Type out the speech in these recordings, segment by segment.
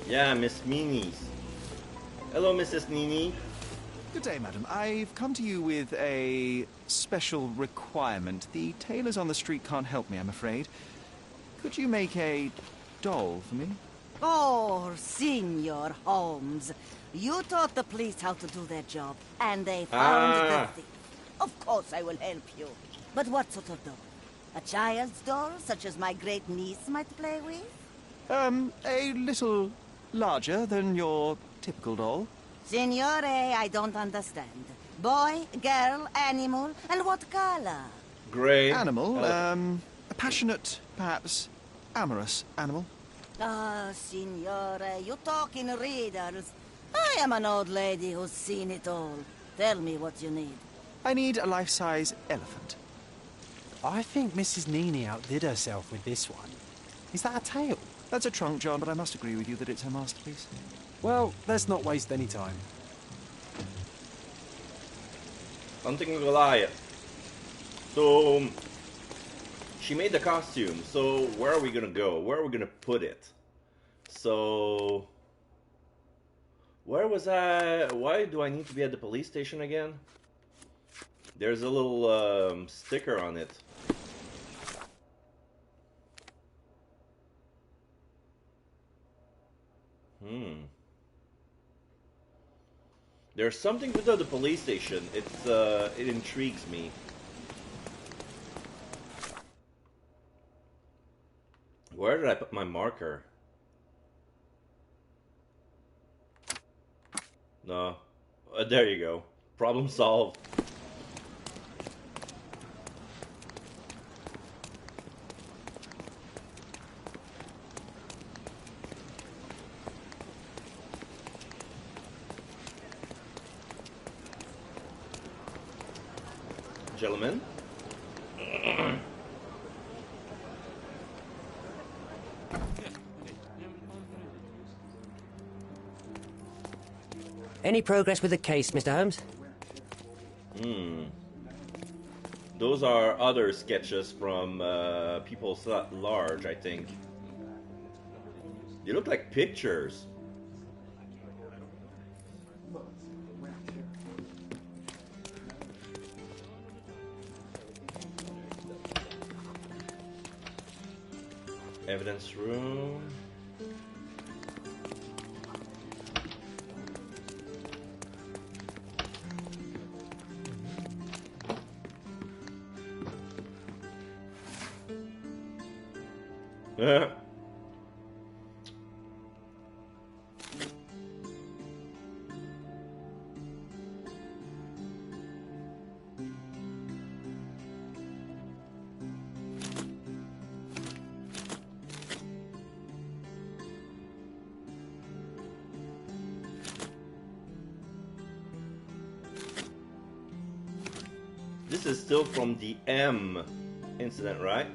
Yeah, Miss Nini's. Hello, Mrs. Nini. Good day, madam. I've come to you with a special requirement. The tailors on the street can't help me, I'm afraid. Could you make a doll for me? Oh, Senor Holmes. You taught the police how to do their job, and they found the thief. Of course I will help you. But what sort of doll? A child's doll, such as my great niece might play with? A little larger than your typical doll. Signore, I don't understand. Boy, girl, animal, and what color? Gray. Animal, a passionate, perhaps amorous animal. Ah, Signore, you talk in riddles. I am an old lady who's seen it all. Tell me what you need. I need a life-size elephant. I think Mrs. Nini outdid herself with this one. Is that a tail? That's a trunk, John, but I must agree with you that it's her masterpiece. Well, let's not waste any time. Hunting Goliath. So, she made the costume. So, where are we gonna go? Where are we gonna put it? So, where was I? Why do I need to be at the police station again? There's a little sticker on it. There's something with the police station. It intrigues me. Where did I put my marker? No. There you go. Problem solved. Gentlemen. Any progress with the case, Mr. Holmes? Those are other sketches from people at large, I think. They look like pictures. Evidence room. This is still from the M incident, right?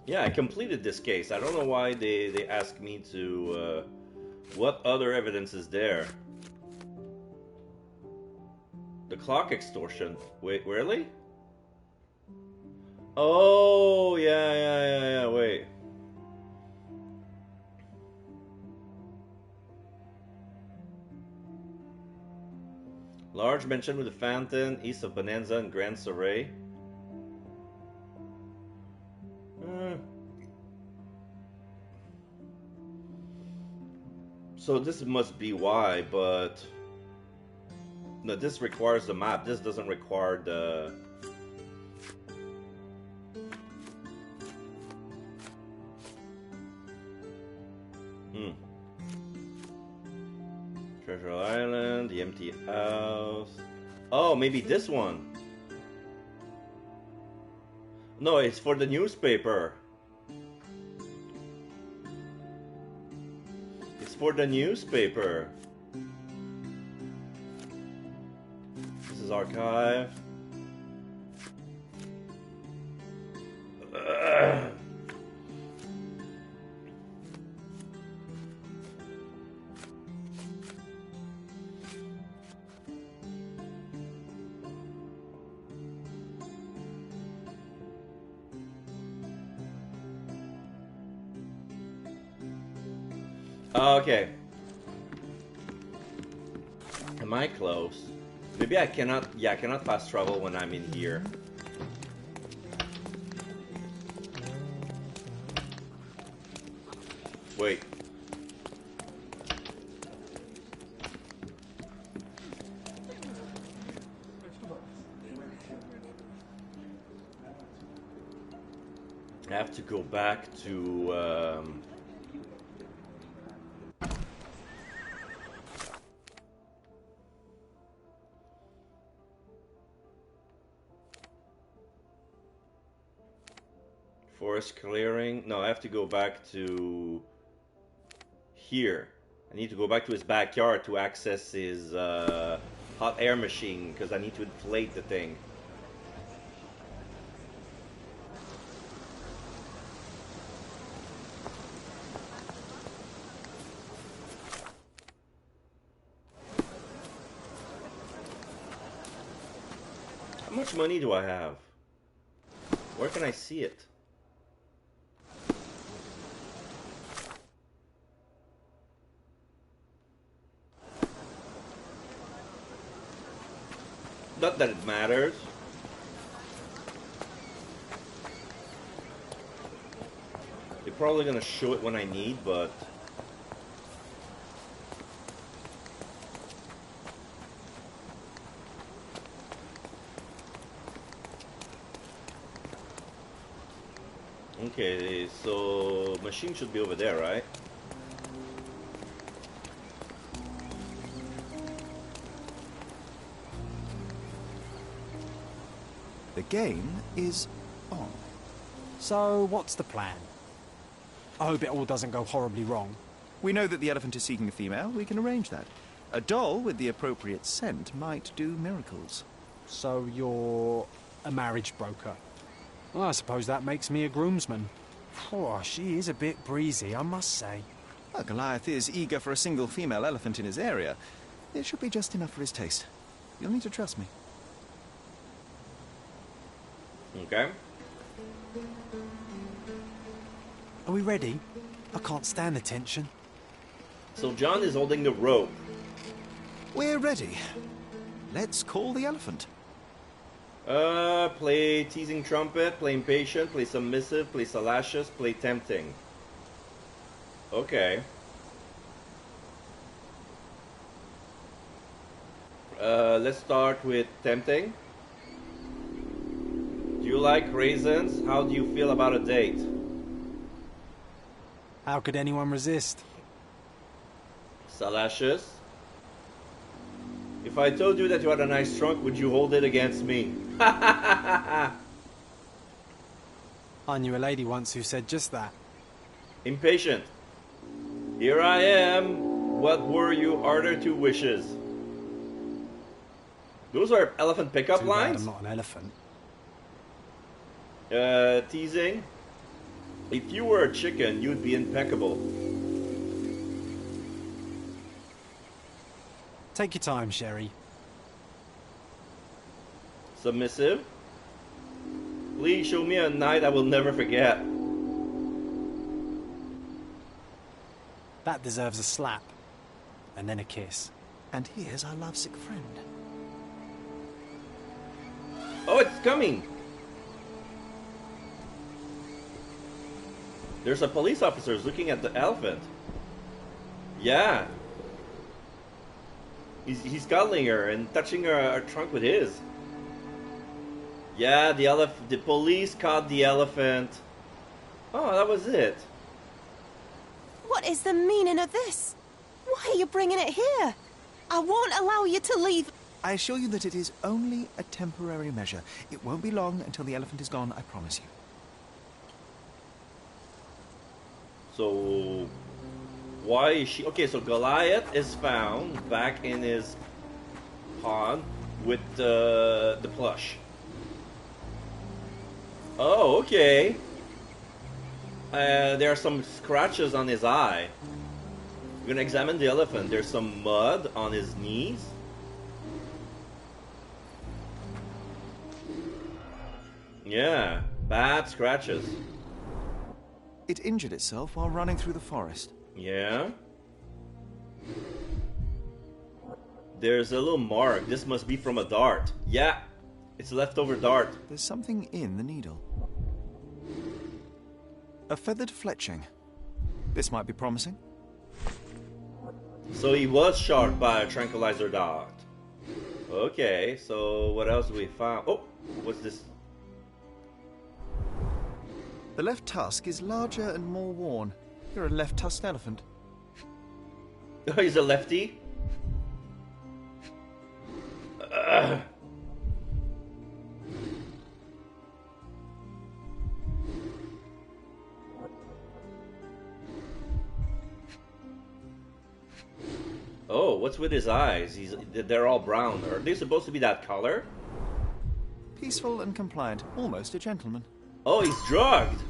Yeah, I completed this case. I don't know why they asked me to... what other evidence is there? The clock extortion. Wait, really? Oh, yeah, wait. Large mansion with a fountain east of Bonanza and Grand Soleil. So this must be why, but no, this requires the map. This doesn't require the. Treasure Island, the empty house. Oh, maybe this one. No, it's for the newspaper. It's for the newspaper. This is archive. Okay. Am I close? Maybe I cannot. Yeah, I cannot fast travel when I'm in here. Wait. I have to go back to. Forest clearing. No, I have to go back to here. I need to go back to his backyard to access his hot air machine because I need to inflate the thing. How much money do I have? Where can I see it? Not that it matters. They're probably gonna show it when I need, but okay, so machine should be over there, right? The game is on. So, what's the plan? I hope it all doesn't go horribly wrong. We know that the elephant is seeking a female. We can arrange that. A doll with the appropriate scent might do miracles. So, you're a marriage broker. Well, I suppose that makes me a groomsman. Oh, she is a bit breezy, I must say. Well, Goliath is eager for a single female elephant in his area. It should be just enough for his taste. You'll need to trust me. Okay. Are we ready? I can't stand the tension. So John is holding the rope. We're ready. Let's call the elephant. Play teasing trumpet, play impatient, play submissive, play salacious, play tempting. Okay. Let's start with tempting. Do you like raisins? How do you feel about a date? How could anyone resist? Salacious. If I told you that you had a nice trunk, would you hold it against me? I knew a lady once who said just that. Impatient. Here I am. What were your other two wishes? Those are elephant pickup Too bad lines? I'm not an elephant. Teasing. If you were a chicken, you'd be impeccable. Take your time, Sherry. Submissive. Please show me a night I will never forget. That deserves a slap. And then a kiss. And here's our lovesick friend. Oh, it's coming! There's a police officer looking at the elephant. Yeah. He's cuddling her and touching her trunk with his. Yeah, the police caught the elephant. Oh, that was it. What is the meaning of this? Why are you bringing it here? I won't allow you to leave. I assure you that it is only a temporary measure. It won't be long until the elephant is gone, I promise you. So, why is she... Okay, so Goliath is found back in his pond with the plush. Oh, okay. There are some scratches on his eye. We're gonna examine the elephant. There's some mud on his knees. Yeah, bad scratches. It injured itself while running through the forest. Yeah. There's a little mark. This must be from a dart. Yeah, it's a leftover dart. There's something in the needle. A feathered fletching. This might be promising. So he was shot by a tranquilizer dart. Okay, so what else we found? Oh, what's this? The left tusk is larger and more worn. You're a left-tusked elephant. Oh, he's a lefty? Oh, what's with his eyes? They're all brown. Are they supposed to be that color? Peaceful and compliant. Almost a gentleman. Oh, he's drugged.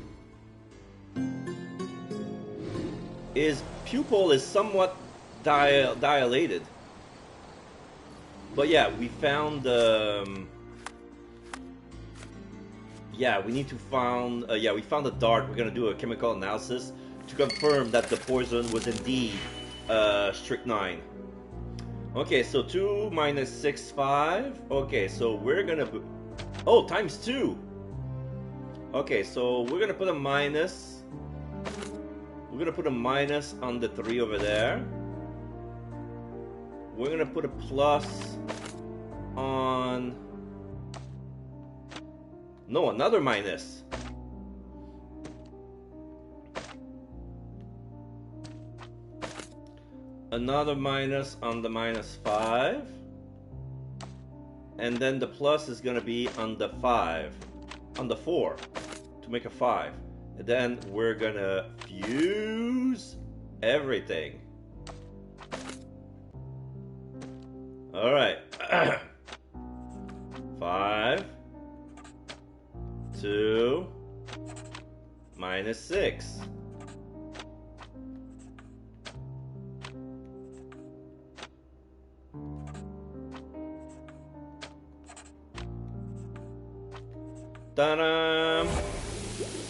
His pupil is somewhat dilated. But yeah, we found... yeah, we need to find... yeah, we found a dart. We're going to do a chemical analysis to confirm that the poison was indeed strychnine. Okay, so 2 minus 6, 5. Okay, so we're going to... Oh, times 2. Okay, so we're going to put a minus. We're going to put a minus on the 3 over there. We're going to put a plus on... No, another minus. Another minus on the minus 5. And then the plus is going to be on the 5. On the 4. To make a 5. And then we're going to fuse everything. Alright. 5. 2. Minus 6. Ta-da!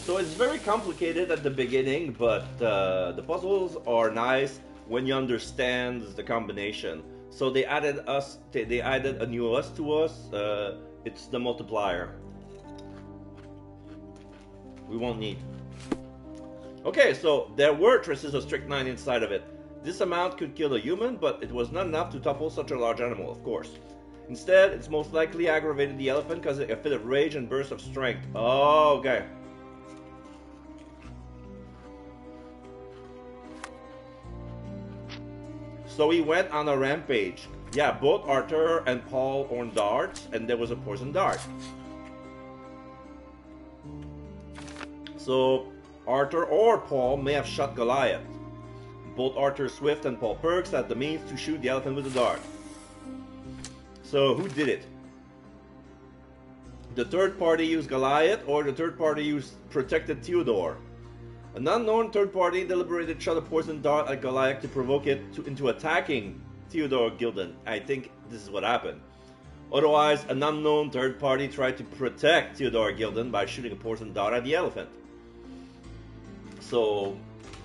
So it's very complicated at the beginning, but the puzzles are nice when you understand the combination. So they added a new us to us. It's the multiplier. We won't need. Okay, so there were traces of strychnine inside of it. This amount could kill a human, but it was not enough to topple such a large animal, of course. Instead, it's most likely aggravated the elephant because of a fit of rage and burst of strength. Oh, okay. So he went on a rampage. Yeah, both Arthur and Paul owned darts, and there was a poison dart. So Arthur or Paul may have shot Goliath. Both Arthur Swift and Paul Perks had the means to shoot the elephant with a dart. So who did it? The third party used Goliath, or the third party used protected Theodore? An unknown third party deliberated shot a poison dart at Goliath to provoke it into attacking Theodore Gilden. I think this is what happened. Otherwise, an unknown third party tried to protect Theodore Gilden by shooting a poison dart at the elephant. So,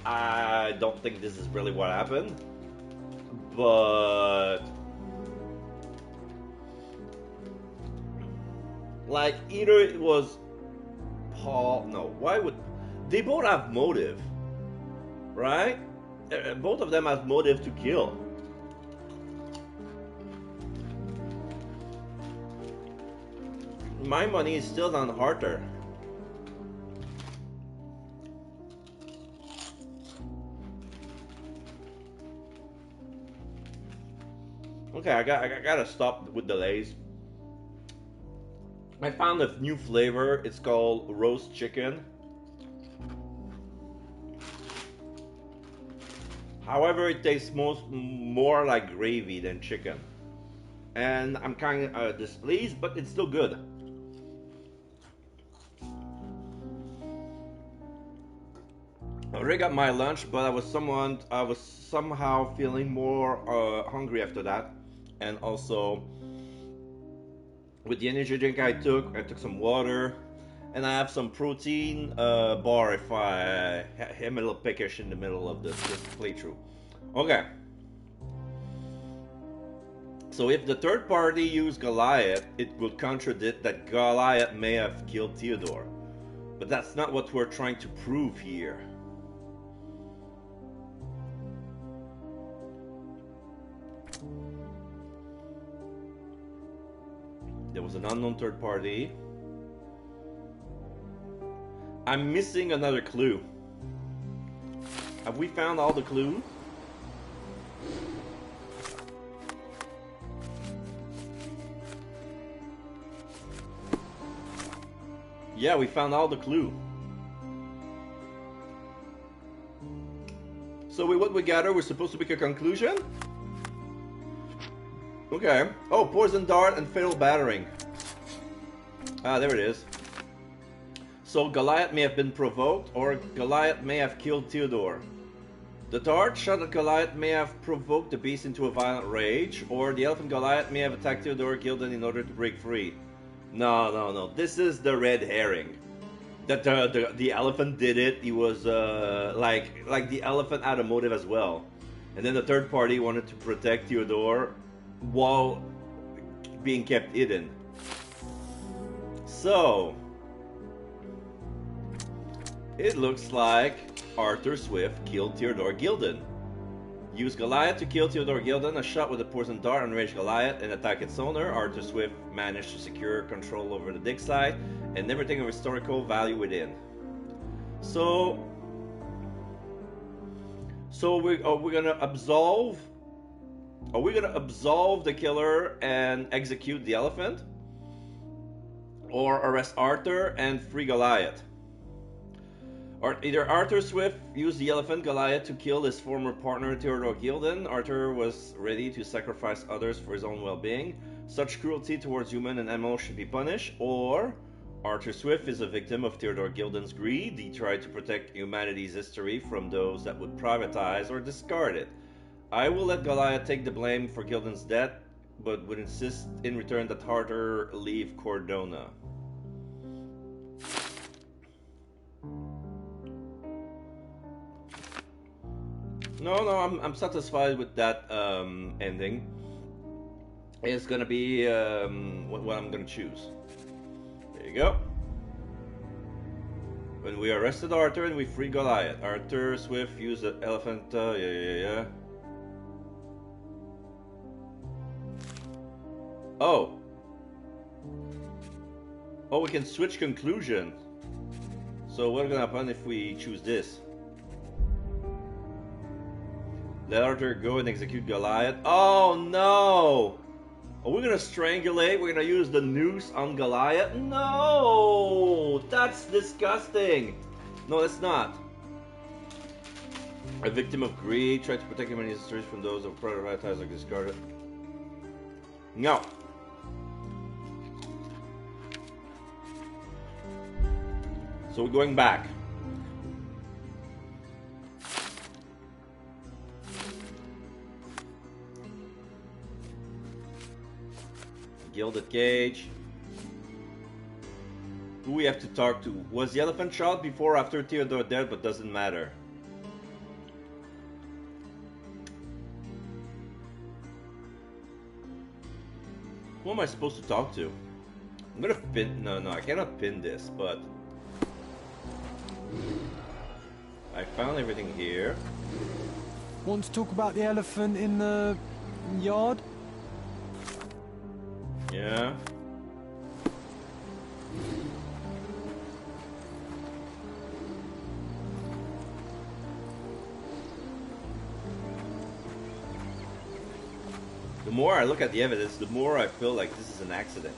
I don't think this is really what happened. But... Like, either it was Paul. No, why would they both have motive, right? Both of them have motive to kill. My money is still on Harter. Okay, I gotta stop with delays. I found a new flavor. It's called roast chicken. However, it tastes more like gravy than chicken. And I'm kind of displeased, but it's still good. I already got my lunch, but I was somehow feeling more hungry after that. And also, with the energy drink I took some water, and I have some protein bar if I am a little peckish in the middle of this playthrough. Okay. So if the third party used Goliath, it would contradict that Goliath may have killed Theodore. But that's not what we're trying to prove here. There was an unknown third party. I'm missing another clue. Have we found all the clues? Yeah, we found all the clue. So with what we gather, we're supposed to make a conclusion? Okay. Oh, poison dart and fatal battering. Ah, there it is. So Goliath may have been provoked, or Goliath may have killed Theodore. The dart shot at Goliath may have provoked the beast into a violent rage, or the elephant Goliath may have attacked Theodore Gildan in order to break free. No. This is the red herring. That the elephant did it. He was like the elephant had a motive as well, and then the third party wanted to protect Theodore while being kept hidden. So it looks like Arthur Swift killed Theodore Gildan. Used Goliath to kill Theodore Gildan. A shot with a poison dart enraged Goliath and attacked its owner. Arthur Swift managed to secure control over the dig site and everything of historical value within. So we're gonna absolve. Are we gonna absolve the killer and execute the elephant, or arrest Arthur and free Goliath? Or either Arthur Swift used the elephant Goliath to kill his former partner Theodore Gildan. Arthur was ready to sacrifice others for his own well-being. Such cruelty towards human and animals should be punished. Or Arthur Swift is a victim of Theodore Gildan's greed. He tried to protect humanity's history from those that would privatize or discard it. I will let Goliath take the blame for Gildan's death, but would insist in return that Arthur leave Cordona. No, I'm satisfied with that ending. It's gonna be what I'm gonna choose. There you go. When we arrested Arthur and we freed Goliath. Arthur Swift used the elephant. Yeah. Oh, we can switch conclusion. So what's gonna happen if we choose this? Let Arthur go and execute Goliath. Oh no! Are we gonna strangulate? We're gonna use the noose on Goliath? No! That's disgusting! No, it's not. A victim of greed, tried to protect humanity's history from those of privatized or discarded. No. So we're going back. Gilded Cage. Who we have to talk to? Was the elephant shot before or after Theodore dead, but doesn't matter. Who am I supposed to talk to? I'm gonna pin. No, I cannot pin this, but I found everything here. Want to talk about the elephant in the yard? Yeah. The more I look at the evidence, the more I feel like this is an accident.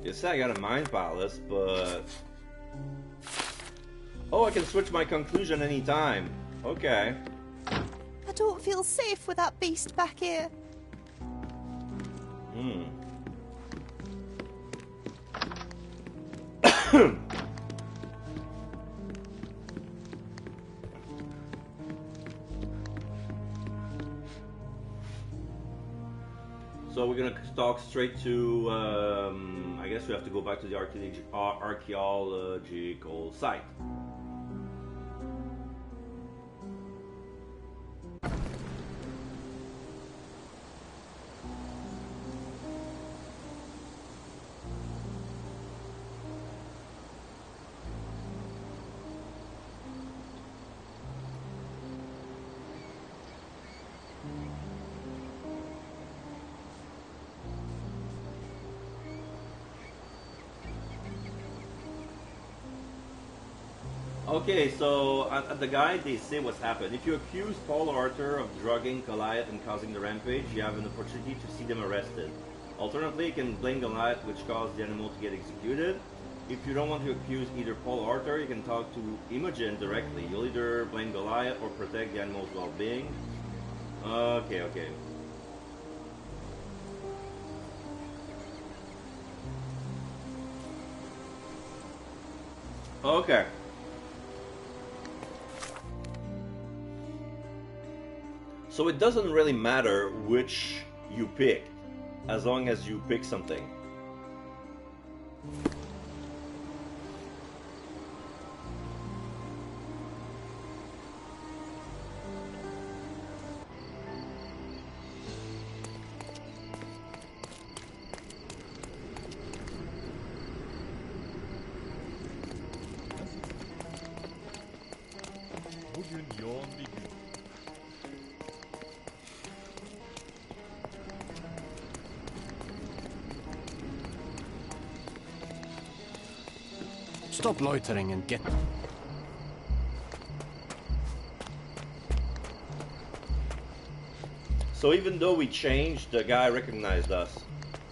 You say I got a mind palace, but... Oh, I can switch my conclusion anytime. Okay. I don't feel safe with that beast back here. So we're gonna talk straight to, I guess we have to go back to the archaeological site. Okay, so at the guide they say what's happened. If you accuse Paul Arthur of drugging Goliath and causing the rampage, you have an opportunity to see them arrested. Alternatively, you can blame Goliath, which caused the animal to get executed. If you don't want to accuse either Paul Arthur, you can talk to Imogen directly. You'll either blame Goliath or protect the animal's well-being. Okay. Okay. So it doesn't really matter which you pick, as long as you pick something. Stop loitering and get... So even though we changed, the guy recognized us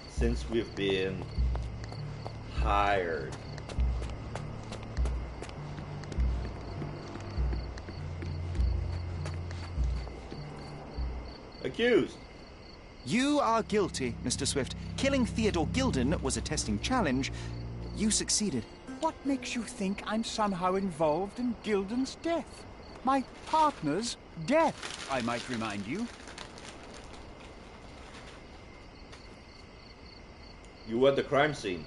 since we've been hired. Accused. You are guilty, Mr. Swift. Killing Theodore Gilden was a testing challenge. You succeeded. What makes you think I'm somehow involved in Gilden's death? My partner's death, I might remind you. You were at the crime scene.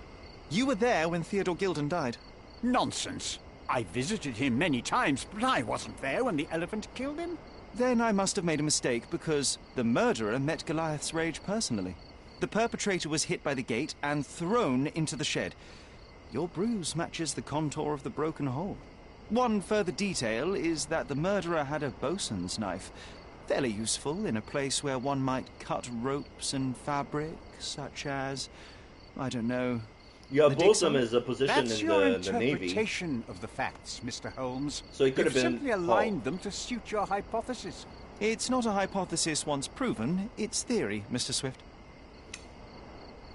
You were there when Theodore Gilden died. Nonsense. I visited him many times, but I wasn't there when the elephant killed him. Then I must have made a mistake, because the murderer met Goliath's rage personally. The perpetrator was hit by the gate and thrown into the shed. Your bruise matches the contour of the broken hole. One further detail is that the murderer had a bosun's knife, fairly useful in a place where one might cut ropes and fabric, such as, I don't know... Yeah, bosun is a position That's in your the Navy. interpretation of the facts, Mr. Holmes. So it could have You've been simply aligned them to suit your hypothesis. It's not a hypothesis once proven, it's theory, Mr. Swift.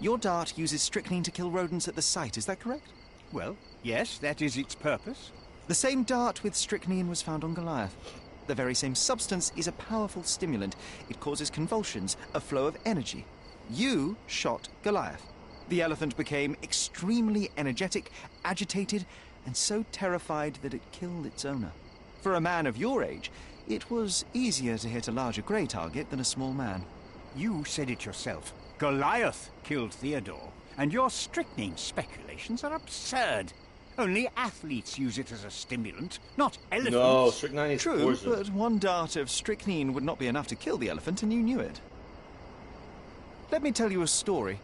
Your dart uses strychnine to kill rodents at the site, is that correct? Well, yes, that is its purpose. The same dart with strychnine was found on Goliath. The very same substance is a powerful stimulant. It causes convulsions, a flow of energy. You shot Goliath. The elephant became extremely energetic, agitated, and so terrified that it killed its owner. For a man of your age, it was easier to hit a larger grey target than a small man. You said it yourself. Goliath killed Theodore, and your strychnine speculations are absurd. Only athletes use it as a stimulant, not elephants. No, strychnine is True, poison. but one dart of strychnine would not be enough to kill the elephant, and you knew it. Let me tell you a story.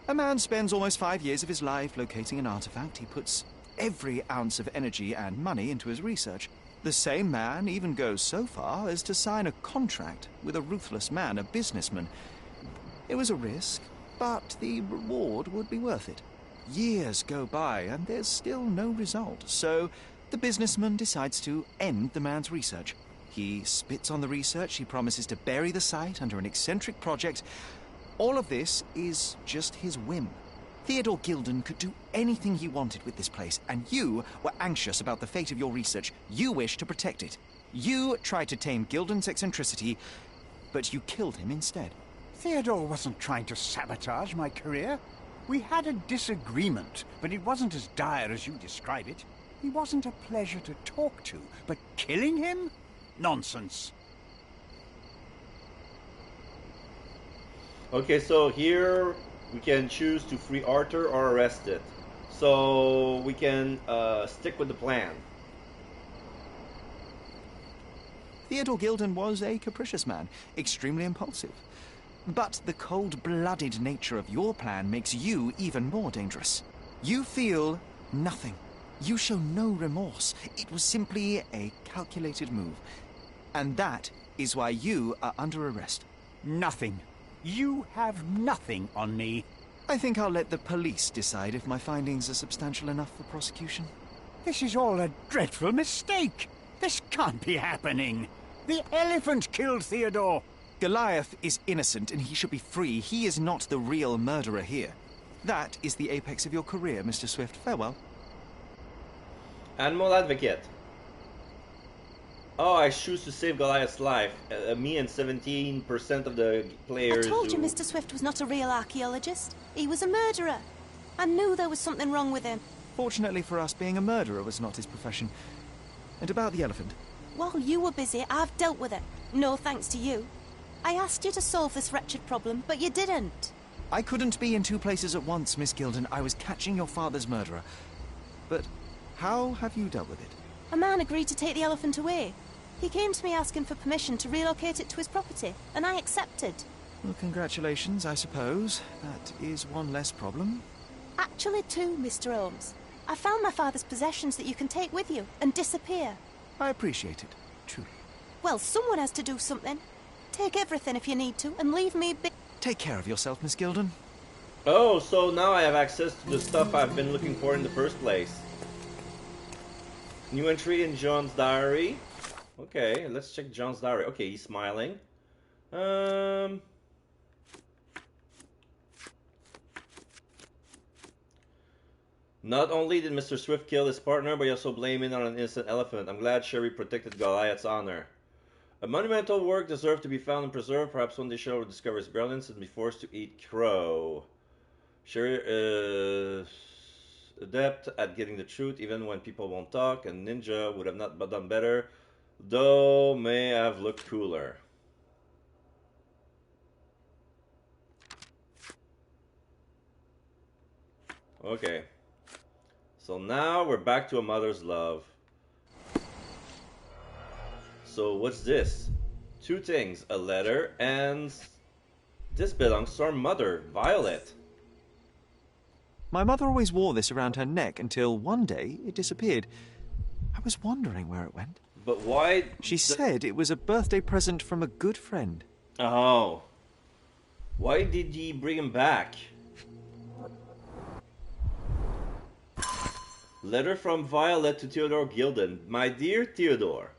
A man spends almost 5 years of his life locating an artifact. He puts every ounce of energy and money into his research. The same man even goes so far as to sign a contract with a ruthless man, a businessman. It was a risk, but the reward would be worth it. Years go by and there's still no result, so the businessman decides to end the man's research. He spits on the research, he promises to bury the site under an eccentric project. All of this is just his whim. Theodore Gilden could do anything he wanted with this place, and you were anxious about the fate of your research. You wished to protect it. You tried to tame Gilden's eccentricity, but you killed him instead. Theodore wasn't trying to sabotage my career. We had a disagreement, but it wasn't as dire as you describe it. He wasn't a pleasure to talk to, but killing him? Nonsense. Okay, so here we can choose to free Arthur or arrest it. So we can stick with the plan. Theodore Gilden was a capricious man, extremely impulsive. But the cold-blooded nature of your plan makes you even more dangerous. You feel nothing. You show no remorse. It was simply a calculated move. And that is why you are under arrest. Nothing. You have nothing on me. I think I'll let the police decide if my findings are substantial enough for prosecution. This is all a dreadful mistake. This can't be happening. The elephant killed Theodore. Goliath is innocent and he should be free. He is not the real murderer here. That is the apex of your career, Mr. Swift. Farewell. Animal advocate. Oh, I choose to save Goliath's life. Me and 17% of the players. I told you who... Mr. Swift was not a real archaeologist. He was a murderer. I knew there was something wrong with him. Fortunately for us, being a murderer was not his profession. And about the elephant. While you were busy, I've dealt with it. No thanks to you. I asked you to solve this wretched problem, but you didn't. I couldn't be in two places at once, Miss Gilden. I was catching your father's murderer. But how have you dealt with it? A man agreed to take the elephant away. He came to me asking for permission to relocate it to his property, and I accepted. Well, congratulations, I suppose. That is one less problem. Actually, two, Mr. Holmes. I found my father's possessions that you can take with you and disappear. I appreciate it, truly. Well, someone has to do something. Take everything if you need to, and leave me be. Take care of yourself, Miss Gilden. Oh, so now I have access to the stuff I've been looking for in the first place. New entry in John's diary. Okay, let's check John's diary. Okay, he's smiling. Not only did Mr. Swift kill his partner, but he also blamed it on an innocent elephant. I'm glad Sherry protected Goliath's honor. A monumental work deserved to be found and preserved. Perhaps one day Sherry will discover its brilliance and be forced to eat crow. Sherry is adept at getting the truth even when people won't talk, and Ninja would have not done better, though may have looked cooler. Okay. So now we're back to a mother's love. So what's this? Two things. A letter and... This belongs to our mother, Violet. My mother always wore this around her neck until one day it disappeared. I was wondering where it went. But why... She said it was a birthday present from a good friend. Oh. Why did he bring him back? Letter from Violet to Theodore Gilden. My dear Theodore,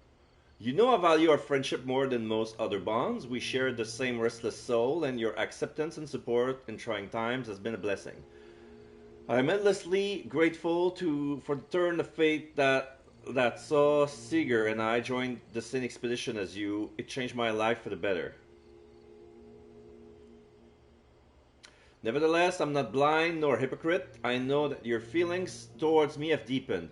you know I value our friendship more than most other bonds. We share the same restless soul, and your acceptance and support in trying times has been a blessing. I am endlessly grateful for the turn of fate that saw Seeger and I join the same expedition as you. It changed my life for the better. Nevertheless, I'm not blind nor hypocrite. I know that your feelings towards me have deepened.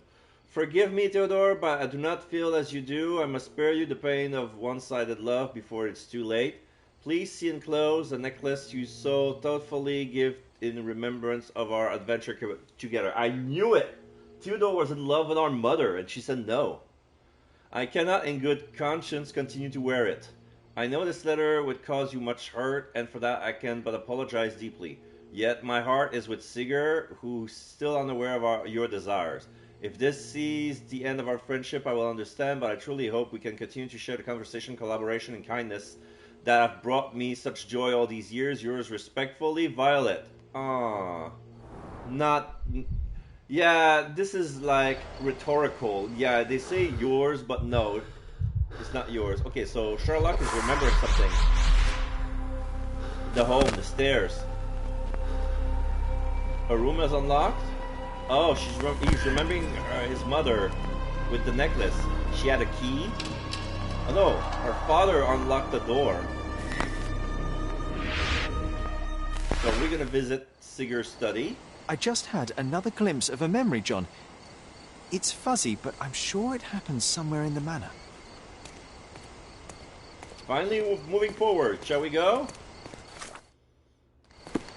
Forgive me, Theodore, but I do not feel as you do. I must spare you the pain of one-sided love before it's too late. Please see enclosed the necklace you so thoughtfully give in remembrance of our adventure together. I knew it! Theodore was in love with our mother, and she said no. I cannot in good conscience continue to wear it. I know this letter would cause you much hurt, and for that I can but apologize deeply. Yet my heart is with Sigurd, who's still unaware of your desires. If this sees the end of our friendship, I will understand, but I truly hope we can continue to share the conversation, collaboration, and kindness that have brought me such joy all these years. Yours respectfully, Violet. Ah, not... Yeah, this is like rhetorical. Yeah, they say yours, but no, it's not yours. Okay, so Sherlock is remembering something. The home, the stairs. A room is unlocked? Oh, he's remembering his mother with the necklace. She had a key? Oh no, her father unlocked the door. So we're gonna visit Sigurd's study. I just had another glimpse of a memory, John. It's fuzzy, but I'm sure it happens somewhere in the manor. Finally, moving forward. Shall we go?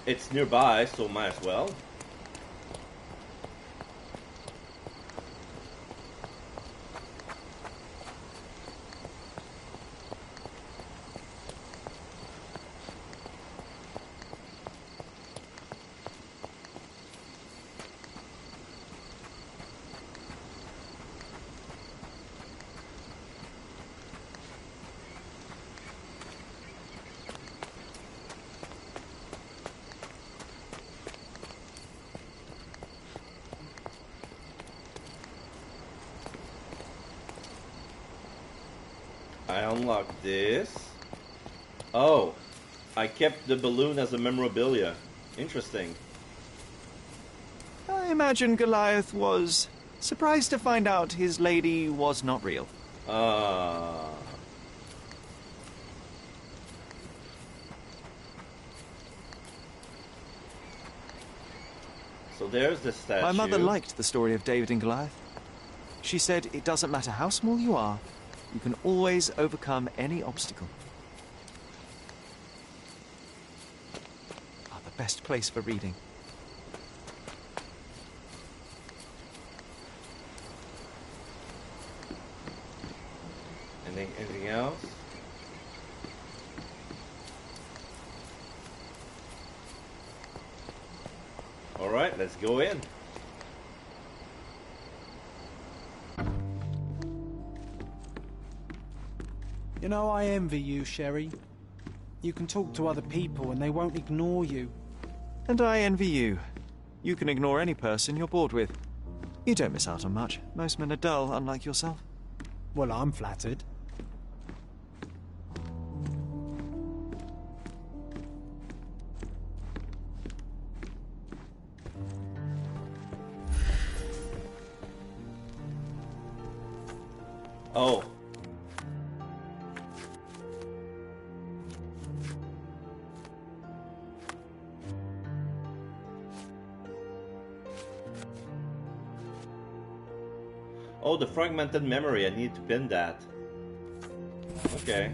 It's nearby, so might as well. I unlocked this. Oh, I kept the balloon as a memorabilia. Interesting. I imagine Goliath was surprised to find out his lady was not real. Ah. So there's the statue. My mother liked the story of David and Goliath. She said it doesn't matter how small you are, you can always overcome any obstacle. Ah, the best place for reading. Anything else? All right, let's go in. You know, I envy you, Sherry. You can talk to other people and they won't ignore you. And I envy you. You can ignore any person you're bored with. You don't miss out on much. Most men are dull, unlike yourself. Well, I'm flattered. Oh. Oh, the fragmented memory. I need to pin that. Okay.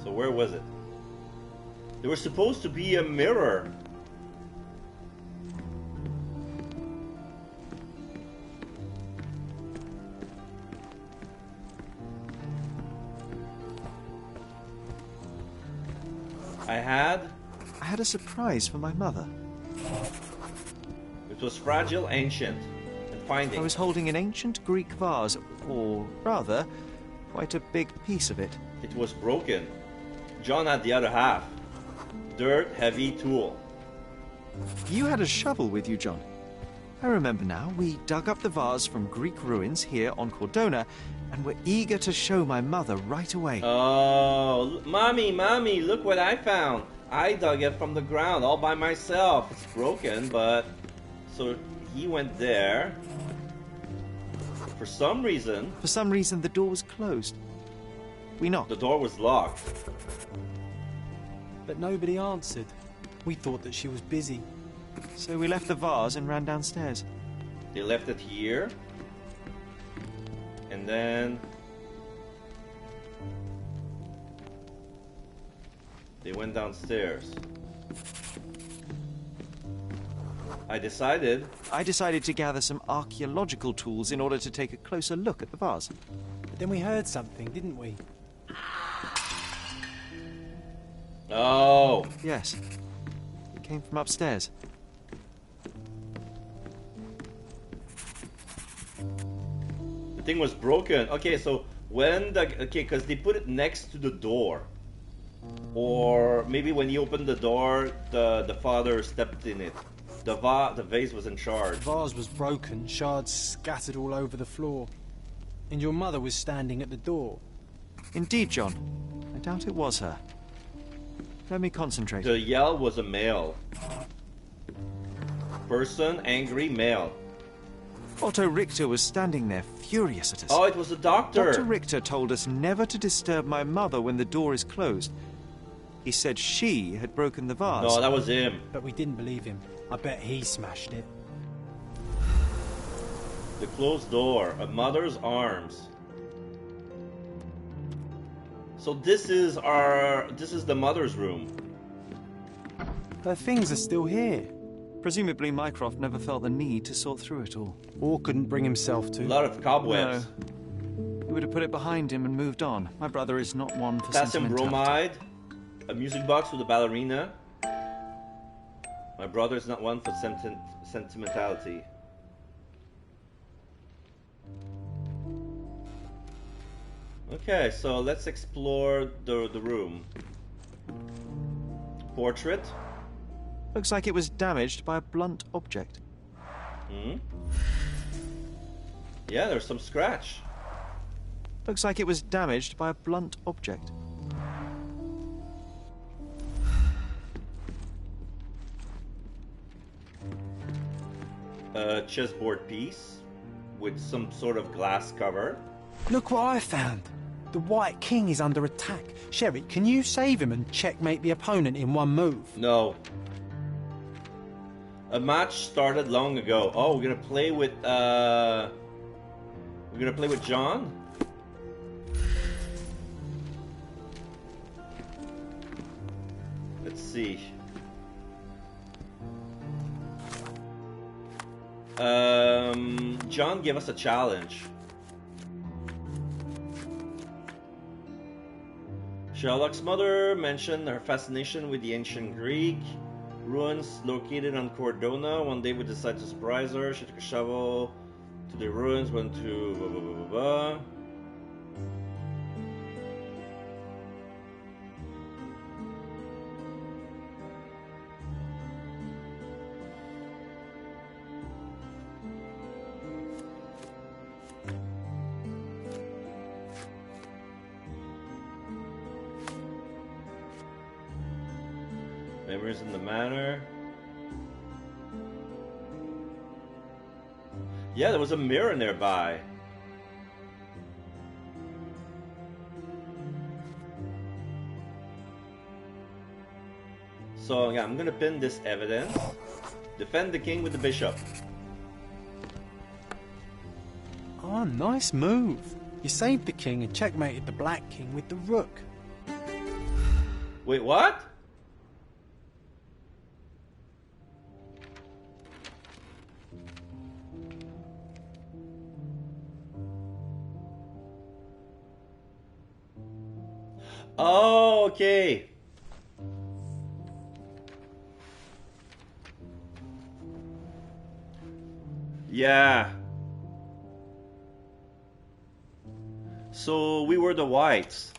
So where was it? There was supposed to be a mirror. I had a surprise for my mother. It was fragile, ancient, and finding. I was holding an ancient Greek vase, or rather, quite a big piece of it. It was broken. John had the other half. Dirt, heavy tool. You had a shovel with you, John. I remember now. We dug up the vase from Greek ruins here on Cordona, and were eager to show my mother right away. Oh, Mommy, look what I found. I dug it from the ground all by myself. It's broken, but... So he went there. For some reason, the door was closed. We knocked. The door was locked. But nobody answered. We thought that she was busy. So we left the vase and ran downstairs. They left it here. And then they went downstairs. I decided to gather some archaeological tools in order to take a closer look at the vase. But then we heard something, didn't we? Oh, Yes. It came from upstairs. the thing was broken. Okay, so when because they put it next to the door. Or maybe when he opened the door, the father stepped in it. The vase was in shards. The vase was broken, shards scattered all over the floor. And your mother was standing at the door. Indeed, John. I doubt it was her. Let me concentrate. The yell was a male. Person, angry, male. Otto Richter was standing there, furious at us. Oh, it was the doctor. Dr. Richter told us never to disturb my mother when the door is closed. He said she had broken the vase. No, that was him. But we didn't believe him. I bet he smashed it. The closed door, a mother's arms. So this is the mother's room. Her things are still here. Presumably Mycroft never felt the need to sort through it all. Or couldn't bring himself to. A lot of cobwebs. No. He would have put it behind him and moved on. My brother is not one for Potassium sentimentality. bromide, a music box with a ballerina. My brother is not one for sentimentality. Okay, so let's explore the room. Portrait. Looks like it was damaged by a blunt object. Hmm. Yeah, there's some scratch. Looks like it was damaged by a blunt object. A chessboard piece with some sort of glass cover. Look what I found. The White King is under attack. Sherry, can you save him and checkmate the opponent in one move? No. A match started long ago. Oh, we're gonna play with John? Let's see. John gave us a challenge. Sherlock's mother mentioned her fascination with the ancient Greek ruins located on Cordona. One day we decided to surprise her. She took a shovel to the ruins, went to blah, blah, blah, blah, blah. Memories in the manor. Yeah, there was a mirror nearby. So yeah, I'm gonna pin this evidence. Defend the king with the bishop. Oh, nice move. You saved the king and checkmated the Black King with the rook. Wait, what? Oh, okay. Yeah. So we were the whites.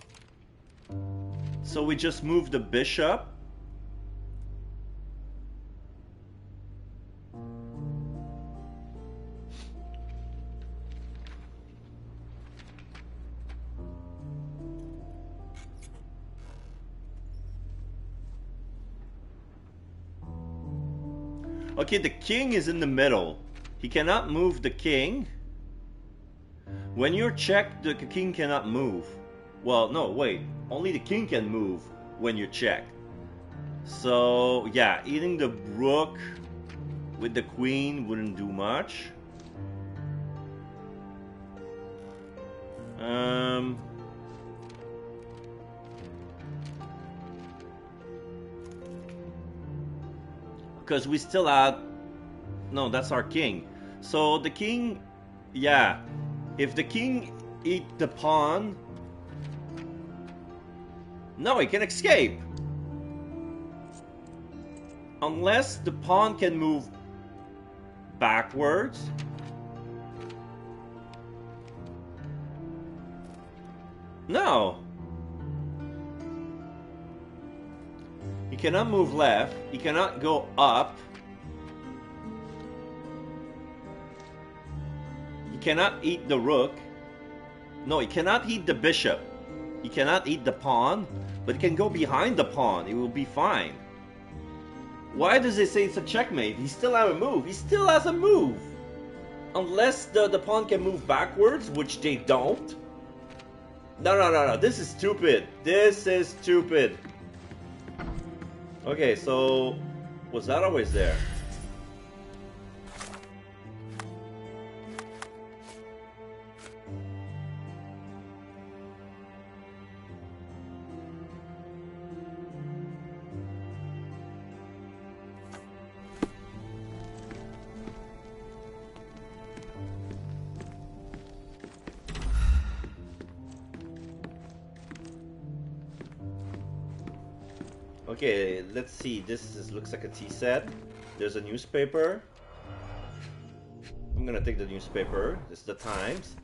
So we just moved the bishop. Okay, the king is in the middle. He cannot move the king. When you're checked, the king cannot move. Well, no, wait. Only the king can move when you're checked. So, yeah, eating the rook with the queen wouldn't do much. Because we still had... No, that's our king. So the king... Yeah. If the king eat the pawn... No, he can escape. Unless the pawn can move backwards. No. He cannot move left. He cannot go up. He cannot eat the rook. No, he cannot eat the bishop. He cannot eat the pawn, but he can go behind the pawn. He will be fine. Why does it say it's a checkmate? He still has a move. He still has a move. Unless the pawn can move backwards, which they don't. No. This is stupid. This is stupid. Okay, so... Was that always there? Okay, let's see. Looks like a tea set. There's a newspaper. I'm gonna take the newspaper. This is the Times.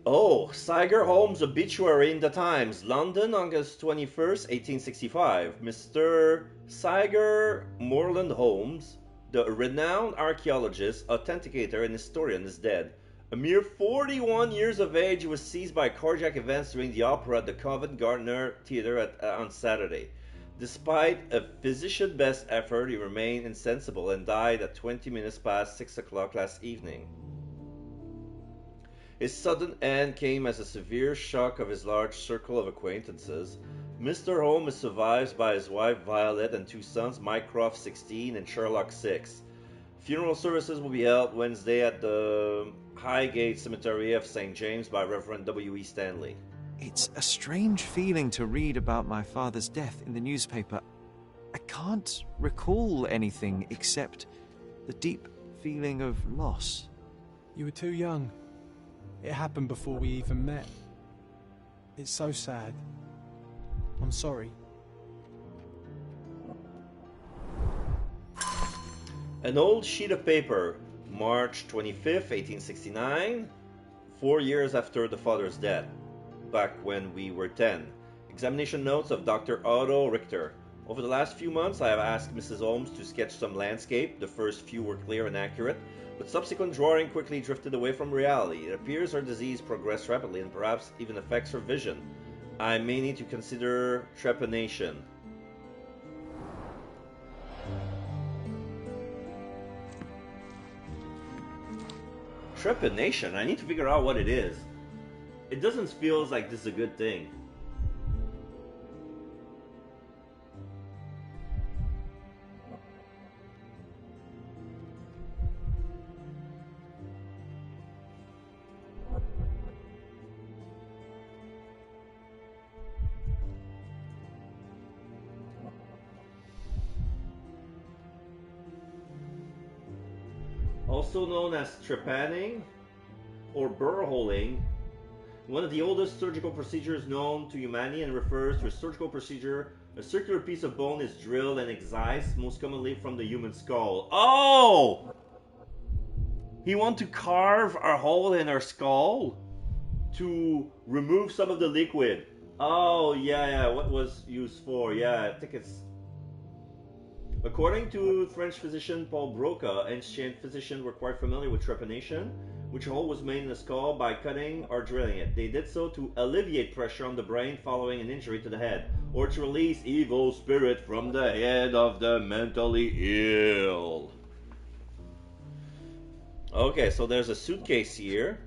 Oh, Siger Holmes' obituary in the Times. London, August 21st, 1865. Mr. Siger Moreland Holmes, the renowned archaeologist, authenticator, and historian, is dead. A mere 41 years of age, he was seized by cardiac events during the opera at the Covent Garden Theatre on Saturday. Despite a physician's best effort, he remained insensible and died at 20 minutes past 6 o'clock last evening. His sudden end came as a severe shock of his large circle of acquaintances. Mr. Holmes is survived by his wife Violet and two sons, Mycroft 16 and Sherlock 6. Funeral services will be held Wednesday at the Highgate Cemetery of St. James by Reverend W.E. Stanley. It's a strange feeling to read about my father's death in the newspaper. I can't recall anything except the deep feeling of loss. You were too young. It happened before we even met. It's so sad. I'm sorry. An old sheet of paper, March 25th, 1869, 4 years after the father's death, back when we were 10. Examination notes of Dr. Otto Richter. Over the last few months, I have asked Mrs. Holmes to sketch some landscape. The first few were clear and accurate, but subsequent drawing quickly drifted away from reality. It appears her disease progressed rapidly and perhaps even affects her vision. I may need to consider trepanation. Trepanation? I need to figure out what it is. It doesn't feel like this is a good thing. Also known as trepanning or burr-holing, one of the oldest surgical procedures known to humanity, and refers to a surgical procedure. A circular piece of bone is drilled and excised, most commonly from the human skull. Oh! He wants to carve a hole in our skull to remove some of the liquid. Oh, yeah, what was used for? Yeah, I think it's... According to French physician Paul Broca, ancient physicians were quite familiar with trepanation, which hole was made in the skull by cutting or drilling it. They did so to alleviate pressure on the brain following an injury to the head, or to release evil spirit from the head of the mentally ill. Okay, so there's a suitcase here.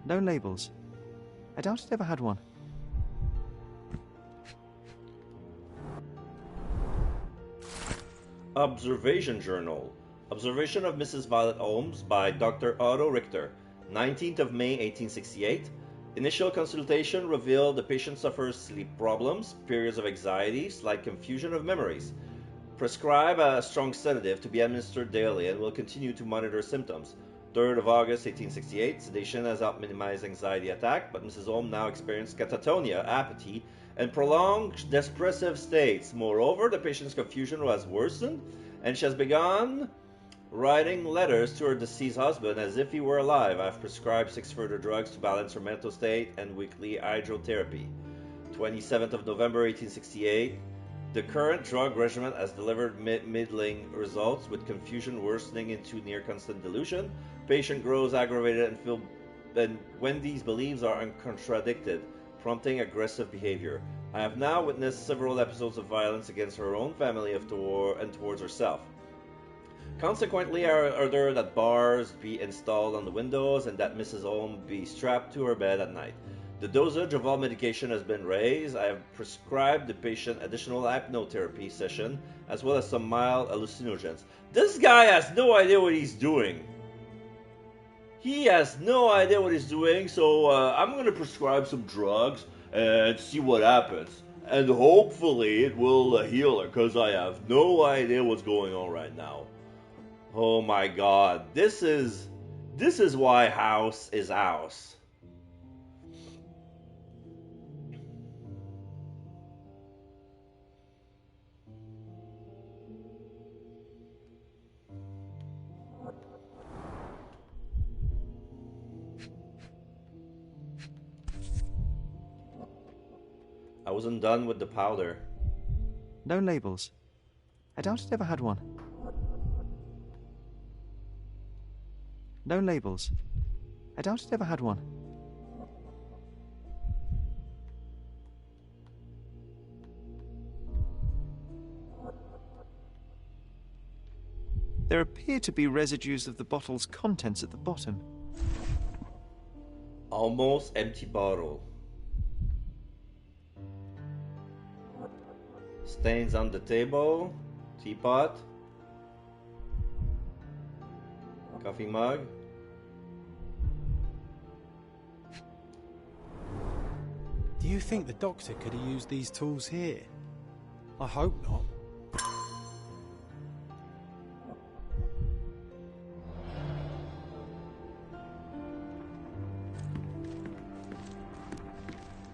No labels. I doubt it ever had one. Observation Journal. Observation of Mrs. Violet Holmes by Dr. Otto Richter, 19th of May 1868. Initial consultation revealed the patient suffers sleep problems, periods of anxiety, slight confusion of memories. Prescribe a strong sedative to be administered daily and will continue to monitor symptoms. 3rd of August 1868. Sedation has helped minimize anxiety attack, but Mrs. Holmes now experienced catatonia, apathy, and prolonged depressive states. Moreover, the patient's confusion has worsened, and she has begun writing letters to her deceased husband as if he were alive. I've prescribed 6 further drugs to balance her mental state and weekly hydrotherapy. 27th of November 1868. The current drug regimen has delivered middling results, with confusion worsening into near constant delusion. Patient grows aggravated and when these beliefs are uncontradicted, prompting aggressive behavior. I have now witnessed several episodes of violence against her own family and towards herself. Consequently, I order that bars be installed on the windows and that Mrs. Holmes be strapped to her bed at night. The dosage of all medication has been raised. I have prescribed the patient additional hypnotherapy session as well as some mild hallucinogens. This guy has no idea what he's doing. He has no idea what he's doing, so I'm going to prescribe some drugs and see what happens. And hopefully it will heal her, because I have no idea what's going on right now. Oh my god, this is why house is house. I wasn't done with the powder. No labels. I doubt it ever had one. No labels. I doubt it ever had one. There appear to be residues of the bottle's contents at the bottom. Almost empty bottle. Stains on the table, teapot, coffee mug. Do you think the doctor could have used these tools here? I hope not.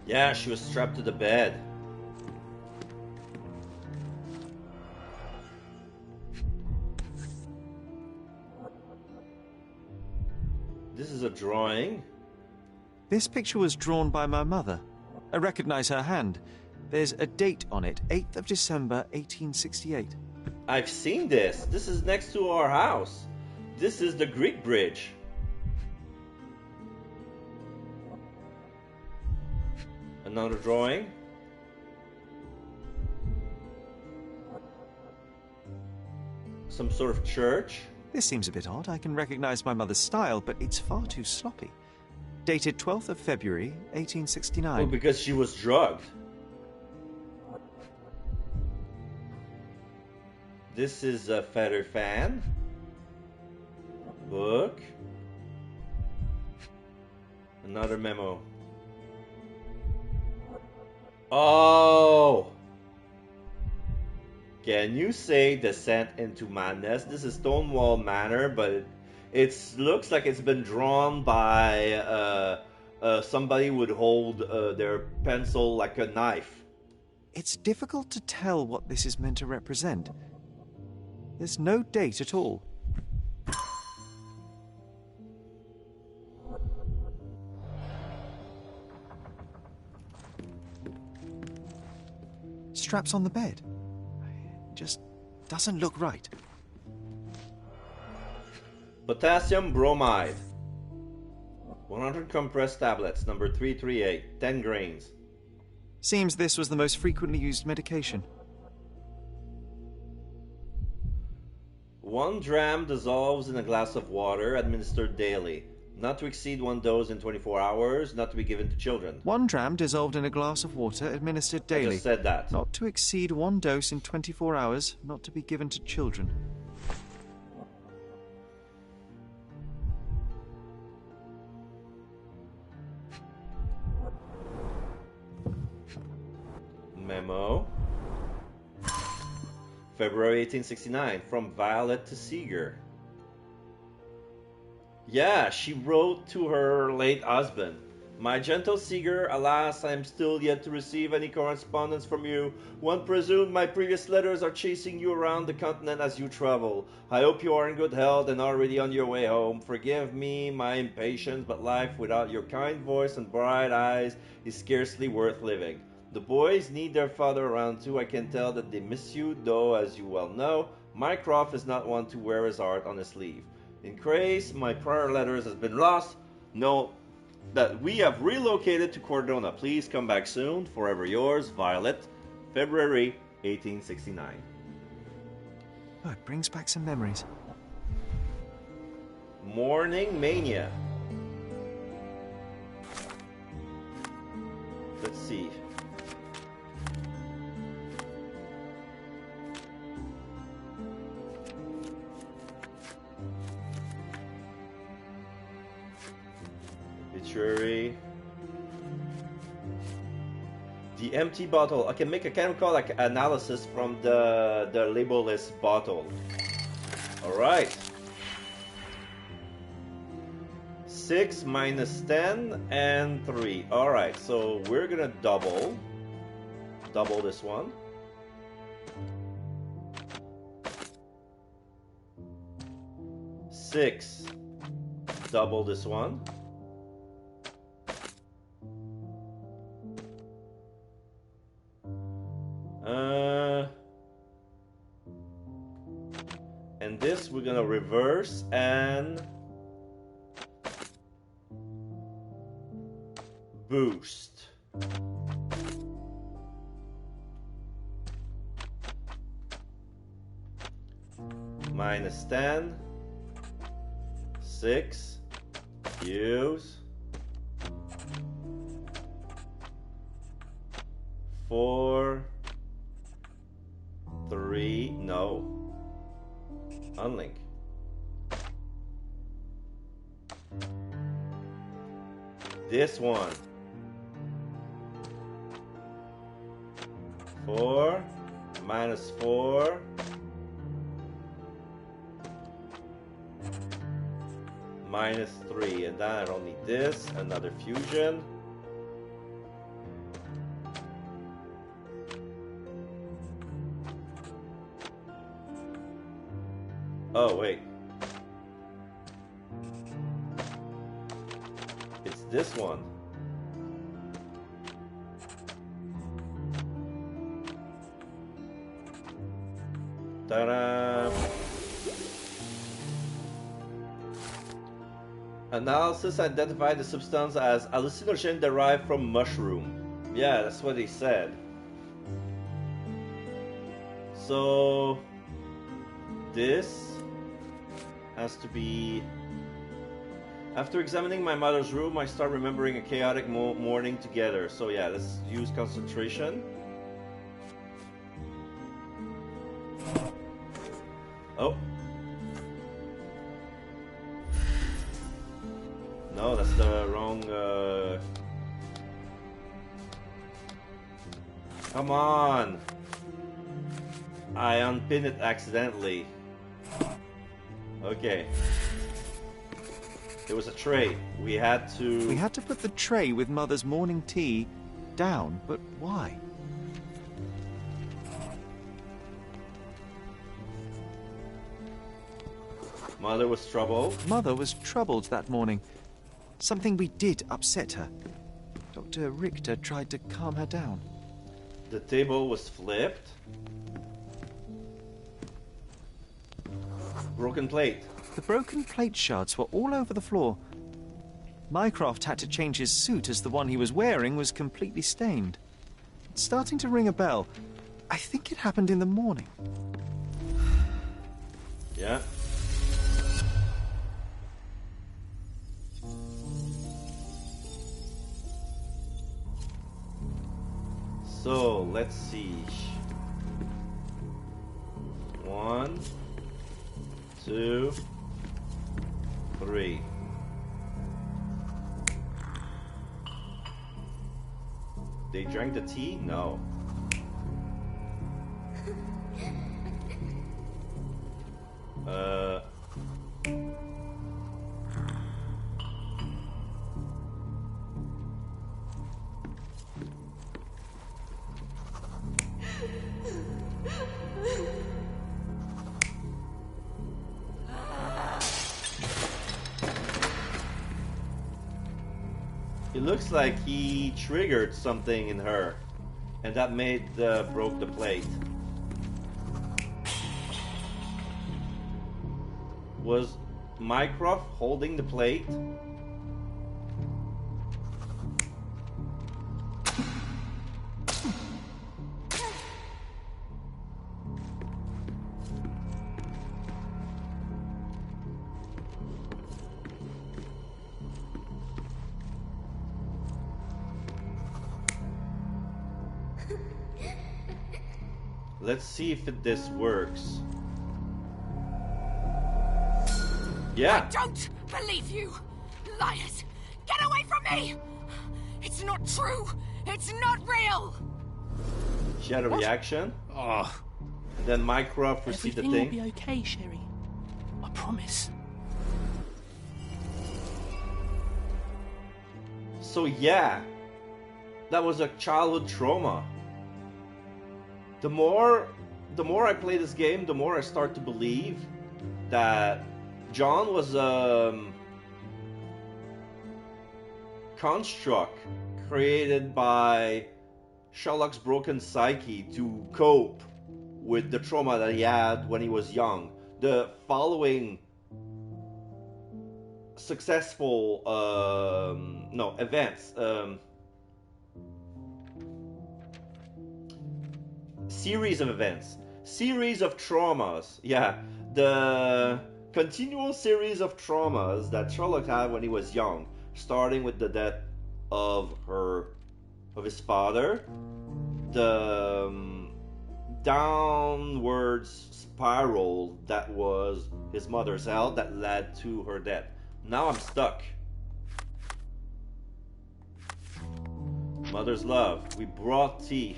Yeah, she was strapped to the bed. This is a drawing. This picture was drawn by my mother. I recognize her hand. There's a date on it, 8th of December, 1868. I've seen this. This is next to our house. This is the Greek bridge. Another drawing. Some sort of church. This seems a bit odd. I can recognize my mother's style, but it's far too sloppy. Dated 12th of February, 1869. Well, because she was drugged. This is a feather fan. Book. Another memo. Oh! Can you say Descent into Madness? This is Stonewall Manor, but it looks like it's been drawn by somebody would hold their pencil like a knife. It's difficult to tell what this is meant to represent. There's no date at all. Straps on the bed. It just doesn't look right. Potassium bromide. 100 compressed tablets, number 338, 10 grains. Seems this was the most frequently used medication. 1 dram dissolves in a glass of water, administered daily. Not to exceed 1 dose in 24 hours, not to be given to children. 1 dram dissolved in a glass of water administered daily. I just said that. Not to exceed 1 dose in 24 hours, not to be given to children. Memo. February 1869, from Violet to Seeger. Yeah, she wrote to her late husband. My gentle Seeger, alas, I am still yet to receive any correspondence from you. One presumed my previous letters are chasing you around the continent as you travel. I hope you are in good health and already on your way home. Forgive me my impatience, but life without your kind voice and bright eyes is scarcely worth living. The boys need their father around too. I can tell that they miss you, though, as you well know, Mycroft is not one to wear his heart on his sleeve. In case my prior letters has been lost, know that we have relocated to Cordona. Please come back soon. Forever yours, Violet. February 1869. Oh, it brings back some memories. Morning Mania. Let's see. Obituary. The empty bottle. I can make a chemical analysis from the labelless bottle. Alright. 6 minus 10 and 3. Alright, so we're gonna double this one. Six. Double this one. And this we're gonna reverse and boost. Minus 10. 6. Use. 4. 3. No. Unlink. This one. 4. Minus 4. Minus 3. And then I don't need this. Another fusion. Oh, wait. It's this one. Ta-da! Analysis identified the substance as hallucinogen derived from mushroom. Yeah, that's what he said. So this has to be... After examining my mother's room, I start remembering a chaotic morning together. So yeah, let's use concentration. Oh. No, that's the wrong... Come on! I unpinned it accidentally. Okay. There was a tray. We had to put the tray with Mother's morning tea down, but why? Mother was troubled. Mother was troubled that morning. Something we did upset her. Dr. Richter tried to calm her down. The table was flipped. Broken plate. The broken plate shards were all over the floor. Mycroft had to change his suit as the one he was wearing was completely stained. It's starting to ring a bell. I think it happened in the morning. Yeah. So let's see. 1, 2, 3. They drank the tea? No. It looks like he triggered something in her, and that broke the plate. Was Mycroft holding the plate? Let's see if this works. Yeah. I don't believe you! Liars! Get away from me! It's not true! It's not real! She had a reaction. Oh. And then Mycroft received the thing. Everything will be okay, Sherry. I promise. So yeah, that was a childhood trauma. The more I play this game, the more I start to believe that John was a construct created by Sherlock's broken psyche to cope with the trauma that he had when he was young. The following successful series of traumas. Yeah, the continual series of traumas that Sherlock had when he was young, starting with the death of his father, the downwards spiral that was his mother's health that led to her death. Now I'm stuck. Mother's love. We brought tea.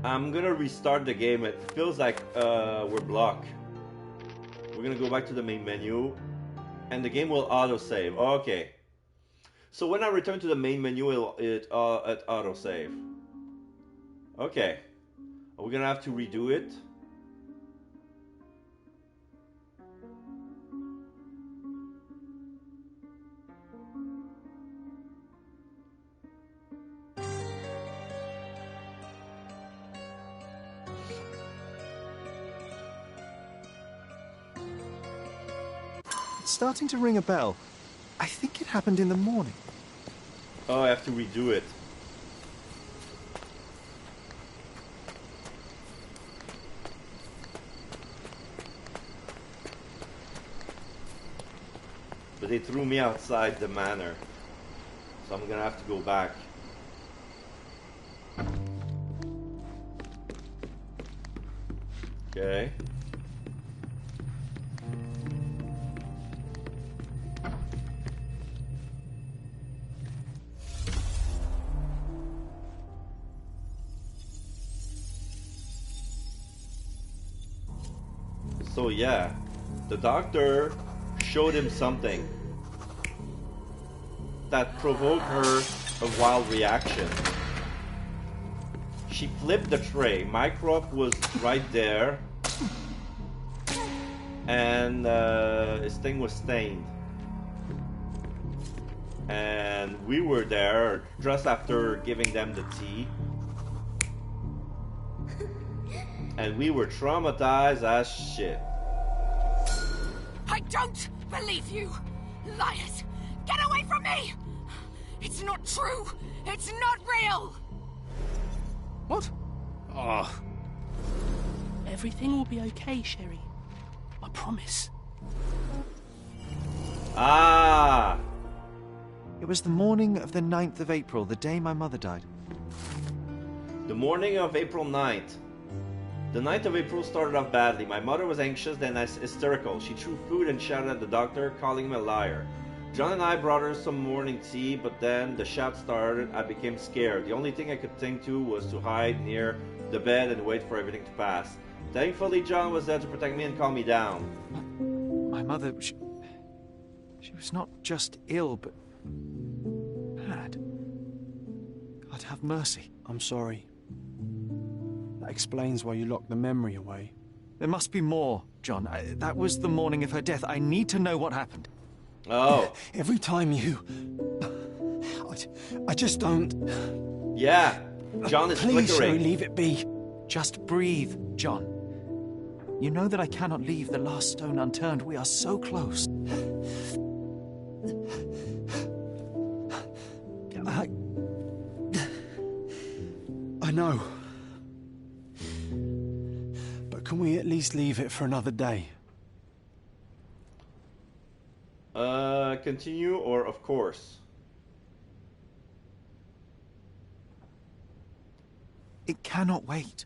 I'm gonna restart the game. It feels like we're blocked. We're gonna go back to the main menu, and the game will auto-save. Okay. So when I return to the main menu, it auto-save. Okay. Are we gonna have to redo it? It's starting to ring a bell. I think it happened in the morning. Oh, I have to redo it. But they threw me outside the manor, so I'm gonna have to go back. Okay. So yeah, the doctor showed him something that provoked her a wild reaction. She flipped the tray. Mycroft was right there, and his thing was stained. And we were there just after giving them the tea. And we were traumatized as shit. I don't believe you! Liars! Get away from me! It's not true! It's not real! What? Oh. Everything will be okay, Sherry. I promise. Ah! It was the morning of the 9th of April, the day my mother died. The morning of April 9th. The 9th of April started off badly. My mother was anxious, then hysterical. She threw food and shouted at the doctor, calling him a liar. John and I brought her some morning tea, but then the shout started. I became scared. The only thing I could think to was to hide near the bed and wait for everything to pass. Thankfully, John was there to protect me and calm me down. My mother, she was not just ill, but bad. God have mercy. I'm sorry. That explains why you locked the memory away. There must be more, John. That was the morning of her death. I need to know what happened. Oh. Every time you... I just don't... Yeah. John is Please, flickering. Sherry, leave it be. Just breathe, John. You know that I cannot leave the last stone unturned. We are so close. I know. But can we at least leave it for another day? Continue or of course? It cannot wait.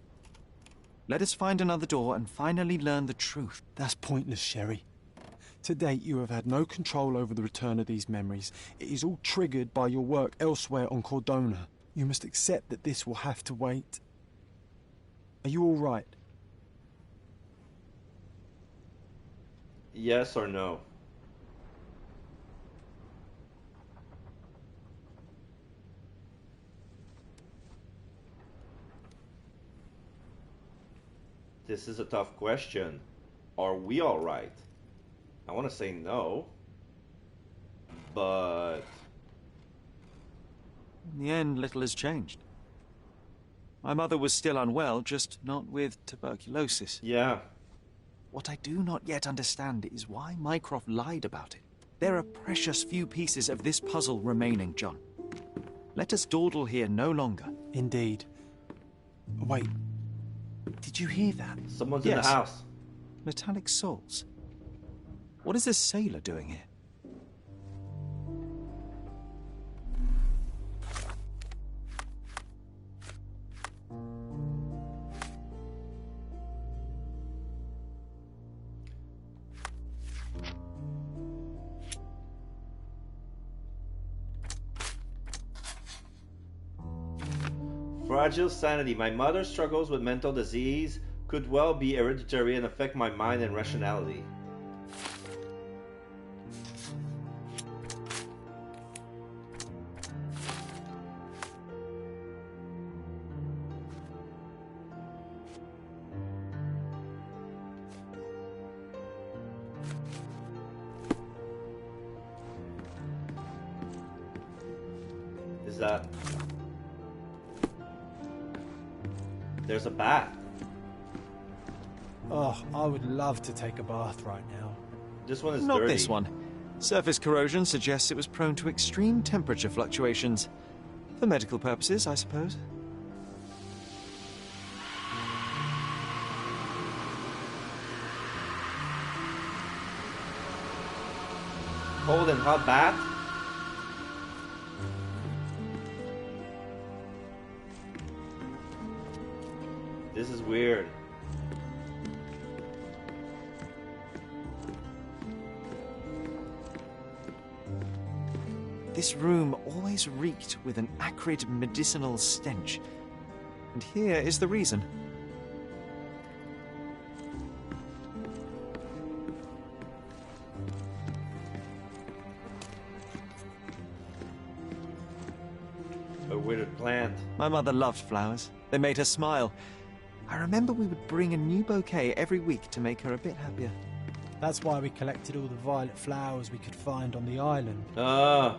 Let us find another door and finally learn the truth. That's pointless, Sherry. To date, you have had no control over the return of these memories. It is all triggered by your work elsewhere on Cordona. You must accept that this will have to wait. Are you all right? Yes or no? This is a tough question. Are we all right? I want to say no, but In the end, little has changed. My mother was still unwell, just not with tuberculosis. yeah. What I do not yet understand is why Mycroft lied about it. There are precious few pieces of this puzzle remaining, John. Let us dawdle here no longer. Indeed. Wait. Did you hear that? Someone's in the house. Metallic souls. What is this sailor doing here? Fragile sanity. My mother struggles with mental disease, could well be hereditary and affect my mind and rationality. Is that... There's a bat. Oh, I would love to take a bath right now. This one is Not dirty. this one. Surface corrosion suggests it was prone to extreme temperature fluctuations. For medical purposes, I suppose. Cold and hot bath? This is weird. This room always reeked with an acrid medicinal stench. And here is the reason. A withered plant. My mother loved flowers. They made her smile. I remember we would bring a new bouquet every week to make her a bit happier. That's why we collected all the violet flowers we could find on the island. Ah.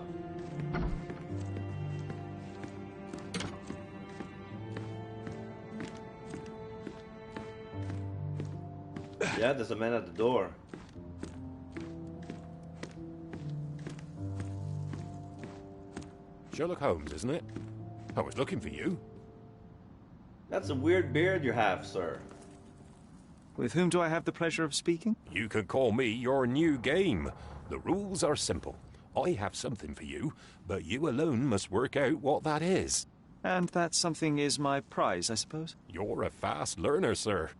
Yeah, there's a man at the door. Sherlock Holmes, isn't it? I was looking for you. That's a weird beard you have, sir. With whom do I have the pleasure of speaking? You can call me your new game. The rules are simple. I have something for you, but you alone must work out what that is. And that something is my prize, I suppose? You're a fast learner, sir.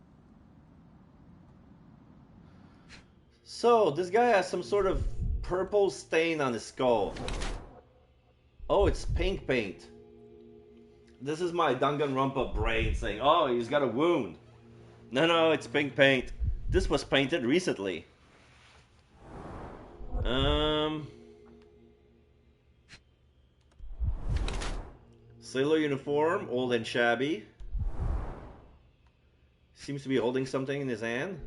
So, this guy has some sort of purple stain on his skull. Oh, it's pink paint. This is my Danganronpa brain saying, oh, he's got a wound. No, it's pink paint. This was painted recently. Sailor uniform, old and shabby. Seems to be holding something in his hand.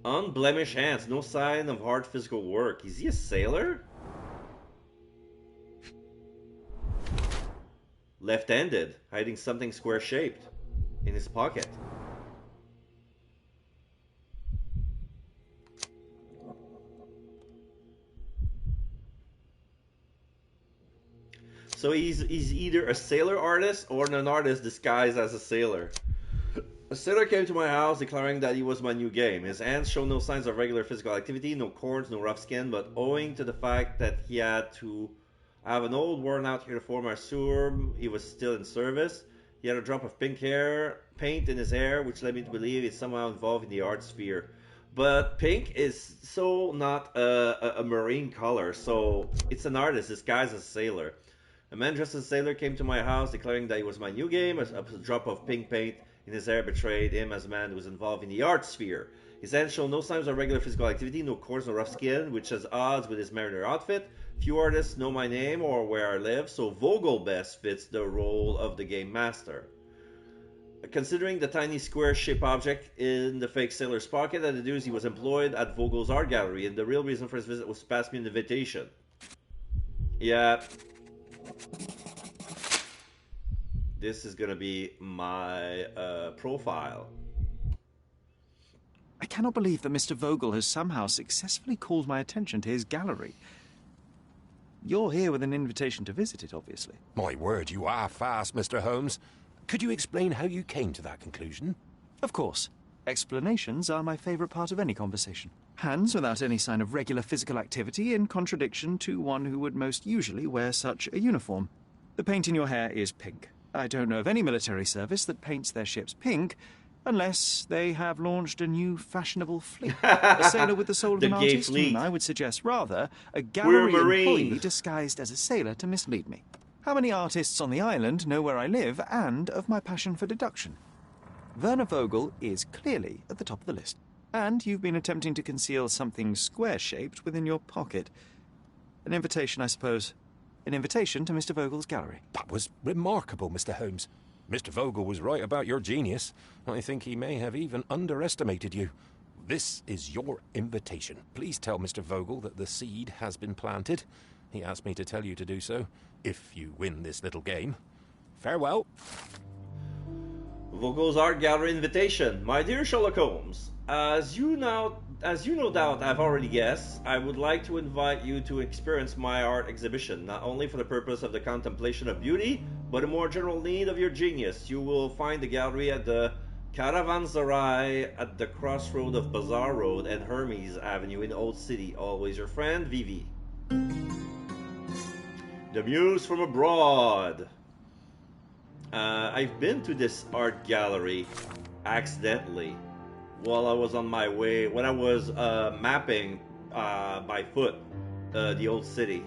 Unblemished hands, no sign of hard physical work. Is he a sailor? Left-handed, hiding something square-shaped in his pocket. So he's either a sailor artist or an artist disguised as a sailor. A sailor came to my house declaring that he was my new game. His hands show no signs of regular physical activity, no corns, no rough skin, but owing to the fact that he had to have an old worn-out uniform, I assume he was still in service. He had a drop of pink hair, paint in his hair, which led me to believe he's somehow involved in the art sphere. But pink is so not a marine color, so it's an artist disguised as a sailor. A man dressed as a sailor came to my house declaring that he was my new game. A drop of pink paint in his hair betrayed him as a man who was involved in the art sphere. His hands show no signs of regular physical activity, no corns, no rough skin, which is odds with his mariner outfit. Few artists know my name or where I live, so Vogel best fits the role of the game master. Considering the tiny square-shaped object in the fake sailor's pocket, I deduced he was employed at Vogel's art gallery, and the real reason for his visit was to pass me an invitation. Yeah. This is gonna be my profile. I cannot believe that Mr. Vogel has somehow successfully called my attention to his gallery. You're here with an invitation to visit it, obviously. My word, you are fast, Mr. Holmes. Could you explain how you came to that conclusion? Of course. Explanations are my favourite part of any conversation. Hands without any sign of regular physical activity, in contradiction to one who would most usually wear such a uniform. The paint in your hair is pink. I don't know of any military service that paints their ships pink, unless they have launched a new fashionable fleet. A sailor with the soul of an artist? I would suggest rather a gallery employee disguised as a sailor to mislead me. How many artists on the island know where I live and of my passion for deduction? Werner Vogel is clearly at the top of the list. And you've been attempting to conceal something square-shaped within your pocket. An invitation, I suppose. An invitation to Mr. Vogel's gallery. That was remarkable, Mr. Holmes. Mr. Vogel was right about your genius. I think he may have even underestimated you. This is your invitation. Please tell Mr. Vogel that the seed has been planted. He asked me to tell you to do so, if you win this little game. Farewell. Vogel's Art Gallery invitation. My dear Sherlock Holmes, as you no doubt have already guessed, I would like to invite you to experience my art exhibition, not only for the purpose of the contemplation of beauty, but a more general need of your genius. You will find the gallery at the Caravanserai at the crossroad of Bazaar Road and Hermes Avenue in Old City. Always your friend, Vivi. The Muse from Abroad. I've been to this art gallery accidentally while I was on my way, when I was mapping by foot the old city.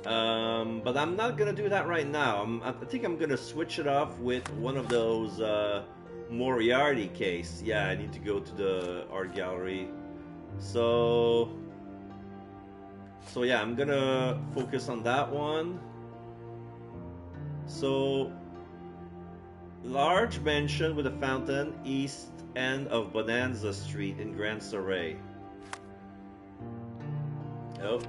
But I'm not gonna do that right now. I think I'm gonna switch it off with one of those Moriarty case. Yeah, I need to go to the art gallery. So yeah, I'm gonna focus on that one. So, large mansion with a fountain, east end of Bonanza Street in Grand Saray. Oh.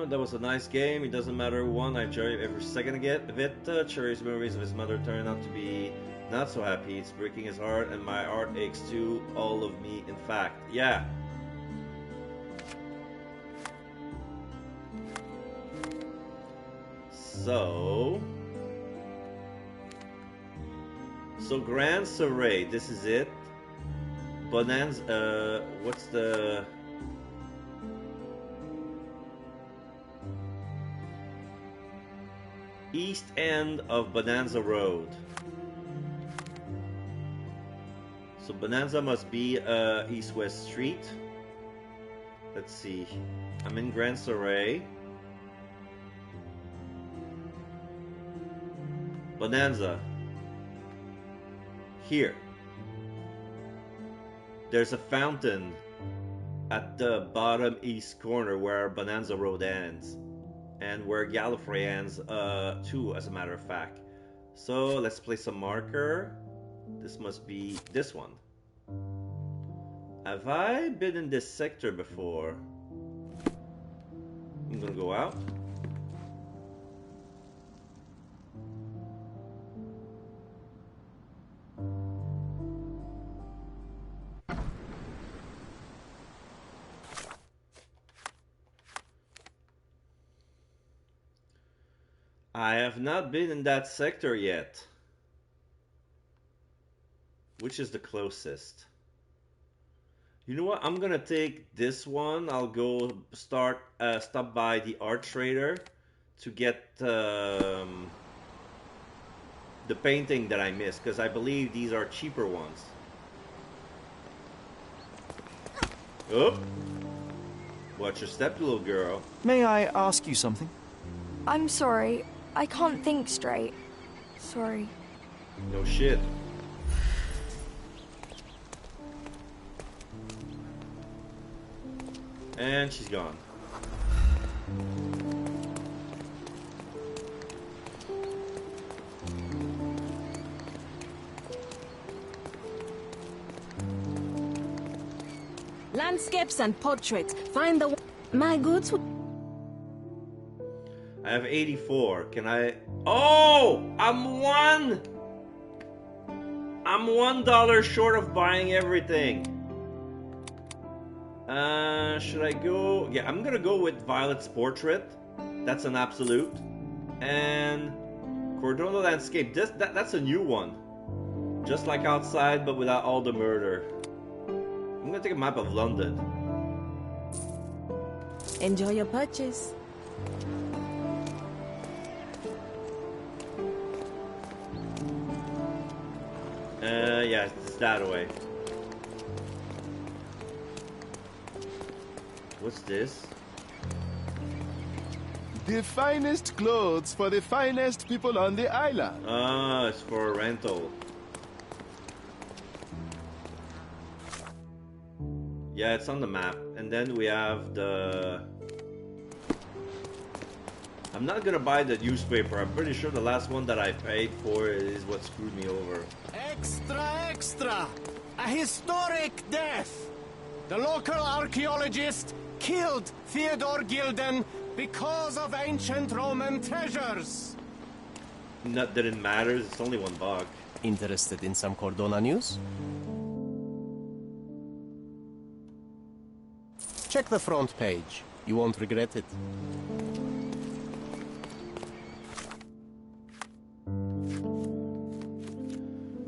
That was a nice game. It doesn't matter who won. I enjoy every second of it. Cherry's memories of his mother turned out to be not so happy. It's breaking his heart, and my heart aches too. All of me, in fact. Yeah. So Grand Soleil, this is it. Bonanza, what's the... East end of Bonanza Road. So Bonanza must be east-west street. Let's see. I'm in Grand Soleil. Bonanza. Here. There's a fountain at the bottom east corner where Bonanza Road ends. And where Gallifrey ends too, as a matter of fact. So let's place a marker. This must be this one. Have I been in this sector before? I'm gonna go out. I have not been in that sector yet. Which is the closest? You know what? I'm gonna take this one. I'll go stop by the art trader to get the painting that I missed, because I believe these are cheaper ones. Oh! Watch your step, little girl. May I ask you something? I'm sorry. I can't think straight. Sorry. No shit. And she's gone. Landscapes and portraits. Find the... My goods would... I have 84. Can I... Oh! I'm $1 short of buying everything. Should I go... Yeah, I'm gonna go with Violet's portrait. That's an absolute. And... Cordona Landscape. That's a new one. Just like Outside, but without all the murder. I'm gonna take a map of London. Enjoy your purchase. Yeah, it's that way. What's this? The finest clothes for the finest people on the island. Ah, it's for rental. Yeah, it's on the map. And then we have the... I'm not gonna buy the newspaper. I'm pretty sure the last one that I paid for is what screwed me over. Extra, extra! A historic death! The local archaeologist killed Theodore Gilden because of ancient Roman treasures. Not that it matters, it's only $1. Interested in some Cordona news? Check the front page. You won't regret it.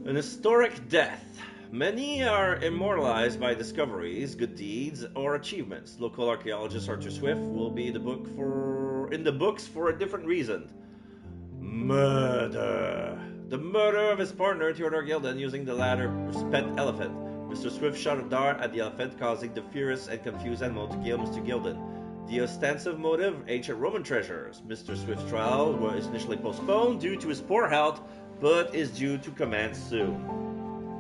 An historic death. Many are immortalized by discoveries, good deeds, or achievements. Local archaeologist Arthur Swift will be in the books for a different reason. Murder. The murder of his partner Theodore Gilden using the latter's pet elephant. Mr. Swift shot a dart at the elephant, causing the furious and confused animal to kill Mr. Gilden. The ostensive motive, ancient Roman treasures. Mr. Swift's trial was initially postponed due to his poor health, but is due to commence soon.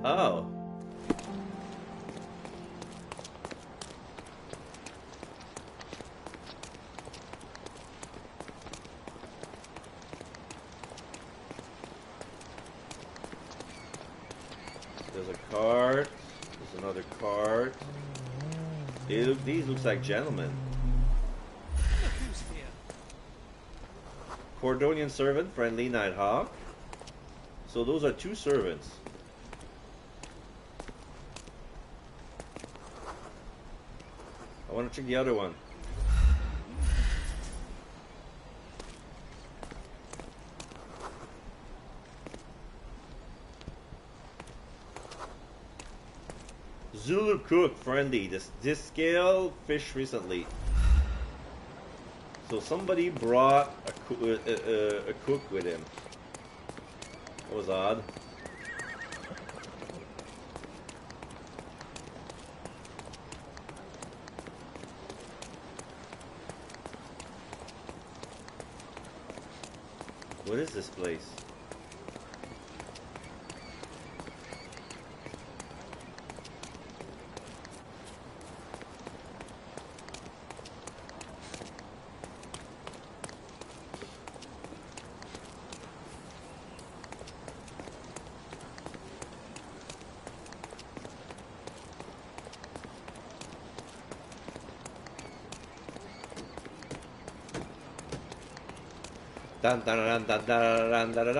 Oh. There's a cart. There's another cart. These looks like gentlemen. Cordonian servant, friendly Nighthawk. So those are two servants. I want to check the other one. Zulu cook friendly. This scale fish recently. So somebody brought a cook with him. That was odd. What is this place? Dun dun dun dun dun dun dun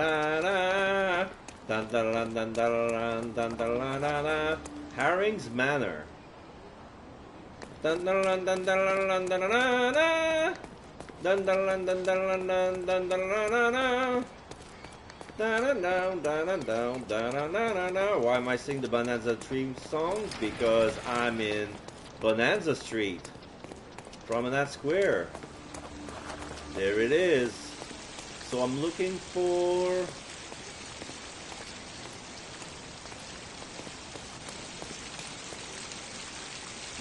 dun dun dun dun dun dun dun dun. Harring's Manor. Dun dun dun dun dun dun dun dun. Dun dun dun dun dun dun dun dun dun. Dun dun dun dun dun dun. Why am I singing the Bonanza theme song? Because I'm in Bonanza Street, Promenade Square. There it is. So I'm looking for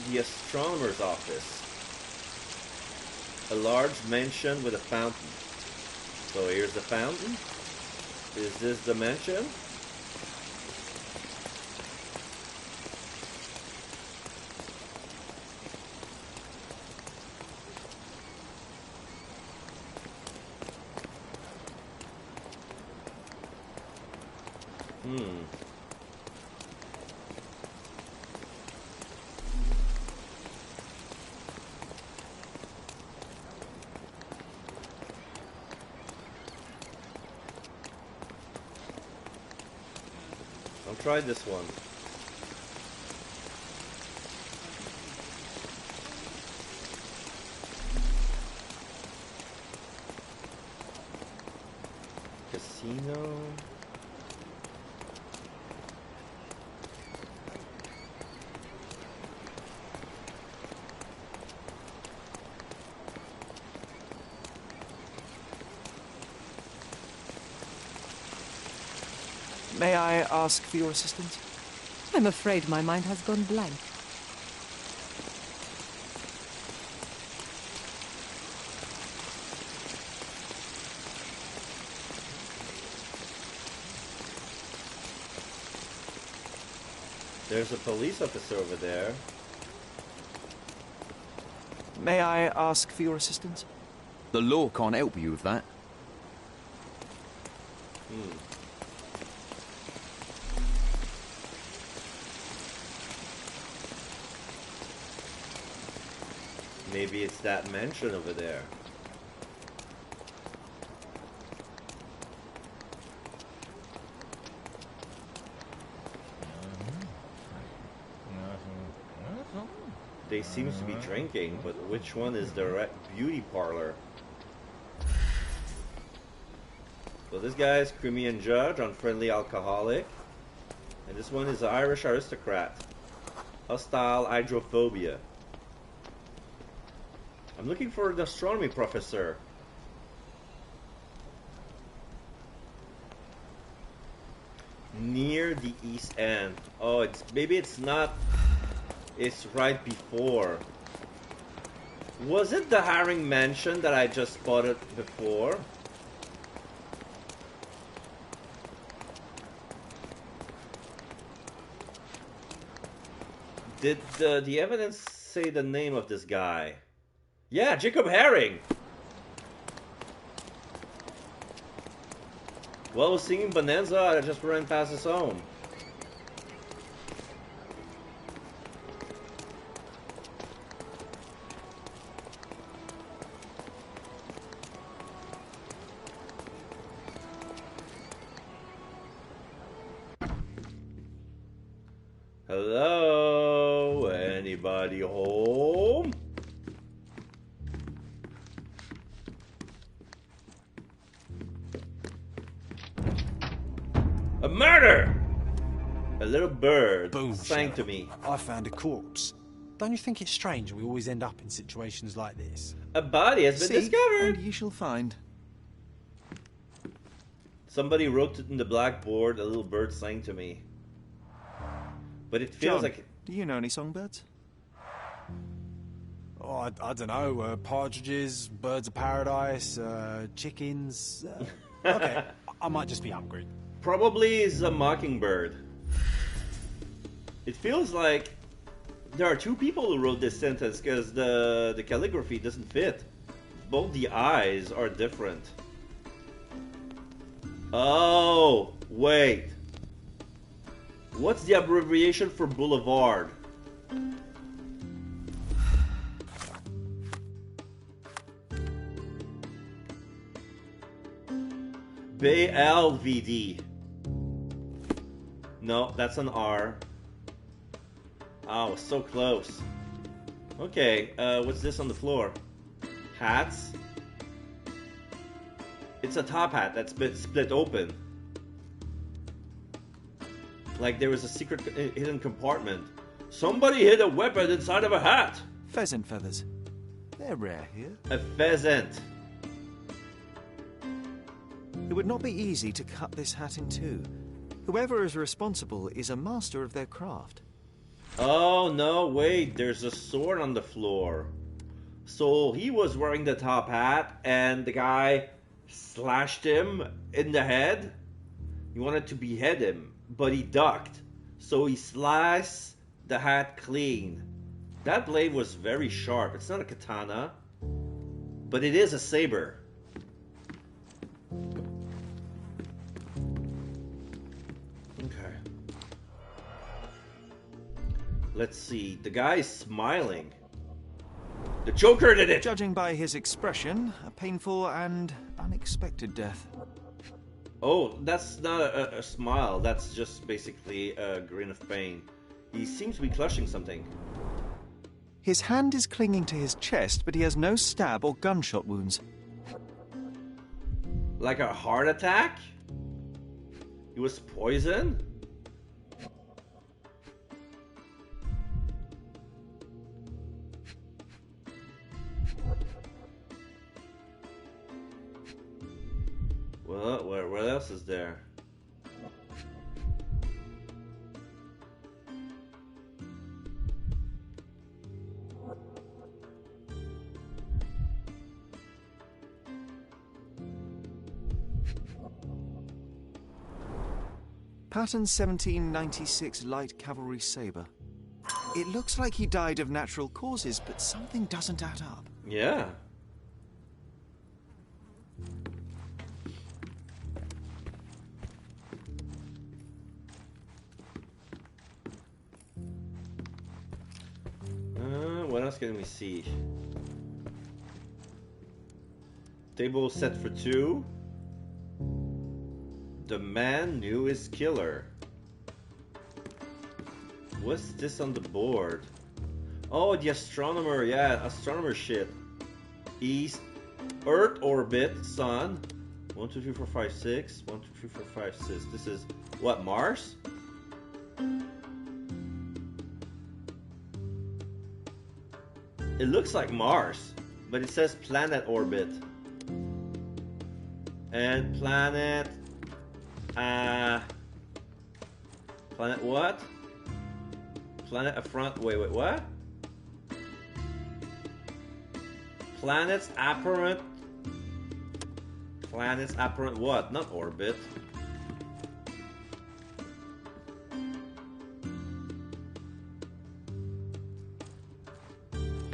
the astronomer's office. A large mansion with a fountain. So here's the fountain. Is this the mansion? I'll try this one. Casino. May I ask for your assistance? I'm afraid my mind has gone blank. There's a police officer over there. May I ask for your assistance? The law can't help you with that. Maybe it's that mansion over there. They seems to be drinking, but which one is the beauty parlor? So this guy is Crimean judge, unfriendly alcoholic, and this one is Irish aristocrat, hostile hydrophobia. I'm looking for the astronomy professor. Near the east end. Oh, it's maybe it's not. It's right before. Was it the Haring Mansion that I just spotted before? Did the evidence say the name of this guy? Yeah, Jacob Haring! Well, I was singing Bonanza, I just ran past his home. Hello? Anybody home? A murder! A little bird Boom, sang Sherlock. to me. I found a corpse. Don't you think it's strange we always end up in situations like this? A body has been Seek, discovered. and ye shall find. Somebody wrote it in the blackboard. A little bird sang to me. But it feels John, like... do you know any songbirds? Oh, I don't know. Partridges, birds of paradise, chickens. Okay, I might just be hungry. Probably is a mockingbird. It feels like there are two people who wrote this sentence because the calligraphy doesn't fit. Both the eyes are different. Oh, wait. What's the abbreviation for boulevard? BLVD. No, that's an R. Oh, so close. Okay, what's this on the floor? Hats? It's a top hat that's been split open. Like there was a secret hidden compartment. Somebody hid a weapon inside of a hat! Pheasant feathers. They're rare here. A pheasant. It would not be easy to cut this hat in two. Whoever is responsible is a master of their craft. Oh no, wait, there's a sword on the floor. So he was wearing the top hat and the guy slashed him in the head. He wanted to behead him, but he ducked. So he sliced the hat clean. That blade was very sharp. It's not a katana, but it is a saber. Okay. Let's see. The guy is smiling. The Joker did it! Judging by his expression, a painful and unexpected death. Oh, that's not a smile. That's just basically a grin of pain. He seems to be clutching something. His hand is clinging to his chest, but he has no stab or gunshot wounds. Like a heart attack? He was poisoned? Well, what else is there? Pattern 1796 light cavalry saber. It looks like he died of natural causes, but something doesn't add up. Yeah. What else can we see? Table set for two. The man knew his killer. What's this on the board? Oh, the astronomer. Yeah, astronomer shit. East, Earth orbit, Sun. 1, 2, 3, 4, 5, 6. 1, 2, 3, 4, 5, 6. This is what, Mars? It looks like Mars, but it says planet orbit. And planet... planet what? Planet affront... Wait, what? Planets apparent... Planets apparent what? Not orbit.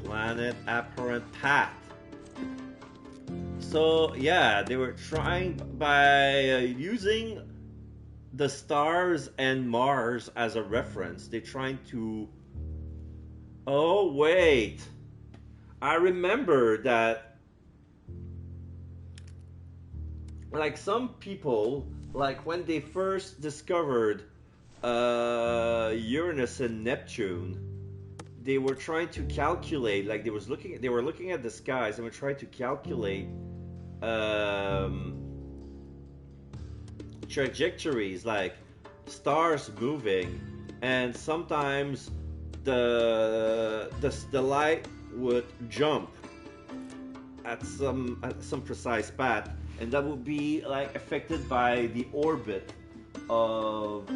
Planet apparent path. So yeah, they were trying by using the stars and Mars as a reference. They're trying to... Oh wait, I remember that. Like some people, like when they first discovered Uranus and Neptune, they were trying to calculate, like they were looking at the skies and were trying to calculate trajectories, like stars moving, and sometimes the light would jump at some precise path, and that would be like affected by the orbit of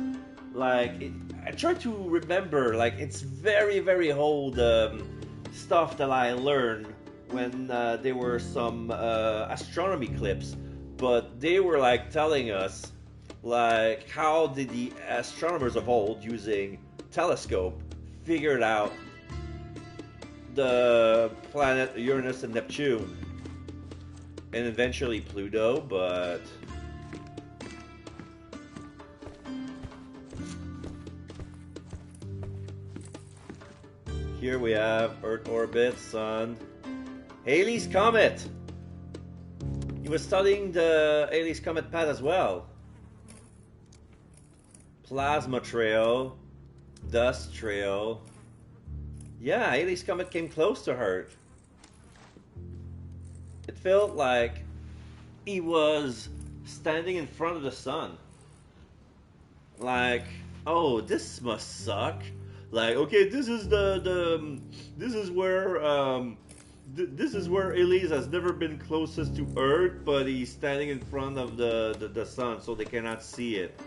I try to remember, like, it's very, very old stuff that I learned when there were some astronomy clips, but they were like telling us like how did the astronomers of old using telescope figured out the planet Uranus and Neptune and eventually Pluto, but here we have Earth orbit, Sun, Halley's Comet. He was studying the Halley's Comet path as well. Plasma trail, dust trail. Yeah, Halley's Comet came close to Earth. It felt like he was standing in front of the sun. Like, oh, this must suck. Like, okay, this is this is where Halley's has never been closest to Earth, but he's standing in front of the sun, so they cannot see it.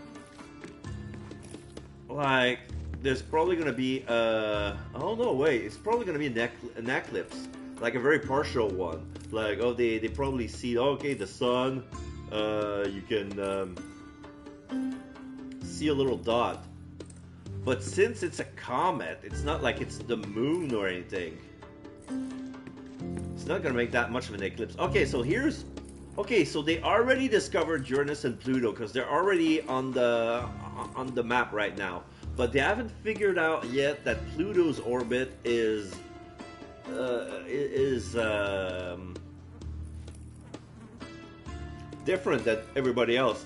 Like, there's probably gonna be oh no, wait, it's probably gonna be an eclipse, like a very partial one. Like, oh, they probably see, okay, the sun, you can see a little dot. But since it's a comet, it's not like it's the moon or anything. It's not gonna make that much of an eclipse. Okay, so here's... Okay, so they already discovered Uranus and Pluto because they're already on the map right now. But they haven't figured out yet that Pluto's orbit is different than everybody else.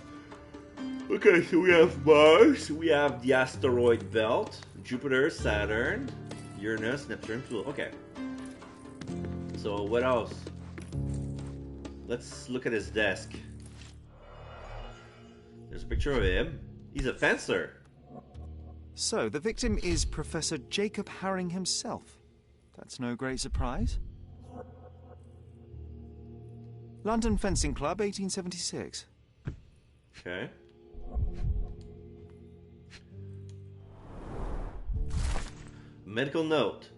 Okay, so we have Mars, we have the asteroid belt, Jupiter, Saturn, Uranus, Neptune, Pluto. Okay. So what else? Let's look at his desk. There's a picture of him. He's a fencer. So, the victim is Professor Jacob Haring himself. That's no great surprise. London Fencing Club, 1876. Okay. Medical note.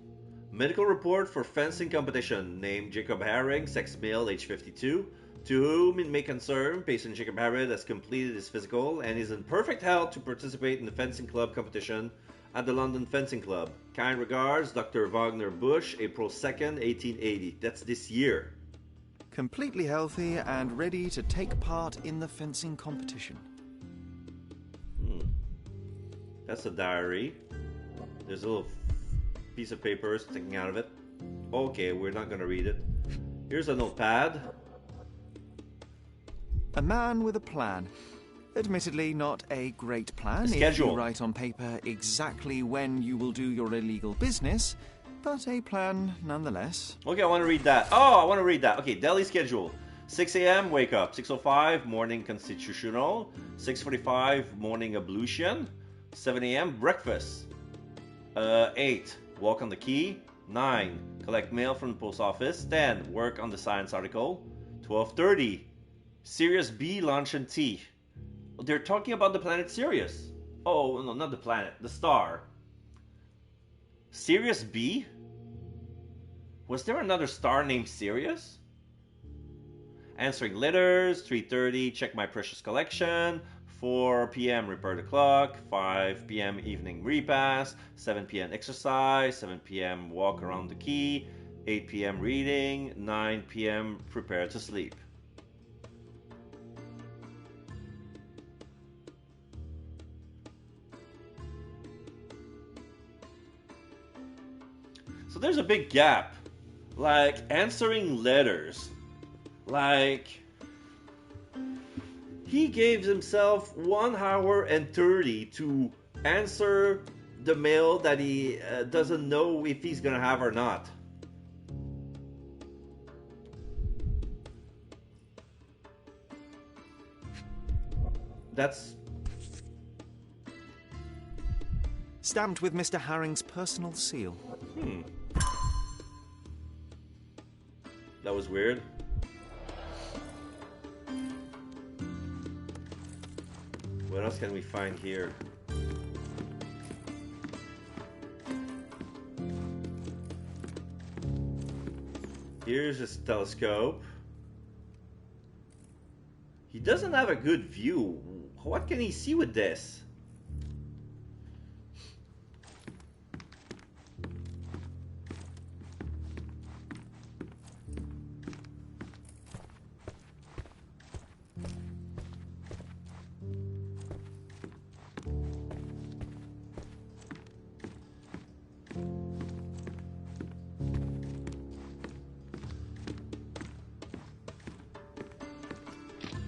Medical report for fencing competition. Name Jacob Haring, sex male, age 52. To whom it may concern, patient Jacob Haring has completed his physical and is in perfect health to participate in the fencing club competition at the London Fencing Club. Kind regards, Dr. Wagner Bush, April 2nd, 1880. That's this year. Completely healthy and ready to take part in the fencing competition. That's a diary. There's a little piece of paper sticking out of it. Okay, we're not gonna read it. Here's a notepad. A man with a plan. Admittedly, not a great plan If you write on paper exactly when you will do your illegal business, but a plan nonetheless. Okay, I want to read that. Oh, I want to read that. Okay, daily schedule. 6 a.m. wake up. 6:05 morning constitutional. 6:45 morning ablution. 7 a.m. breakfast. 8 walk on the quay. 9 collect mail from the post office. 10 work on the science article. 12:30 Sirius B lunch and tea. They're talking about the planet Sirius. Oh no, not the planet, the star. Sirius B? Was there another star named Sirius? Answering letters. 3:30 check my precious collection. 4 p.m. repair the clock. 5 p.m. evening repast. 7 p.m. exercise. 7 p.m. walk around the quay. 8 p.m. reading. 9 p.m. prepare to sleep. So there's a big gap. Like, answering letters. Like, he gave himself 1 hour and 30 to answer the mail that he doesn't know if he's gonna have or not. stamped with Mr. Herring's personal seal. That was weird. What else can we find here? Here's his telescope. He doesn't have a good view. What can he see with this?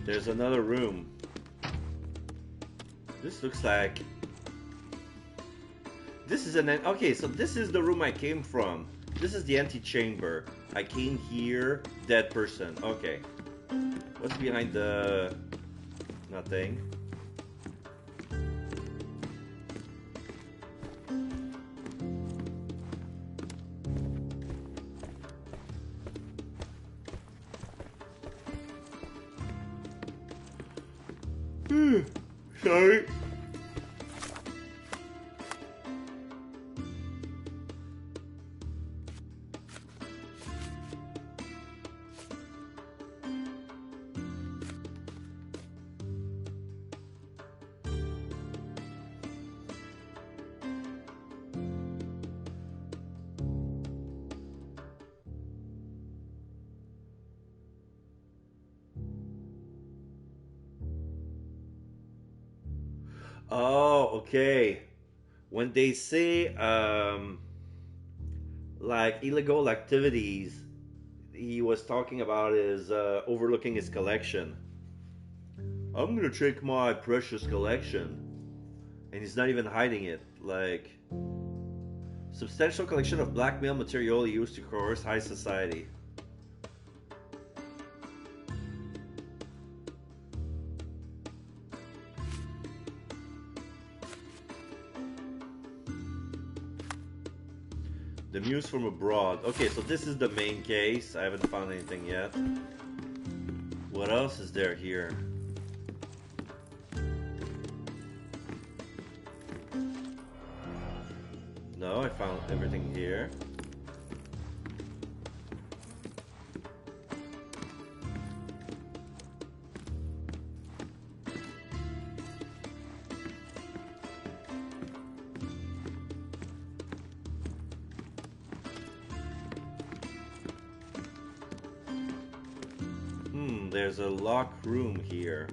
There's another room. This looks like... This is an... Okay, so this is the room I came from. This is the antechamber. I came here, dead person. Okay. What's behind the... Nothing. Sorry. Oh, okay. When they say like illegal activities, he was talking about his overlooking his collection. I'm gonna check my precious collection, and he's not even hiding it. Like, substantial collection of blackmail material used to coerce high society. The news from abroad. Okay, so this is the main case. I haven't found anything yet. What else is there here? No, I found everything here. There's a locked room here.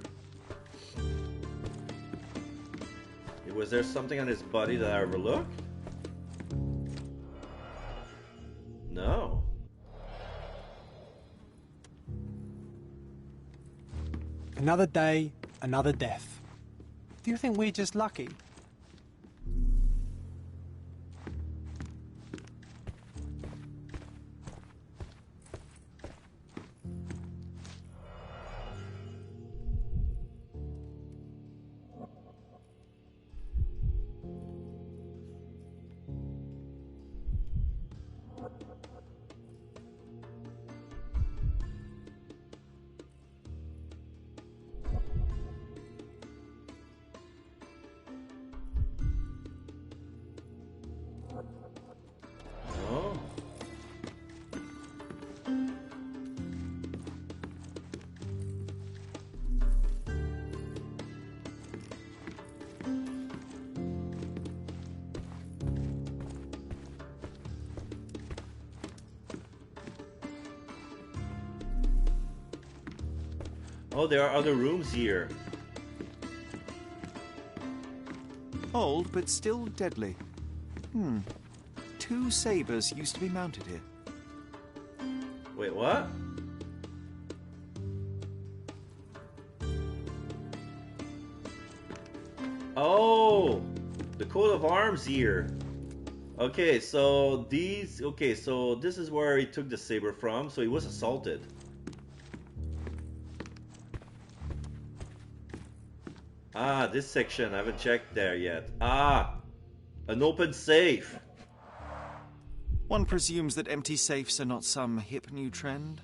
Was there something on his body that I overlooked? No. Another day, another death. Do you think we're just lucky? Oh, there are other rooms here. Old, but still deadly. 2 sabers used to be mounted here. Wait, what? Oh, the coat of arms here. Okay, so these... Okay, so this is where he took the saber from, so he was assaulted. Ah, this section, I haven't checked there yet. Ah, An open safe. One presumes that empty safes are not some hip new trend.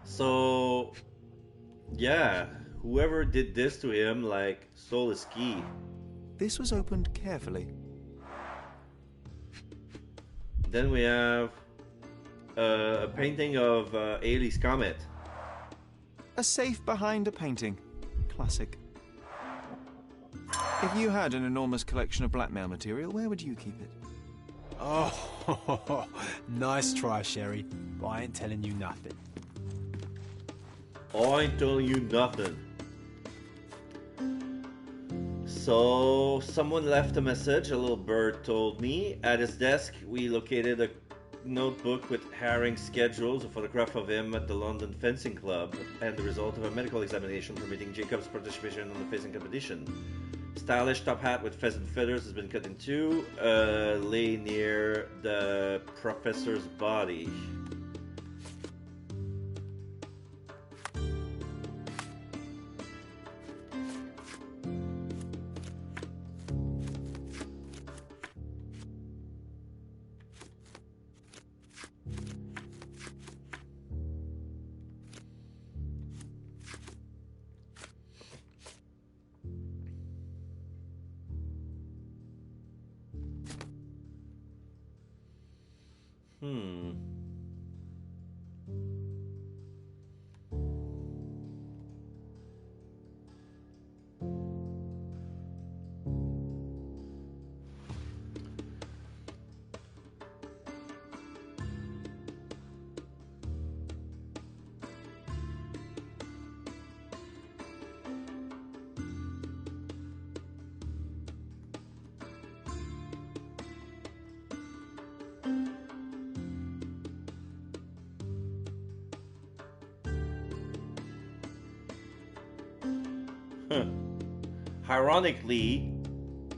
So, yeah, whoever did this to him, like, stole his key. This was opened carefully. Then we have a painting of Ailey's Comet. A safe behind a painting. Classic. If you had an enormous collection of blackmail material, where would you keep it? Oh, nice try, Sherry. But I ain't telling you nothing. I ain't telling you nothing. So, someone left a message, a little bird told me. At his desk, we located a notebook with Haring's schedules, a photograph of him at the London Fencing Club, and the result of a medical examination permitting Jacob's participation in the fencing competition. Stylish top hat with pheasant feathers has been cut in two, lay near the professor's body. Ironically,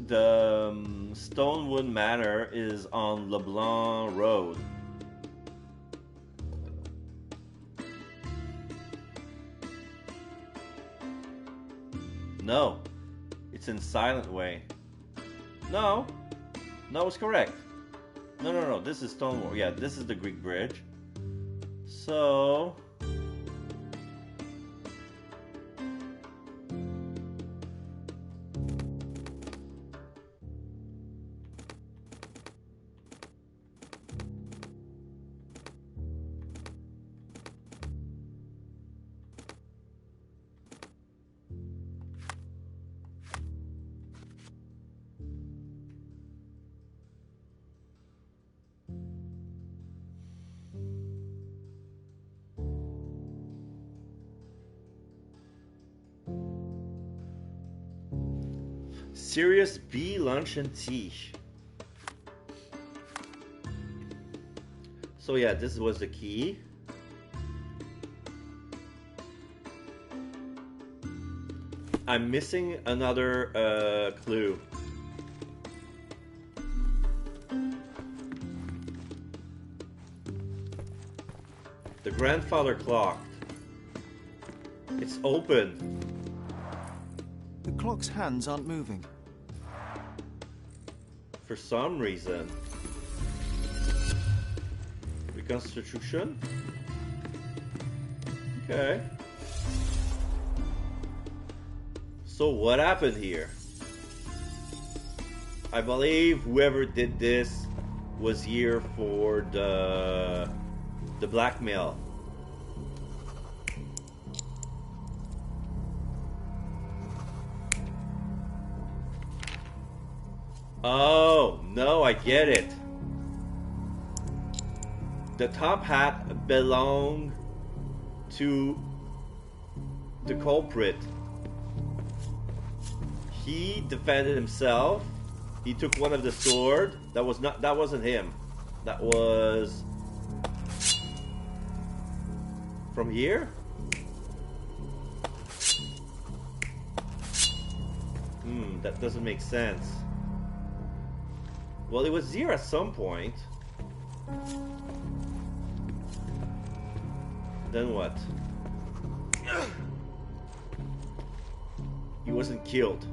the Stonewood Manor is on LeBlanc Road. No, it's in Silent Way. No, it's correct. No, this is Stonewall. Yeah, this is the Greek bridge. So... Serious B, lunch and tea. So yeah, this was the key. I'm missing another clue. The grandfather clock. It's open. The clock's hands aren't moving. For some reason. Reconstitution? Okay. So what happened here? I believe whoever did this was here for the blackmail. Oh, no, I get it. The top hat belonged to the culprit. He defended himself. He took one of the sword. That wasn't him. That was from here? That doesn't make sense. Well, it was here at some point. Then what? He wasn't killed.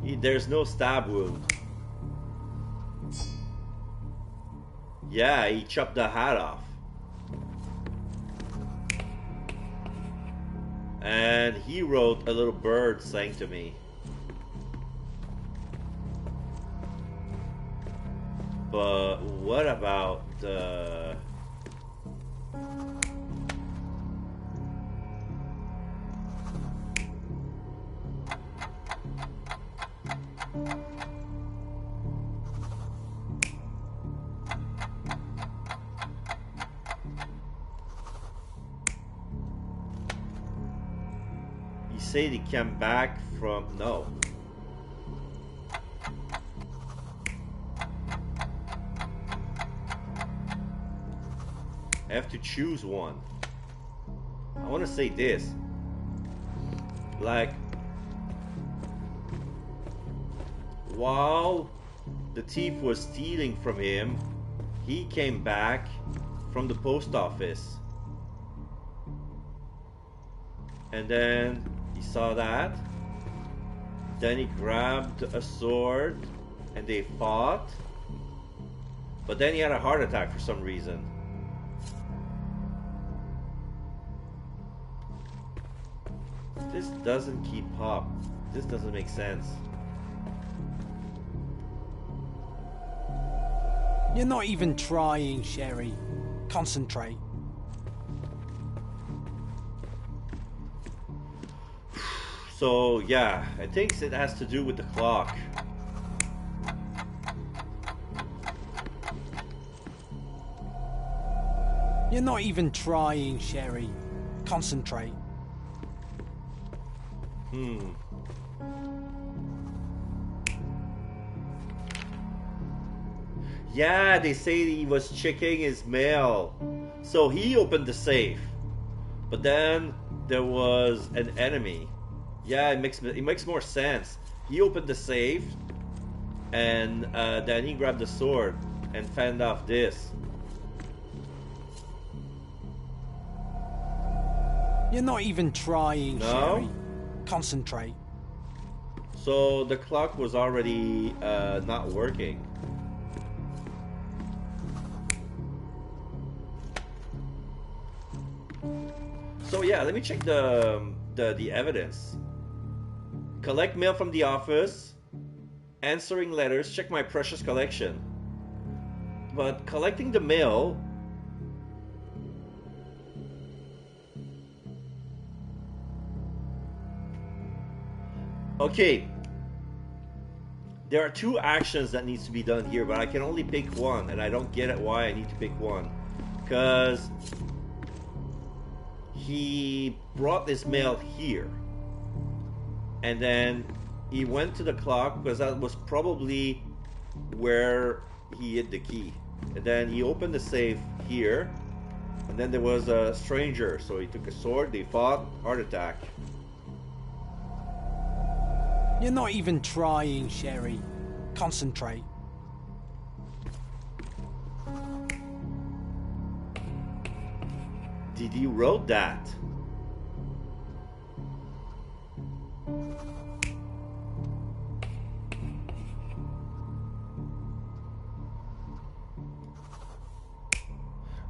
There's no stab wound. Yeah, he chopped the hat off. And he wrote a little bird sang to me. But what about the... He said he came back from... No. I have to choose one. I want to say this. Like, while the thief was stealing from him, he came back from the post office. And then he saw that. Then he grabbed a sword and they fought. But then he had a heart attack for some reason. This doesn't keep up. This doesn't make sense. You're not even trying, Sherry. Concentrate. So, yeah, I think it has to do with the clock. You're not even trying, Sherry. Concentrate. Yeah, they say he was checking his mail. So he opened the safe. But then there was an enemy. Yeah, it makes more sense. He opened the safe and then he grabbed the sword and fended off this. You're not even trying, No? Sherry. Concentrate. So the clock was already not working. So yeah, let me check the evidence. Collect mail from the office, answering letters, check my precious collection. But collecting the mail... Okay. There are two actions that needs to be done here, but I can only pick one, and I don't get it why I need to pick one. Because he brought this mail here. And then he went to the clock, because that was probably where he hid the key. And then he opened the safe here. And then there was a stranger, so he took a sword, they fought, heart attack. You're not even trying, Sherry. Concentrate. Did he wrote that?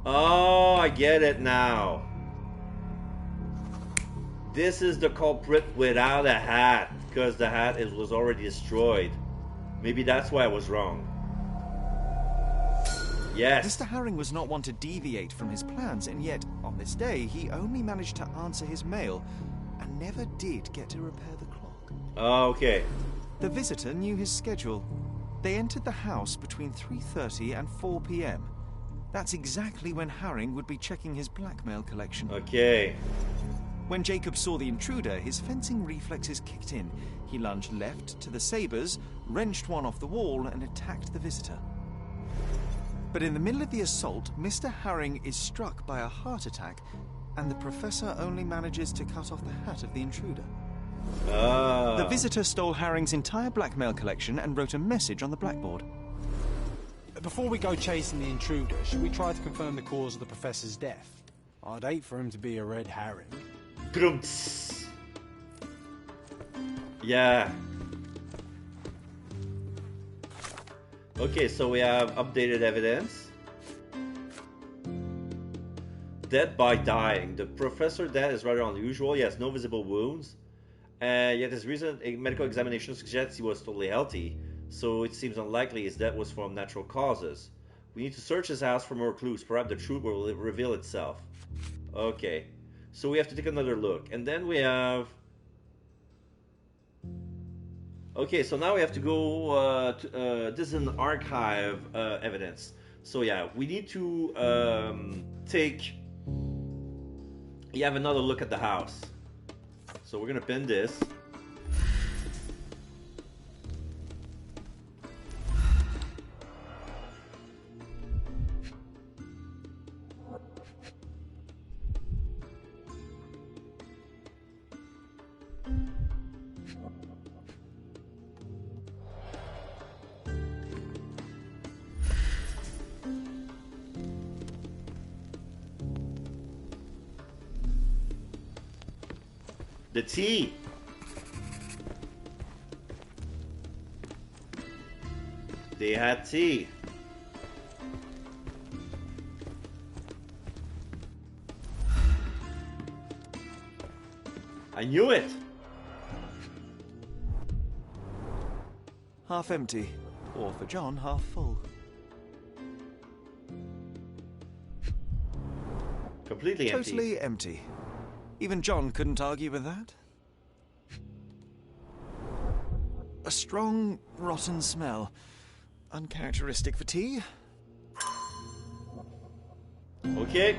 Oh, I get it now. This is the culprit without a hat, because the hat was already destroyed. Maybe that's why I was wrong. Yes. Mr. Herring was not one to deviate from his plans, and yet, on this day, he only managed to answer his mail and never did get to repair the clock. Oh, okay. The visitor knew his schedule. They entered the house between 3:30 and 4 p.m. That's exactly when Herring would be checking his blackmail collection. Okay. When Jacob saw the intruder, his fencing reflexes kicked in. He lunged left to the sabers, wrenched one off the wall, and attacked the visitor. But in the middle of the assault, Mr. Herring is struck by a heart attack, and the professor only manages to cut off the hat of the intruder. Ah. The visitor stole Herring's entire blackmail collection and wrote a message on the blackboard. Before we go chasing the intruder, should we try to confirm the cause of the professor's death? I'd hate for him to be a red herring. Grumts. Yeah. Okay, so we have updated evidence. death by dying. The professor death is rather unusual. He has no visible wounds. Yet his recent medical examination suggests he was totally healthy. So it seems unlikely his death was from natural causes. We need to search his house for more clues. Perhaps the truth will reveal itself. Okay. So we have to take another look. And then we have... Okay, so now we have to go this is an archive evidence. So yeah, we need to have another look at the house. So we're gonna pin this. The tea. They had tea. I knew it. Half empty, or for John, half full. Completely empty. Totally empty. Even John couldn't argue with that. A strong, rotten smell. Uncharacteristic for tea. Okay,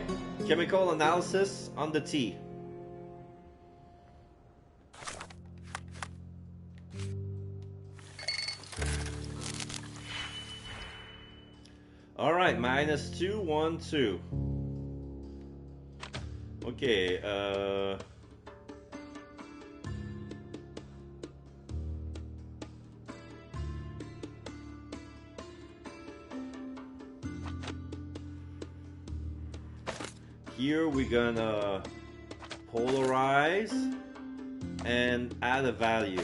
chemical analysis on the tea. Alright, -2, 1, 2. Okay, here we're gonna polarize and add a value.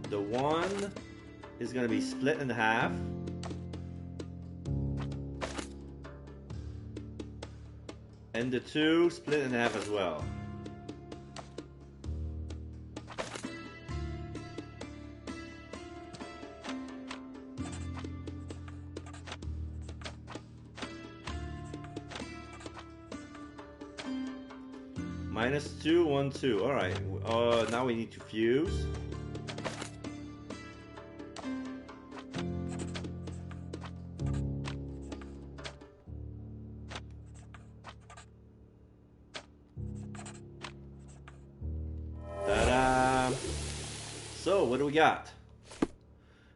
The 1 is gonna be split in half. And the 2 split in half as well. -2, 1, 2. Alright, now we need to fuse. So, what do we got?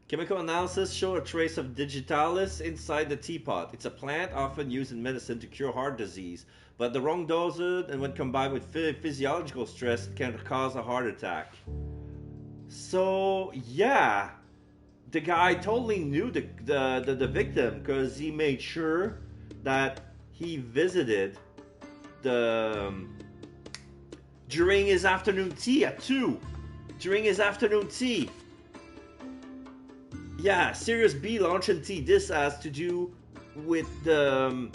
Chemical analysis show a trace of digitalis inside the teapot. It's a plant often used in medicine to cure heart disease, but the wrong dosage and when combined with physiological stress can cause a heart attack. So, yeah, the guy totally knew the victim because he made sure that he visited the during his afternoon tea at 2. During his afternoon tea. Yeah, Sirius B launching tea. This has to do with the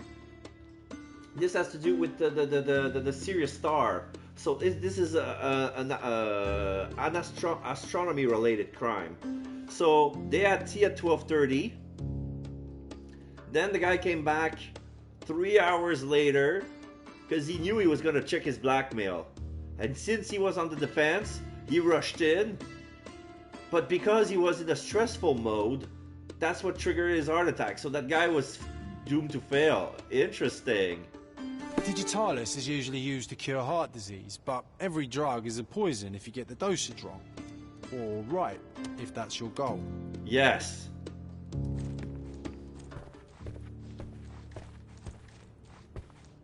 the Sirius star. So this is an astronomy related crime. So they had tea at 12:30. Then the guy came back 3 hours later because he knew he was gonna check his blackmail. And since he was on the defense, he rushed in. But because he was in a stressful mode, that's what triggered his heart attack. So that guy was doomed to fail. Interesting. Digitalis is usually used to cure heart disease, but every drug is a poison if you get the dosage wrong. Or right, if that's your goal. Yes.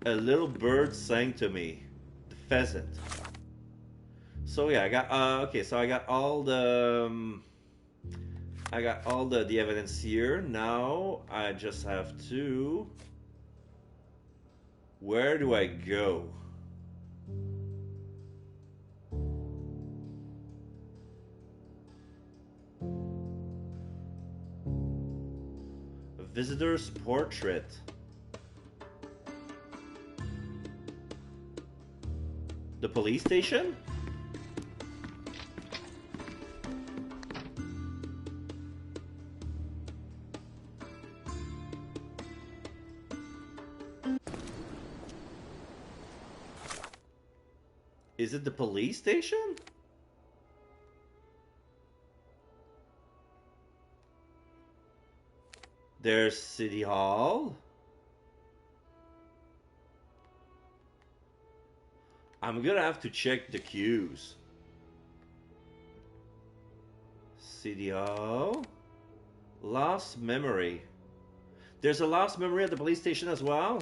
A little bird sang to me. The pheasant. So yeah, I got okay. So I got all the the evidence here. Now I just have to. Where do I go? A visitor's portrait. The police station? Is it the police station? There's City Hall. I'm gonna have to check the queues. City Hall. Lost memory. There's a lost memory at the police station as well.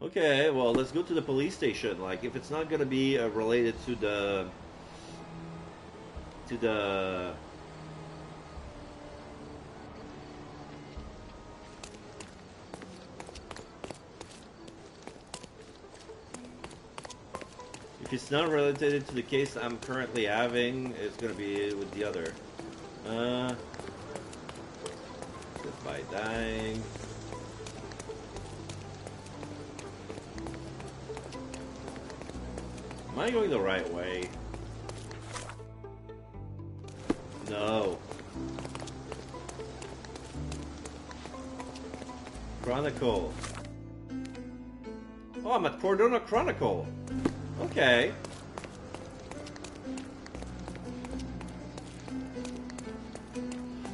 Okay, well, let's go to the police station. Like, if it's not gonna be related to the if it's not related to the case I'm currently having, it's gonna be with the other. Just by dying. Am I going the right way? No. Chronicle. Oh, I'm at Cordona Chronicle. Okay.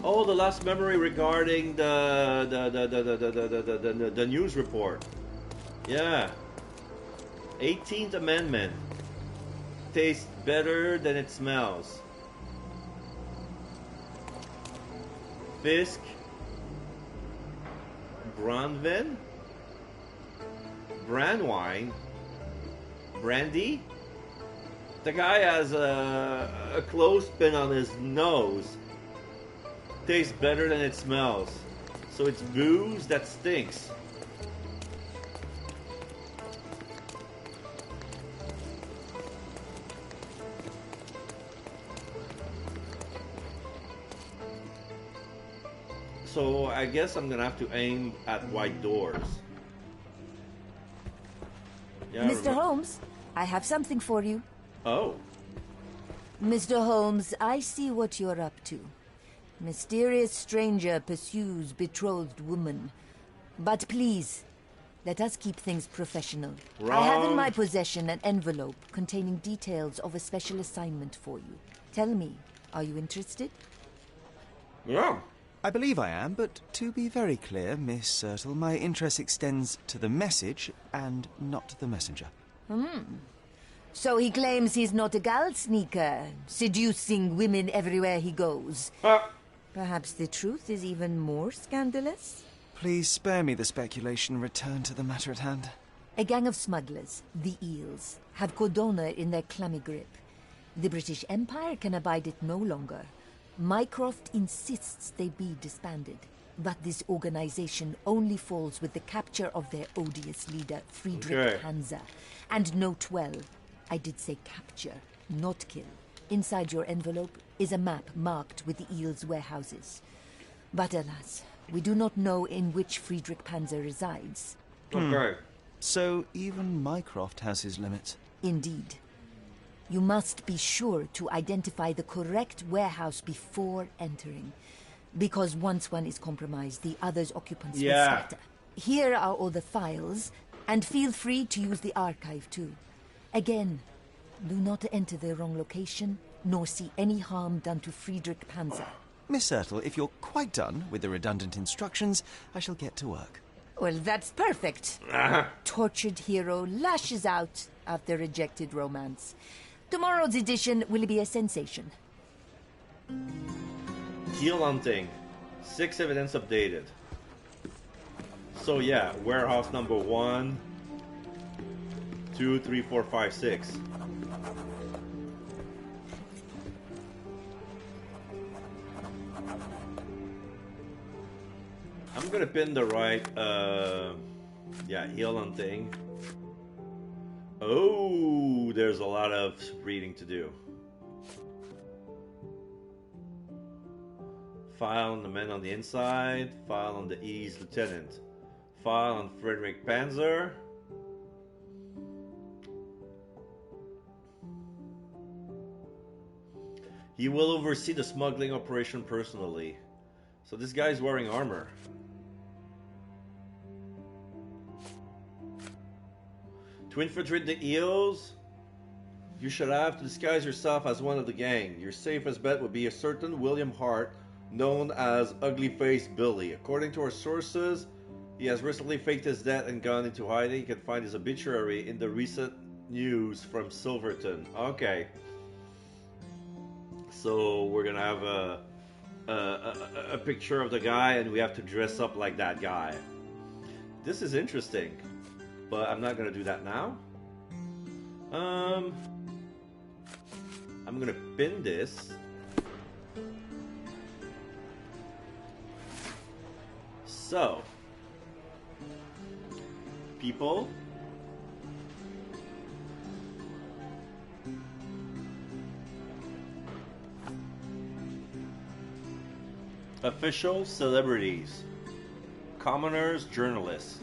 Oh, the last memory regarding the news report. Yeah. 18th Amendment. Tastes better than it smells. Fisk. Brandwine. Brandwine. Brandy. The guy has a clothespin on his nose. Tastes better than it smells. So it's booze that stinks. So I guess I'm gonna have to aim at white doors. Yeah, Mr. Holmes, I have something for you. Oh. Mr. Holmes, I see what you're up to. Mysterious stranger pursues betrothed woman. But please, let us keep things professional. Wrong. I have in my possession an envelope containing details of a special assignment for you. Tell me, are you interested? Yeah. I believe I am, but to be very clear, Miss Sertle, my interest extends to the message and not the messenger. So he claims he's not a gal sneaker, seducing women everywhere he goes. Perhaps the truth is even more scandalous? Please spare me the speculation and return to the matter at hand. A gang of smugglers, the Eels, have Cordona in their clammy grip. The British Empire can abide it no longer. Mycroft insists they be disbanded, but this organization only falls with the capture of their odious leader, Friedrich Panzer. And note well, I did say capture, not kill. Inside your envelope is a map marked with the Eels' warehouses. But alas, we do not know in which Friedrich Panzer resides. Okay. So even Mycroft has his limits. Indeed. You must be sure to identify the correct warehouse before entering. Because once one is compromised, the other's occupants will scatter. Here are all the files, and feel free to use the archive too. Again, do not enter the wrong location, nor see any harm done to Friedrich Panzer. Miss Sertle, if you're quite done with the redundant instructions, I shall get to work. Well, that's perfect. Tortured hero lashes out after rejected romance. Tomorrow's edition will be a sensation. Heel hunting. 6 evidence updated. So yeah, warehouse number 1, 2, 3, 4, 5, 6. I'm gonna pin the right, heel hunting. Oh, there's a lot of reading to do. File on the men on the inside, file on the East lieutenant. File on Frederick Panzer. He will oversee the smuggling operation personally. So this guy's wearing armor. To infiltrate the eels, you should have to disguise yourself as one of the gang. Your safest bet would be a certain William Hart, known as Ugly Face Billy. According to our sources, he has recently faked his death and gone into hiding. You can find his obituary in the recent news from Silverton. Okay. So we're gonna have a picture of the guy, and we have to dress up like that guy. This is interesting, but I'm not gonna do that now. I'm gonna pin this. So, people. Officials, celebrities, commoners, journalists.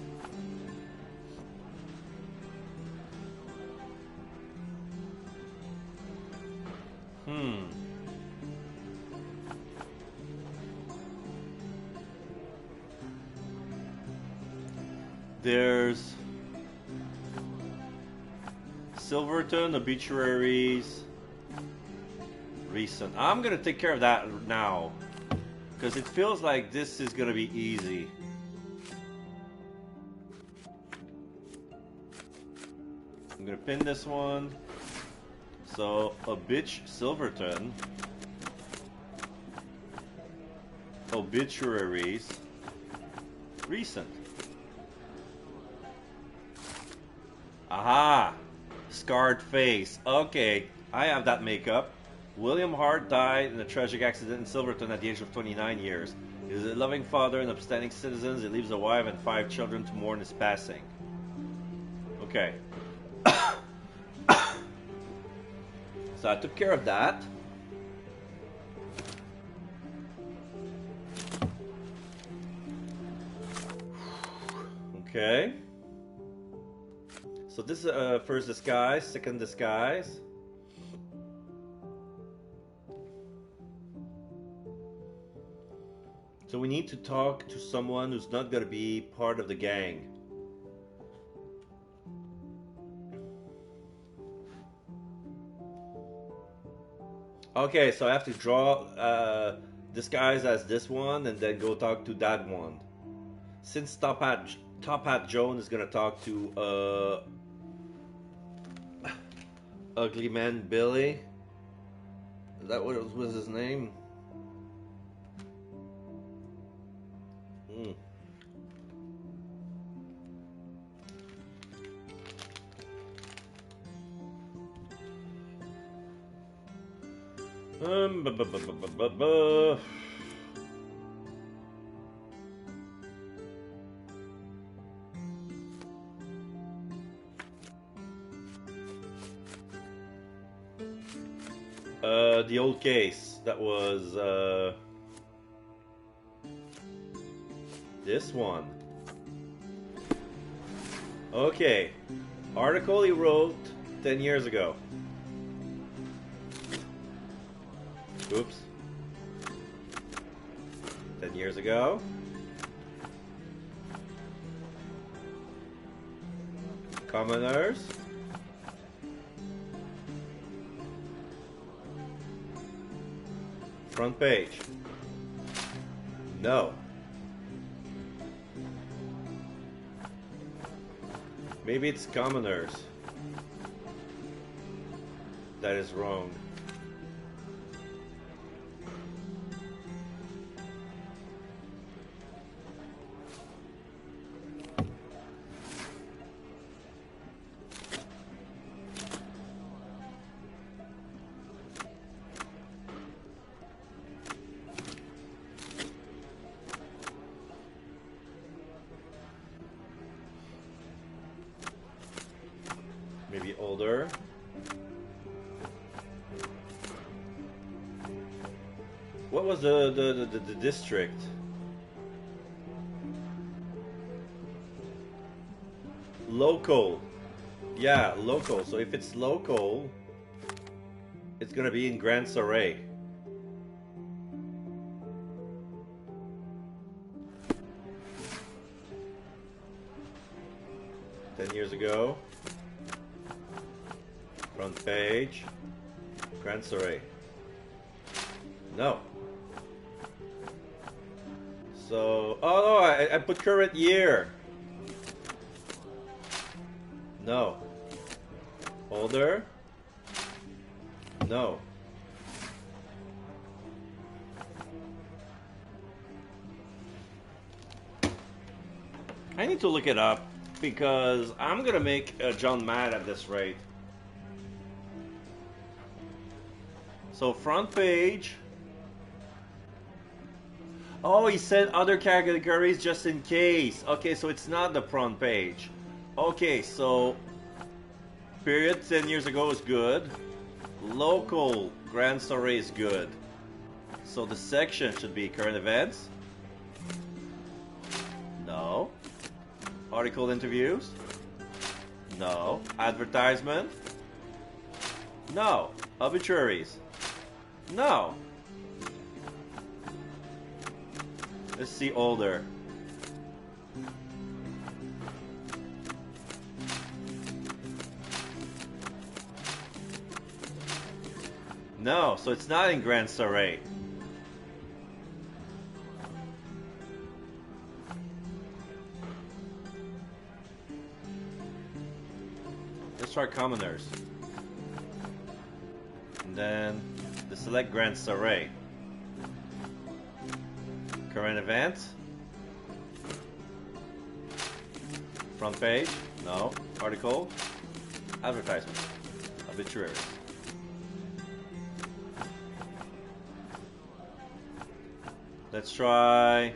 There's Silverton, obituaries, recent. I'm gonna take care of that now, because it feels like this is gonna be easy. I'm gonna pin this one. So, Silverton, obituaries, recent. Aha! Scarred face. Okay, I have that makeup. William Hart died in a tragic accident in Silverton at the age of 29 years. He is a loving father and upstanding citizen. He leaves a wife and 5 children to mourn his passing. Okay. So I took care of that. Okay. So this is first disguise, second disguise. So we need to talk to someone who's not going to be part of the gang. Okay, so I have to draw disguise as this one and then go talk to that one. Since Top Hat Joan is going to talk to Ugly Man Billy. Is that what was his name? The old case that was this one. Okay, article he wrote 10 years ago. Oops. 10 years ago. Commoners. Front page. No. Maybe it's commoners. That is wrong. Maybe older. What was the district? Local. Yeah, local. So if it's local, it's gonna be in Grand Soleil. Years ago. Front page. Grand Soleil. No. So, oh no, I put current year. No. Older. No. I need to look it up because I'm gonna make John mad at this rate. So front page. Oh, he said other categories just in case. Okay, so it's not the front page. Okay, so period 10 years ago is good. Local Grand Soleil is good. So the section should be current events. No. Article interviews. No. Advertisement. No. Obituaries. No. Let's see older. No, so it's not in Grand Soleil. Let's try commoners. And then the select Grand Soleil. Current events. Front page. No. Article. Advertisement. Obituaries. Let's try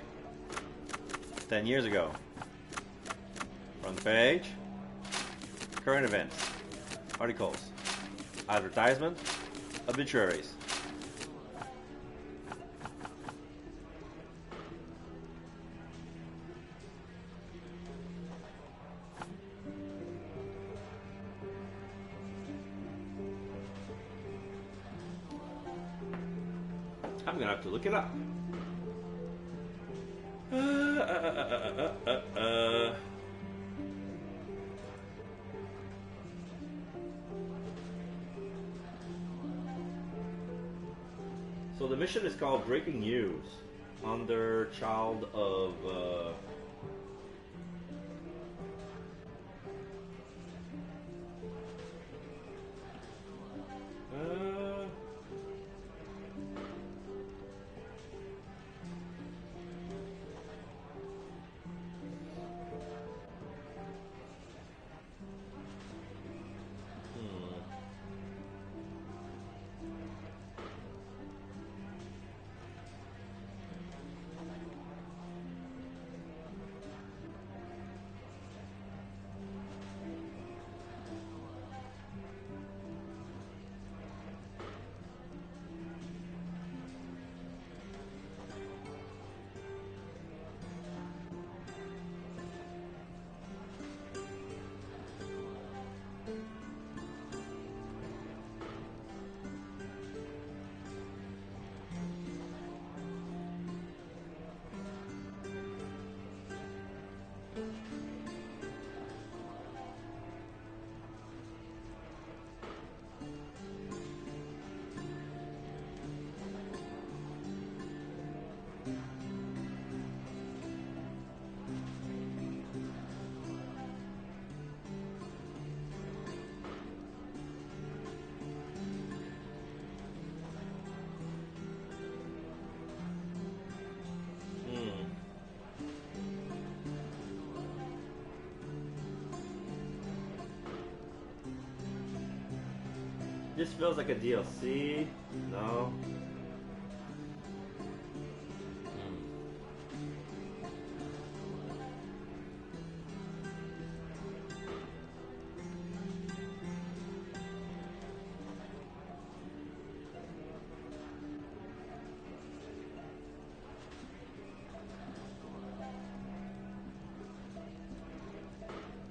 10 years ago. Front page. Current events. Articles. Advertisement. Obituaries. I'm gonna have to look it up. So the mission is called Breaking News under Child of This feels like a DLC. No.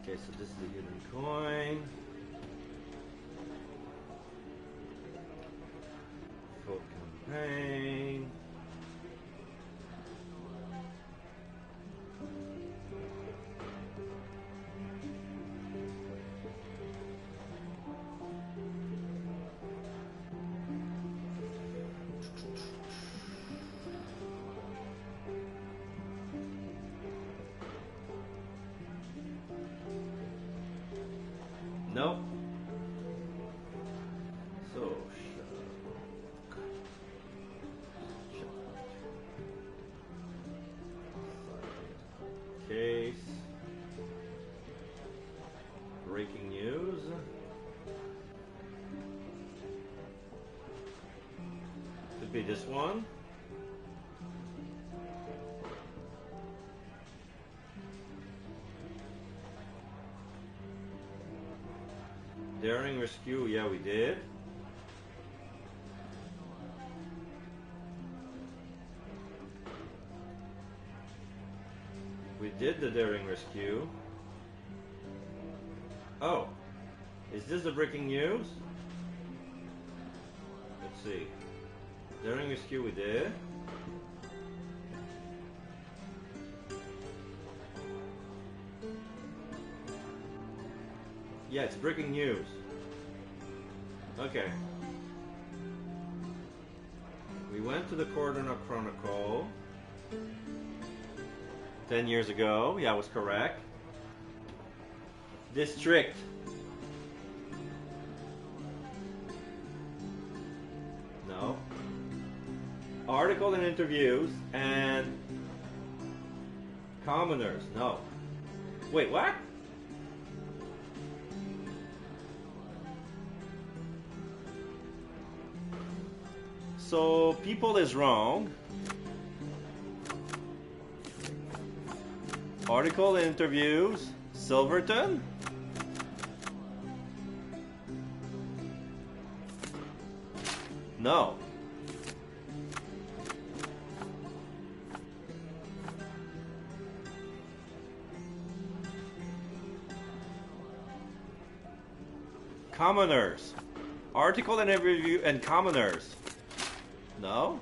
Okay, so this is the hidden coin. Full campaign. Nope. So, case. Breaking news. Could be this one. Daring rescue, yeah, we did. We did the daring rescue. Oh, is this the breaking news? Let's see. Daring rescue, we did. Yeah, it's breaking news. Okay. We went to the Cordona Chronicle 10 years ago. Yeah, I was correct. District. No. Article and interviews and commoners. No. Wait, what? So, people is wrong. Article and interviews. Silverton? No. Commoners. Article and interview and commoners. No?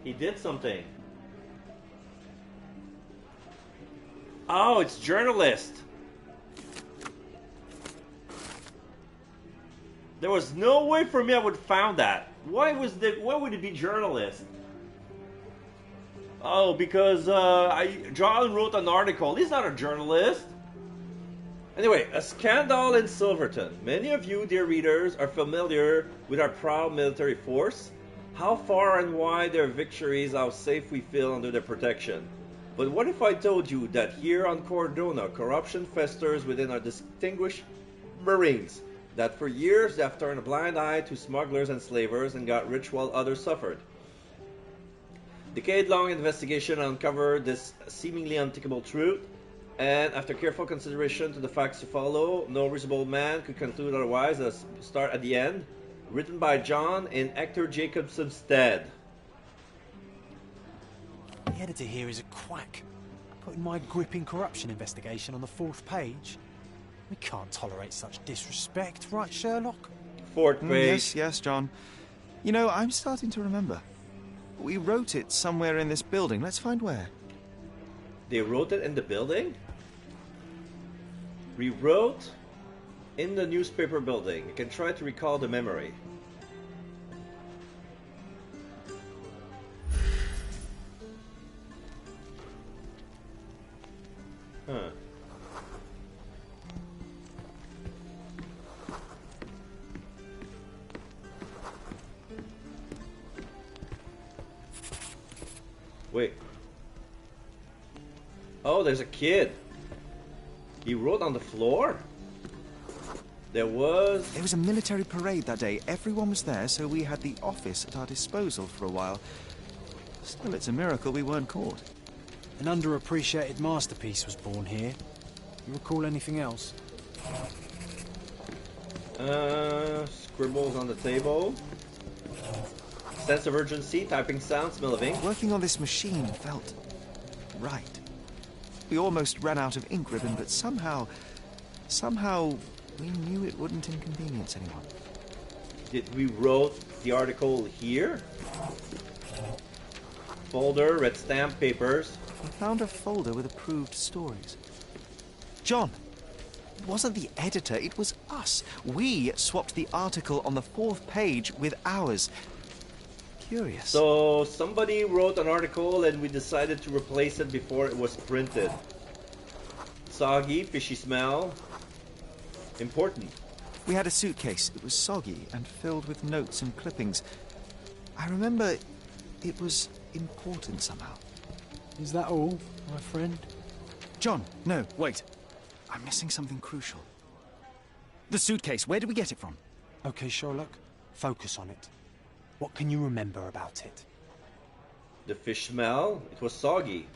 He did something. Oh, it's journalist. There was no way for me I would have found that. Why would it be journalist? Oh, because John wrote an article. He's not a journalist. Anyway, a scandal in Silverton. Many of you, dear readers, are familiar with our proud military force, how far and wide their victories, how safe we feel under their protection. But what if I told you that here on Cordona, corruption festers within our distinguished Marines, that for years they have turned a blind eye to smugglers and slavers and got rich while others suffered? Decade-long investigation uncovered this seemingly unthinkable truth, and after careful consideration to the facts to follow, no reasonable man could conclude otherwise. Let's start at the end. Written by John in Hector Jacobson's stead. The editor here is a quack, putting my gripping corruption investigation on the 4th page. We can't tolerate such disrespect, right, Sherlock? 4th page. Yes, John. You know, I'm starting to remember. We wrote it somewhere in this building. Let's find where. They wrote it in the building? We wrote in the newspaper building. You can try to recall the memory. Huh. Wait. Oh, there's a kid. He wrote on the floor? There was a military parade that day. Everyone was there, so we had the office at our disposal for a while. Still, it's a miracle we weren't caught. An underappreciated masterpiece was born here. You recall anything else? Scribbles on the table. Sense of urgency, typing sound, smell of ink. Working on this machine felt right. We almost ran out of ink ribbon, but somehow we knew it wouldn't inconvenience anyone. Did we wrote the article here? Folder, red stamp, papers. We found a folder with approved stories. John, it wasn't the editor, it was us. We swapped the article on the 4th page with ours. Curious. So somebody wrote an article and we decided to replace it before it was printed. Soggy, fishy smell. Important. We had a suitcase. It was soggy and filled with notes and clippings. I remember it was important somehow. Is that all, my friend? John, no, wait. I'm missing something crucial. The suitcase, where did we get it from? Okay, Sherlock, focus on it. What can you remember about it? The fish smell? It was soggy.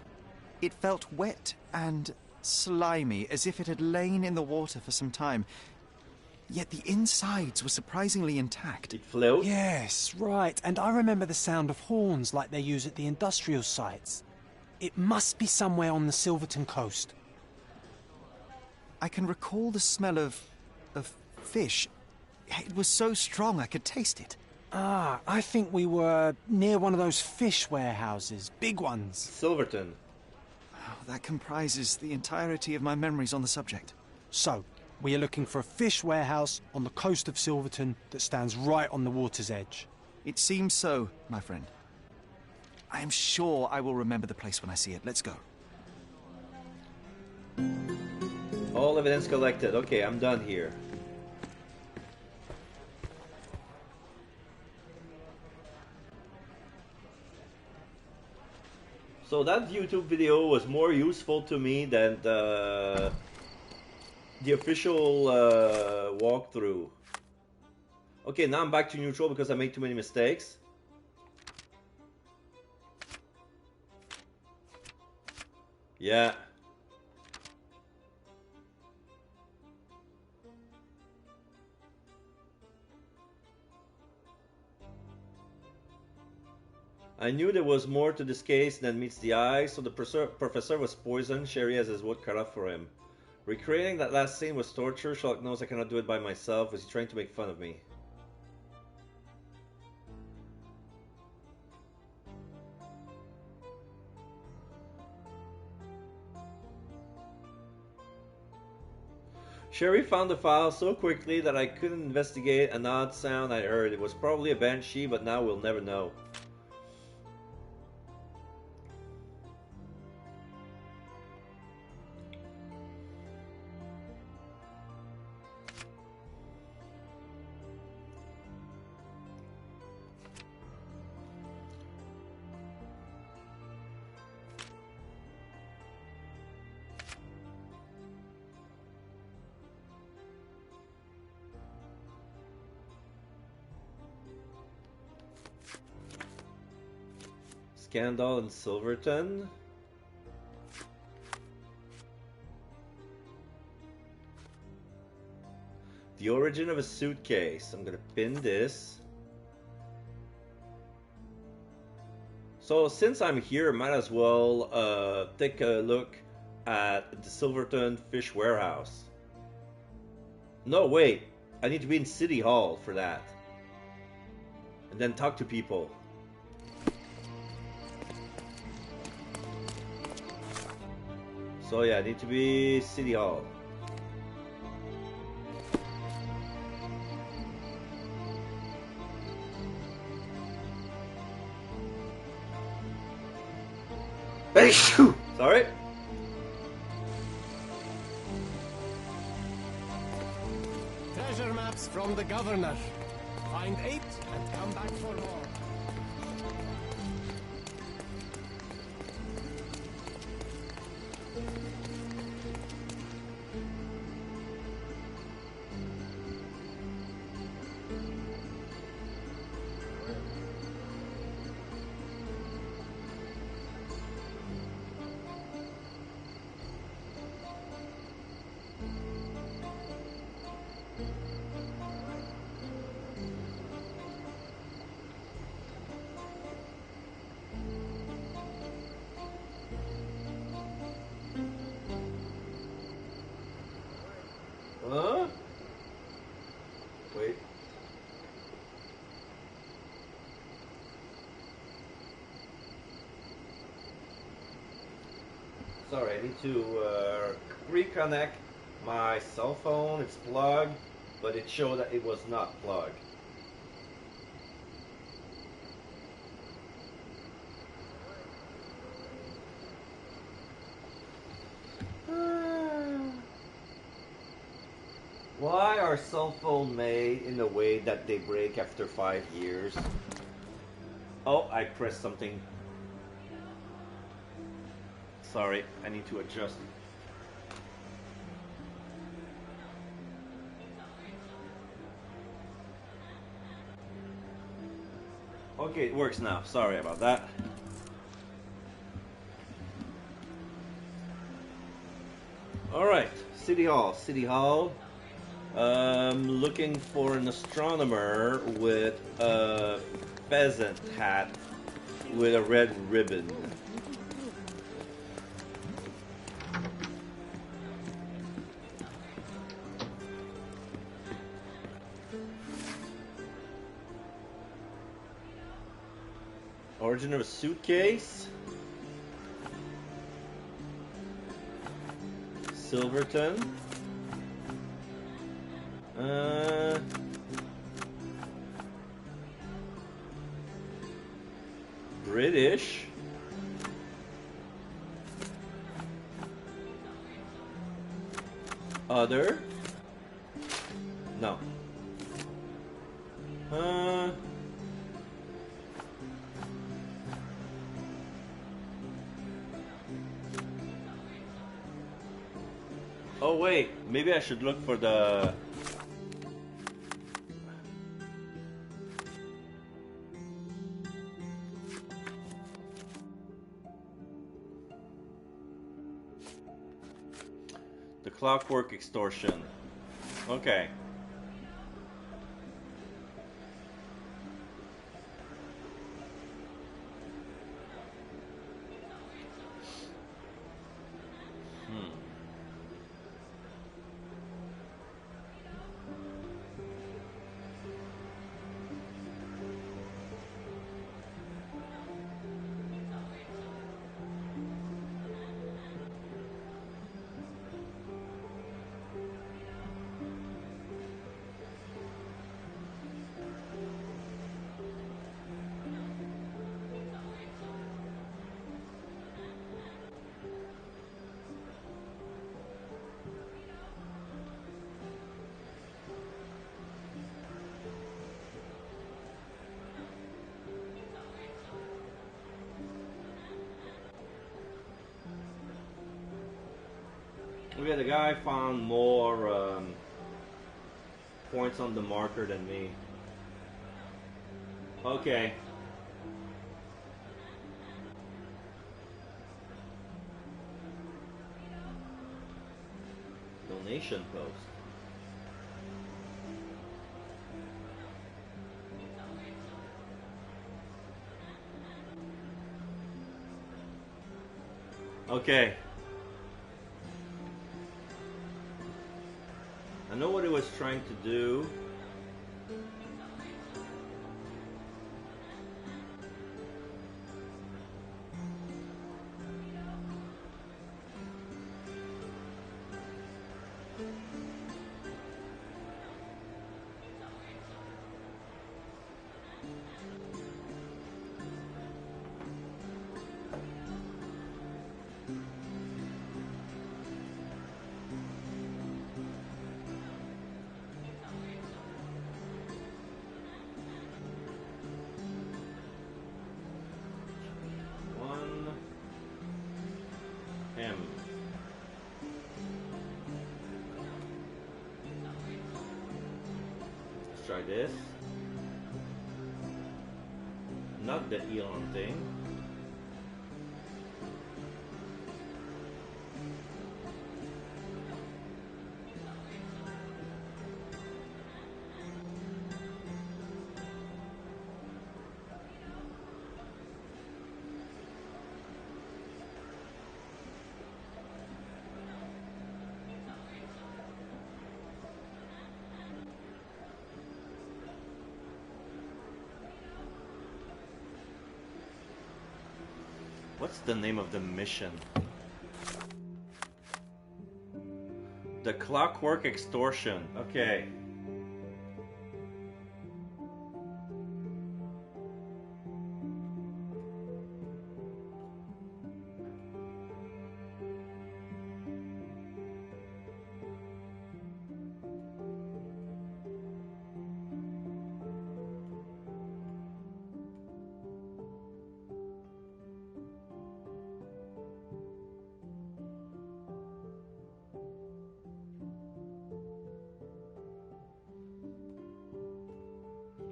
It felt wet and slimy, as if it had lain in the water for some time. Yet the insides were surprisingly intact. It floats? Yes, right. And I remember the sound of horns like they use at the industrial sites. It must be somewhere on the Silverton coast. I can recall the smell of fish. It was so strong I could taste it. Ah, I think we were near one of those fish warehouses. Big ones. Silverton. Oh, that comprises the entirety of my memories on the subject. So, we are looking for a fish warehouse on the coast of Silverton that stands right on the water's edge. It seems so, my friend. I am sure I will remember the place when I see it. Let's go. All evidence collected. Okay, I'm done here. So that YouTube video was more useful to me than the official walkthrough. Okay, now I'm back to neutral because I made too many mistakes. Yeah. I knew there was more to this case than meets the eye, so the professor was poisoned. Sherry has his wood cut off for him. Recreating that last scene was torture. Sherlock knows I cannot do it by myself. Was he trying to make fun of me? Sherry found the file so quickly that I couldn't investigate an odd sound I heard. It was probably a banshee, but now we'll never know. Scandal in Silverton. The origin of a suitcase. I'm gonna pin this. So since I'm here, might as well take a look at the Silverton Fish Warehouse. No, wait. I need to be in City Hall for that. And then talk to people. So yeah, I need to be City Hall. Hey, shoo! Sorry. Treasure maps from the governor. Find 8 and come back for more. Sorry, I need to reconnect my cell phone. It's plugged, but it showed that it was not plugged. Why are cell phones made in a way that they break after 5 years? Oh, I pressed something. Sorry, I need to adjust. Okay, it works now. Sorry about that. Alright, City Hall. City Hall. Looking for an astronomer with a pheasant hat with a red ribbon. Origin of a suitcase. Silverton. British. Other. No. Oh wait, maybe I should look for the... the Clockwork Extortion. Okay. Okay, the guy found more points on the marker than me. Okay. Donation post. Okay. I know what it was trying to do. Let's try this. Not the Elon thing. What's the name of the mission? The clockwork extortion. Okay.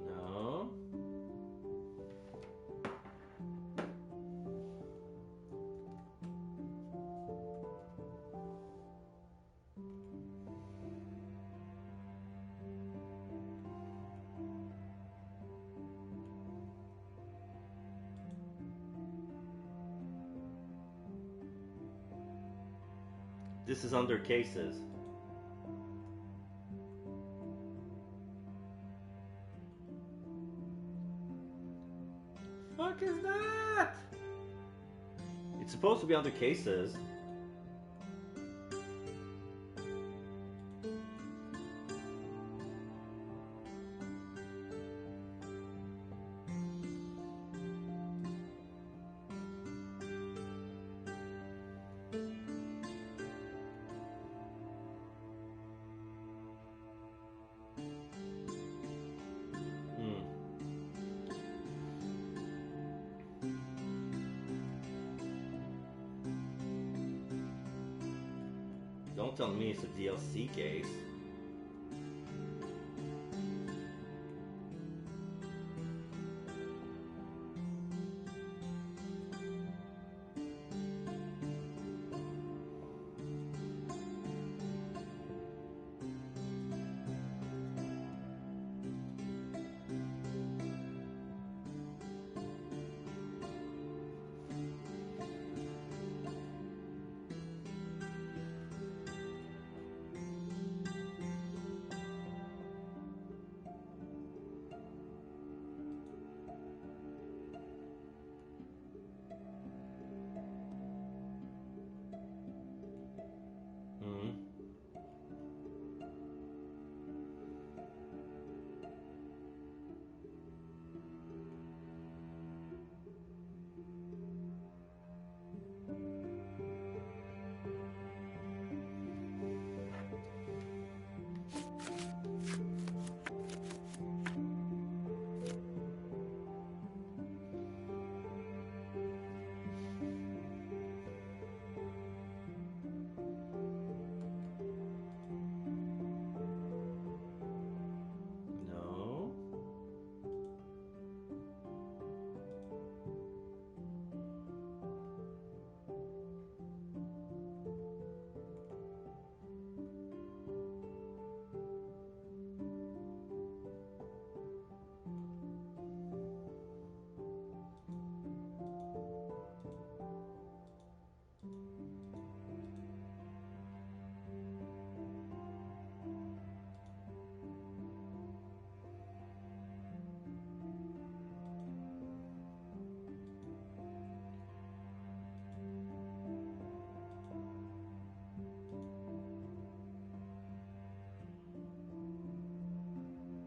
No. This is under cases. Fuck is that? It's supposed to be under cases. Don't tell me it's a DLC case.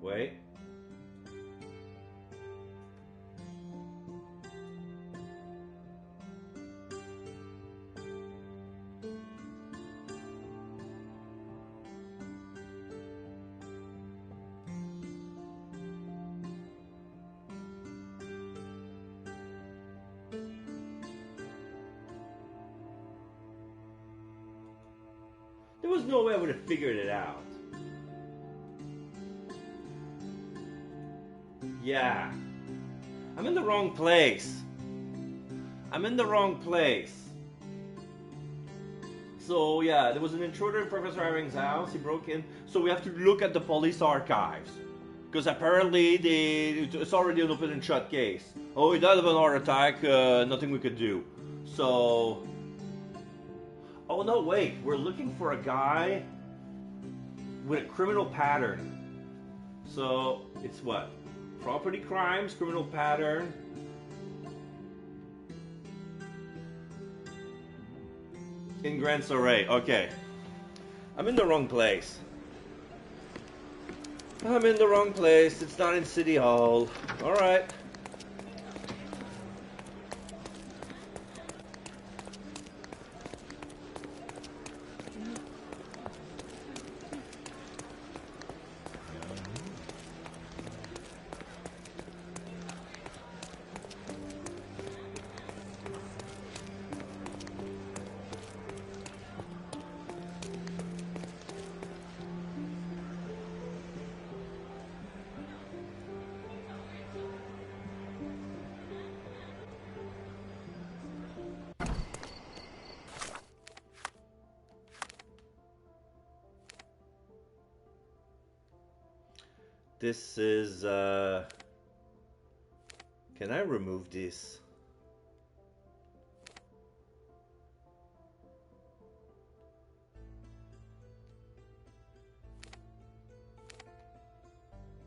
Wait. There was no way I would have figured it out. Yeah. I'm in the wrong place. I'm in the wrong place. So yeah, there was an intruder in Professor Herring's house. He broke in. So we have to look at the police archives. Because apparently it's already an open and shut case. Oh, he died of an heart attack. Nothing we could do. So... Oh no, wait. We're looking for a guy with a criminal pattern. So it's what? Property crimes, criminal pattern. In Grand Soleil, okay. I'm in the wrong place. I'm in the wrong place. It's not in City Hall. Alright. This is, can I remove this?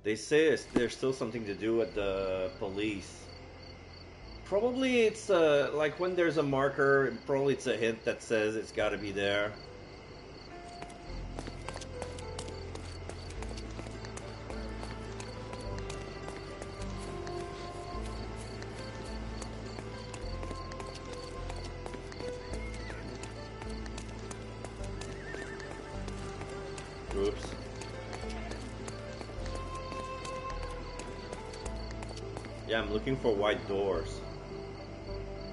They say there's still something to do at the police. Probably it's, like when there's a marker, probably it's a hint that says it's gotta be there. Oops. Yeah, I'm looking for white doors.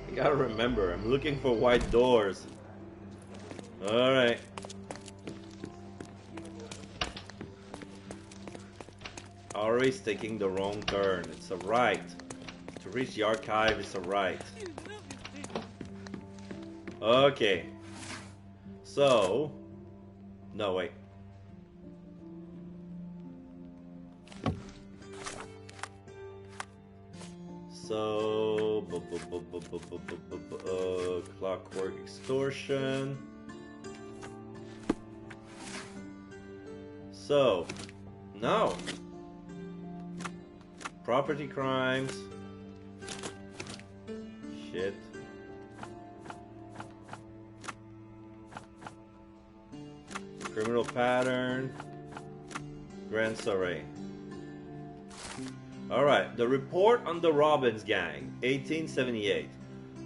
I gotta remember, I'm looking for white doors. Alright. Always taking the wrong turn. It's a right. To reach the archive, it's a right. Okay. So... No, wait. So, clockwork extortion. So, no. Property crimes. Shit. Criminal pattern. Grand soiree. Alright, the report on the Robbins gang, 1878.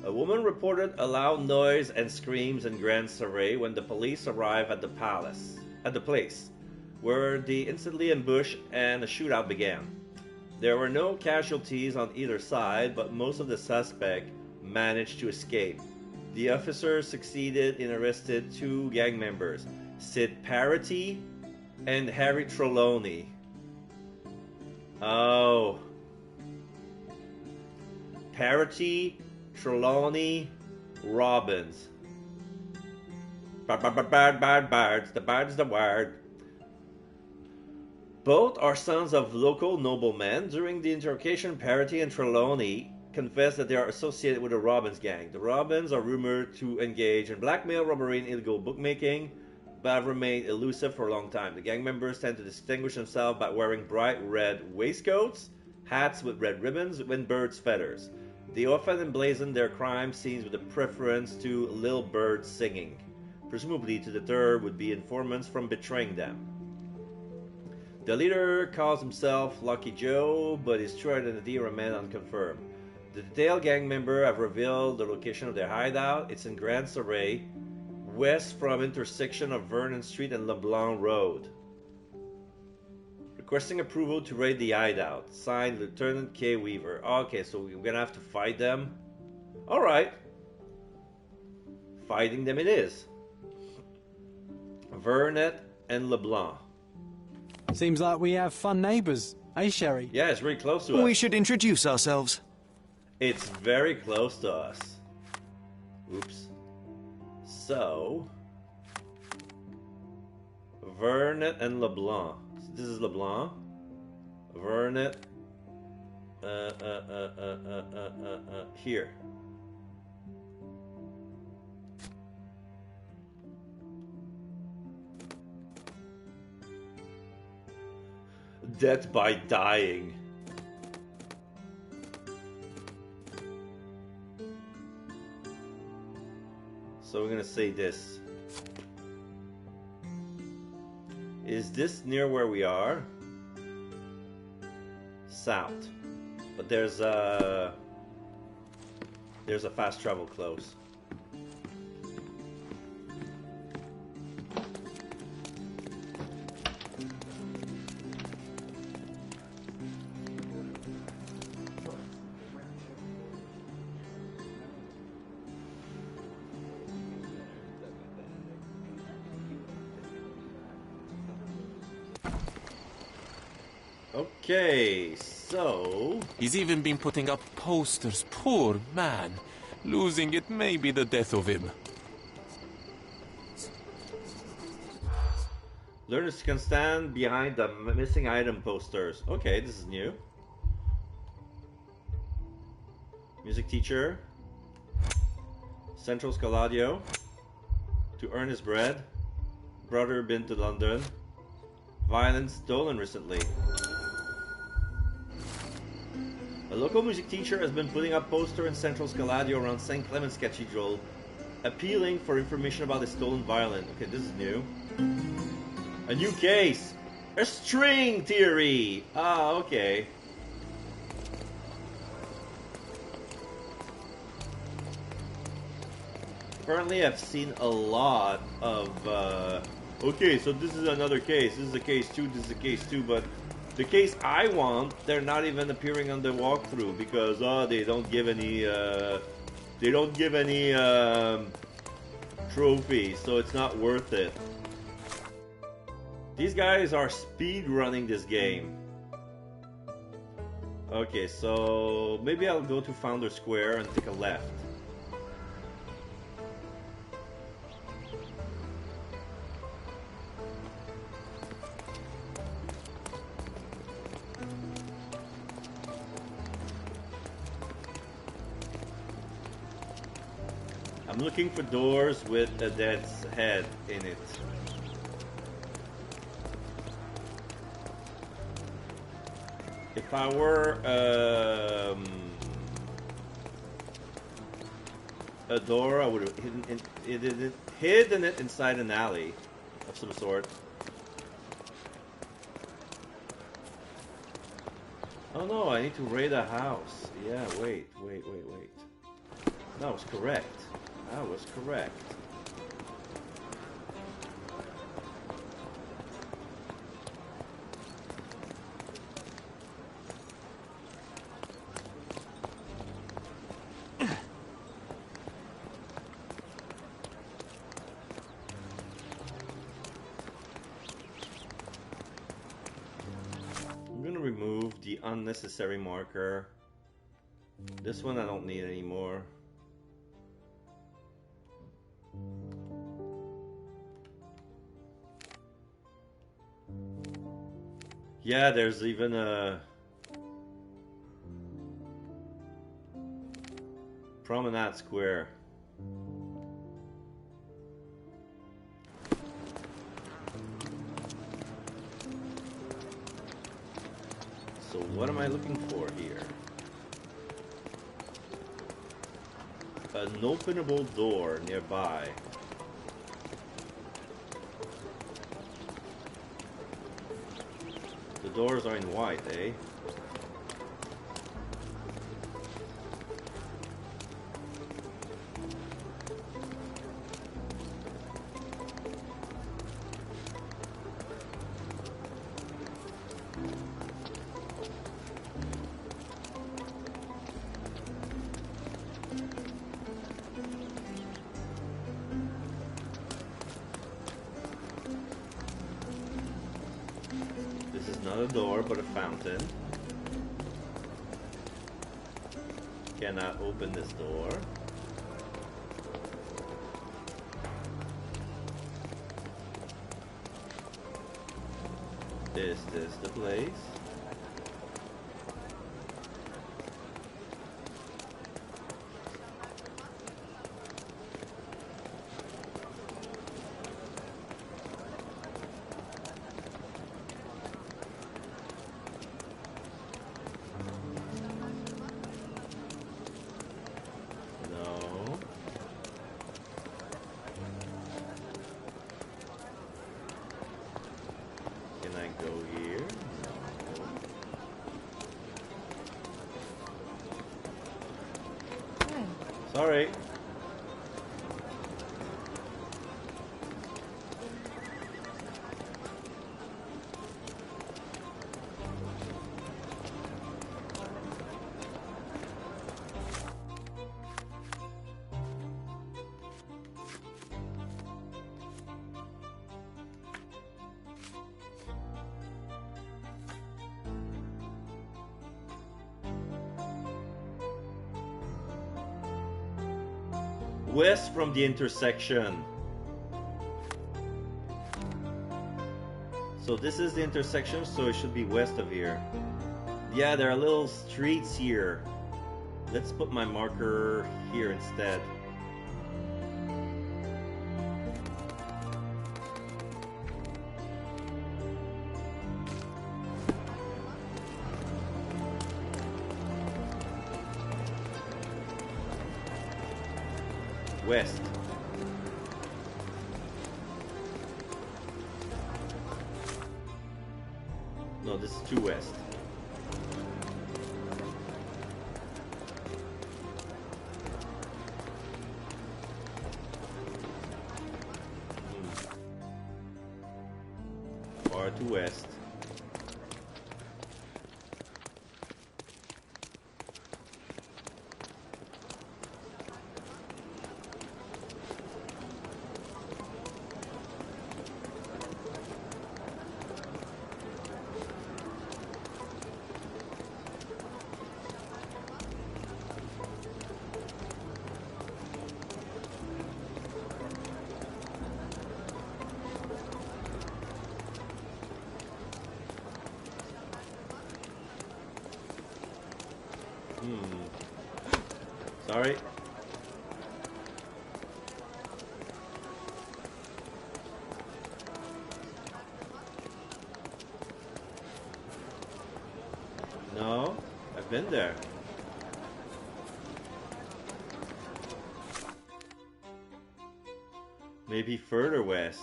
A woman reported a loud noise and screams in Grand Soiree when the police arrived at the place, where they instantly ambushed and a shootout began. There were no casualties on either side, but most of the suspects managed to escape. The officers succeeded in arresting 2 gang members, Sid Parity and Harry Trelawney. Oh. Parity, Trelawney, Robbins. Bards, the bard's the word. Both are sons of local noblemen. During the interrogation, Parity and Trelawney confess that they are associated with the Robbins gang. The Robbins are rumored to engage in blackmail, robbery, and illegal bookmaking, but have remained elusive for a long time. The gang members tend to distinguish themselves by wearing bright red waistcoats, hats with red ribbons, and birds' feathers. They often emblazon their crime scenes with a preference to little birds singing. Presumably to deter would-be informants from betraying them. The leader calls himself Lucky Joe, but his true identity remains unconfirmed. The detailed gang members have revealed the location of their hideout. It's in Grand Soiree, west from intersection of Vernon Street and LeBlanc Road. Requesting approval to raid the hideout. Signed, Lieutenant K. Weaver. Okay, so we're gonna have to fight them. Alright. Fighting them it is. Vernet and LeBlanc. Seems like we have fun neighbours, eh, Sherry? Yeah, it's very close to us. We should introduce ourselves. It's very close to us. Oops. So... Vernet and LeBlanc. This is LeBlanc. Vernet. Here. Death by dying. So we're gonna say this. Is this near where we are? South. But there's a fast travel close. Okay, so... He's even been putting up posters. Poor man. Losing it may be the death of him. Learners can stand behind the missing item posters. Okay, this is new. Music teacher. Central Scaladio. To earn his bread. Brother been to London. Violence stolen recently. A local music teacher has been putting up posters in Central Scaladio around St. Clement's Cathedral, appealing for information about the stolen violin. Okay, this is new. A new case! A string theory! Ah, okay. Apparently I've seen a lot of, okay, so this is another case. This is a case 2, this is a case 2, but the case I want, they're not even appearing on the walkthrough because they don't give any trophies, so it's not worth it. These guys are speed running this game. Okay, so maybe I'll go to Founder Square and take a left. I'm looking for doors with a dead's head in it. If I were a door, I would have hidden it inside an alley of some sort. Oh no, I need to raid a house. Yeah, wait. That was correct. That was correct. I'm gonna remove the unnecessary marker. This one I don't need anymore. Yeah, there's even a promenade square. So what am I looking for here? An openable door nearby. The doors are in white, eh? Not a door, but a fountain. Cannot open this door. Is this the place? Sorry. West from the intersection. So this is the intersection, so it should be west of here. Yeah, there are little streets here. Let's put my marker here instead. West. No, this is too west. Far to west. Sorry. No, I've been there. Maybe further west.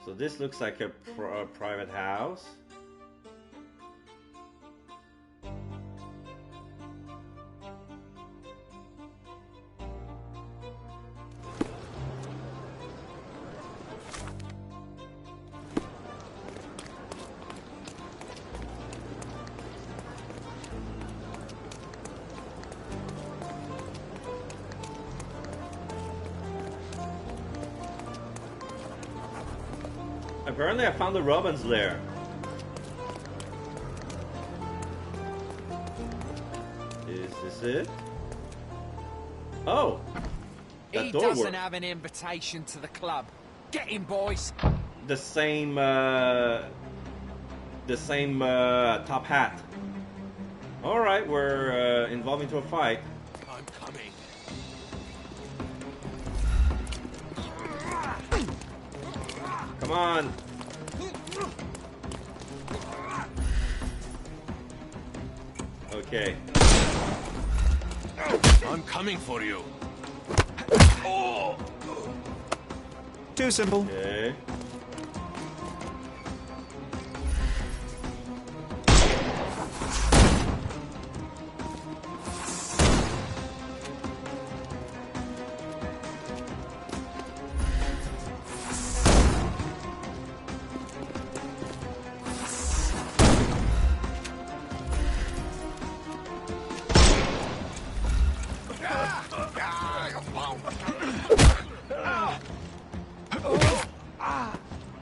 So this looks like a private house. Apparently I found the robin's lair. Is this it? Oh! That He door doesn't worked. have an invitation to the club. Get him, boys. The same top hat. Alright, we're involved into a fight. I'm coming. Come on! Okay. I'm coming for you. Too simple. Okay.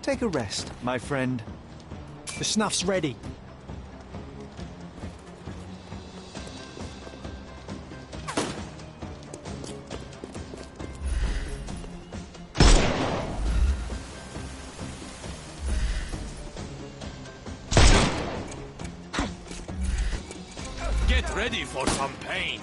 Take a rest, my friend. The snuff's ready. Get ready for some pain.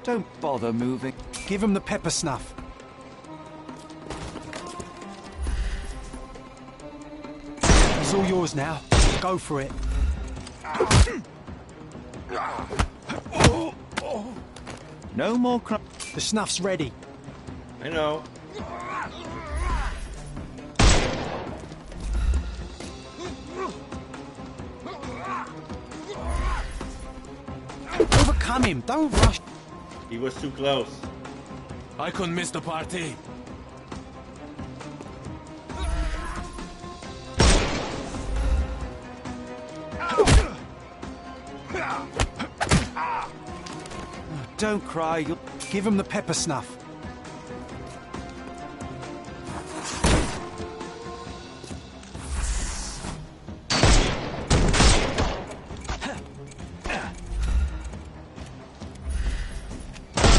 Don't bother moving. Give him the pepper snuff. It's all yours now. Go for it. No more The snuff's ready. I know. Overcome him, don't rush. He was too close. I couldn't miss the party. Don't cry, you'll... Give him the pepper snuff.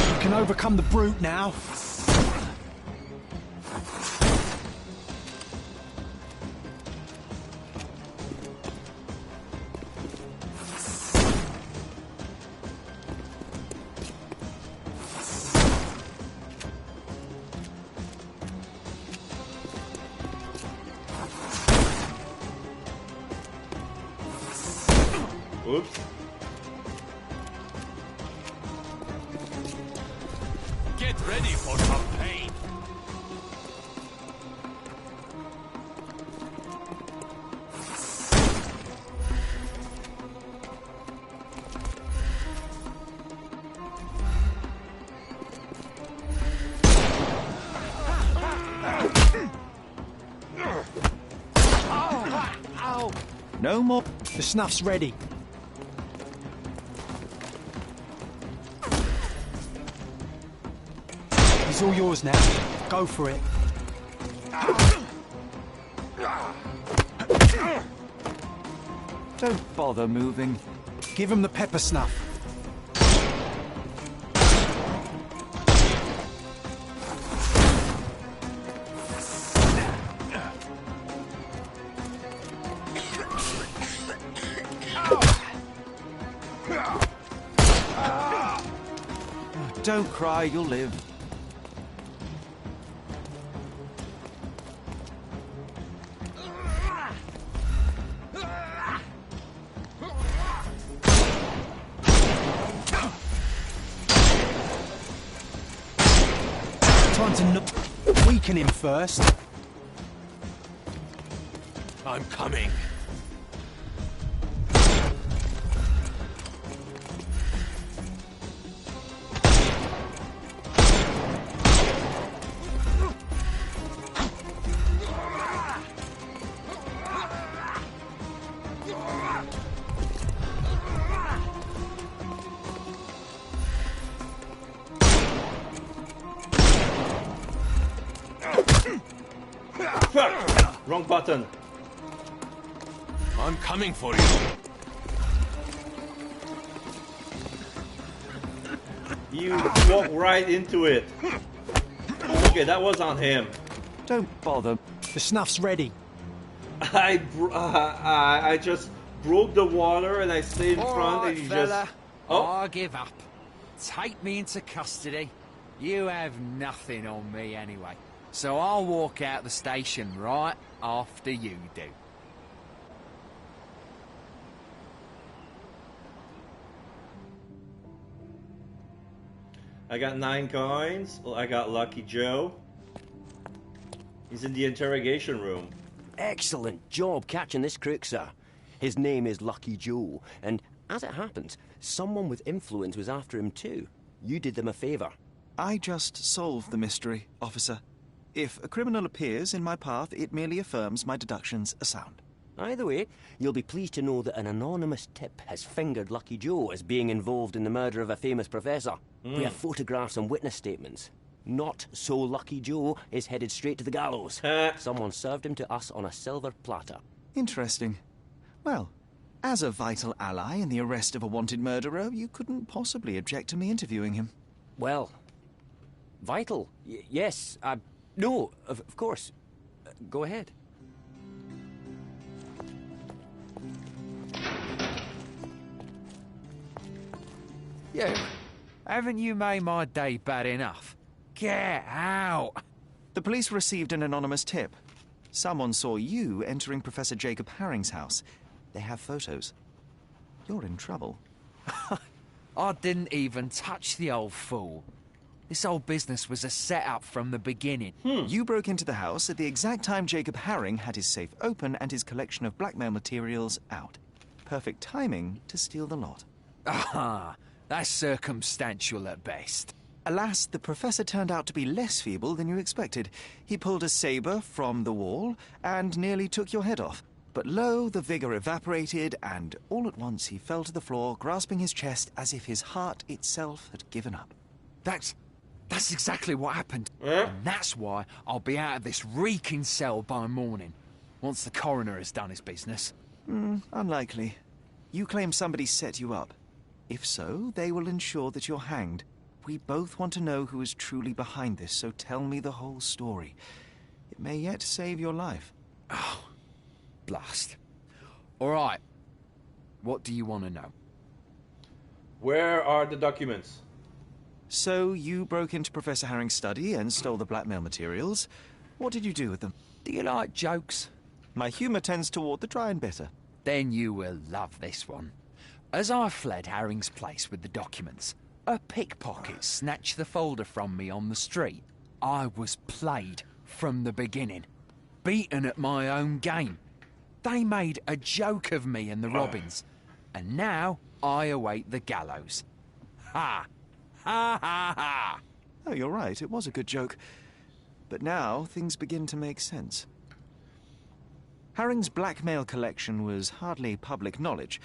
You can overcome the brute now. Oops. Get ready for some pain. No more... The snuff's ready. He's all yours now. Go for it. Don't bother moving. Give him the pepper snuff. Don't cry, you'll live. Time to weaken him first. I'm coming. Fuck! Wrong button. I'm coming for you. You walk right into it. Okay, that was on him. Don't bother. The snuff's ready. I just broke the water and I stayed in All front right, and you fella. just... Oh, I give up. Take me into custody. You have nothing on me anyway. So I'll walk out the station right after you do. I got 9 coins. I got Lucky Joe. He's in the interrogation room. Excellent job catching this crook, sir. His name is Lucky Joe, and as it happens, someone with influence was after him too. You did them a favour. I just solved the mystery, officer. If a criminal appears in my path, it merely affirms my deductions are sound. Either way, you'll be pleased to know that an anonymous tip has fingered Lucky Joe as being involved in the murder of a famous professor. We have photographs and witness statements. Not so Lucky Joe is headed straight to the gallows. Someone served him to us on a silver platter. Interesting. Well, as a vital ally in the arrest of a wanted murderer, you couldn't possibly object to me interviewing him. Well, vital? Yes. No, of course. Go ahead. You, haven't you made my day bad enough? Get out! The police received an anonymous tip. Someone saw you entering Professor Jacob Haring's house. They have photos. You're in trouble. I didn't even touch the old fool. This whole business was a setup from the beginning. You broke into the house at the exact time Jacob Herring had his safe open and his collection of blackmail materials out. Perfect timing to steal the lot. Ah, that's circumstantial at best. Alas, the professor turned out to be less feeble than you expected. He pulled a saber from the wall and nearly took your head off. But lo, the vigor evaporated, and all at once he fell to the floor, grasping his chest as if his heart itself had given up. That's exactly what happened. And that's why I'll be out of this reeking cell by morning, once the coroner has done his business. Unlikely. You claim somebody set you up. If so, they will ensure that you're hanged. We both want to know who is truly behind this, so tell me the whole story. It may yet save your life. Oh, blast. All right. What do you want to know? Where are the documents? So you broke into Professor Herring's study and stole the blackmail materials. What did you do with them? Do you like jokes? My humour tends toward the dry and bitter. Then you will love this one. As I fled Herring's place with the documents, a pickpocket snatched the folder from me on the street. I was played from the beginning, beaten at my own game. They made a joke of me and the Robins, and now I await the gallows. Ha! Ha ha ha! Oh, you're right, it was a good joke. But now things begin to make sense. Herring's blackmail collection was hardly public knowledge.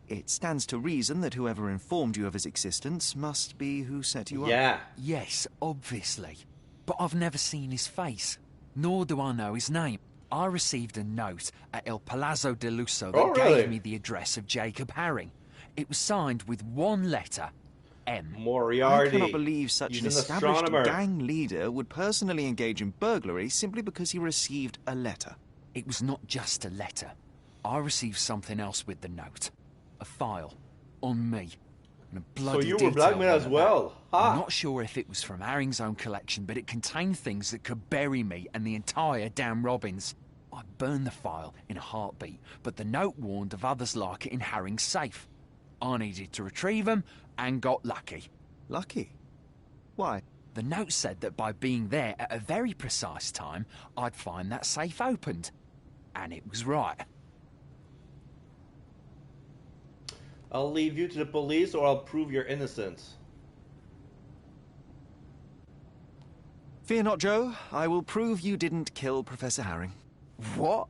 It stands to reason that whoever informed you of his existence must be who set you up. Yes, obviously. But I've never seen his face, nor do I know his name. I received a note at El Palazzo de Lusso that gave me the address of Jacob Herring. It was signed with one letter, M. Moriarty. I cannot believe such He's an an established astronomer. gang leader would personally engage in burglary simply because he received a letter. It was not just a letter. I received something else with the note. A file. On me. And a bloody So you were detail blackmailed on as the well. back. Ha! I'm not sure if it was from Herring's own collection, but it contained things that could bury me and the entire damn Robins. I burned the file in a heartbeat, but the note warned of others like it in Herring's safe. I needed to retrieve them and got lucky. Lucky? Why? The note said that by being there at a very precise time, I'd find that safe opened. And it was right. I'll leave you to the police or I'll prove your innocence. Fear not, Joe. I will prove you didn't kill Professor Herring. What?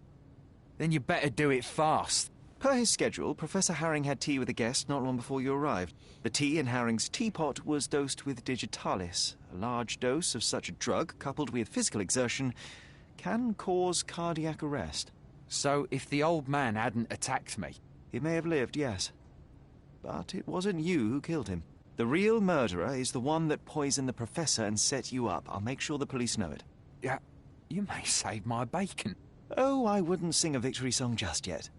Then you better do it fast. Per his schedule, Professor Herring had tea with a guest not long before you arrived. The tea in Herring's teapot was dosed with digitalis. A large dose of such a drug, coupled with physical exertion, can cause cardiac arrest. So if the old man hadn't attacked me... He may have lived, yes. But it wasn't you who killed him. The real murderer is the one that poisoned the professor and set you up. I'll make sure the police know it. Yeah, you may save my bacon. Oh, I wouldn't sing a victory song just yet.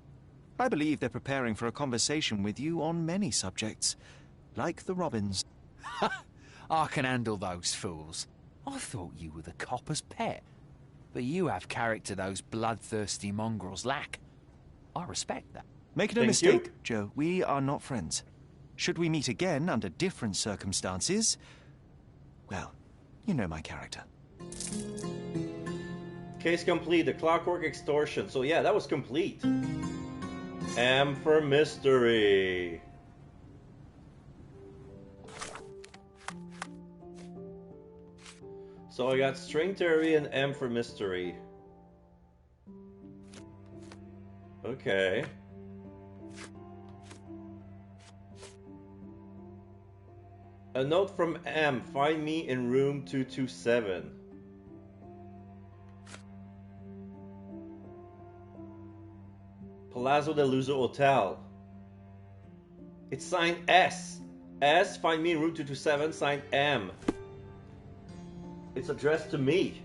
I believe they're preparing for a conversation with you on many subjects, like the Robins. I can handle those fools. I thought you were the copper's pet. But you have character those bloodthirsty mongrels lack. I respect that. Make no mistake, Joe, we are not friends. Should we meet again under different circumstances, well, you know my character. Case complete. The Clockwork Extortion. So yeah, that was complete. M for mystery. So I got string theory and M for mystery. Okay. A note from M. Find me in room 227. Palazzo de Luso Hotel. It's signed S. S. Find me in room 227. Signed M. It's addressed to me.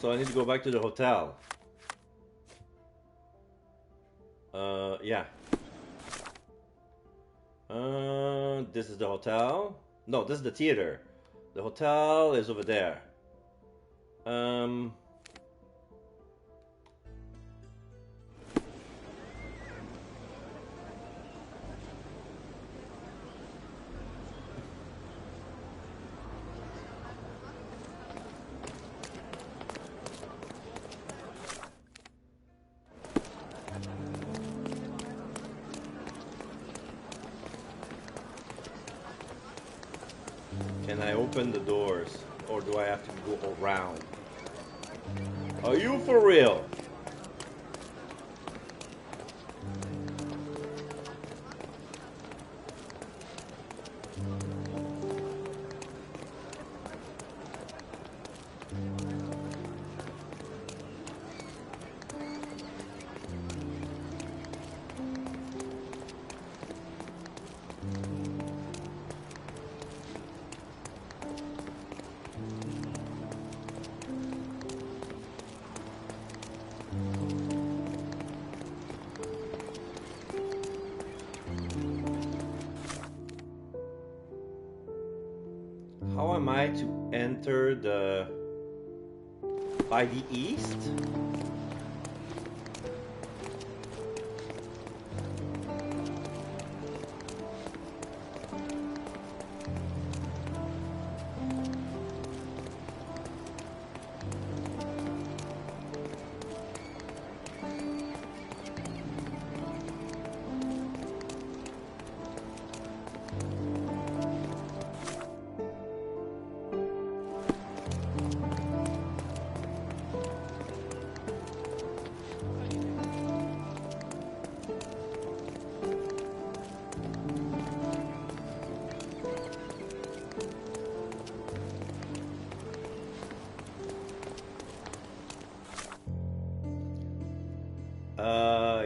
So I need to go back to the hotel. Yeah. This is the hotel. No, this is the theater. The hotel is over there. Can I open the doors, or do I have to go around? Are you for real? How am I to enter the... by the east?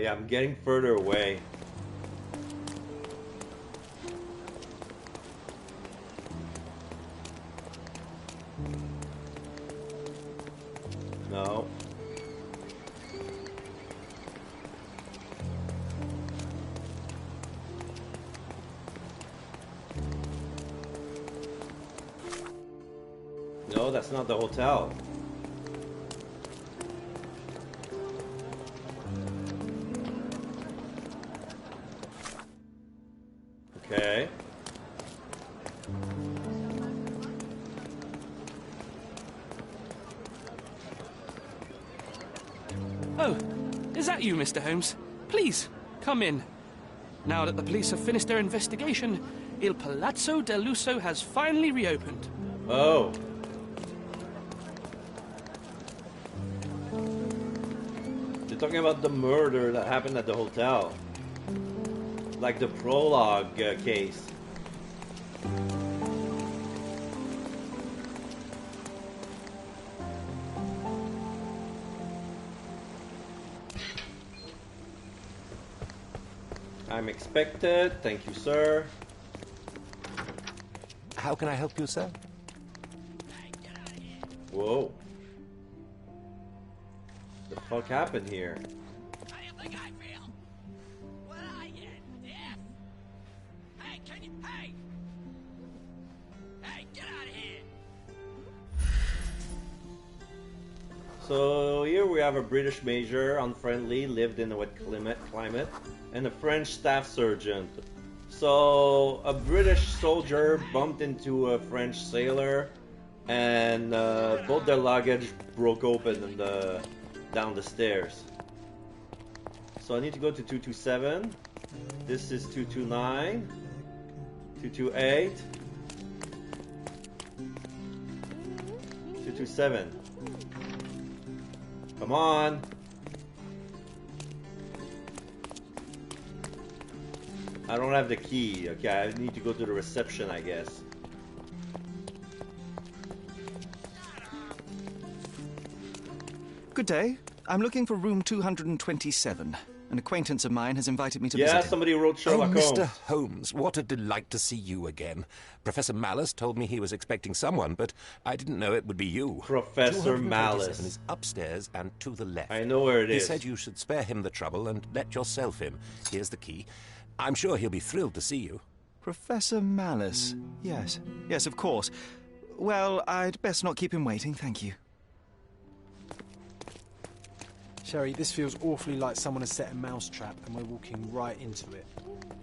Yeah, I'm getting further away. No. No, that's not the hotel. Okay. Oh, is that you, Mr. Holmes? Please, come in. Now that the police have finished their investigation, Il Palazzo del Lusso has finally reopened. Oh. They're talking about the murder that happened at the hotel. Like the prologue case. I'm expected. Thank you, sir. How can I help you, sir? Whoa. The fuck happened here? So here we have a British major, unfriendly, lived in a wet climate, and a French staff sergeant. So a British soldier bumped into a French sailor, and both their luggage broke open down the stairs. So I need to go to 227. This is 229, 228, 227. Come on! I don't have the key. Okay, I need to go to the reception, I guess. Good day. I'm looking for room 227. An acquaintance of mine has invited me to visit Yeah, him. somebody wrote Sherlock Mr. Holmes. Holmes, what a delight to see you again. Professor Malice told me he was expecting someone, but I didn't know it would be you. Professor 227 Malice. is upstairs and to the left. I know where it He is. said you should spare him the trouble and let yourself in. Here's the key. I'm sure he'll be thrilled to see you. Professor Malice. Yes. Yes, of course. Well, I'd best not keep him waiting, thank you. Sherry, this feels awfully like someone has set a mousetrap and we're walking right into it.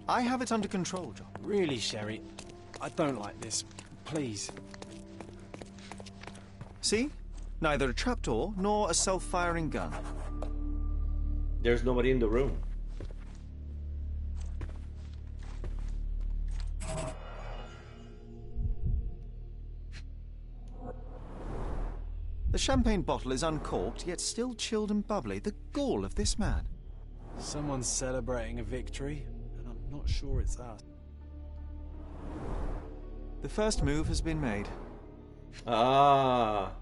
I have it under control, John. Really, Sherry? I don't like this. Please. See? Neither a trapdoor nor a self-firing gun. There's nobody in the room. The champagne bottle is uncorked, yet still chilled and bubbly. The gall of this man. Someone's celebrating a victory, and I'm not sure it's us. The first move has been made. Ah.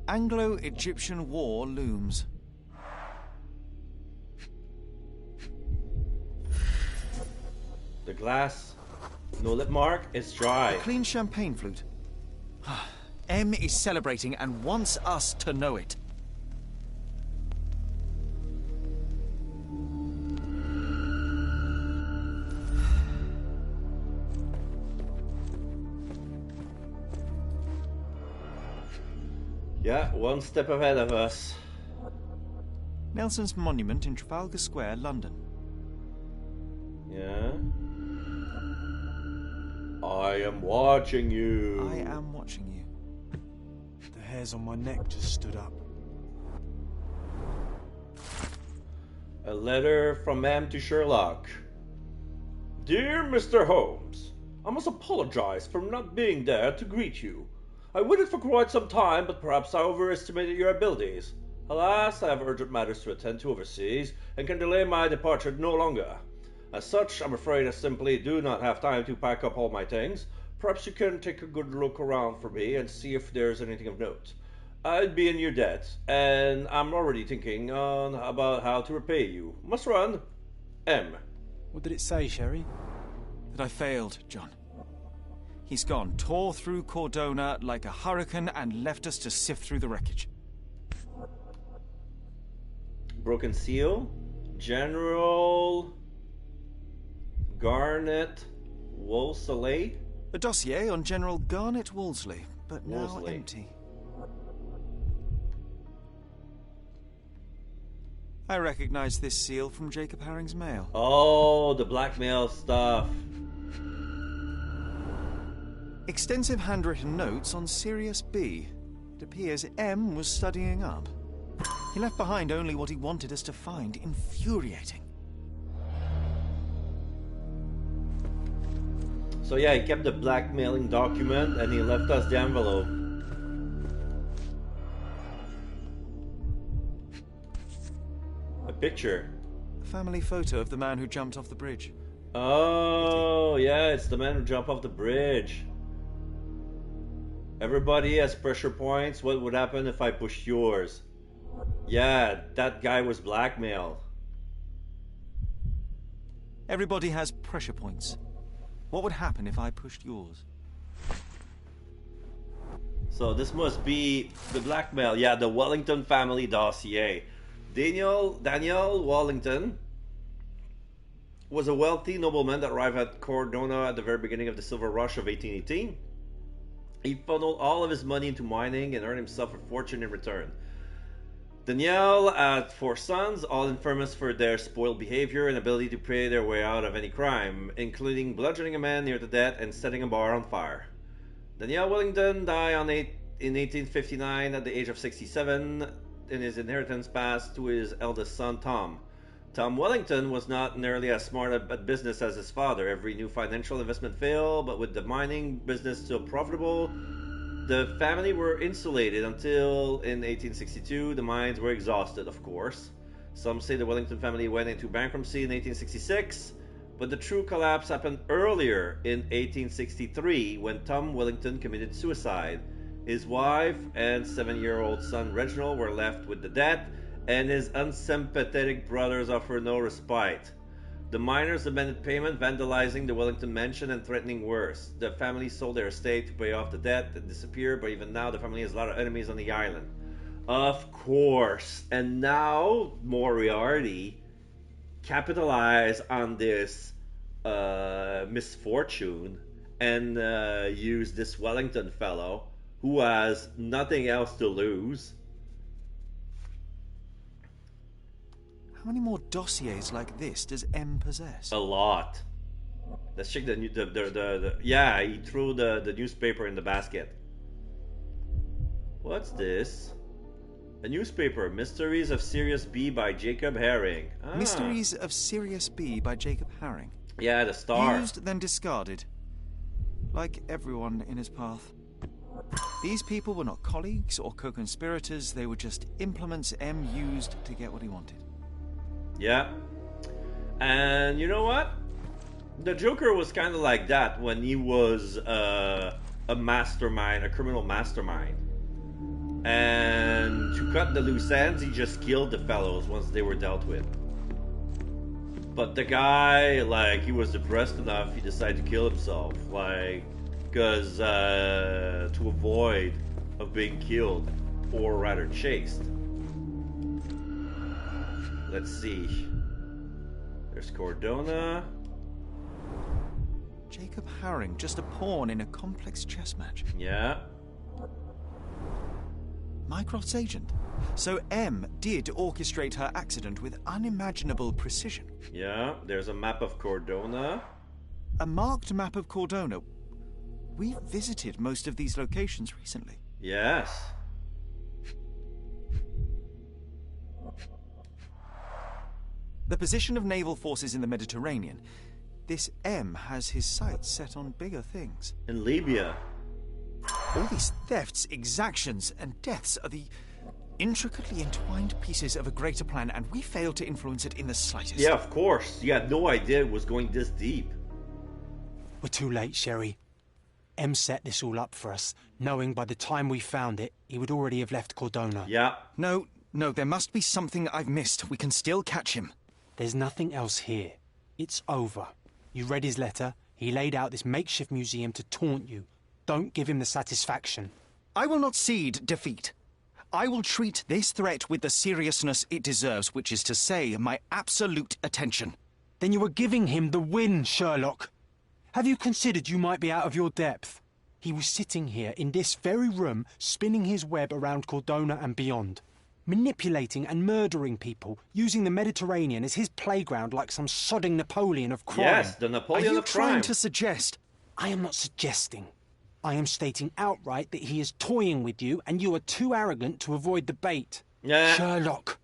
Anglo-Egyptian war looms. The glass, no lip mark, it's dry. A clean champagne flute. M is celebrating and wants us to know it. Yeah, one step ahead of us. Nelson's monument in Trafalgar Square, London. Yeah. I am watching you. I am watching you. The hairs on my neck just stood up. A letter from M to Sherlock. Dear Mr. Holmes, I must apologize for not being there to greet you. I waited for quite some time, but perhaps I overestimated your abilities. Alas, I have urgent matters to attend to overseas, and can delay my departure no longer. As such, I'm afraid I simply do not have time to pack up all my things. Perhaps you can take a good look around for me and see if there's anything of note. I'd be in your debt, and I'm already thinking about how to repay you. Must run. M. What did it say, Sherry? That I failed, John. He's gone, tore through Cordona like a hurricane and left us to sift through the wreckage. Broken seal. General Garnet Wolseley. A dossier on General Garnet Wolseley, but now Wolseley. empty. I recognize this seal from Jacob Haring's mail. Oh, the blackmail stuff. Extensive handwritten notes on Sirius B. It appears M was studying up. He left behind only what he wanted us to find. Infuriating. So yeah, he kept the blackmailing document and he left us the envelope. A picture. A family photo of the man who jumped off the bridge. Oh, yeah, it's the man who jumped off the bridge. Everybody has pressure points. What would happen if I pushed yours? Yeah, that guy was blackmailed. Everybody has pressure points. What would happen if I pushed yours? So this must be the blackmail. Yeah, the Wellington family dossier. Daniel Wellington was a wealthy nobleman that arrived at Cordona at the very beginning of the silver rush of 1818. He funneled all of his money into mining and earned himself a fortune in return. Daniel had 4 sons, all infamous for their spoiled behavior and ability to pay their way out of any crime, including bludgeoning a man near to death and setting a bar on fire. Daniel Wellington died in 1859 at the age of 67, and his inheritance passed to his eldest son, Tom. Tom Wellington was not nearly as smart at business as his father. Every new financial investment failed, but with the mining business still profitable, the family were insulated until in 1862 the mines were exhausted, of course. Some say the Wellington family went into bankruptcy in 1866, but the true collapse happened earlier in 1863 when Tom Wellington committed suicide. His wife and 7-year-old son Reginald were left with the debt, and his unsympathetic brothers offer no respite. The miners demanded payment, vandalizing the Wellington mansion and threatening worse. The family sold their estate to pay off the debt and disappeared, but even now the family has a lot of enemies on the island. Of course. And now Moriarty capitalized on this misfortune and used this Wellington fellow who has nothing else to lose. How many more dossiers like this does M possess? A lot. Let's check yeah, he threw the newspaper in the basket. What's this? A newspaper, Mysteries of Sirius B by Jacob Herring. Ah. Mysteries of Sirius B by Jacob Herring. Yeah, the Star. Used, then discarded. Like everyone in his path. These people were not colleagues or co-conspirators, they were just implements M used to get what he wanted. Yeah. And you know what? The Joker was kind of like that when he was a mastermind, a criminal mastermind. And to cut the loose ends, he just killed the fellows once they were dealt with. But the guy, like, he was depressed enough, he decided to kill himself, like, because to avoid of being killed, or rather chased. Let's see. There's Cordona. Jacob Herring, just a pawn in a complex chess match. Yeah. Mycroft's agent. So M did orchestrate her accident with unimaginable precision. Yeah, there's a map of Cordona. A marked map of Cordona. We've visited most of these locations recently. Yes. The position of naval forces in the Mediterranean. This M has his sights set on bigger things. In Libya. All these thefts, exactions, and deaths are the intricately entwined pieces of a greater plan, and we failed to influence it in the slightest. Yeah, of course. You had no idea it was going this deep. We're too late, Sherry. M set this all up for us, knowing by the time we found it, he would already have left Cordona. Yeah. No, there must be something I've missed. We can still catch him. There's nothing else here. It's over. You read his letter. He laid out this makeshift museum to taunt you. Don't give him the satisfaction. I will not cede defeat. I will treat this threat with the seriousness it deserves, which is to say, my absolute attention. Then you are giving him the win, Sherlock. Have you considered you might be out of your depth? He was sitting here in this very room, spinning his web around Cordona and beyond, manipulating and murdering people, using the Mediterranean as his playground like some sodding Napoleon of crime. Yes, the Napoleon of crime. Are you trying to suggest? I am not suggesting. I am stating outright that he is toying with you and you are too arrogant to avoid the bait. Yeah. Sherlock,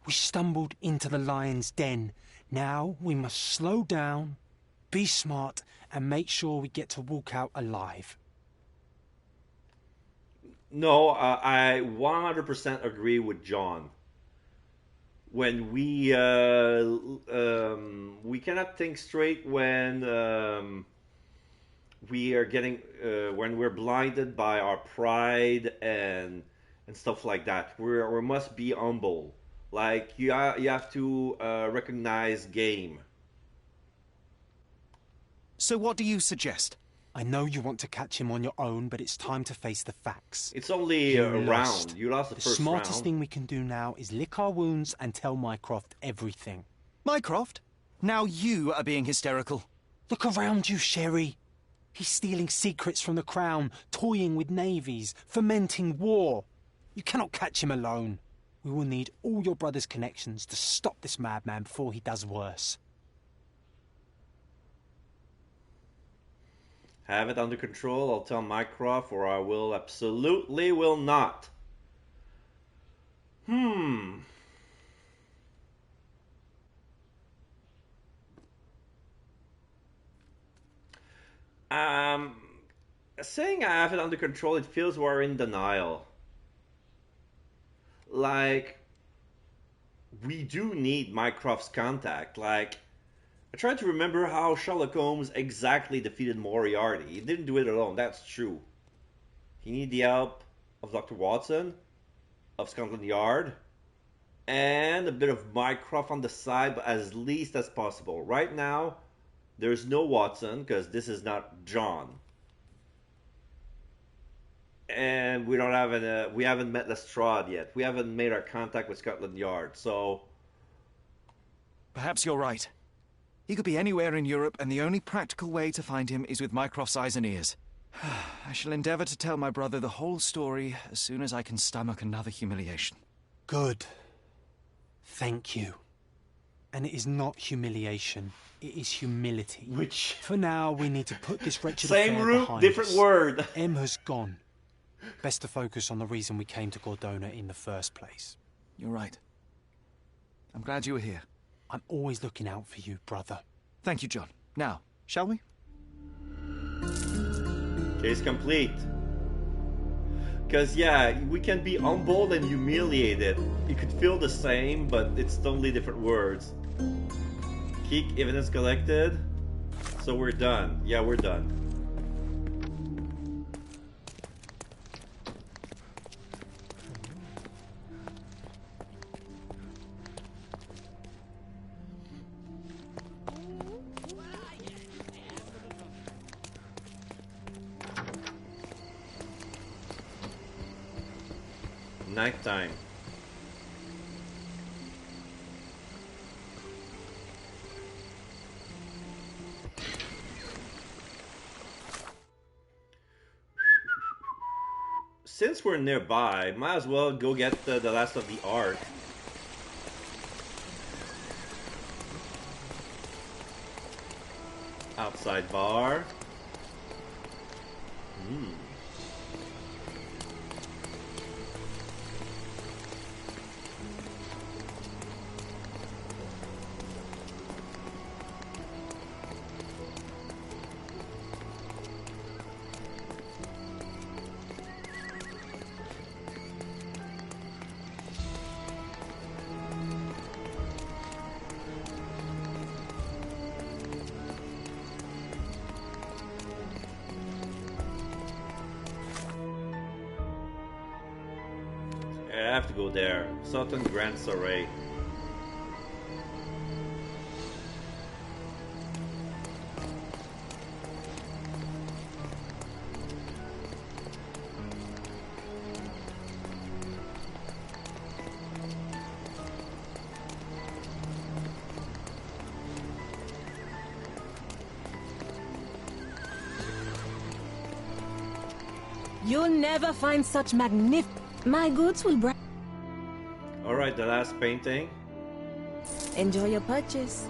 we stumbled into the lion's den. Now we must slow down, be smart, and make sure we get to walk out alive. No, I 100% agree with John. When we cannot think straight when we are getting when we're blinded by our pride and stuff like that. We must be humble. Like you have to recognize game. So what do you suggest? I know you want to catch him on your own, but it's time to face the facts. It's only a round. You lost the first round. The smartest thing we can do now is lick our wounds and tell Mycroft everything. Mycroft? Now you are being hysterical. Look around you, Sherry. He's stealing secrets from the Crown, toying with navies, fomenting war. You cannot catch him alone. We will need all your brother's connections to stop this madman before he does worse. Have it under control, I'll tell Mycroft, or I will absolutely will not. Saying I have it under control, it feels we're in denial. Like, we do need Mycroft's contact. Like, I tried to remember how Sherlock Holmes exactly defeated Moriarty. He didn't do it alone, that's true. He needed the help of Dr. Watson, of Scotland Yard, and a bit of Mycroft on the side, but as least as possible. Right now, there's no Watson because this is not John, and we don't have we haven't met Lestrade yet. We haven't made our contact with Scotland Yard, so perhaps you're right. He could be anywhere in Europe, and the only practical way to find him is with Mycroft's eyes and ears. I shall endeavour to tell my brother the whole story as soon as I can stomach another humiliation. Good. Thank you. And it is not humiliation, it is humility. Which... For now, we need to put this wretched Same affair root, behind different us. word. M has gone. Best to focus on the reason we came to Gordona in the first place. You're right. I'm glad you were here. I'm always looking out for you, brother. Thank you, John. Now, shall we? Case complete. Because, yeah, we can be humbled and humiliated. You could feel the same, but it's totally different words. Keep evidence collected. So we're done. Yeah, we're done. Nighttime. Since we're nearby, might as well go get the last of the art. Outside bar. I have to go there. Sultan Grand Soiree. You'll never find such My goods will bring. Alright, the last painting. Enjoy your purchase.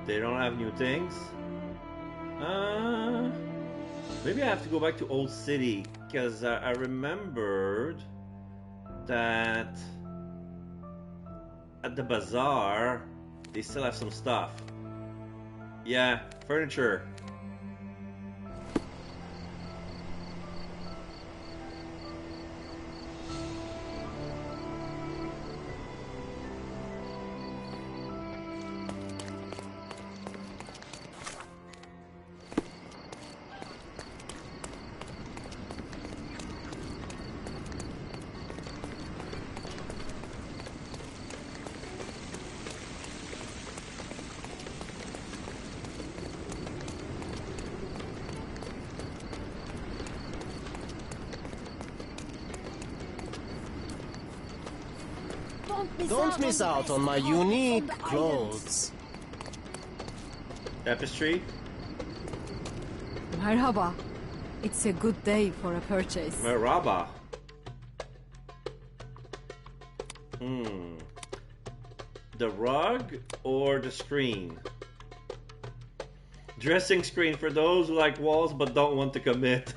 They don't have new things. Maybe I have to go back to Old City, because I remembered that at the bazaar they still have some stuff. Yeah, furniture. Don't miss out on my unique clothes. Tapestry. Merhaba. It's a good day for a purchase. Merhaba. The rug or the screen? Dressing screen for those who like walls but don't want to commit.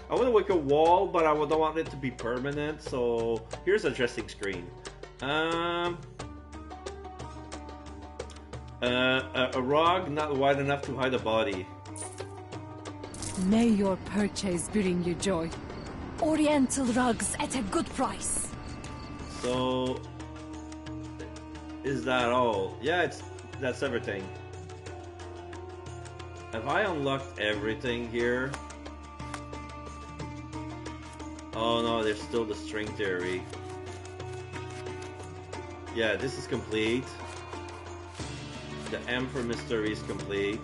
I want to make a wall, but I don't want it to be permanent, so here's a dressing screen. A rug not wide enough to hide a body. May your purchase bring you joy. Oriental rugs at a good price. So, is that all? Yeah, that's everything. Have I unlocked everything here? Oh no, there's still the string theory. Yeah, this is complete. The M for mystery is complete.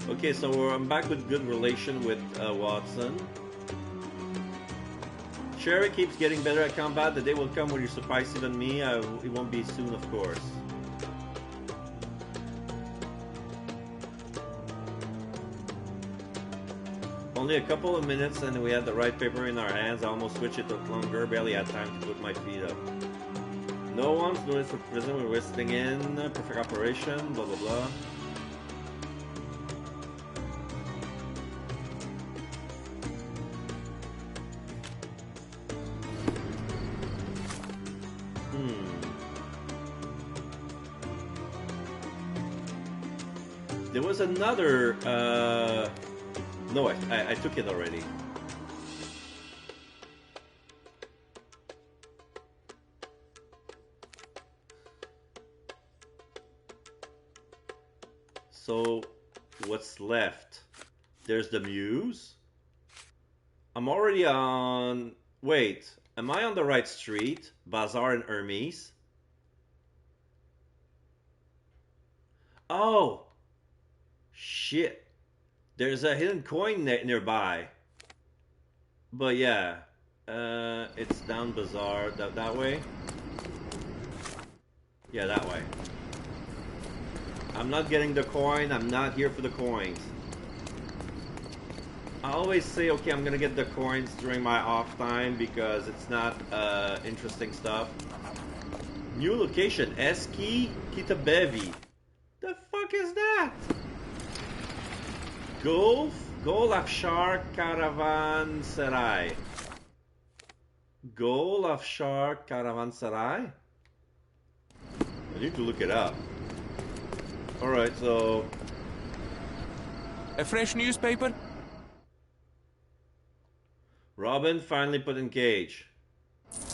Okay, so I'm back with good relation with Watson. Sherry keeps getting better at combat. The day will come when you surprise even me. It won't be soon, of course. Only a couple of minutes and we had the right paper in our hands. I almost switched. It took longer. Barely had time to put my feet up. No one's doing it for prison. We're whistling in. Perfect operation. Blah, blah, blah. There was another, no, I took it already. So, what's left? There's the Muse. I'm already on, wait, am I on the right street? Bazaar and Hermes? Oh! Shit. There's a hidden coin nearby. But yeah. It's down Bazaar. That way? Yeah, that way. I'm not getting the coin. I'm not here for the coins. I always say, okay, I'm gonna get the coins during my off time because it's not interesting stuff. New location. Eski Kitabevi. The fuck is that? Golf Afshar Caravanserai. Gol Afshar Caravanserai? I need to look it up. Alright, so... A fresh newspaper? Robin finally put in cage.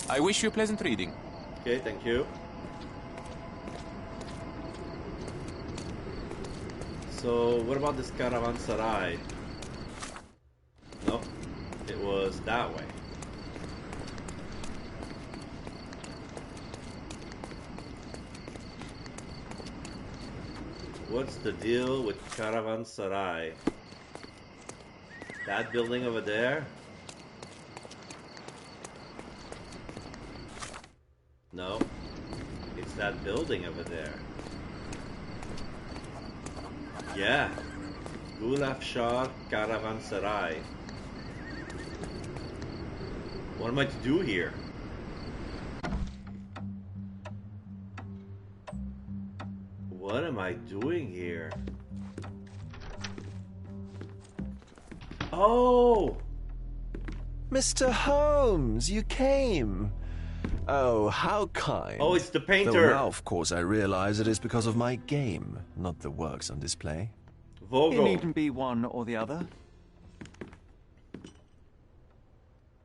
I wish you pleasant reading. Okay, thank you. So, what about this Caravanserai? No, it was that way. What's the deal with Caravanserai? That building over there? No, it's that building over there. Yeah, Gulafshar Caravanserai. What am I to do here? What am I doing here? Oh! Mr. Holmes, you came. Oh, how kind. Oh, it's the painter. Though now, of course, I realize it is because of my game, not the works on display. It needn't be one or the other.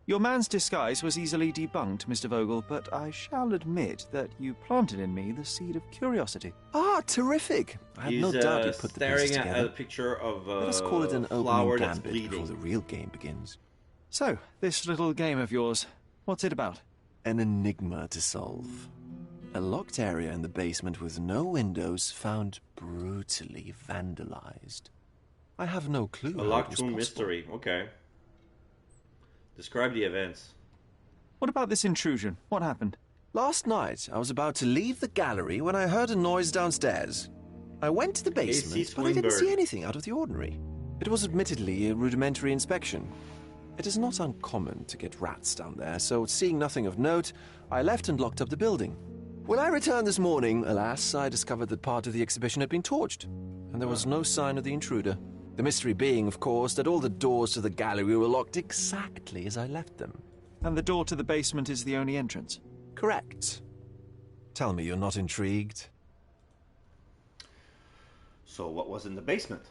Your man's disguise was easily debunked, Mr. Vogel, but I shall admit that you planted in me the seed of curiosity. Ah, terrific! I had no doubt you put the pieces together. Staring at a picture of Let us call it an flower opening that's gambit bleeding. before the real game begins. So, this little game of yours, what's it about? An enigma to solve. A locked area in the basement with no windows found brutally vandalized. I have no clue. A locked room mystery. Okay. Describe the events. What about this intrusion? What happened? Last night, I was about to leave the gallery when I heard a noise downstairs. I went to the basement, but I didn't see anything out of the ordinary. It was admittedly a rudimentary inspection. It is not uncommon to get rats down there, so seeing nothing of note, I left and locked up the building. When I returned this morning, alas, I discovered that part of the exhibition had been torched, and there was no sign of the intruder. The mystery being, of course, that all the doors to the gallery were locked exactly as I left them. And the door to the basement is the only entrance? Correct. Tell me you're not intrigued. So what was in the basement?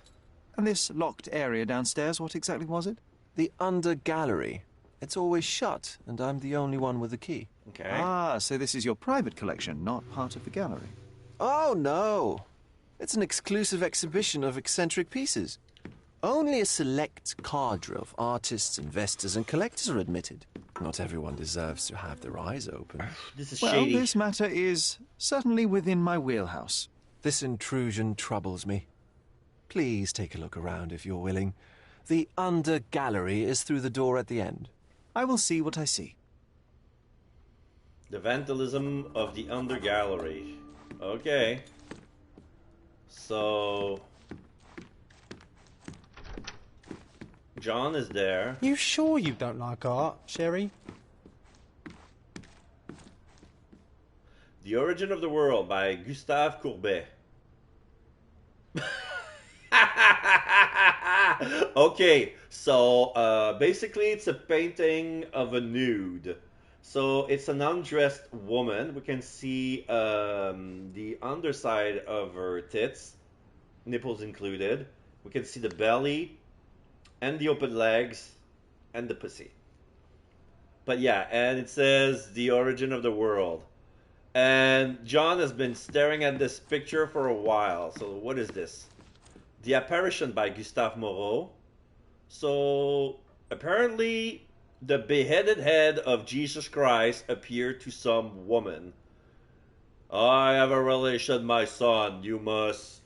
And this locked area downstairs, what exactly was it? The under gallery. It's always shut, and I'm the only one with the key. Okay. Ah, so this is your private collection, not part of the gallery. Oh, no. It's an exclusive exhibition of eccentric pieces. Only a select cadre of artists, investors, and collectors are admitted. Not everyone deserves to have their eyes open. This is well, shady. This matter is certainly within my wheelhouse. This intrusion troubles me. Please take a look around if you're willing. The under gallery is through the door at the end. I will see what I see. The vandalism of the under gallery. Okay. So John is there. You sure you don't like art, Sherry? The Origin of the World by Gustave Courbet. Okay, so basically it's a painting of a nude. So it's an undressed woman. We can see the underside of her tits, nipples included. We can see the belly and the open legs and the pussy. But yeah, and it says The Origin of the World. And John has been staring at this picture for a while. So what is this? The Apparition by Gustave Moreau. So apparently the beheaded head of Jesus Christ appeared to some woman. I have a relation, my son. You must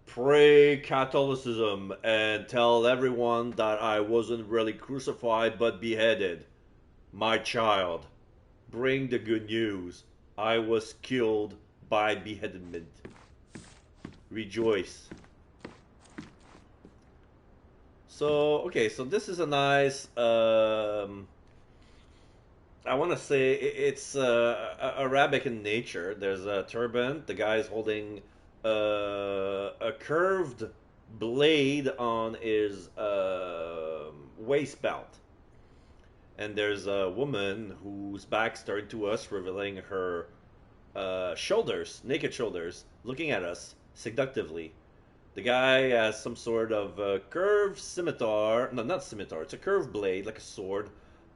pray Catholicism and tell everyone that I wasn't really crucified but beheaded. My child, bring the good news. I was killed by beheadment. Rejoice. So, okay, so this is a nice, I want to say it's Arabic in nature. There's a turban. The guy is holding a curved blade on his waist belt. And there's a woman whose back's turned to us, revealing her shoulders, naked shoulders, looking at us seductively. The guy has some sort of curved scimitar. No, not scimitar. It's a curved blade, like a sword,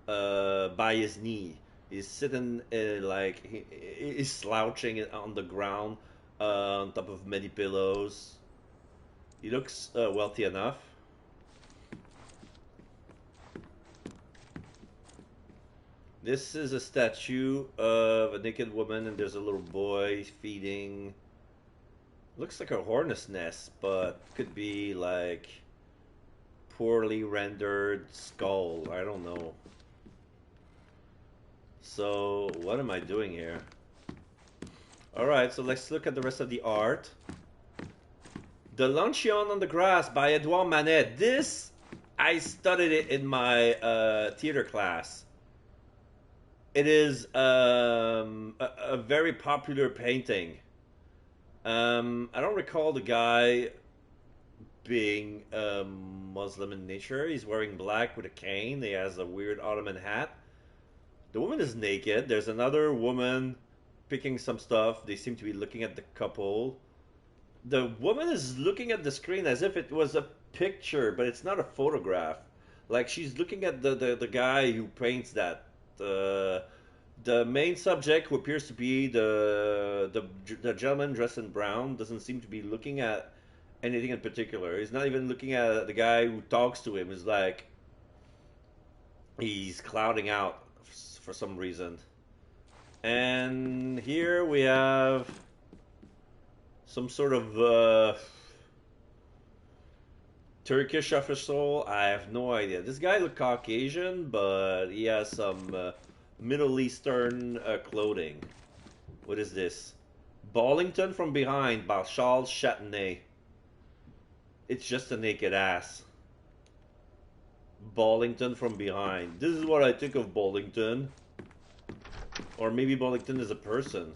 by his knee. He's sitting he's slouching on the ground on top of many pillows. He looks wealthy enough. This is a statue of a naked woman, and there's a little boy feeding. Looks like a hornet's nest, but could be like poorly rendered skull. I don't know. So what am I doing here? Alright, so let's look at the rest of the art. The Luncheon on the Grass by Edouard Manet. This, I studied it in my theater class. It is a very popular painting. I don't recall the guy being Muslim in nature. He's wearing black with a cane. He has a weird Ottoman hat. The woman is naked. There's another woman picking some stuff. They seem to be looking at the couple. The woman is looking at the screen as if it was a picture, but it's not a photograph. Like she's looking at the guy who paints that. The main subject, who appears to be the gentleman dressed in brown, doesn't seem to be looking at anything in particular. He's not even looking at the guy who talks to him. It's like he's clouding out for some reason. And here we have some sort of Turkish official. I have no idea. This guy looks Caucasian, but he has some Middle Eastern clothing. What is this? Ballington from Behind by Charles Châtenay. It's just a naked ass. Ballington from Behind. This is what I think of Ballington. Or maybe Ballington is a person.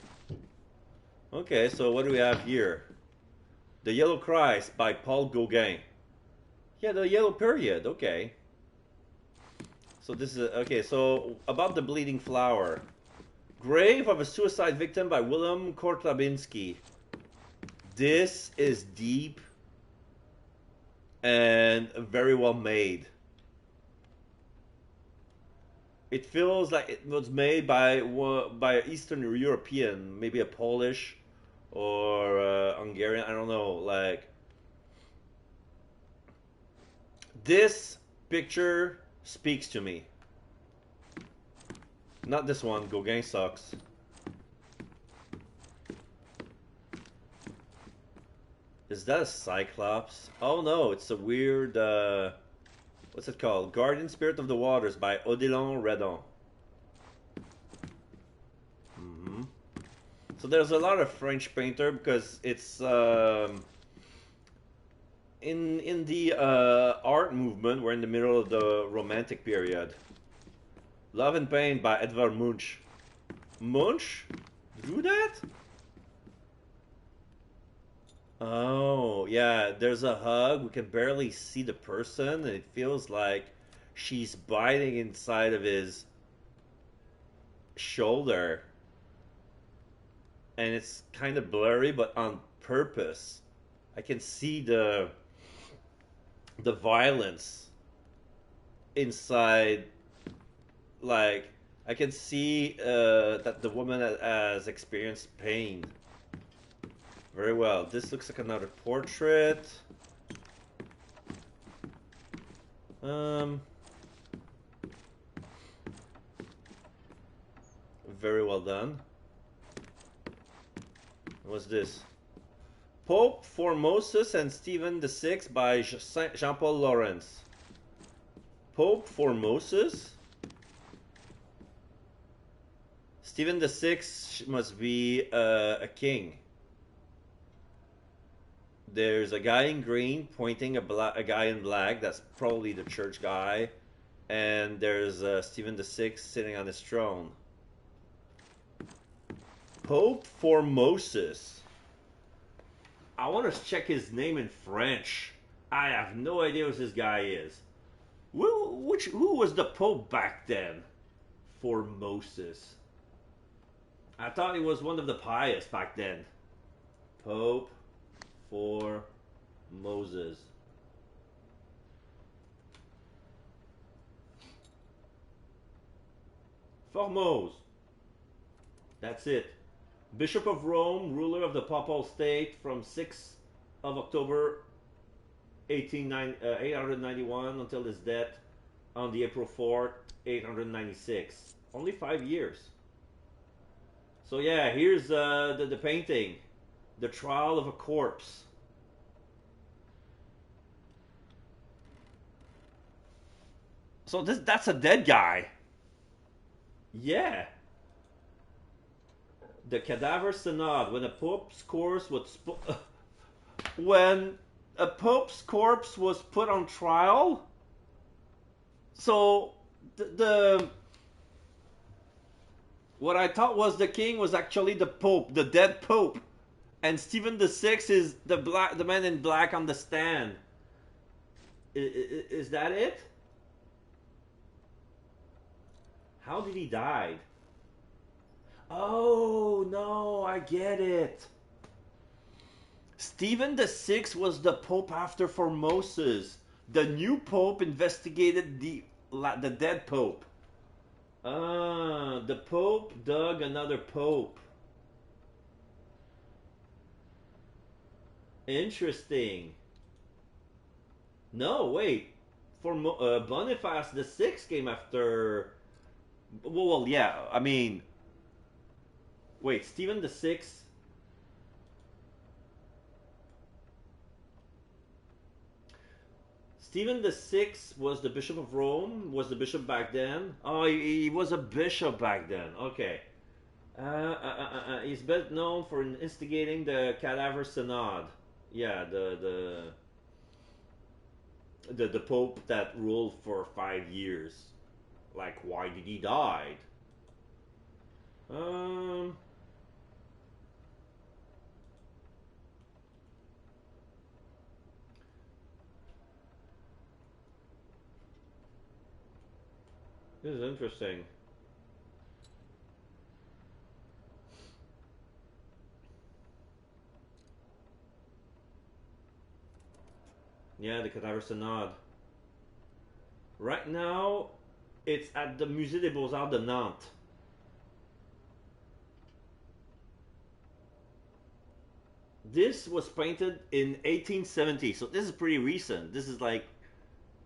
Okay, so what do we have here? The Yellow Christ by Paul Gauguin. Yeah, the Yellow Period. Okay. So this is okay. So about the Bleeding Flower, Grave of a Suicide Victim by Willem Kortlabinski. This is deep and very well made. It feels like it was made by Eastern European, maybe a Polish or Hungarian. I don't know. Like this picture speaks to me. Not this one. Gauguin sucks. Is that a Cyclops? Oh no, it's a weird, what's it called? Guardian Spirit of the Waters by Odilon Redon. So there's a lot of French painter because it's in the art movement. We're in the middle of the Romantic period. Love and Pain by Edvard Munch. Munch drew that? Oh, yeah, there's a hug. We can barely see the person, and it feels like she's biting inside of his shoulder. And it's kind of blurry, but on purpose. I can see the violence inside. Like, I can see that the woman has experienced pain. Very well. This looks like another portrait. Very well done. What's this? Pope Formosus and Stephen VI by Jean-Paul Laurens. Pope Formosus? Stephen VI must be a king. There's a guy in green pointing a guy in black. That's probably the church guy. And there's Stephen VI sitting on his throne. Pope Formosus. I want to check his name in French. I have no idea what this guy is. Who was the Pope back then? Formosus. I thought he was one of the pious back then. Pope for Moses. Formose. That's it. Bishop of Rome, ruler of the Papal State from 6th of October 891 until his death on the April 4th, 896. Only 5 years. So yeah, here's the painting. The Trial of a Corpse. So that's a dead guy. Yeah. The Cadaver Synod. When a pope's corpse was put on trial. So what I thought was the king was actually the pope, the dead pope, and Stephen VI is the man in black on the stand. Is that it? How did he die? Oh, no, I get it. Stephen VI was the pope after Formosus. The new pope investigated the dead pope. The pope dug another pope. Interesting. No, wait. Boniface VI came after... Well, yeah, I mean... Wait, Stephen VI... Stephen VI was the Bishop of Rome, was the bishop back then. Oh, he was a bishop back then. Okay. He's best known for instigating the Cadaver Synod. Yeah, the Pope that ruled for 5 years. Like, why did he die? This is interesting. Yeah, the Cadaver Synod. Right now, It's at the Musée des Beaux-Arts de Nantes. This was painted in 1870, so this is pretty recent. This is like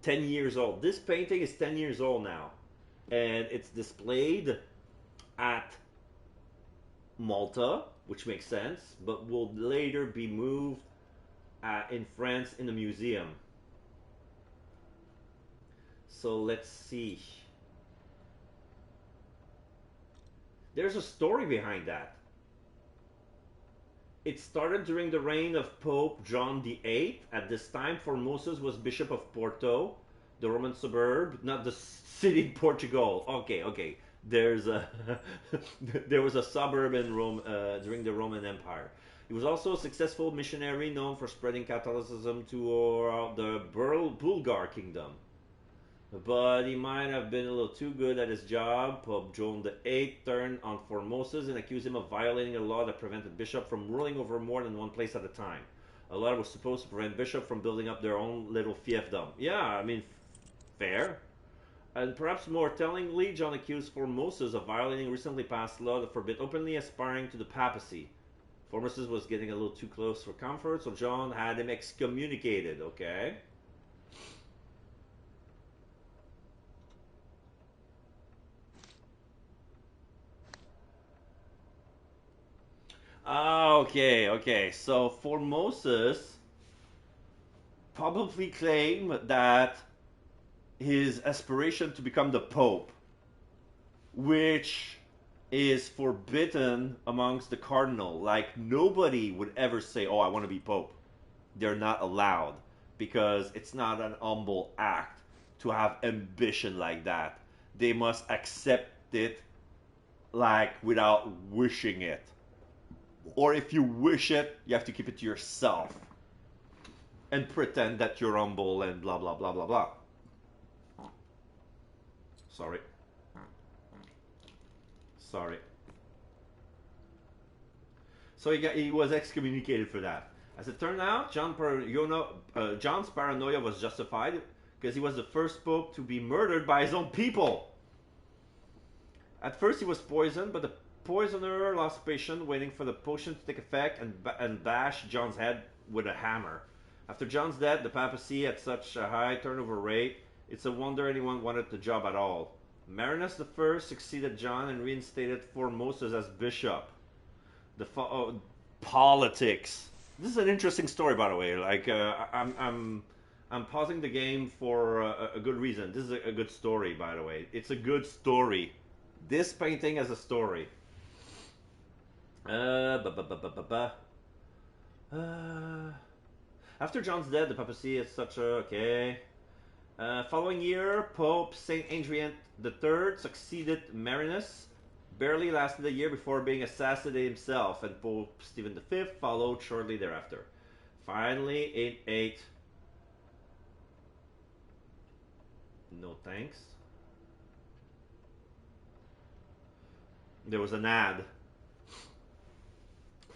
10 years old. This painting is 10 years old now. And it's displayed at Malta, which makes sense, but will later be moved in France in the museum. So let's see. There's a story behind that. It started during the reign of Pope John VIII. At this time, Formosus was Bishop of Porto, the Roman suburb, not the city in Portugal. Okay. There was a suburb in Rome during the Roman Empire. He was also a successful missionary known for spreading Catholicism to the Bulgar kingdom. But he might have been a little too good at his job. Pope John VIII turned on Formosus and accused him of violating a law that prevented bishops from ruling over more than one place at a time. A law was supposed to prevent bishops from building up their own little fiefdom. Yeah, I mean, fair. And perhaps more tellingly, John accused Formosus of violating a recently passed law that forbid openly aspiring to the papacy. Formosus was getting a little too close for comfort, so John had him excommunicated, okay? Okay. So Formosus probably claimed that his aspiration to become the Pope, which is forbidden amongst the cardinal. Like, nobody would ever say, oh, I want to be Pope. They're not allowed, because it's not an humble act to have ambition like that. They must accept it, like, without wishing it. Or if you wish it, you have to keep it to yourself and pretend that you're humble and blah blah blah blah blah. Sorry. So he was excommunicated for that. As it turned out, John's paranoia was justified, because he was the first pope to be murdered by his own people. At first he was poisoned, but the poisoner lost patience, waiting for the potion to take effect, and bashed John's head with a hammer. After John's death, the papacy had such a high turnover rate, it's a wonder anyone wanted the job at all. Marinus I succeeded John and reinstated Formosus as bishop. Politics. This is an interesting story, by the way. Like, I'm pausing the game for a good reason. This is a good story, by the way. It's a good story. This painting has a story. After John's death, the papacy is such a... Okay. Following year, Pope Saint Adrian III succeeded Marinus. Barely lasted a year before being assassinated himself, and Pope Stephen V followed shortly thereafter. Finally, 8-8. No thanks. There was an ad.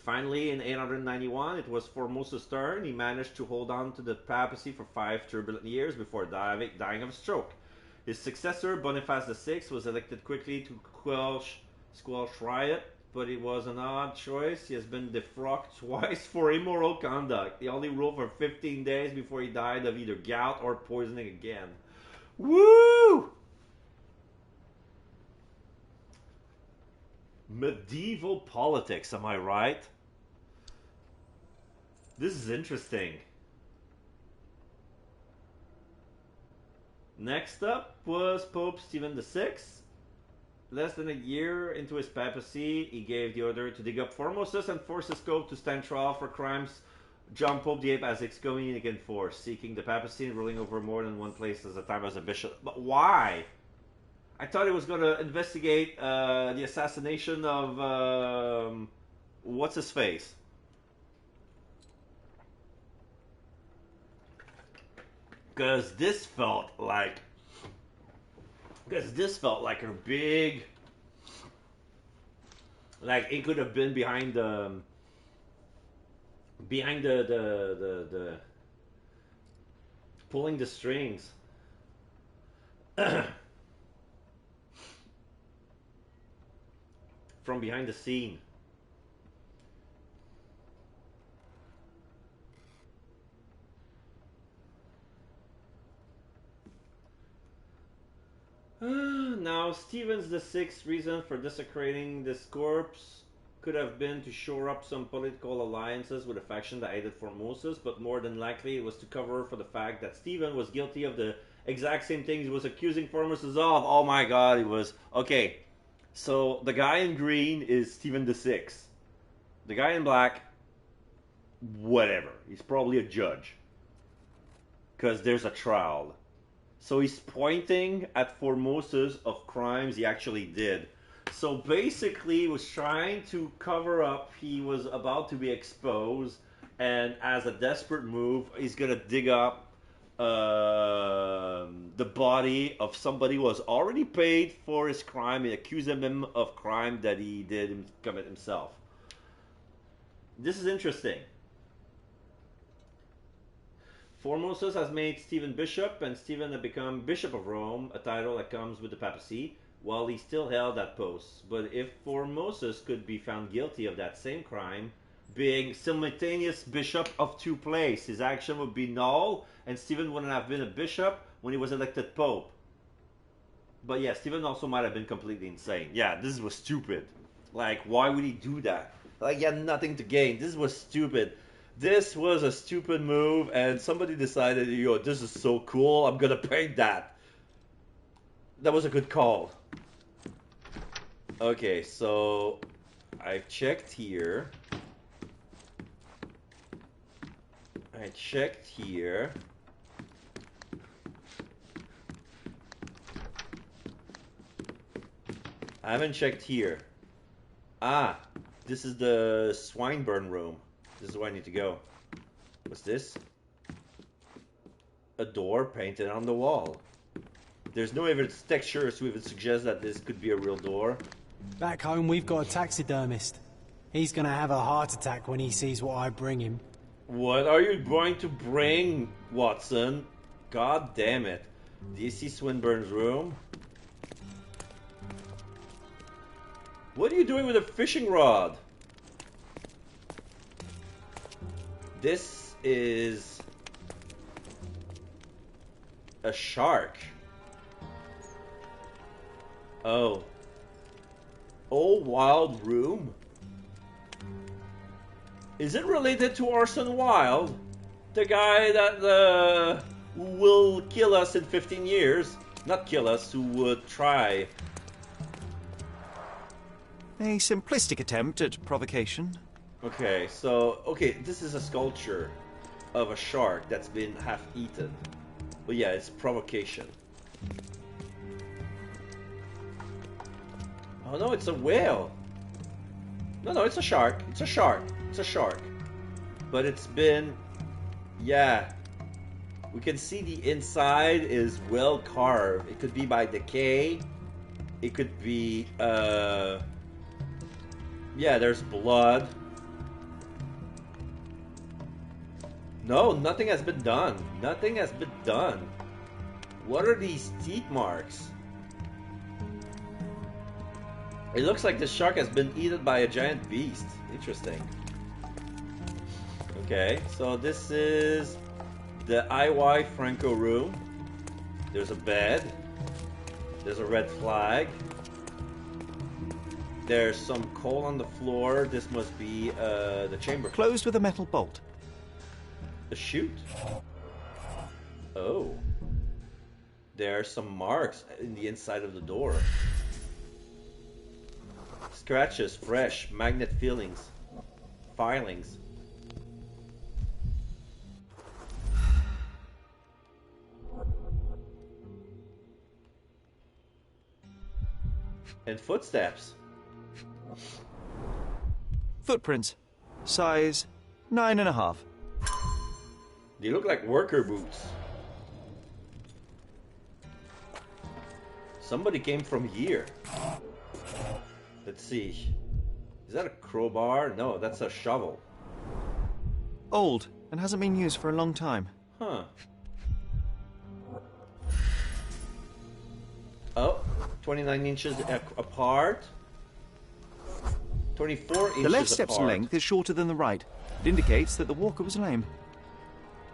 Finally, in 891, it was Formosus' turn. He managed to hold on to the papacy for 5 turbulent years before dying of a stroke. His successor, Boniface VI, was elected quickly to squelch riot, but it was an odd choice. He has been defrocked twice for immoral conduct. He only ruled for 15 days before he died of either gout or poisoning again. Woo! Medieval politics, am I right? This is interesting. Next up was Pope Stephen VI. Less than a year into his papacy, he gave the order to dig up Formosus and force his cope to stand trial for crimes John Pope VIII has excommunicated for, seeking the papacy and ruling over more than one place at a time as a bishop. But why? I thought he was going to investigate the assassination of... what's his face? Because this felt like a big... Like, it could have been behind the pulling the strings. from behind the scene. Now, Stevens the Sixth's reason for desecrating this corpse could have been to shore up some political alliances with a faction that hated Formosus, but more than likely it was to cover for the fact that Stephen was guilty of the exact same things he was accusing Formosus of. Oh my god, he was... Okay, so the guy in green is Stephen the Sixth. The guy in black, whatever. He's probably a judge. Because there's a trial. So he's pointing at Formosus of crimes he actually did. So basically he was trying to cover up, he was about to be exposed, and as a desperate move, he's gonna dig up the body of somebody who was already paid for his crime and accuse him of crime that he did commit himself. This is interesting. Formosus has made Stephen bishop, and Stephen had become Bishop of Rome, a title that comes with the papacy, while he still held that post. But if Formosus could be found guilty of that same crime, being simultaneous bishop of two places, his action would be null, and Stephen wouldn't have been a bishop when he was elected pope. But yeah, Stephen also might have been completely insane. Yeah, this was stupid. Like, why would he do that? Like, he had nothing to gain. This was stupid. This was a stupid move, and somebody decided, yo, this is so cool, I'm gonna paint that. That was a good call. Okay, so I've checked here. I checked here. I haven't checked here. Ah, this is the Swinburne room. This is where I need to go. What's this? A door painted on the wall. There's no evidence texture, so it would suggest that this could be a real door. Back home, we've got a taxidermist. He's gonna have a heart attack when he sees what I bring him. What are you going to bring, Watson? God damn it. Do you see Swinburne's room? What are you doing with a fishing rod? This is a shark. Oh. Old Wild room? Is it related to Orson Wilde? The guy that will kill us in 15 years? Not kill us, who would try. A simplistic attempt at provocation. Okay, so, this is a sculpture of a shark that's been half eaten. But yeah, it's provocation. Oh no, it's a whale. No, it's a shark. It's a shark. It's a shark. But it's been, yeah. We can see the inside is well carved. It could be by decay. It could be, yeah, there's blood. No, nothing has been done. Nothing has been done. What are these teeth marks? It looks like the shark has been eaten by a giant beast. Interesting. Okay, so this is the IY Franco room. There's a bed. There's a red flag. There's some coal on the floor. This must be the chamber. Closed with a metal bolt. A chute? Oh. There are some marks in the inside of the door. Scratches, fresh, magnet filings, filings. And footsteps. Footprints. Size 9.5. They look like worker boots. Somebody came from here. Let's see. Is that a crowbar? No, that's a shovel. Old, and hasn't been used for a long time. Huh. Oh, 29 inches apart. 24 inches The left step's apart. length is shorter than the right. It indicates that the walker was lame.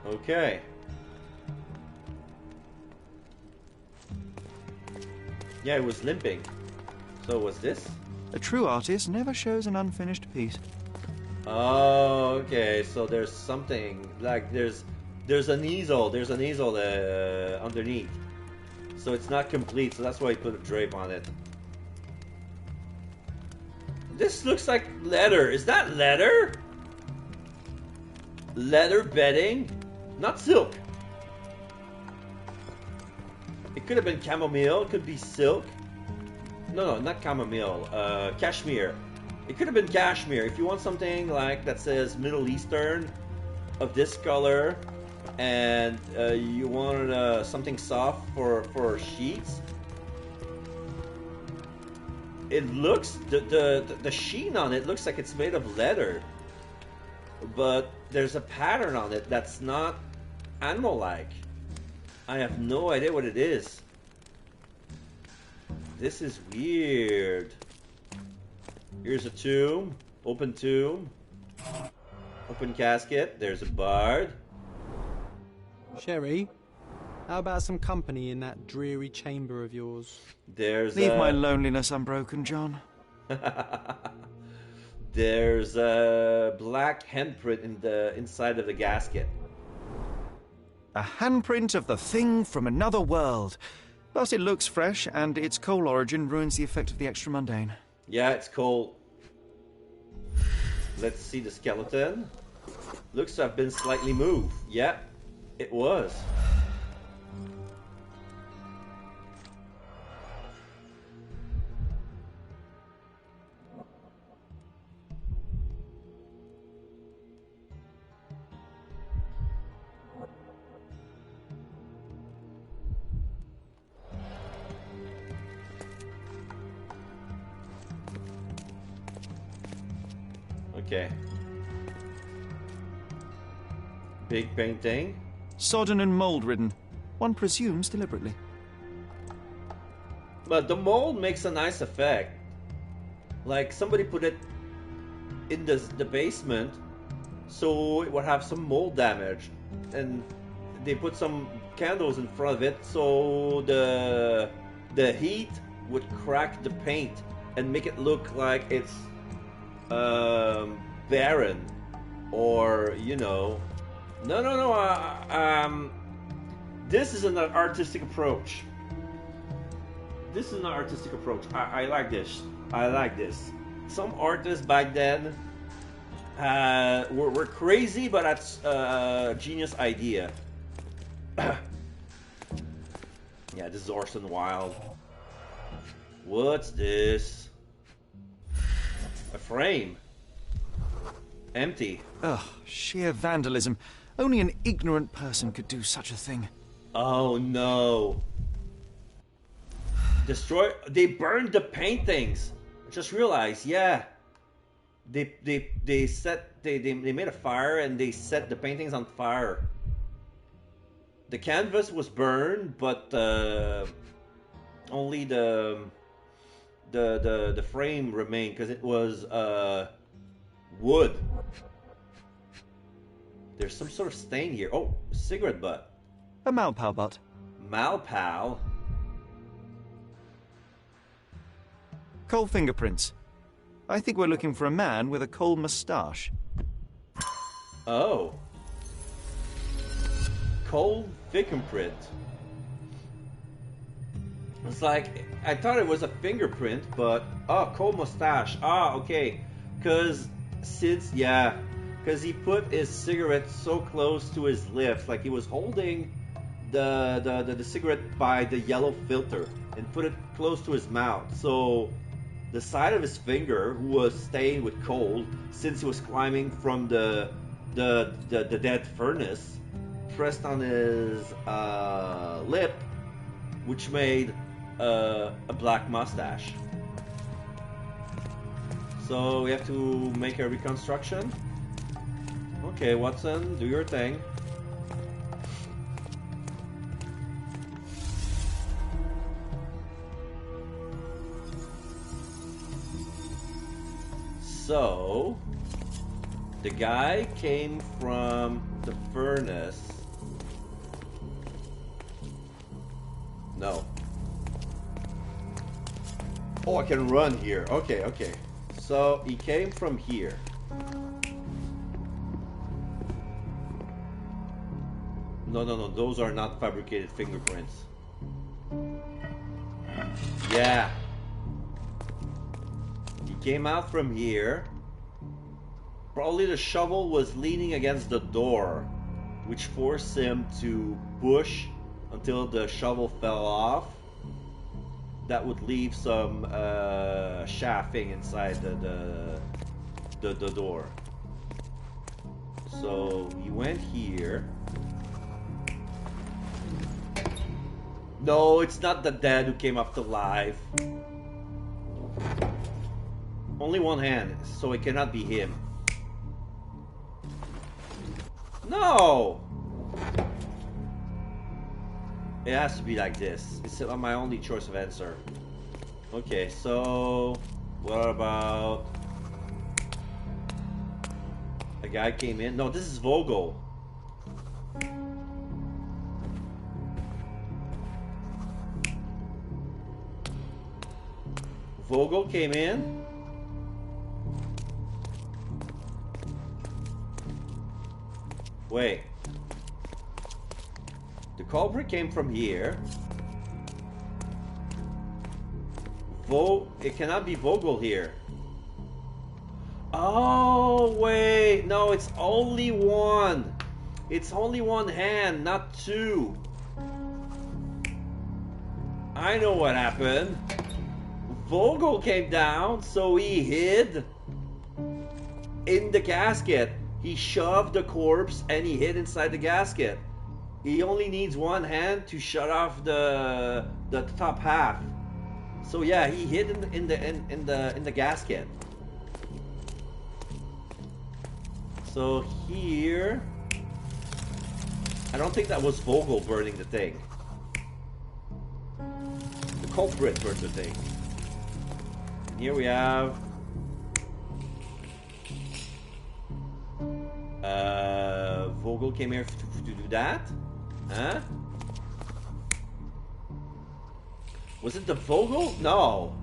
Okay. Yeah, it was limping. So was this? A true artist never shows an unfinished piece. Oh, okay. So there's something like there's an easel. There's an easel underneath. So it's not complete. So that's why he put a drape on it. This looks like leather. Is that leather? Leather bedding, not silk. It could have been chamomile. It could be silk. No, not chamomile. Cashmere. It could have been cashmere. If you want something like that says Middle Eastern of this color, and you want something soft for sheets, it looks the sheen on it looks like it's made of leather, but there's a pattern on it that's not animal-like. I have no idea what it is. This is weird. Here's a tomb. Open tomb. Open casket. There's a bard. Sherry, how about some company in that dreary chamber of yours? There's Leave my loneliness unbroken, John. There's a black handprint in the inside of the gasket. A handprint of the thing from another world. But it looks fresh, and its coal origin ruins the effect of the extra mundane. Yeah, it's coal. Let's see the skeleton. Looks to have been slightly moved. Yeah, it was. Okay. Big painting. Sodden and mold-ridden. One presumes deliberately. But the mold makes a nice effect. Like somebody put it in the basement, so it would have some mold damage, and they put some candles in front of it, so the heat would crack the paint and make it look like it's barren, or no. This is an artistic approach. This is an artistic approach. I like this. I like this. Some artists back then were crazy, but that's a genius idea. Yeah, this is Orson Wilde. What's this? A frame. Empty. Ugh, sheer vandalism. Only an ignorant person could do such a thing. Oh no. They burned the paintings. I just realized, yeah. They made a fire and they set the paintings on fire. The canvas was burned, but only the frame remained because it was wood. There's some sort of stain here. Oh, cigarette butt. A Malpal butt. Malpal? Coal fingerprints. I think we're looking for a man with a coal moustache. Oh. Coal fingerprint. It's like, I thought it was a fingerprint, but... Oh, coal mustache. Ah, okay. Because he put his cigarette so close to his lips, like he was holding the cigarette by the yellow filter and put it close to his mouth. So the side of his finger was stained with coal since he was climbing from the dead furnace, pressed on his lip, which made a black mustache. So we have to make a reconstruction. Okay, Watson, do your thing. So, the guy came from the furnace. No. Oh, I can run here. Okay, okay. So, he came from here. No, no, no. Those are not fabricated fingerprints. Yeah. He came out from here. Probably the shovel was leaning against the door, which forced him to push until the shovel fell off. That would leave some shafting inside the door. So he went here. No, it's not the dad who came up to life. Only one hand, so it cannot be him. No! It has to be like this. It's my only choice of answer. Okay, so what about a guy came in? No, this is Vogel. Vogel came in. Wait. The culprit came from here. It cannot be Vogel here. Oh, wait. No, it's only one. It's only one hand, not two. I know what happened. Vogel came down, so he hid in the casket. He shoved the corpse and he hid inside the casket. He only needs one hand to shut off the top half. So yeah, he hid in the gasket. So here, I don't think that was Vogel burning the thing. The culprit burned the thing. And here we have Vogel came here to do that? Huh? Was it the Vogel? No.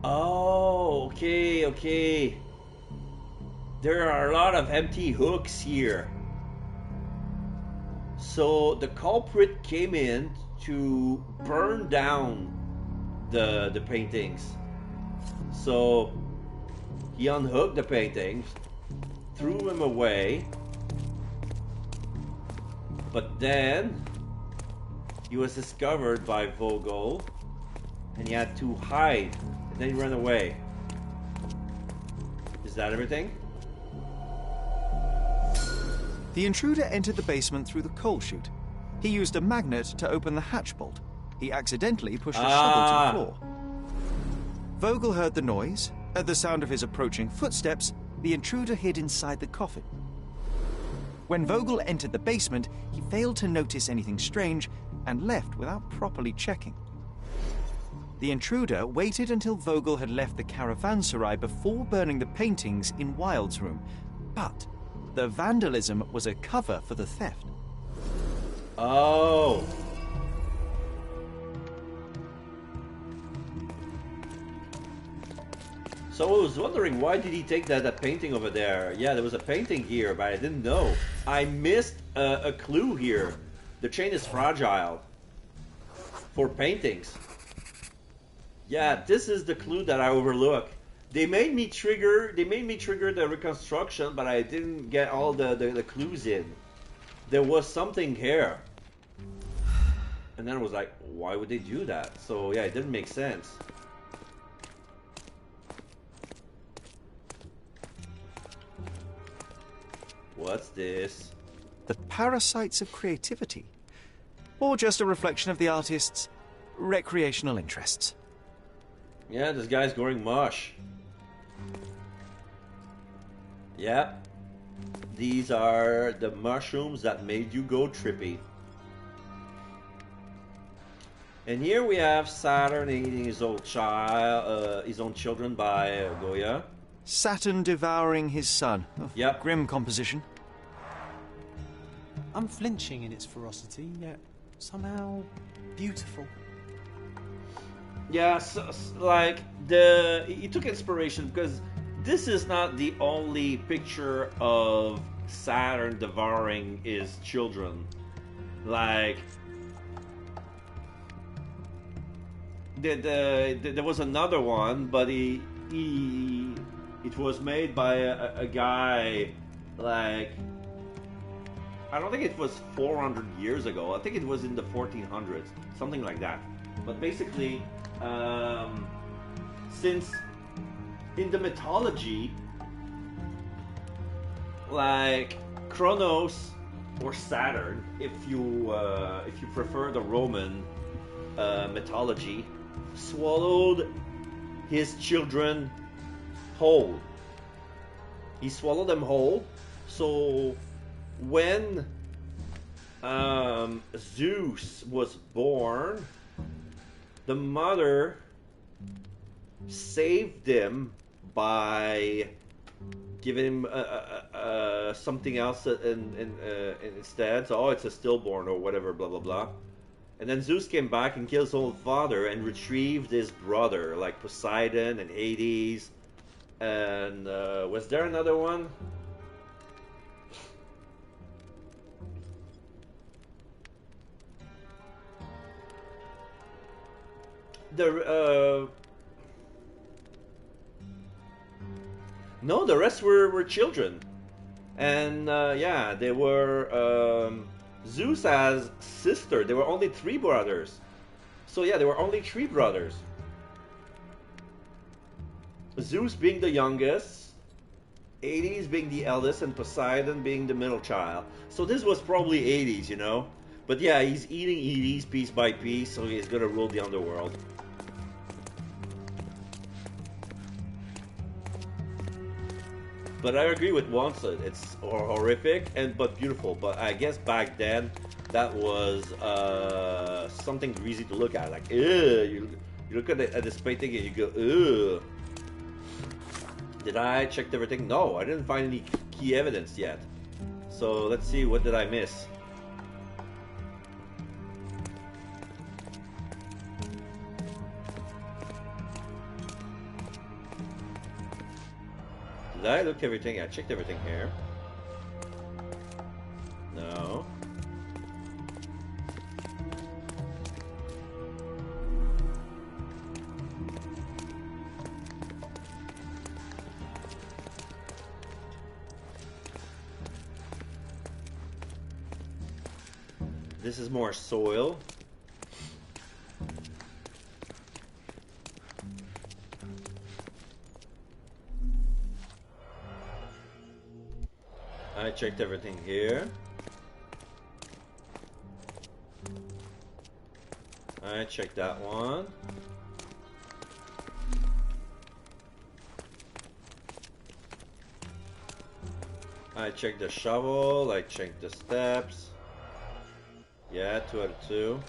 Oh, okay, okay. There are a lot of empty hooks here. So the culprit came in to burn down the paintings. So he unhooked the paintings, threw them away, but then he was discovered by Vogel and he had to hide, and then he ran away. Is that everything? The intruder entered the basement through the coal chute. He used a magnet to open the hatch bolt. He accidentally pushed a shovel to the floor. Vogel heard the noise. At the sound of his approaching footsteps, the intruder hid inside the coffin. When Vogel entered the basement, he failed to notice anything strange and left without properly checking. The intruder waited until Vogel had left the caravanserai before burning the paintings in Wilde's room, but the vandalism was a cover for the theft. Oh. So I was wondering, why did he take that painting over there? Yeah, there was a painting here, but I didn't know. I missed a clue here. The chain is fragile for paintings. Yeah, this is the clue that I overlooked. They made me trigger the reconstruction, but I didn't get all the clues in. There was something here. And then I was like, why would they do that? So yeah, it didn't make sense. What's this? The parasites of creativity? Or just a reflection of the artist's recreational interests? Yeah, this guy's growing mush. Yeah. These are the mushrooms that made you go trippy. And here we have Saturn eating his own children by Goya. Saturn devouring his son. Oh, yep. Grim composition. Unflinching in its ferocity, yet somehow beautiful. Yeah, like he took inspiration because this is not the only picture of Saturn devouring his children. Like there was another one, but it was made by a guy, like, I don't think it was 400 years ago. I think it was in the 1400s, something like that. But basically, since in the mythology, like Kronos or Saturn, if you prefer the Roman mythology, swallowed his children whole. He swallowed them whole. So when Zeus was born, the mother saved him by giving him something else instead. So, oh, it's a stillborn or whatever, blah blah blah. And then Zeus came back and killed his own father and retrieved his brother, like Poseidon and Hades. And was there another one? No, the rest were children. And yeah, they were Zeus has sister. There were only 3 brothers. So yeah, there were only 3 brothers. Zeus being the youngest, Hades being the eldest, and Poseidon being the middle child. So this was probably Hades, you know? But yeah, he's eating Hades piece by piece, so he's gonna rule the underworld. But I agree with Wanson. It's horrific but beautiful. But I guess back then that was something greasy to look at. Like, ew. You look at this painting and you go, ew. Did I check everything? No, I didn't find any key evidence yet. So let's see, what did I miss? Did I look everything? I checked everything here. No. This is more soil. I checked everything here. I checked that one. I checked the shovel, I checked the steps. Yeah, 2 out of 2.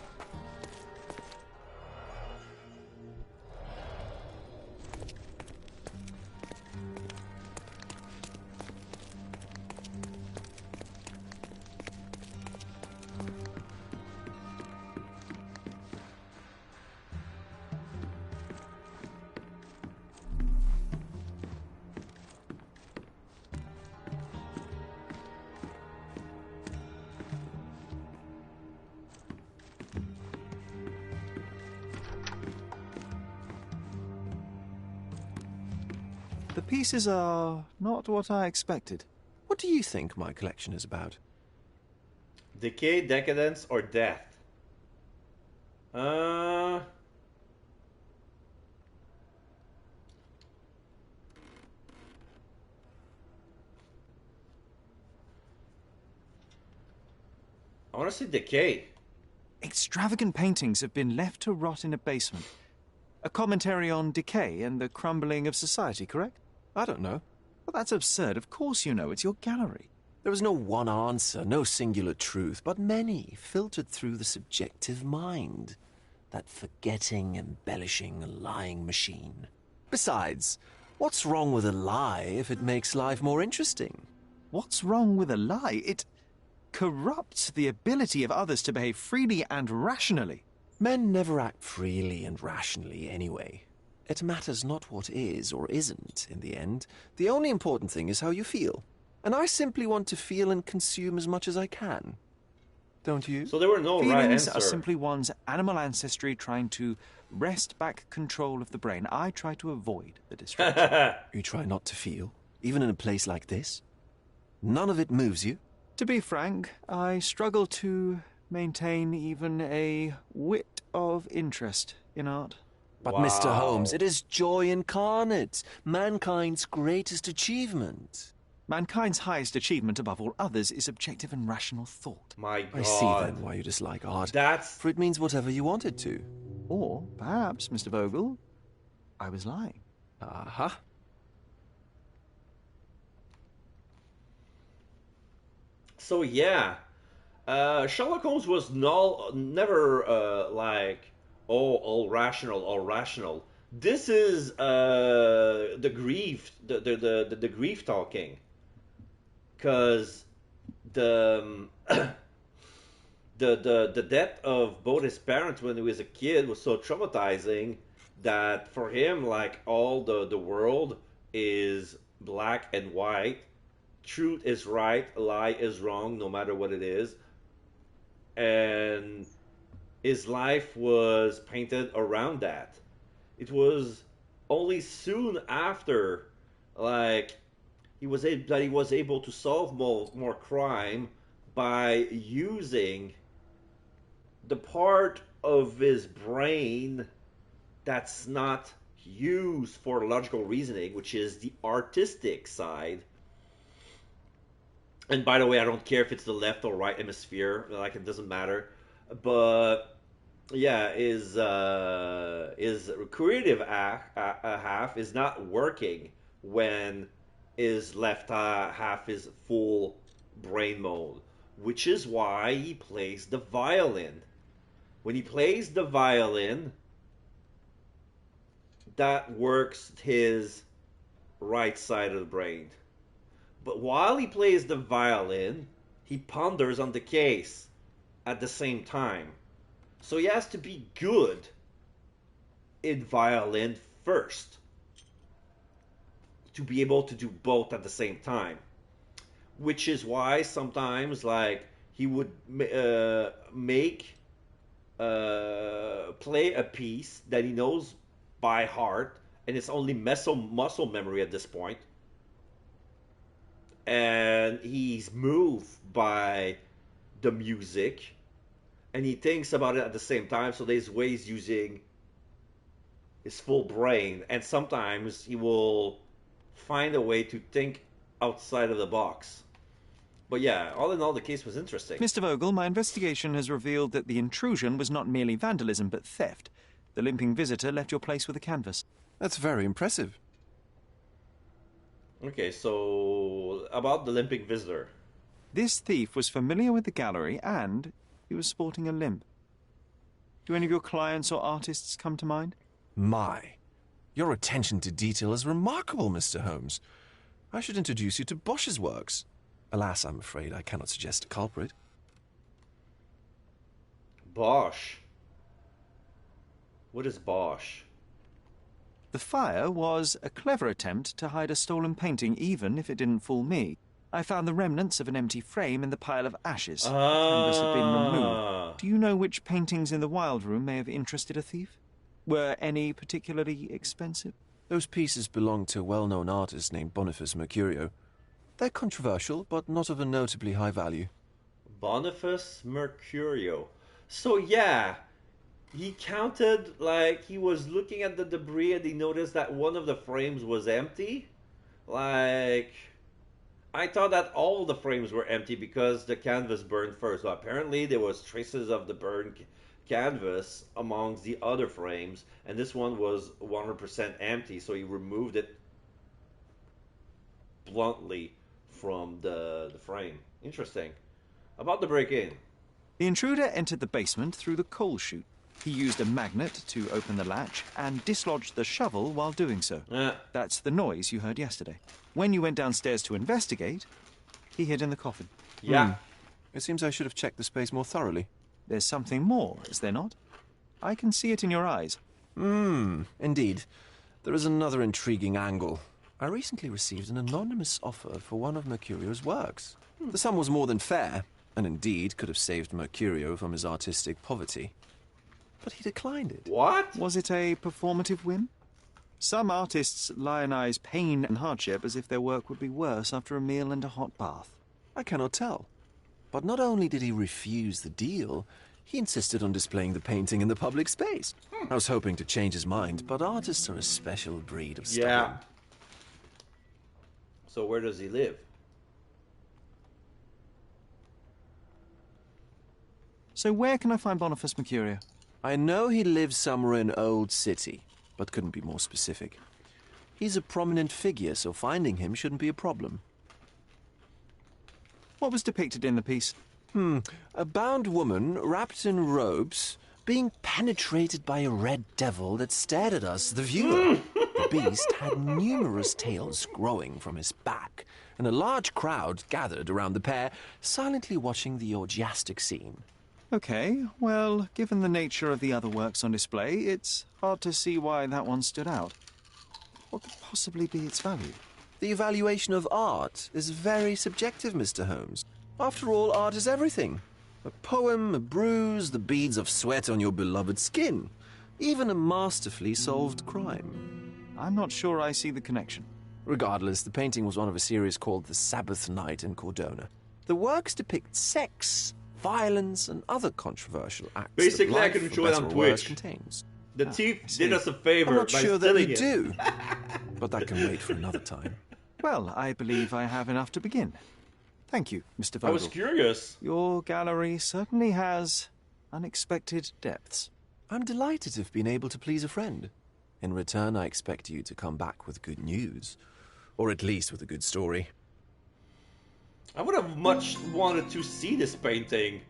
The pieces are not what I expected. What do you think my collection is about? Decay, decadence, or death? I want to see decay. Extravagant paintings have been left to rot in a basement. A commentary on decay and the crumbling of society, correct? I don't know. Well, that's absurd. Of course you know. It's your gallery. There is no one answer, no singular truth, but many, filtered through the subjective mind. That forgetting, embellishing, lying machine. Besides, what's wrong with a lie if it makes life more interesting? What's wrong with a lie? It corrupts the ability of others to behave freely and rationally. Men never act freely and rationally anyway. It matters not what is or isn't in the end. The only important thing is how you feel. And I simply want to feel and consume as much as I can. Don't you? So there were no right Feelings answer. are simply one's animal ancestry trying to wrest back control of the brain. I try to avoid the distraction. You try not to feel, even in a place like this? None of it moves you? To be frank, I struggle to maintain even a whit of interest in art. But Mr. Holmes, it is joy incarnate, mankind's greatest achievement. Mankind's highest achievement above all others is objective and rational thought. My God. I see then why you dislike art. For it means whatever you want it to. Or perhaps, Mr. Vogel, I was lying. Uh-huh. So yeah, Sherlock Holmes was never like, oh, all rational. This is the grief, the grief talking, because the the death of both his parents when he was a kid was so traumatizing that for him, like, all the world is black and white. Truth is right, a lie is wrong, no matter what it is. And his life was painted around that. It was only soon after, like, he was able to solve more crime by using the part of his brain that's not used for logical reasoning, which is the artistic side. And by the way, I don't care if it's the left or right hemisphere, like, it doesn't matter. But yeah, his creative half is not working when his left half is full brain mode, which is why he plays the violin. When he plays the violin, that works his right side of the brain. But while he plays the violin, he ponders on the case at the same time. So he has to be good in violin first to be able to do both at the same time. Which is why sometimes, like, he would play a piece that he knows by heart, and it's only muscle memory at this point. And he's moved by the music, and he thinks about it at the same time, so there's ways using his full brain, and sometimes he will find a way to think outside of the box. But yeah, all in all, the case was interesting. Mr. Vogel, my investigation has revealed that the intrusion was not merely vandalism, but theft. The limping visitor left your place with a canvas. That's very impressive. Okay, so about the limping visitor. This thief was familiar with the gallery, and he was sporting a limp. Do any of your clients or artists come to mind? My, your attention to detail is remarkable, Mr. Holmes. I should introduce you to Bosch's works. Alas, I'm afraid I cannot suggest a culprit. Bosch? What is Bosch? The fire was a clever attempt to hide a stolen painting, even if it didn't fool me. I found the remnants of an empty frame in the pile of ashes. The canvas had been removed. Do you know which paintings in the Wild Room may have interested a thief? Were any particularly expensive? Those pieces belong to a well-known artist named Boniface Mercurio. They're controversial, but not of a notably high value. Boniface Mercurio. So yeah, he counted, like, he was looking at the debris and he noticed that one of the frames was empty. Like, I thought that all the frames were empty because the canvas burned first. So apparently there was traces of the burned canvas amongst the other frames, and this one was 100% empty, so he removed it bluntly from the frame. Interesting. About the break-in. The intruder entered the basement through the coal chute. He used a magnet to open the latch and dislodged the shovel while doing so. That's the noise you heard yesterday. When you went downstairs to investigate, he hid in the coffin. Yeah. It seems I should have checked the space more thoroughly. There's something more, is there not? I can see it in your eyes. Indeed. There is another intriguing angle. I recently received an anonymous offer for one of Mercurio's works. The sum was more than fair, and indeed could have saved Mercurio from his artistic poverty. But he declined it. What? Was it a performative whim? Some artists lionize pain and hardship as if their work would be worse after a meal and a hot bath. I cannot tell. But not only did he refuse the deal, he insisted on displaying the painting in the public space. I was hoping to change his mind, but artists are a special breed of stubborn. Yeah. So where does he live? So where can I find Boniface Mercurio? I know he lives somewhere in Old City, but couldn't be more specific. He's a prominent figure, so finding him shouldn't be a problem. What was depicted in the piece? A bound woman, wrapped in robes, being penetrated by a red devil that stared at us, the viewer. The beast had numerous tails growing from his back, and a large crowd gathered around the pair, silently watching the orgiastic scene. Okay, well, given the nature of the other works on display, it's hard to see why that one stood out. What could possibly be its value? The evaluation of art is very subjective, Mr. Holmes. After all, art is everything. A poem, a bruise, the beads of sweat on your beloved skin. Even a masterfully solved crime. I'm not sure I see the connection. Regardless, the painting was one of a series called The Sabbath Night in Cordona. The works depict sex, violence, and other controversial acts. Basically, that I life, can for enjoy it better on or worse, Twitch. contains. The thief did us a favor I'm not by sure that stealing we it. do, but that can wait for another time. Well, I believe I have enough to begin. Thank you, Mr. Vogel. I was curious. Your gallery certainly has unexpected depths. I'm delighted to have been able to please a friend. In return, I expect you to come back with good news. Or at least with a good story. I would have much wanted to see this painting.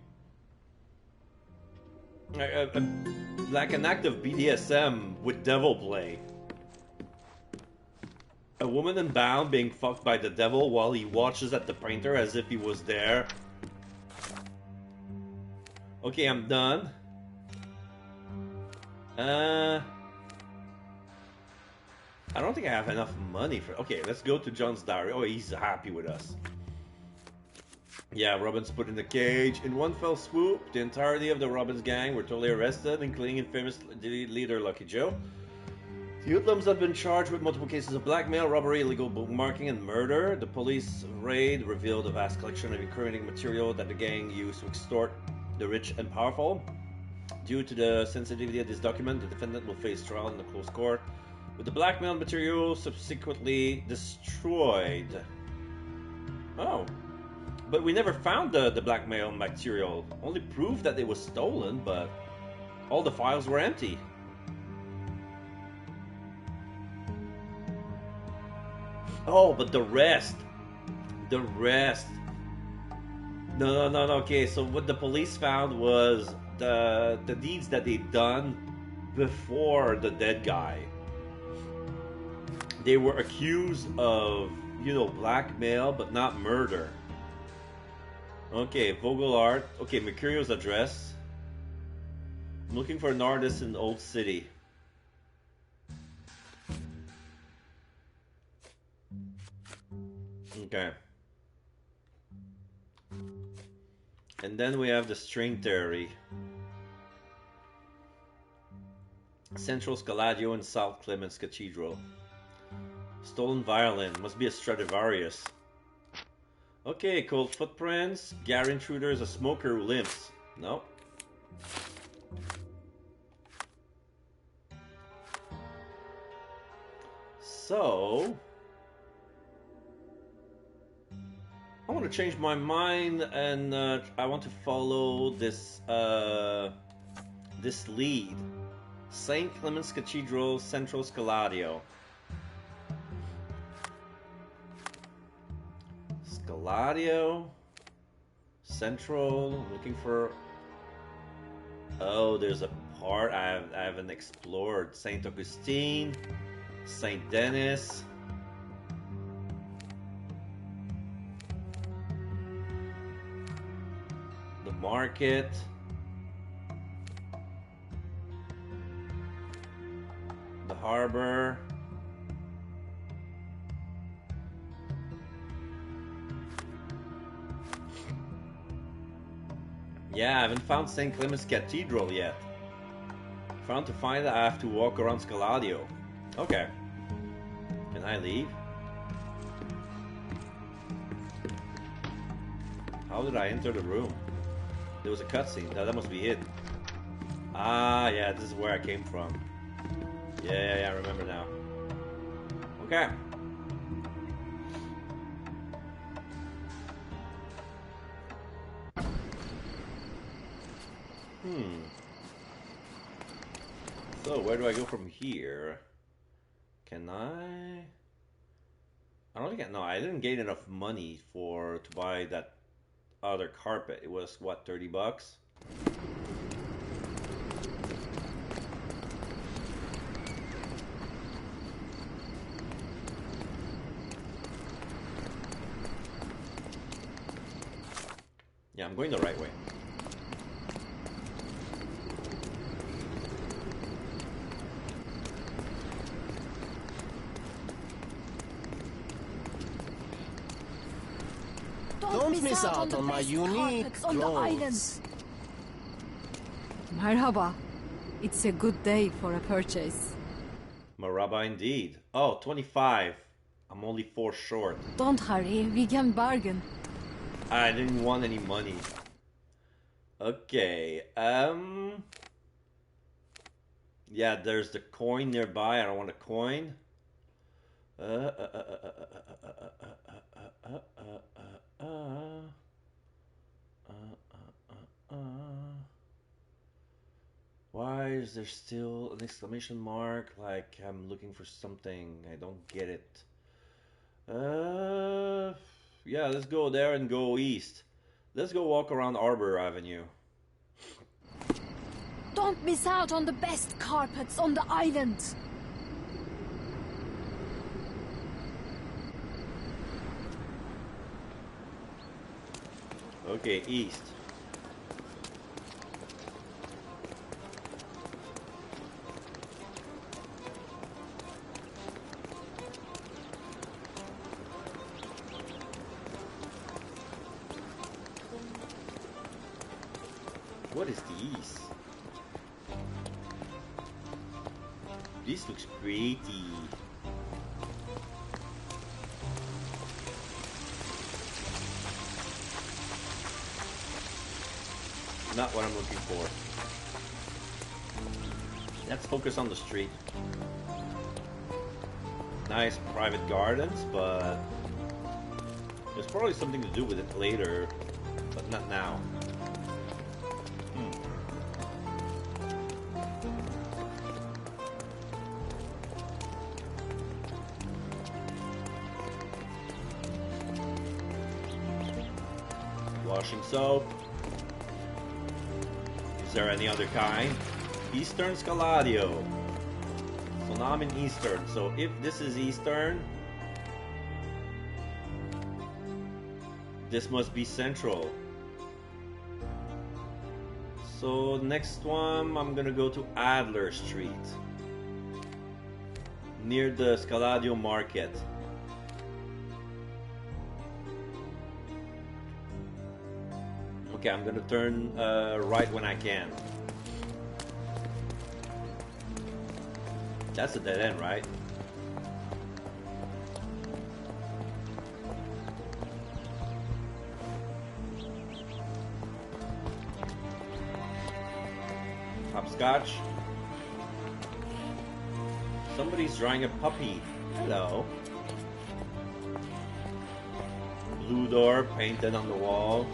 Like an act of BDSM with devil play. A woman in bound being fucked by the devil while he watches at the painter as if he was there. Okay, I'm done. I don't think I have enough money for... Okay, let's go to John's diary. Oh, he's happy with us. Yeah, Robin's put in the cage. In one fell swoop, the entirety of the Robin's gang were totally arrested, including infamous leader Lucky Joe. The hoodlums have been charged with multiple cases of blackmail, robbery, illegal bookmarking, and murder. The police raid revealed a vast collection of incriminating material that the gang used to extort the rich and powerful. Due to the sensitivity of this document, the defendant will face trial in the closed court, with the blackmailed material subsequently destroyed. Oh. But we never found the blackmail material. Only proof that it was stolen, but all the files were empty. Oh, but the rest. The rest. No, okay, so what the police found was the deeds that they'd done before the dead guy. They were accused of, you know, blackmail, but not murder. Okay, Vogel art. Okay, Mercurio's address. I'm looking for an artist in Old City. Okay. And then we have the string theory. Central Scaladio and South Clements Cathedral. Stolen violin. Must be a Stradivarius. Okay, cold footprints. Gary Intruder is a smoker who limps. No. So... I want to change my mind and I want to follow this this lead. St. Clement's Cathedral, Central Scaladio. Scaladio, Central, looking for Oh, there's a part I haven't explored. Saint Augustine, Saint Denis. The market. The harbor. Yeah, I haven't found St. Clement's Cathedral yet. If I want to find it, I have to walk around Scaladio. Okay. Can I leave? How did I enter the room? There was a cutscene. That must be it. Ah, yeah, this is where I came from. Yeah, I remember now. Okay. So, where do I go from here? Can I don't think no, I didn't get enough money to buy that other carpet. It was, what, 30 bucks? Yeah, I'm going the right way. Don't miss out on my unique clothes. Marhaba. It's a good day for a purchase. Marhaba indeed. Oh, 25. I'm only 4 short. Don't hurry, we can bargain. I didn't want any money. Okay, yeah, there's the coin nearby. I don't want a coin. Why is there still an exclamation mark? Like I'm looking for something. I don't get it. Yeah, let's go there and go east. Let's go walk around Arbor Avenue. Don't miss out on the best carpets on the island. Okay, east. What is these? This looks pretty. Not what I'm looking for. Let's focus on the street. Nice private gardens, but there's probably something to do with it later, but not now. Washing soap. Is there any other kind? Eastern Scaladio. So now I'm in Eastern. So if this is Eastern, this must be Central. So next one, I'm gonna go to Adler Street, near the Scaladio Market. Okay, I'm gonna turn right when I can. That's a dead end, right? Hopscotch. Somebody's drawing a puppy. Hello. Blue door painted on the wall.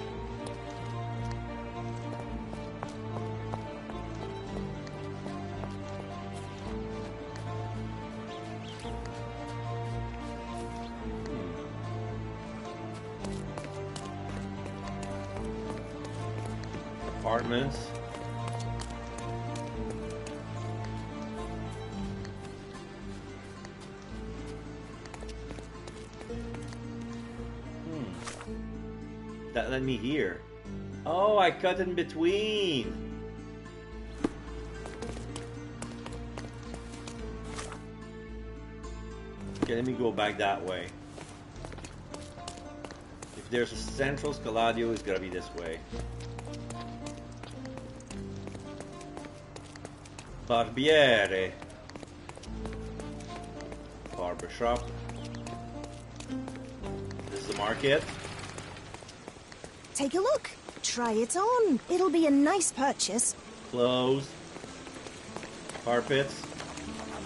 Apartments. That led me here. Oh, I cut in between. Okay, let me go back that way. If there's a central Scaladio, it's gotta be this way. Barbiere. Barbershop. This is the market. Take a look. Try it on. It'll be a nice purchase. Clothes. Carpets.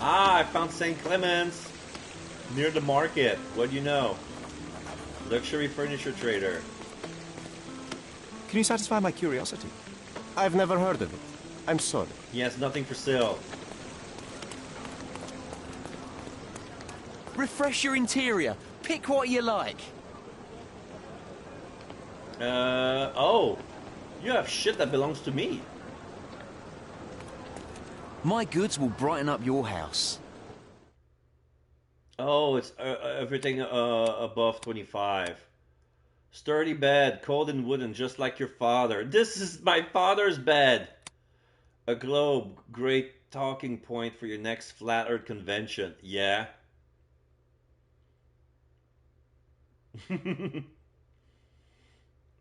Ah, I found St. Clements. Near the market. What do you know? Luxury furniture trader. Can you satisfy my curiosity? I've never heard of it. I'm sorry. He has nothing for sale. Refresh your interior. Pick what you like. Oh. You have shit that belongs to me. My goods will brighten up your house. Oh, it's everything above 25. Sturdy bed, cold and wooden, just like your father. This is my father's bed. A globe, great talking point for your next Flat Earth convention. Yeah.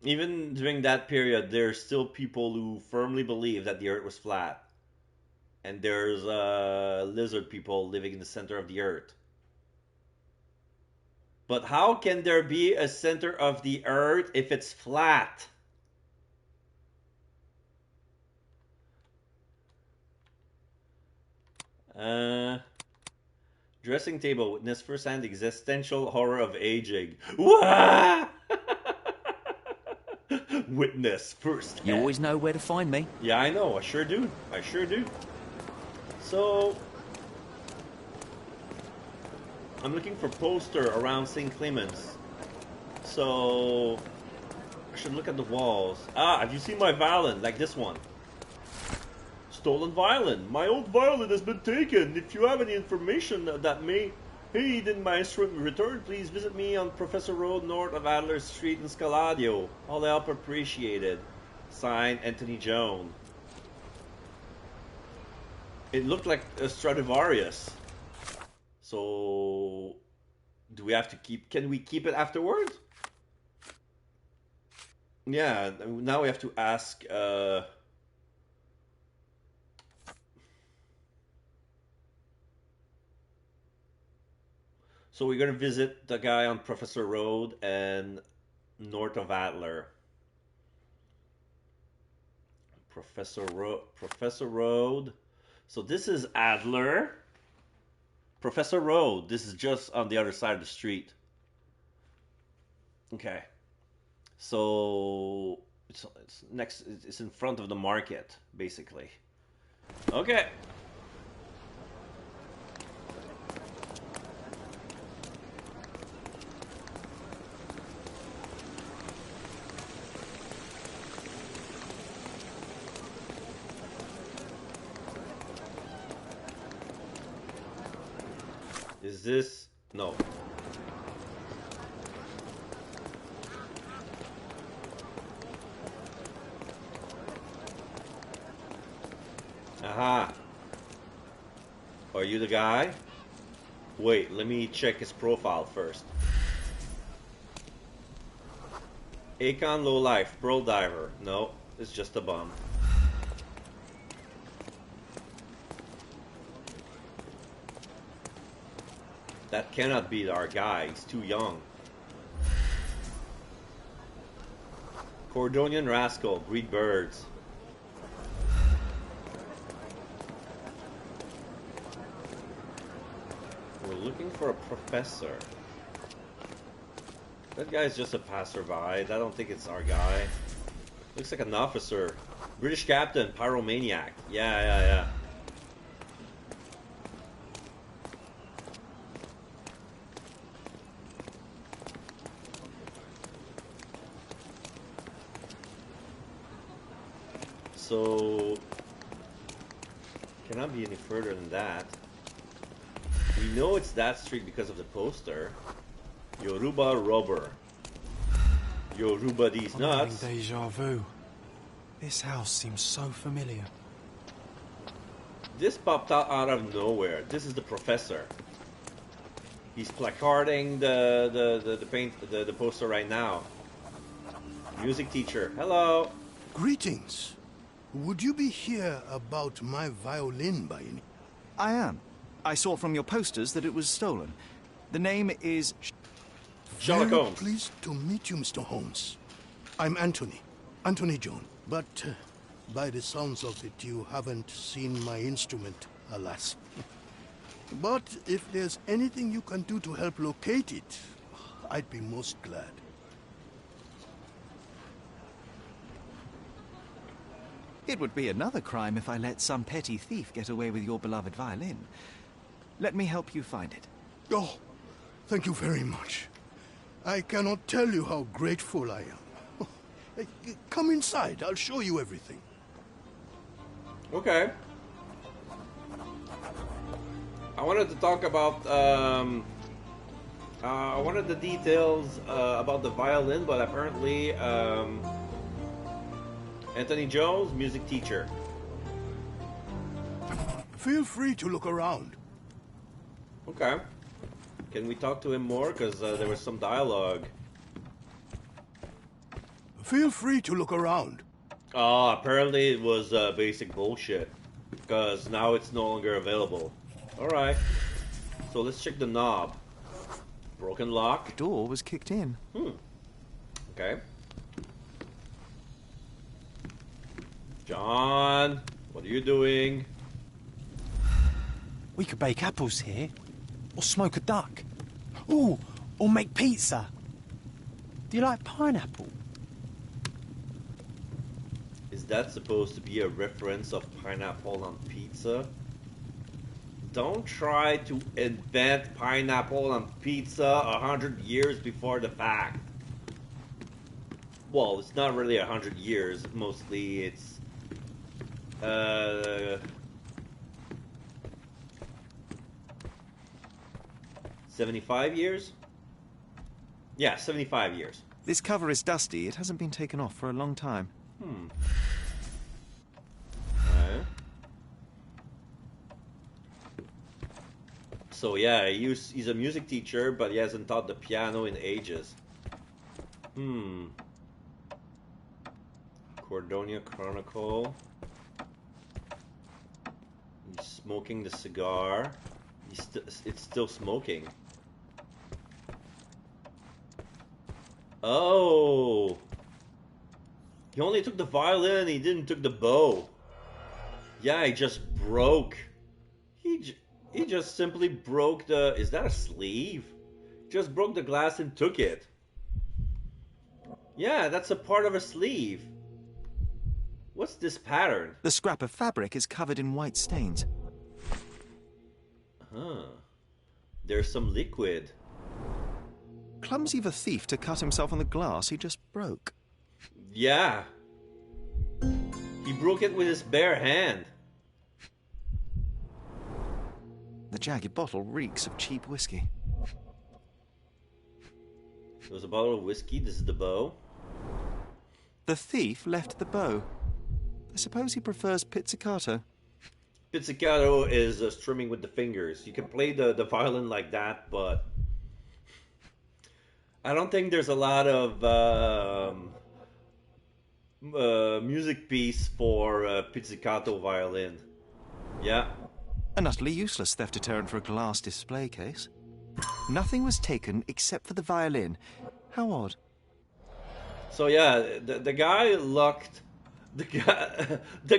Even during that period, there's still people who firmly believe that the Earth was flat. And there's lizard people living in the center of the Earth. But how can there be a center of the Earth if it's flat? Dressing table, witness firsthand existential horror of aging. Wah! Witness firsthand. You always know where to find me. Yeah, I know. I sure do. I sure do. So, I'm looking for poster around St. Clements. So, I should look at the walls. Ah, have you seen my violin? Like this one. Stolen violin. My old violin has been taken. If you have any information that may aid in my return, please visit me on Professor Road, north of Adler Street in Scaladio. All help appreciated. Signed, Anthony Jones. It looked like a Stradivarius. So, do we have to keep... Can we keep it afterwards? Yeah, now we have to ask... So we're going to visit the guy on Professor Road and north of Adler. Professor Road. So this is Adler. Professor Road. This is just on the other side of the street. Okay. So it's next. It's in front of the market, basically. Okay. Is this... No. Aha. Are you the guy? Wait, let me check his profile first. Akon Lowlife, Bro Diver. No, it's just a bum. That cannot be our guy, he's too young. Cordonian Rascal, breed birds. We're looking for a professor. That guy's just a passerby. I don't think it's our guy. Looks like an officer. British captain, pyromaniac. Yeah. So, cannot be any further than that. We know it's that street because of the poster. Yoruba Robber. Yo, Rubady's I'm nuts. having deja vu. This house seems so familiar. This popped out of nowhere. This is the professor. He's placarding the poster right now. Music teacher. Hello. Greetings. Would you be here about my violin by any? I am. I saw from your posters that it was stolen. The name is Sherlock Very Holmes. pleased to meet you, Mr. Holmes. I'm Anthony John. But by the sounds of it, you haven't seen my instrument, alas. But if there's anything you can do to help locate it, I'd be most glad. It would be another crime if I let some petty thief get away with your beloved violin. Let me help you find it. Oh, thank you very much. I cannot tell you how grateful I am. Come inside, I'll show you everything. Okay. I wanted to talk about, I wanted the details about the violin, but apparently, Anthony Jones, music teacher. Feel free to look around. Okay. Can we talk to him more? Because there was some dialogue. Feel free to look around. Oh, apparently it was basic bullshit. Because now it's no longer available. Alright. So let's check the knob. Broken lock. The door was kicked in. Okay. John, what are you doing? We could bake apples here. Or smoke a duck. Ooh, or make pizza. Do you like pineapple? Is that supposed to be a reference of pineapple on pizza? Don't try to invent pineapple on pizza 100 years before the fact. Well, it's not really 100 years. Mostly it's 75 years? Yeah, 75 years. This cover is dusty. It hasn't been taken off for a long time. Okay. So yeah, he's a music teacher, but he hasn't taught the piano in ages. Cordonia Chronicle. He's smoking the cigar. It's still smoking. Oh! He only took the violin, he didn't took the bow. Yeah, he just broke. He just simply broke the... Is that a sleeve? Just broke the glass and took it. Yeah, that's a part of a sleeve. What's this pattern? The scrap of fabric is covered in white stains. Huh. There's some liquid. Clumsy of a thief to cut himself on the glass he just broke. Yeah. He broke it with his bare hand. The jagged bottle reeks of cheap whiskey. There's a bottle of whiskey. This is the bow. The thief left the bow. I suppose he prefers pizzicato. Pizzicato is strumming with the fingers. You can play the violin like that, but I don't think there's a lot of music piece for pizzicato violin. Yeah. An utterly useless theft deterrent for a glass display case. Nothing was taken except for the violin. How odd. So yeah, the guy locked the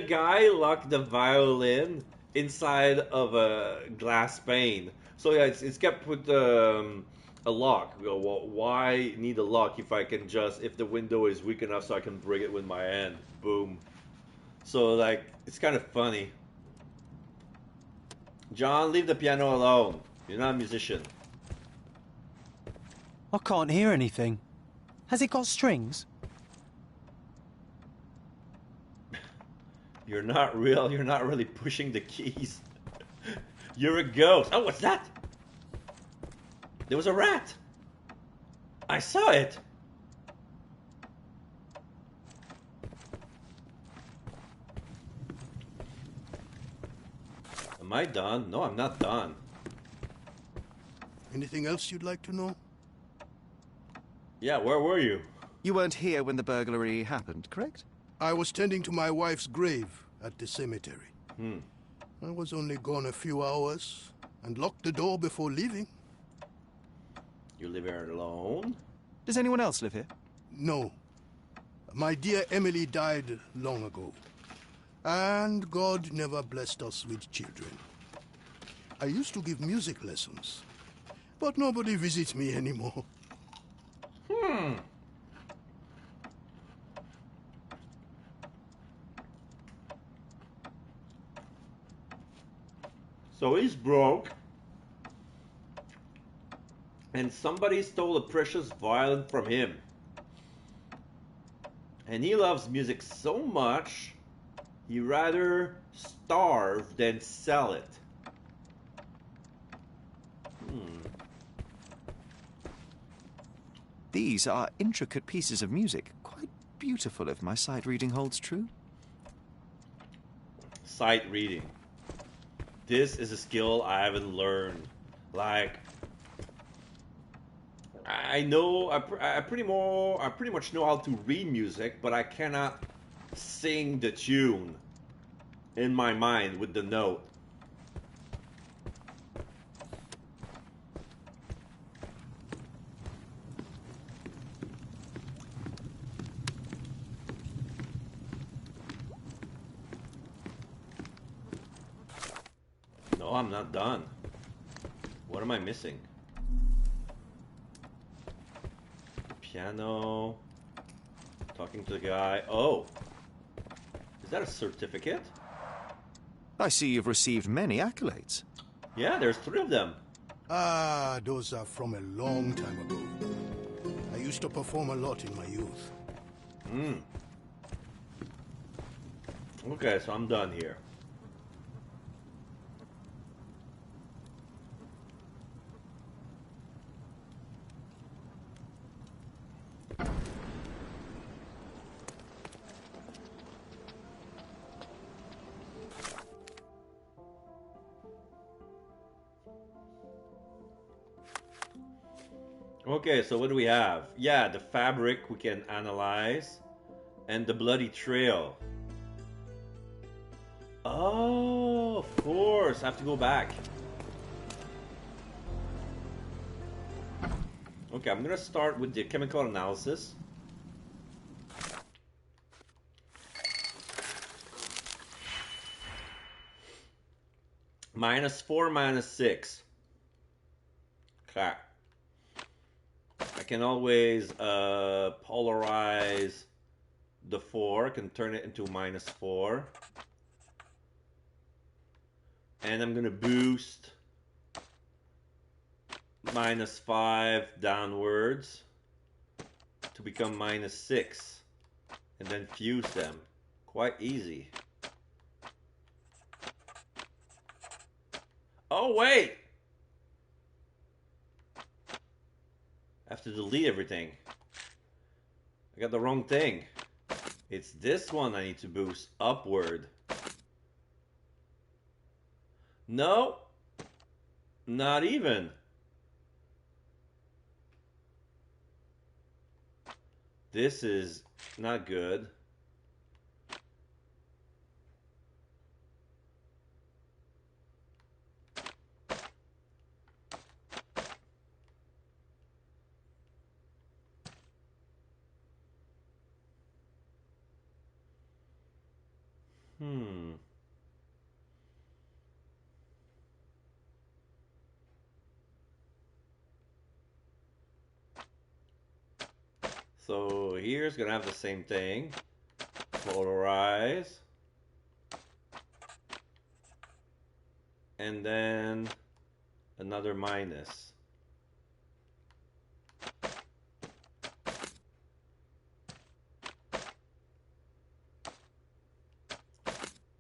guy locked the violin inside of a glass pane. So yeah, it's kept with a lock. You know, well, why need a lock if I can just, if the window is weak enough so I can break it with my hand? Boom. So like, it's kind of funny. John, leave the piano alone. You're not a musician. I can't hear anything. Has it got strings? You're not really pushing the keys. You're a ghost. Oh, what's that? There was a rat. I saw it. Am I done? No, I'm not done. Anything else you'd like to know? Yeah, where were you? You weren't here when the burglary happened, correct? I was tending to my wife's grave at the cemetery. Hmm. I was only gone a few hours and locked the door before leaving. You live here alone? Does anyone else live here? No. My dear Emily died long ago. And God never blessed us with children. I used to give music lessons, but nobody visits me anymore. Hmm. So he's broke, and somebody stole a precious violin from him. And he loves music so much, he'd rather starve than sell it. These are intricate pieces of music. Quite beautiful if my sight reading holds true. Sight reading. This is a skill I haven't learned. Like, I know, I pretty much know how to read music, but I cannot sing the tune in my mind with the note. No, I'm not done. What am I missing? Piano. Talking to the guy. Oh. Is that a certificate? I see you've received many accolades. Yeah, there's 3 of them. Ah, those are from a long time ago. I used to perform a lot in my youth. Hmm. Okay, so I'm done here. Okay, so what do we have? Yeah, the fabric we can analyze, and the bloody trail. Oh, of course, I have to go back. Okay, I'm gonna start with the chemical analysis. -4, -6. Okay. I can always polarize the 4, I can turn it into -4. And I'm gonna boost -5 downwards to become -6. And then fuse them. Quite easy. Oh, wait! I have to delete everything. I got the wrong thing. It's this one I need to boost upward. No, not even. This is not good. So here's gonna have the same thing. Polarize. And then another minus.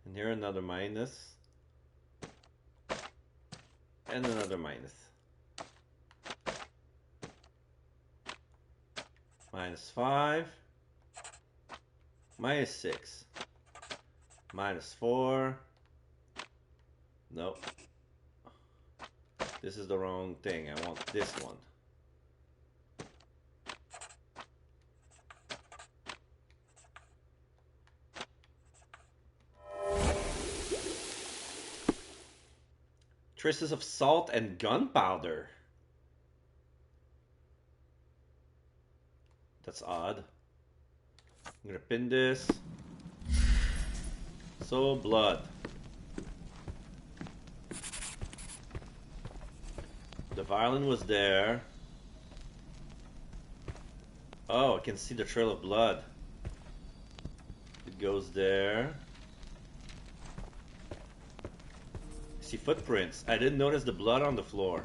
And here another minus. And another minus. -5. -6. -4. Nope. This is the wrong thing. I want this one. Traces of salt and gunpowder. That's odd. I'm gonna pin this. So, blood. The violin was there. Oh, I can see the trail of blood. It goes there. I see footprints. I didn't notice the blood on the floor.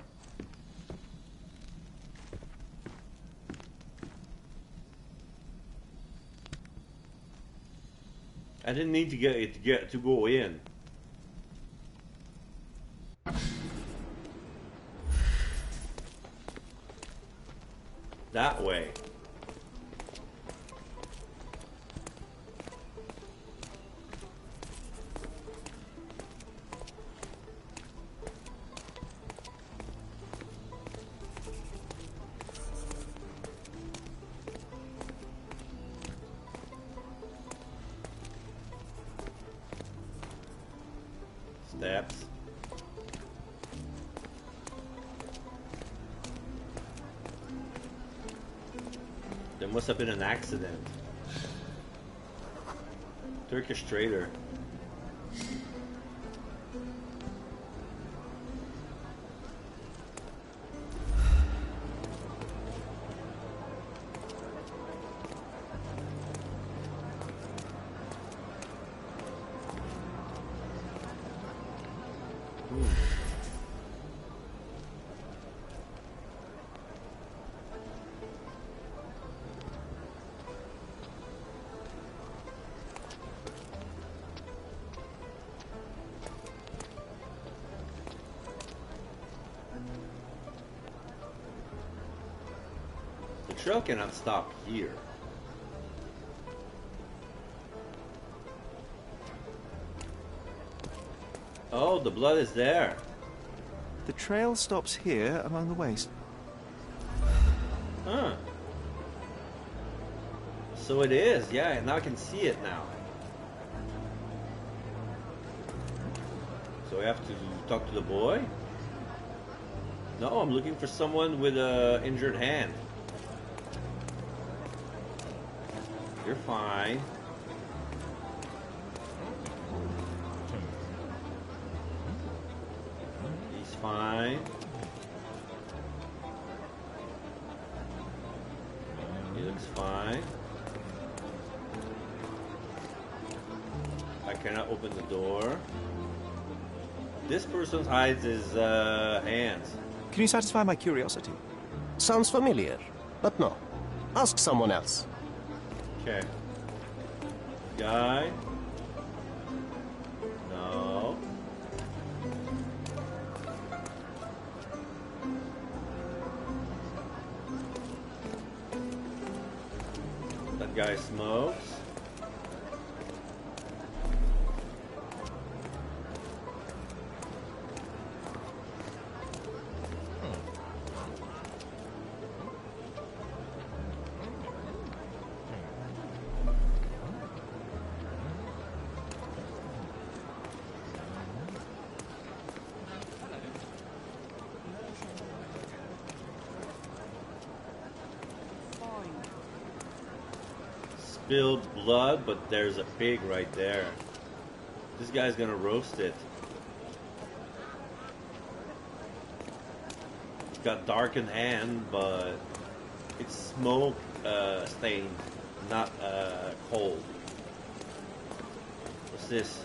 I didn't need to get to go in. That way. Steps. There must have been an accident. Turkish trader. The trail cannot stop here. Oh, the blood is there. The trail stops here among the waste. Huh. So it is, yeah, now I can see it now. So I have to talk to the boy? No, I'm looking for someone with an injured hand. You're fine. He's fine. He looks fine. I cannot open the door. This person hides his hands. Can you satisfy my curiosity? Sounds familiar, but no. Ask someone else. Okay. Guy. No. That guy smokes. Spilled blood, but there's a pig right there. This guy's gonna roast it. It's got darkened hand, but it's smoke stained, not cold. What's this?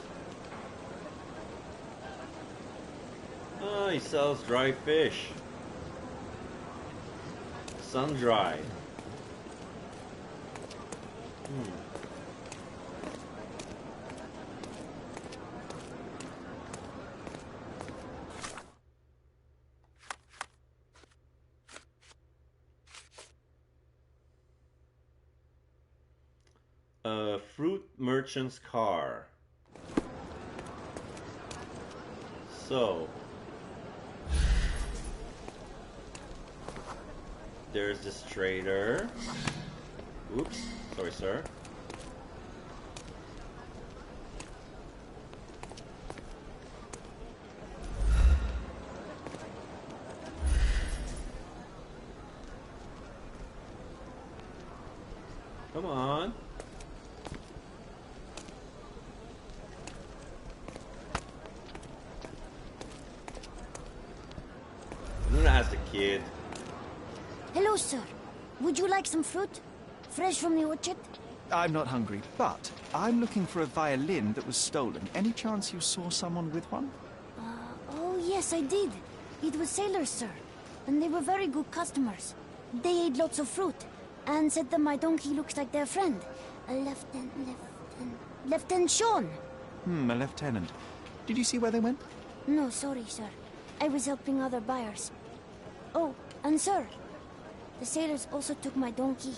Oh, he sells dry fish. Sun-dried. Fruit merchant's car. So there's this trader. Oops, sorry, sir. Come on. I'm gonna ask the kid. Hello, sir. Would you like some fruit? Fresh from the orchard? I'm not hungry, but I'm looking for a violin that was stolen. Any chance you saw someone with one? Oh, yes, I did. It was sailors, sir. And they were very good customers. They ate lots of fruit and said that my donkey looks like their friend. Lieutenant Sean. A lieutenant. Did you see where they went? No, sorry, sir. I was helping other buyers. Oh, and sir, the sailors also took my donkey.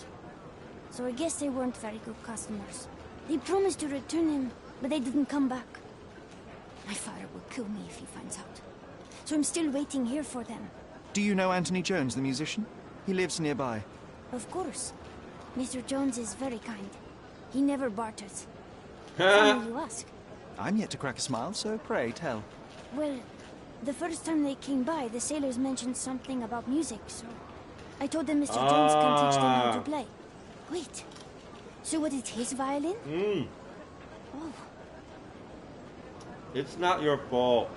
So I guess they weren't very good customers. They promised to return him, but they didn't come back. My father will kill me if he finds out. So I'm still waiting here for them. Do you know Anthony Jones, the musician? He lives nearby. Of course. Mr. Jones is very kind. He never barters. Funny you ask. I'm yet to crack a smile, so pray tell. Well, the first time they came by, the sailors mentioned something about music, so I told them Mr. Jones can teach them how to play. Wait, so what is his violin? Oh. It's not your fault.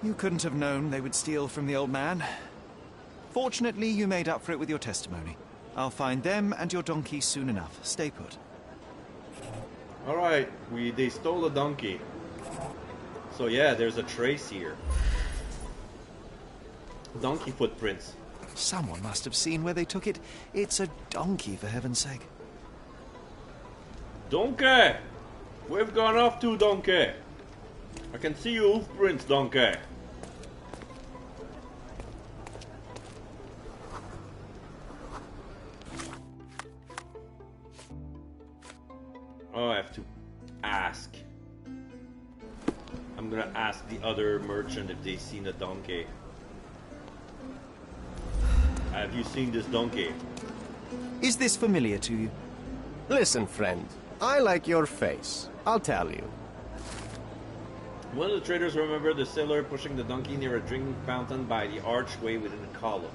You couldn't have known they would steal from the old man. Fortunately, you made up for it with your testimony. I'll find them and your donkey soon enough. Stay put. Alright, they stole a donkey. So yeah, there's a trace here. Donkey footprints. Someone must have seen where they took it. It's a donkey, for heaven's sake. Donkey! We've gone off to donkey. I can see your hoof prints, donkey. Oh, I have to ask. I'm gonna ask the other merchant if they've seen a donkey. Have you seen this donkey? Is this familiar to you? Listen, friend. I like your face. I'll tell you. One of the traders remembered the sailor pushing the donkey near a drinking fountain by the archway within a column.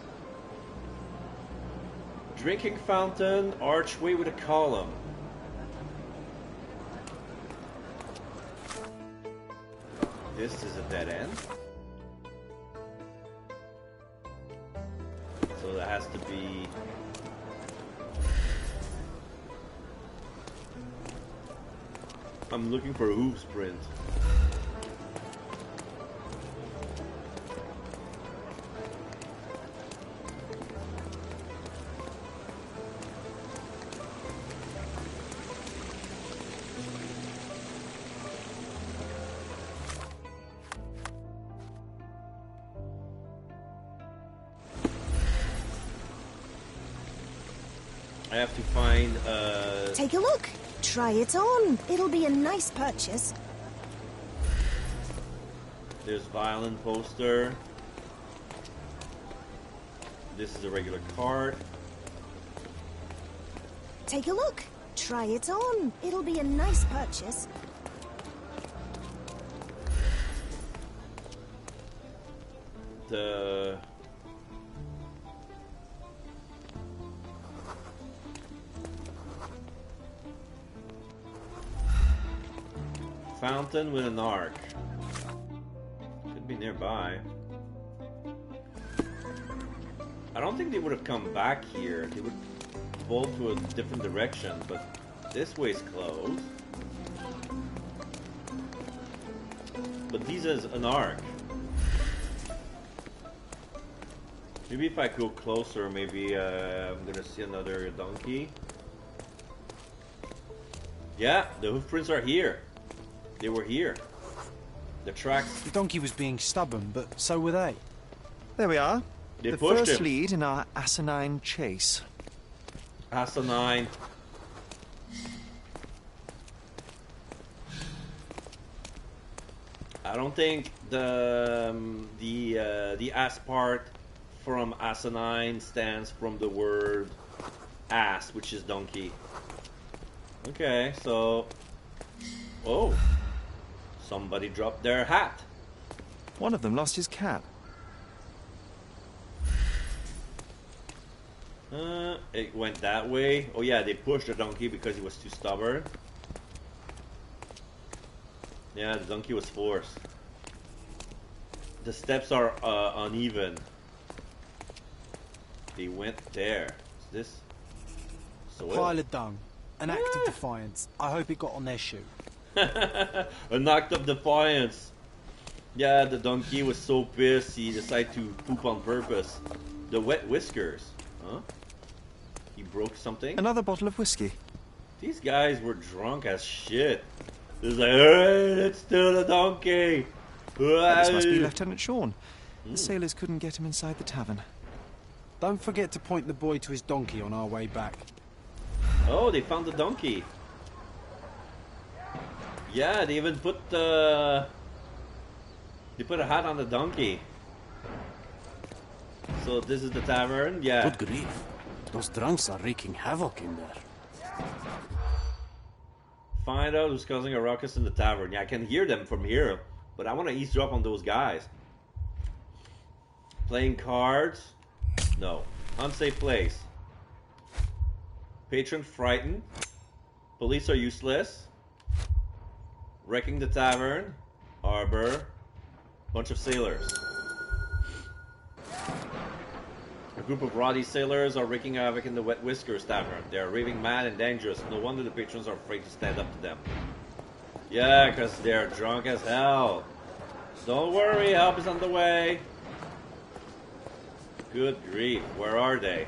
Drinking fountain, archway with a column. This is a dead end. So that has to be... I'm looking for a hooves print. I have to find Take a look. Try it on. It'll be a nice purchase. There's violin poster. This is a regular card. Take a look. Try it on. It'll be a nice purchase. The fountain with an arc. Could be nearby. I don't think they would have come back here. They would bolt to a different direction, but this way's closed. But this is an arc. Maybe if I go closer, maybe I'm gonna see another donkey. Yeah, the hoof prints are here. They were here. The tracks. The donkey was being stubborn, but so were they. There we are. They the pushed first him. lead in our asinine chase. Asinine. I don't think the ass part from asinine stands from the word ass, which is donkey. Okay, so... Oh. Somebody dropped their hat. One of them lost his cap. It went that way. Oh yeah, they pushed the donkey because he was too stubborn. Yeah, the donkey was forced. The steps are uneven. They went there. Is this soil? Pile of dung. An act of defiance. I hope it got on their shoe. An act of defiance. Yeah, the donkey was so pissed he decided to poop on purpose. The wet whiskers. Huh? He broke something? Another bottle of whiskey. These guys were drunk as shit. It was like, hey, let's steal the donkey. This must be Lieutenant Sean. The sailors couldn't get him inside the tavern. Don't forget to point the boy to his donkey on our way back. Oh, they found the donkey. Yeah, they even put the... They put a hat on the donkey. So this is the tavern? Yeah. Good grief. Those drunks are wreaking havoc in there. Find out who's causing a ruckus in the tavern. Yeah, I can hear them from here. But I want to eavesdrop on those guys. Playing cards? No. Unsafe place. Patron frightened. Police are useless. Wrecking the tavern. Arbor. Bunch of sailors. A group of rowdy sailors are wreaking havoc in the Wet Whiskers Tavern. They are raving mad and dangerous. No wonder the patrons are afraid to stand up to them. Yeah, because they're drunk as hell. Don't worry, help is on the way. Good grief, where are they?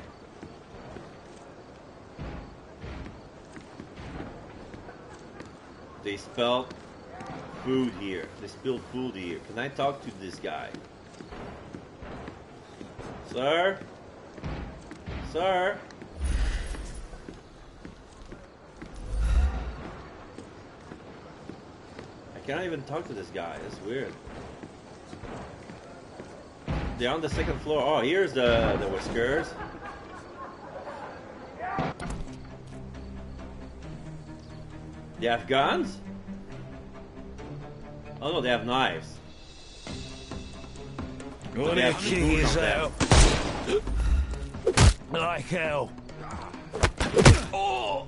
They spelled food here. They spilled food here. Can I talk to this guy? Sir? Sir? I can't even talk to this guy. It's weird. They're on the second floor. Oh, here's the whiskers. They have guns? Oh no, they have knives. Gonna kick his out. Like hell. Oh!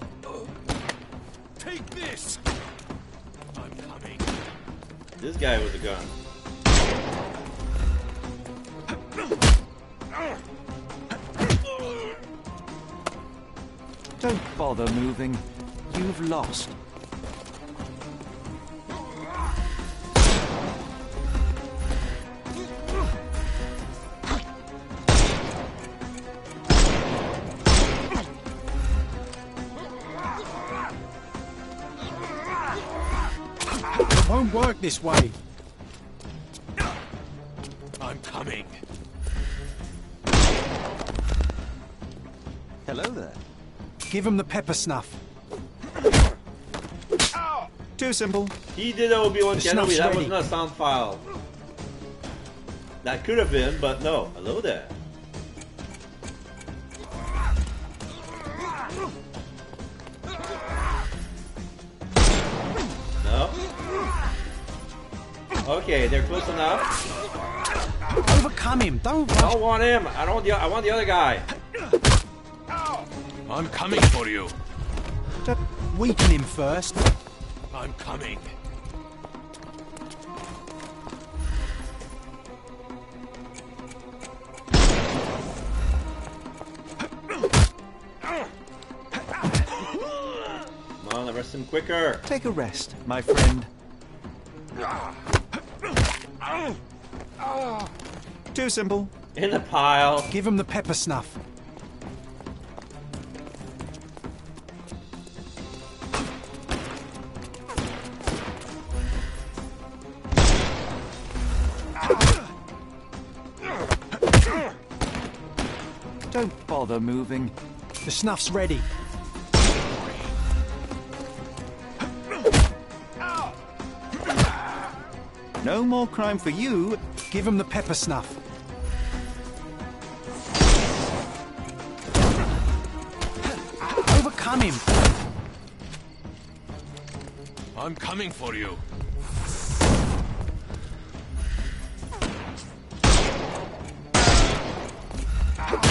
Take this! I'm coming. This guy with a gun. Don't bother moving. You've lost. It won't work this way. I'm coming. Hello there. Give him the pepper snuff. Too simple. He did Obi-Wan Kenobi. That was not a sound file. That could have been, but no. Hello there. No. Okay, they're close enough. Overcome him. Don't rush. I don't want him. I want the other guy. I'm coming for you. Just weaken him first. I'm coming. Come on, arrest him quicker. Take a rest, my friend. Too simple. In the pile. Give him the pepper snuff. Don't bother moving. The snuff's ready. No more crime for you. Give him the pepper snuff. Overcome him. I'm coming for you.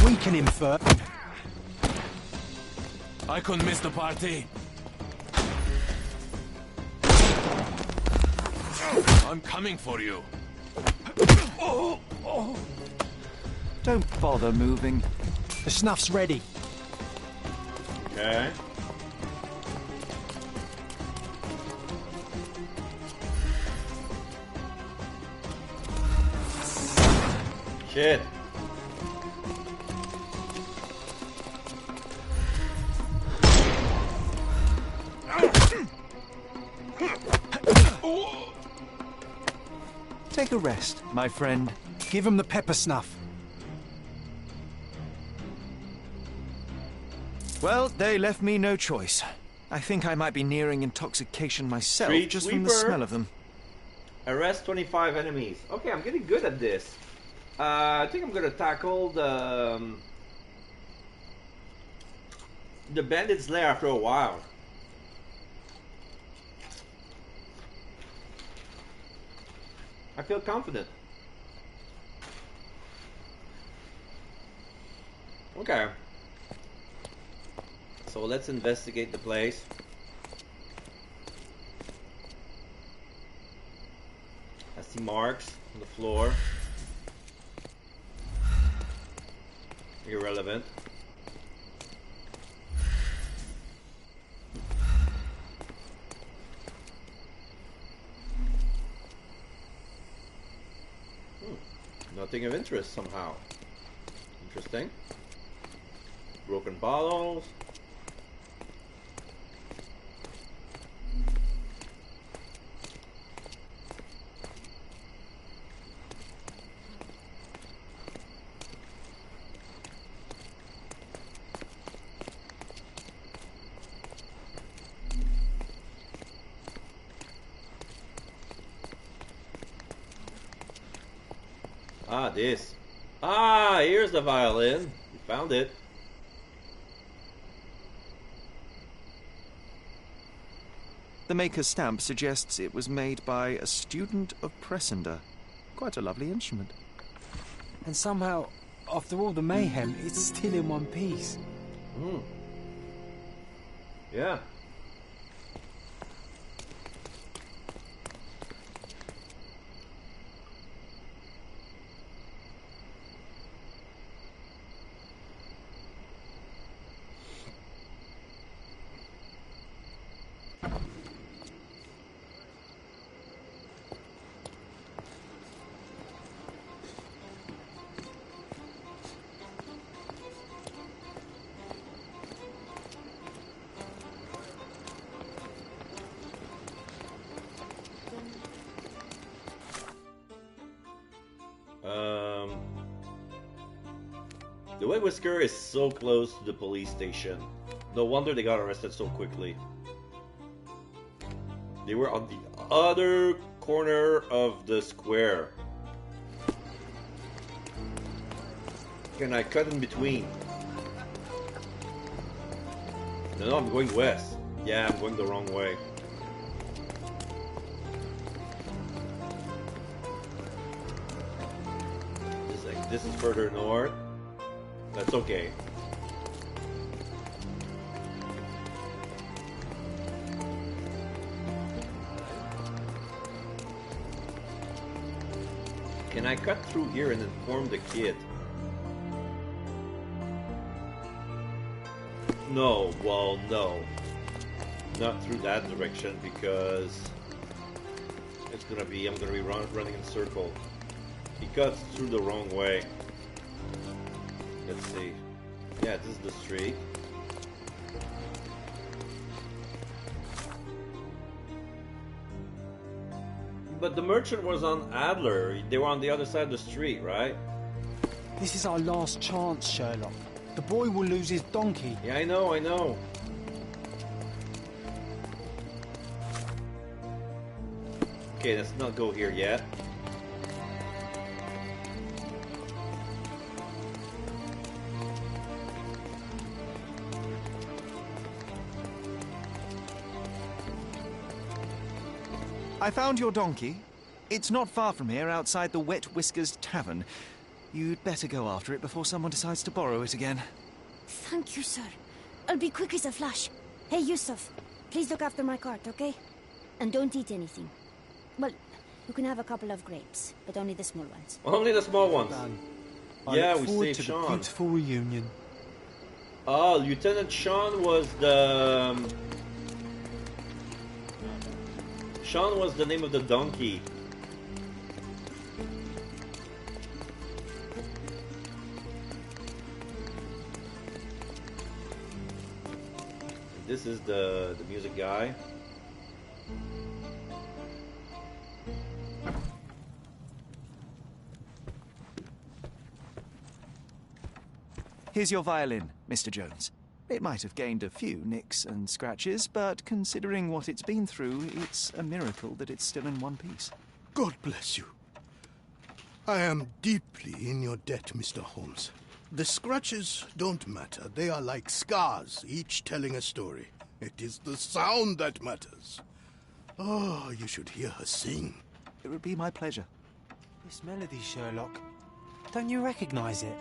Weaken him first. I couldn't miss the party. I'm coming for you. Don't bother moving. The snuff's ready. Okay. Shit. Take a rest, my friend. Give him the pepper snuff. Well, they left me no choice. I think I might be nearing intoxication myself Street just sweeper. from the smell of them. Arrest 25 enemies. Okay, I'm getting good at this. I think I'm gonna tackle the bandits lair after a while. I feel confident. Okay. So let's investigate the place. I see marks on the floor. Irrelevant. Nothing of interest somehow. Interesting. Broken bottles. Ah, this. Ah, here's the violin. You found it. The maker's stamp suggests it was made by a student of Pressender. Quite a lovely instrument. And somehow, after all the mayhem, it's still in one piece. Hmm. Yeah. The White Whisker is so close to the police station. No wonder they got arrested so quickly. They were on the other corner of the square. Can I cut in between? No, I'm going west. Yeah, I'm going the wrong way. This is further north. That's okay. Can I cut through here and inform the kid? No, well, no. Not through that direction because it's gonna be, I'm gonna be running in a circle. He cuts through the wrong way. Let's see. Yeah, this is the street. But the merchant was on Adler. They were on the other side of the street, right? This is our last chance, Sherlock. The boy will lose his donkey. Yeah, I know, I know. Okay, let's not go here yet. I found your donkey. It's not far from here, outside the Wet Whiskers Tavern. You'd better go after it before someone decides to borrow it again. Thank you, sir. I'll be quick as a flash. Hey, Yusuf, please look after my cart, okay? And don't eat anything. Well, you can have a couple of grapes, but only the small ones. Only the small ones. Yeah, I look we forward saved to Sean. the beautiful reunion. Oh, Lieutenant Sean was the... Sean was the name of the donkey. This is the music guy. Here's your violin, Mr. Jones. It might have gained a few nicks and scratches, but considering what it's been through, it's a miracle that it's still in one piece. God bless you. I am deeply in your debt, Mr. Holmes. The scratches don't matter. They are like scars, each telling a story. It is the sound that matters. Oh, you should hear her sing. It would be my pleasure. This melody, Sherlock. Don't you recognize it?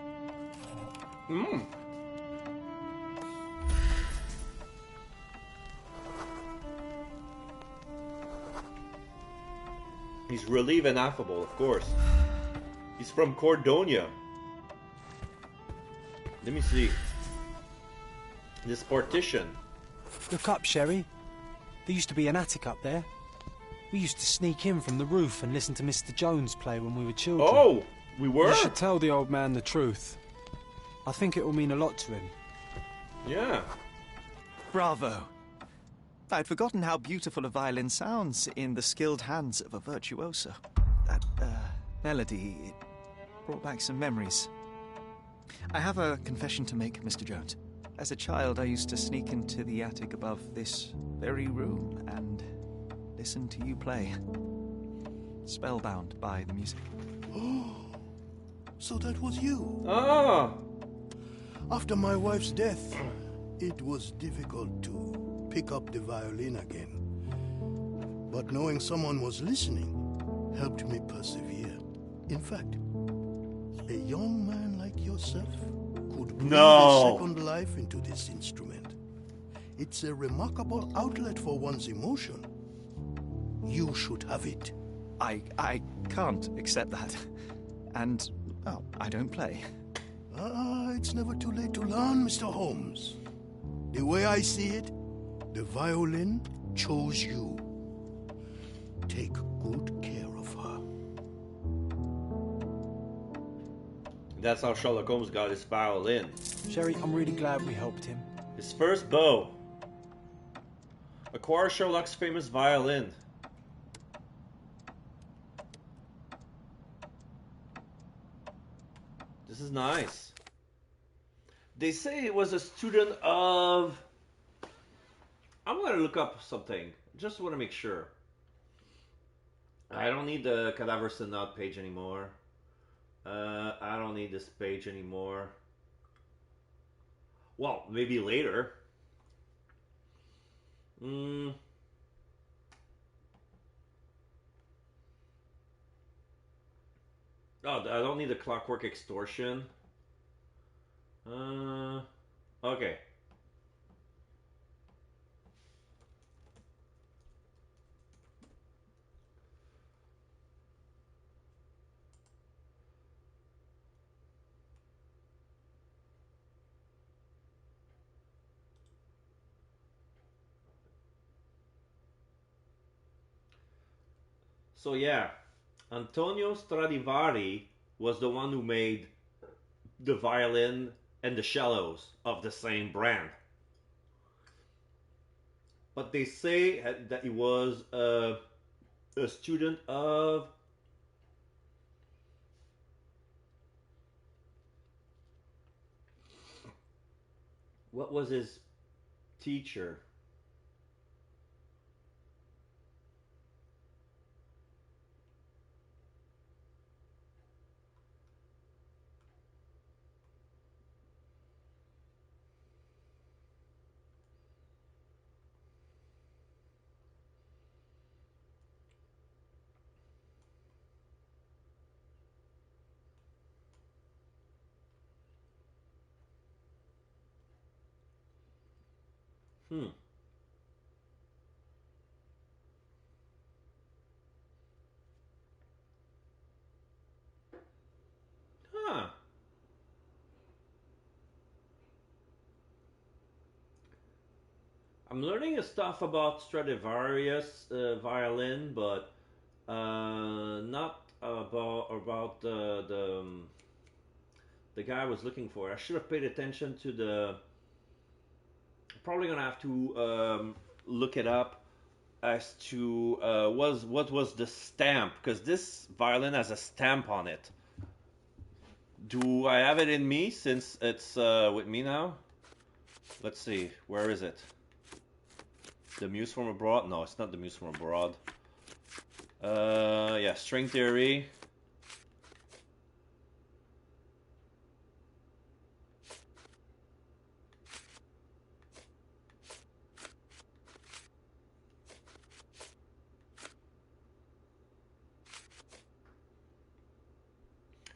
He's relieved and affable, of course. He's from Cordonia. Let me see. This partition. Look up, Sherry. There used to be an attic up there. We used to sneak in from the roof and listen to Mr. Jones play when we were children. Oh, we were? You should tell the old man the truth. I think it will mean a lot to him. Yeah. Bravo. I'd forgotten how beautiful a violin sounds in the skilled hands of a virtuoso. That melody, it brought back some memories. I have a confession to make, Mr. Jones. As a child, I used to sneak into the attic above this very room and listen to you play. Spellbound by the music. Oh, so that was you. Ah! After my wife's death, it was difficult to pick up the violin again. But knowing someone was listening helped me persevere. In fact, a young man like yourself could breathe a second life into this instrument. It's a remarkable outlet for one's emotion. You should have it. I can't accept that. And, well, I don't play. It's never too late to learn, Mr. Holmes. The way I see it, the violin chose you. Take good care of her. That's how Sherlock Holmes got his violin. Sherry, I'm really glad we helped him. His first bow. Acquire Sherlock's famous violin. This is nice. They say it was a student of... I'm going to look up something. Just want to make sure. I don't need the Cadaver Senat page anymore. I don't need this page anymore. Well, maybe later. Oh, I don't need the Clockwork Extortion. Okay. So yeah, Antonio Stradivari was the one who made the violin and the cellos of the same brand. But they say that he was a student of... What was his teacher? Hmm. Huh. I'm learning stuff about Stradivarius violin, but not about the guy I was looking for. I should have paid attention to the. Probably gonna have to look it up as to what was the stamp, because this violin has a stamp on it. Do I have it in me since it's with me now? Let's see, where is it? The Muse from Abroad? No, it's not the Muse from Abroad. Yeah, String Theory.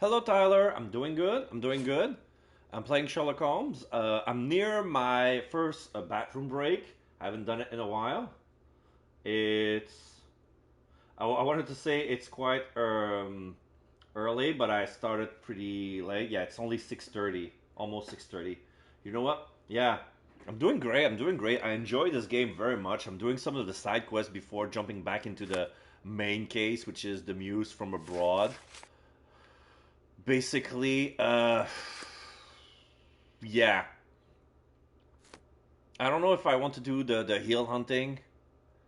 Hello, Tyler. I'm doing good. I'm doing good. I'm playing Sherlock Holmes. I'm near my first bathroom break. I haven't done it in a while. It's. I wanted to say it's quite early, but I started pretty late. Yeah, it's only 6:30, almost 6:30. You know what? Yeah, I'm doing great. I'm doing great. I enjoy this game very much. I'm doing some of the side quests before jumping back into the main case, which is the Muse from Abroad. Basically, yeah. I don't know if I want to do the heel hunting,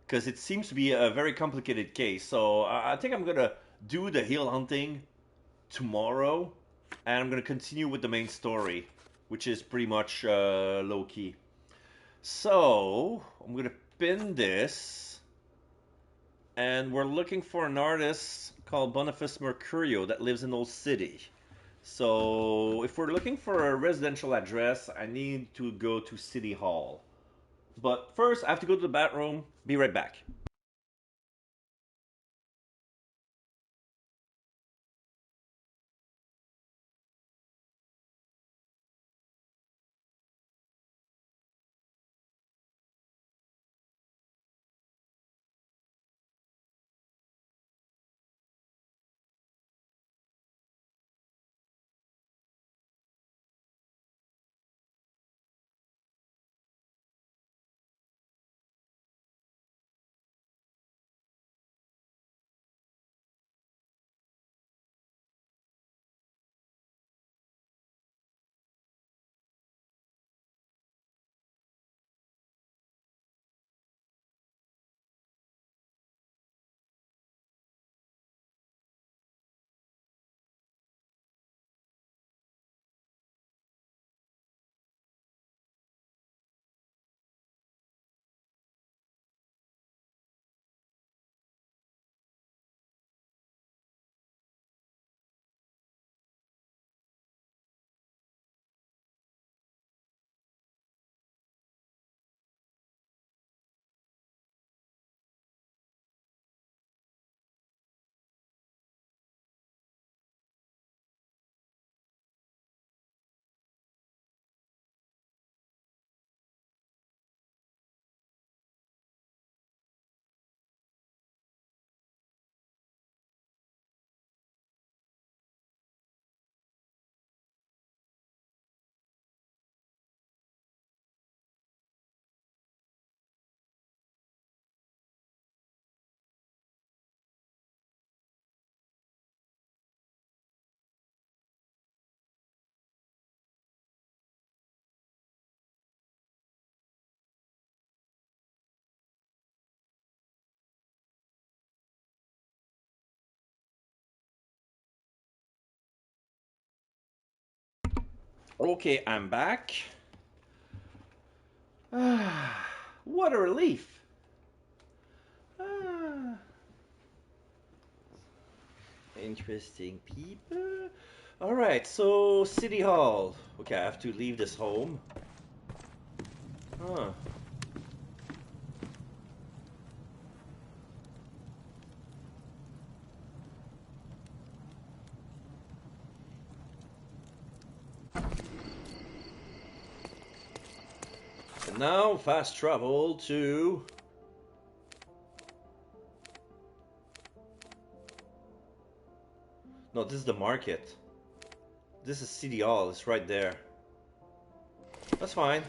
because it seems to be a very complicated case. So I think I'm gonna do the heel hunting tomorrow, and I'm gonna continue with the main story, which is pretty much low key. So I'm gonna pin this, and we're looking for an artist called Boniface Mercurio that lives in Old City. So if we're looking for a residential address, I need to go to City Hall. But first, I have to go to the bathroom. Be right back. Okay, I'm back. What a relief. Interesting people. Alright, so City Hall. Okay, I have to leave this home. Huh. Now fast travel to... No, this is the market. This is City Hall, it's right there. That's fine.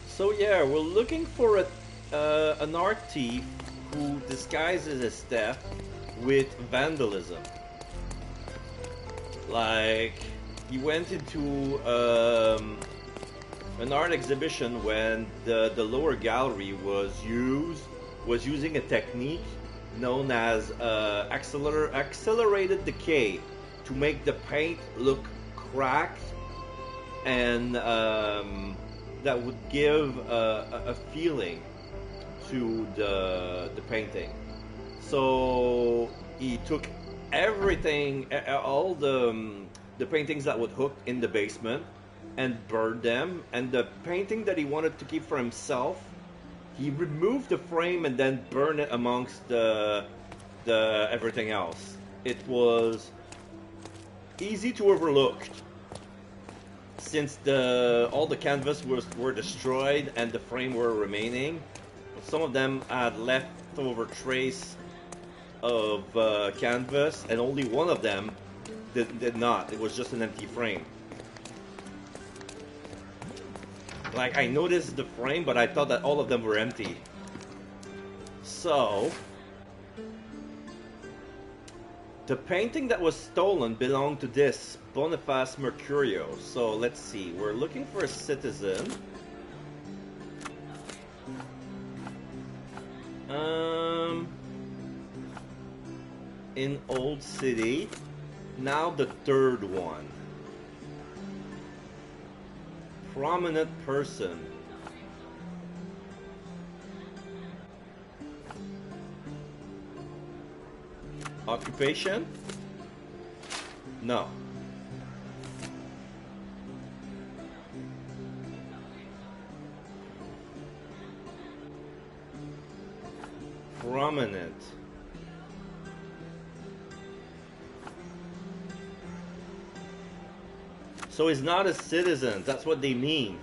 So yeah, we're looking for an art thief who disguises his theft with vandalism. Like, he went into an art exhibition when the lower gallery was using a technique known as accelerated decay to make the paint look cracked, and that would give a feeling to the painting. So he took everything, all the paintings that would hook in the basement, and burned them. And the painting that he wanted to keep for himself, he removed the frame and then burned it amongst the everything else. It was easy to overlook, since all the canvas were destroyed and the frame were remaining. Some of them had leftover trace of canvas, and only one of them did not. It was just an empty frame. Like, I noticed the frame, but I thought that all of them were empty. So, the painting that was stolen belonged to this Boniface Mercurio. So let's see, we're looking for a citizen. In Old City. Now the third one. Prominent person. Occupation? No. Prominent. So he's not a citizen, that's what they mean.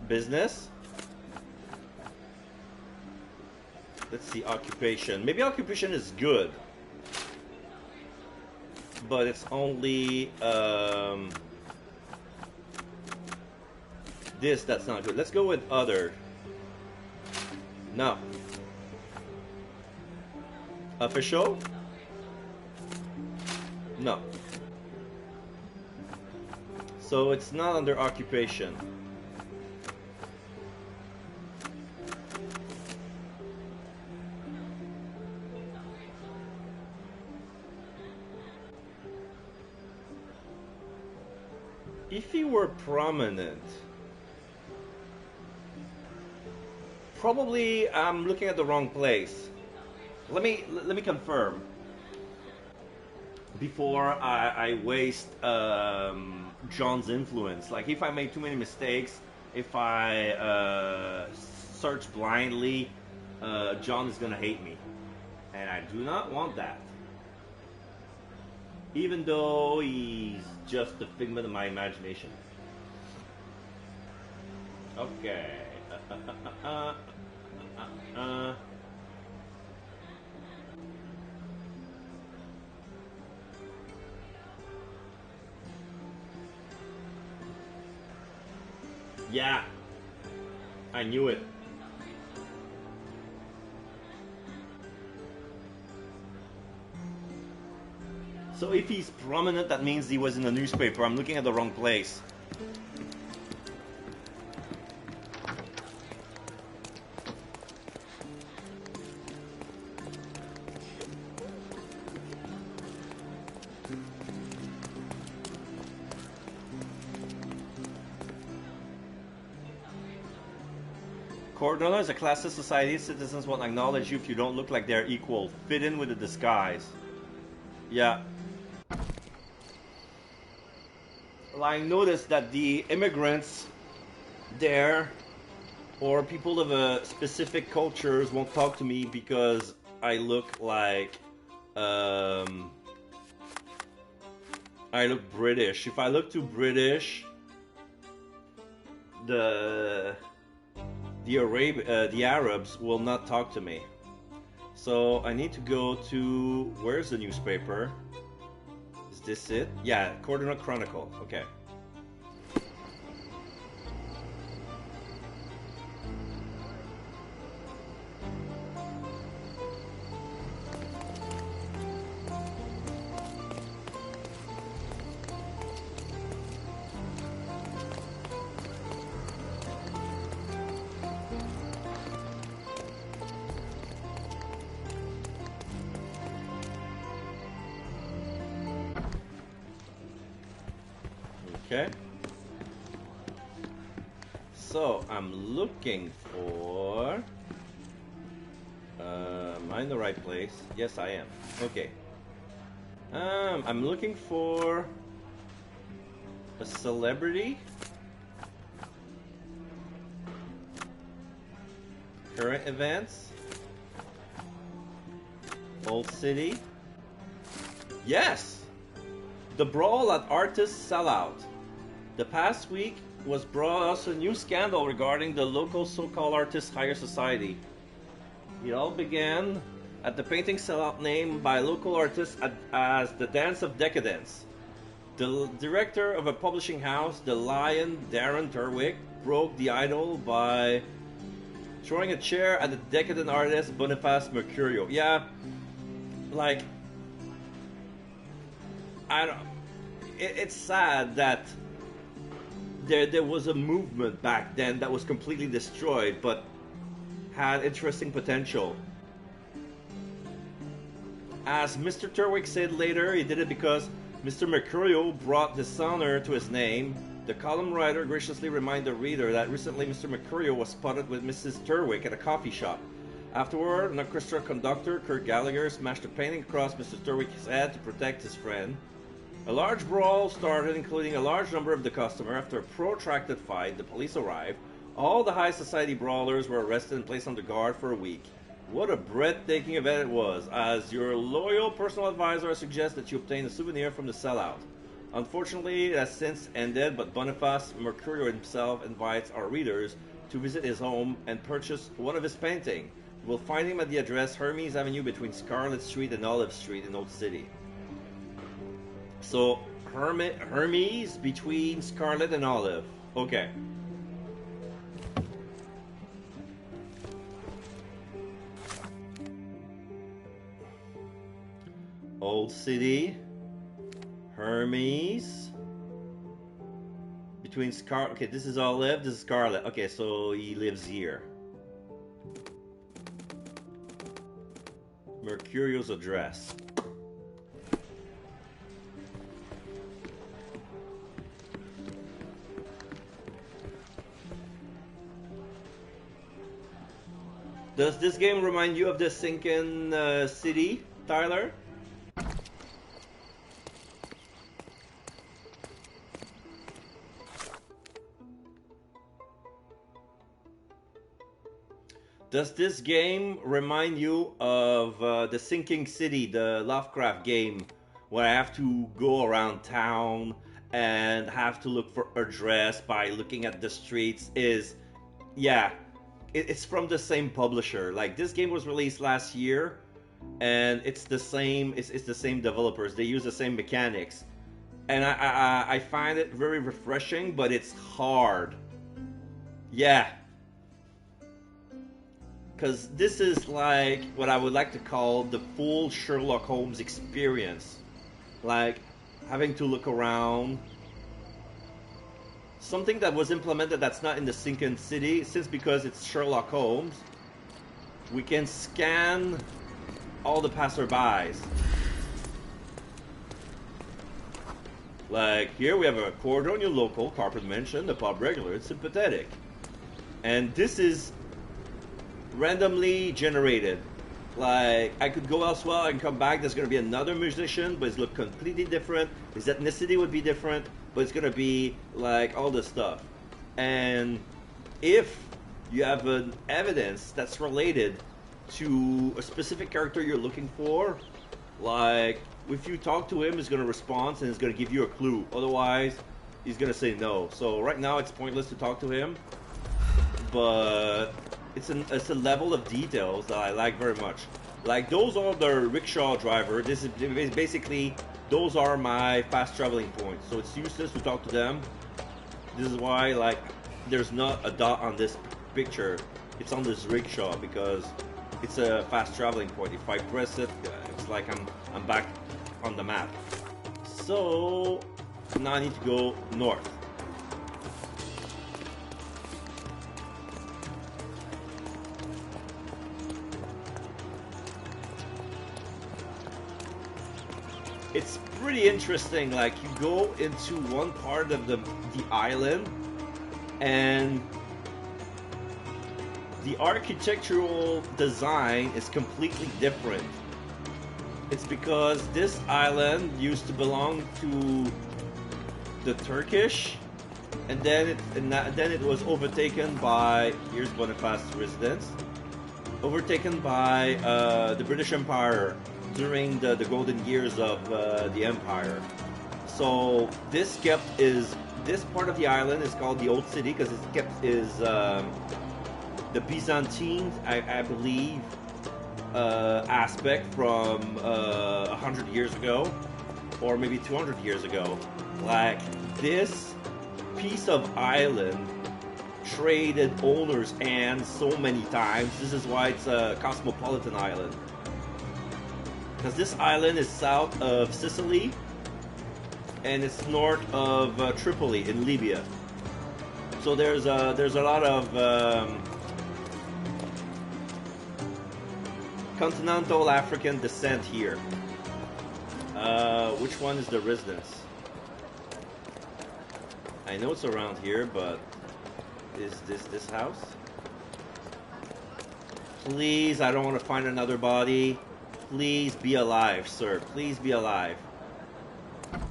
Business? Let's see, occupation. Maybe occupation is good. But it's only this that's not good. Let's go with other. No. Official? No. So it's not under occupation. If he were prominent, probably I'm looking at the wrong place. Let me confirm before I waste John's influence. Like, if I make too many mistakes, if I search blindly, John is gonna hate me, and I do not want that. Even though he's just a figment of my imagination. Okay. Yeah, I knew it. So if he's prominent, that means he was in the newspaper. I'm looking at the wrong place. Cordona is a classist society. Citizens won't acknowledge you if you don't look like they're equal. Fit in with a disguise. Yeah. Well, I noticed that the immigrants there or people of a specific cultures won't talk to me because I look like I look British. If I look too British, the Arabs will not talk to me. So I need to go to, where's the newspaper? Is this it? Yeah, Cordona Chronicle. Okay. Okay. So I'm looking for. Am I in the right place? Yes, I am. Okay. I'm looking for a celebrity. Current events. Old City. Yes! The brawl at Artists Sellout. The past week was brought us a new scandal regarding the local so-called Artists Higher Society. It all began at the painting sellout named by local artists as the Dance of Decadence. The director of a publishing house, the Lion, Darren Turwick, broke the idol by throwing a chair at the decadent artist Boniface Mercurio. Yeah, like, I don't. It's sad that there was a movement back then that was completely destroyed, but had interesting potential. As Mr. Turwick said later, he did it because Mr. Mercurio brought dishonor to his name. The column writer graciously reminded the reader that recently Mr. Mercurio was spotted with Mrs. Turwick at a coffee shop. Afterward, an orchestra conductor, Kurt Gallagher, smashed a painting across Mr. Turwick's head to protect his friend. A large brawl started, including a large number of the customers. After a protracted fight, the police arrived. All the high society brawlers were arrested and placed under guard for a week. What a breathtaking event it was. As your loyal personal advisor, I suggest that you obtain a souvenir from the sellout. Unfortunately, it has since ended, but Boniface Mercurio himself invites our readers to visit his home and purchase one of his paintings. You will find him at the address Hermes Avenue between Scarlet Street and Olive Street in Old City. So, Hermes between Scarlet and Olive. Okay. Old City. Hermes. Between Scarlet. Okay, this is Olive, this is Scarlet. Okay, so he lives here. Mercurio's address. Does this game remind you of the Sinking City, Tyler? Does this game remind you of the Sinking City, the Lovecraft game, where I have to go around town and have to look for address by looking at the streets? Yeah. It's from the same publisher. Like, this game was released last year, and it's the same. It's the same developers. They use the same mechanics, and I find it very refreshing, but it's hard. Yeah, because this is like what I would like to call the full Sherlock Holmes experience, like having to look around. Something that was implemented that's not in the Sinking City, since because it's Sherlock Holmes, we can scan all the passerbys. Like, here we have a Cordonia local, Carpet Mansion, the pub regular, it's sympathetic. And this is randomly generated. Like, I could go elsewhere, I can come back, there's going to be another musician, but it's look completely different. His ethnicity would be different, but it's going to be, like, all this stuff. And if you have an evidence that's related to a specific character you're looking for, like if you talk to him, he's gonna respond and he's gonna give you a clue. Otherwise, he's gonna say no. So right now, it's pointless to talk to him, but it's a level of details that I like very much. Like those are the rickshaw driver. This is basically those are my fast traveling points. So it's useless to talk to them. This is why like there's not a dot on this picture. It's on this rickshaw because it's a fast traveling point. If I press it, it's like I'm back on the map. So now I need to go north. It's pretty interesting. Like you go into one part of the island, and the architectural design is completely different. It's because this island used to belong to the Turkish, and then it was overtaken by, here's Boniface's residence, overtaken by the British Empire during the golden years of the Empire. So this part of the island is called the Old City because the Byzantine, I believe, aspect from 100 years ago, or maybe 200 years ago. Like this piece of island traded owners' hands so many times. This is why it's a cosmopolitan island. Because this island is south of Sicily and it's north of Tripoli in Libya. So there's a lot of continental African descent here. Which one is the residence? I know it's around here, but is this house? Please, I don't want to find another body. Please be alive, sir. Please be alive.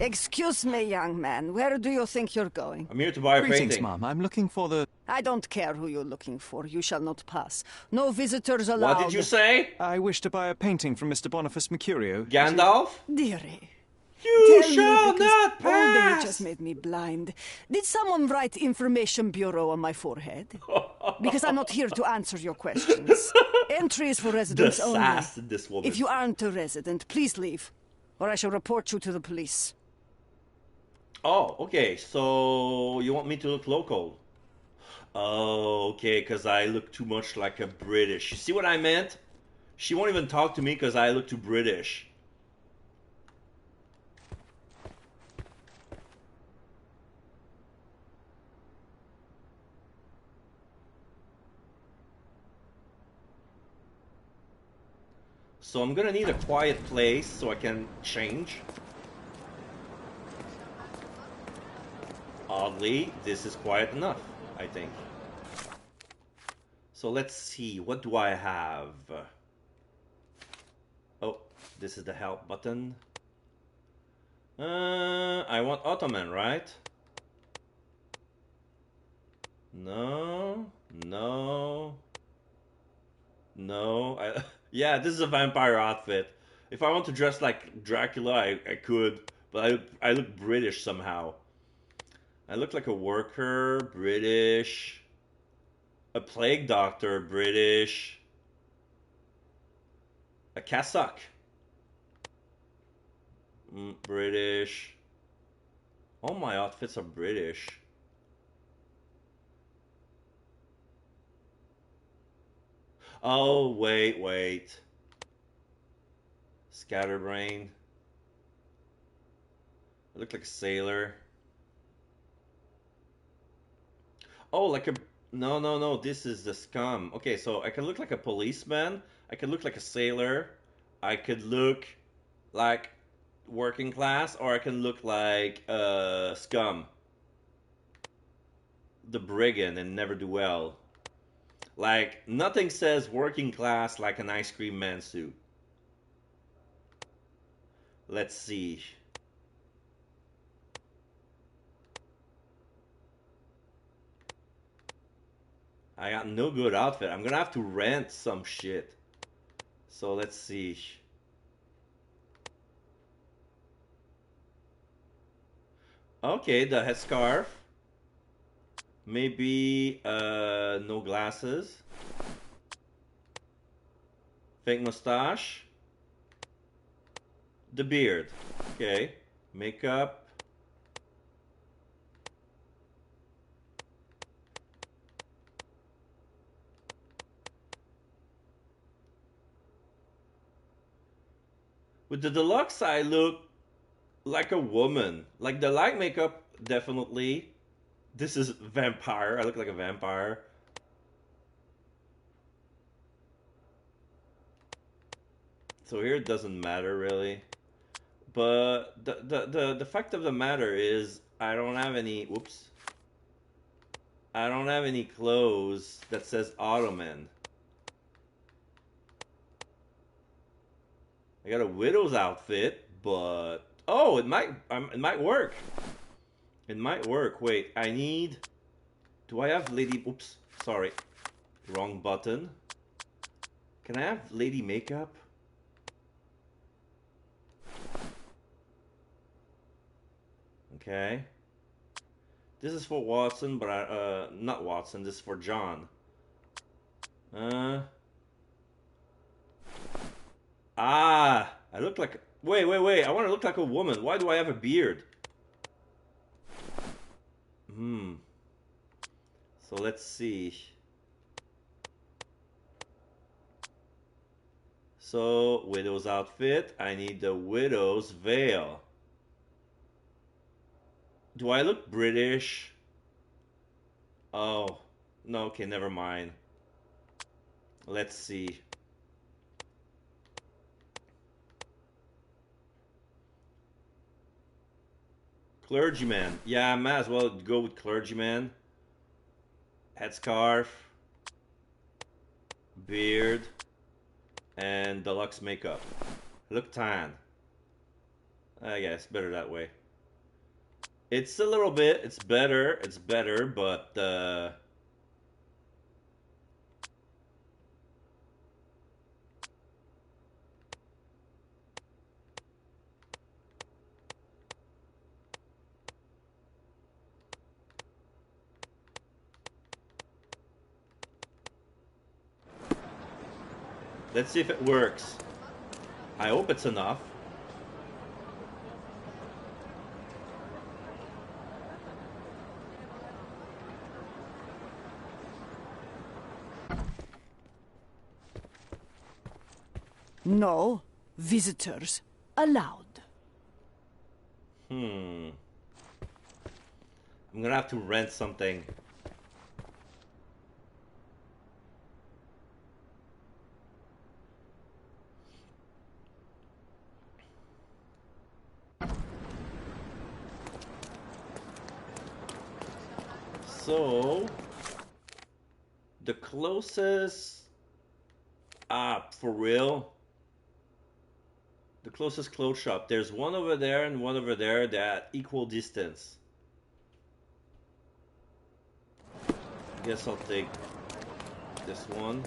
Excuse me, young man. Where do you think you're going? I'm here to buy a Greetings, painting. ma'am. I'm looking for the... I don't care who you're looking for. You shall not pass. No visitors allowed. What did you say? I wish to buy a painting from Mr. Boniface Mercurio. Gandalf? Dearie. You Tell shall me, not old age pass! has made me blind. Did someone write Information Bureau on my forehead? Because I'm not here to answer your questions. Entry is for residents only. This woman. If you aren't a resident, please leave, or I shall report you to the police. Oh, okay. So you want me to look local? Oh, okay, because I look too much like a British. You see what I meant? She won't even talk to me because I look too British. So I'm gonna need a quiet place so I can change. Oddly, this is quiet enough, I think. So let's see, what do I have? Oh, this is the help button. I want Ottoman, right? No. Yeah, this is a vampire outfit. If I want to dress like Dracula, I could, but I look British somehow. I look like a worker, British. A plague doctor, British. A cassock. British. All my outfits are British. Oh, wait. Scatterbrain. I look like a sailor. Oh, like a... No, this is the scum. Okay, so I can look like a policeman. I can look like a sailor. I could look like working class, or I can look like scum. The brigand and never do well. Like, nothing says working class like an ice cream man suit. Let's see. I got no good outfit. I'm gonna have to rent some shit. So let's see. Okay, the headscarf. Maybe no glasses. Fake mustache. The beard. Okay. Makeup. With the deluxe, I look like a woman. Like the light makeup, definitely. This is vampire. I look like a vampire. So here it doesn't matter really. But the fact of the matter is I don't have any whoops. I don't have any clothes that says Ottoman. I got a widow's outfit, but oh, it might work. It might work. Wait, I need. Do I have lady? Oops, sorry, wrong button. Can I have lady makeup? Okay. This is for Watson, but not Watson. This is for John. I look like... Wait. I want to look like a woman. Why do I have a beard? So let's see. So, widow's outfit. I need the widow's veil. Do I look British? Oh, no, okay, never mind. Let's see. Clergyman. Yeah, I might as well go with clergyman. Headscarf. Beard. And deluxe makeup. Look tan. I guess better that way. It's a little bit, it's better, but let's see if it works. I hope it's enough. No visitors allowed. I'm gonna have to rent something. So, the closest, for real, the closest clothes shop, there's one over there and one over there, they're at equal distance. I guess I'll take this one.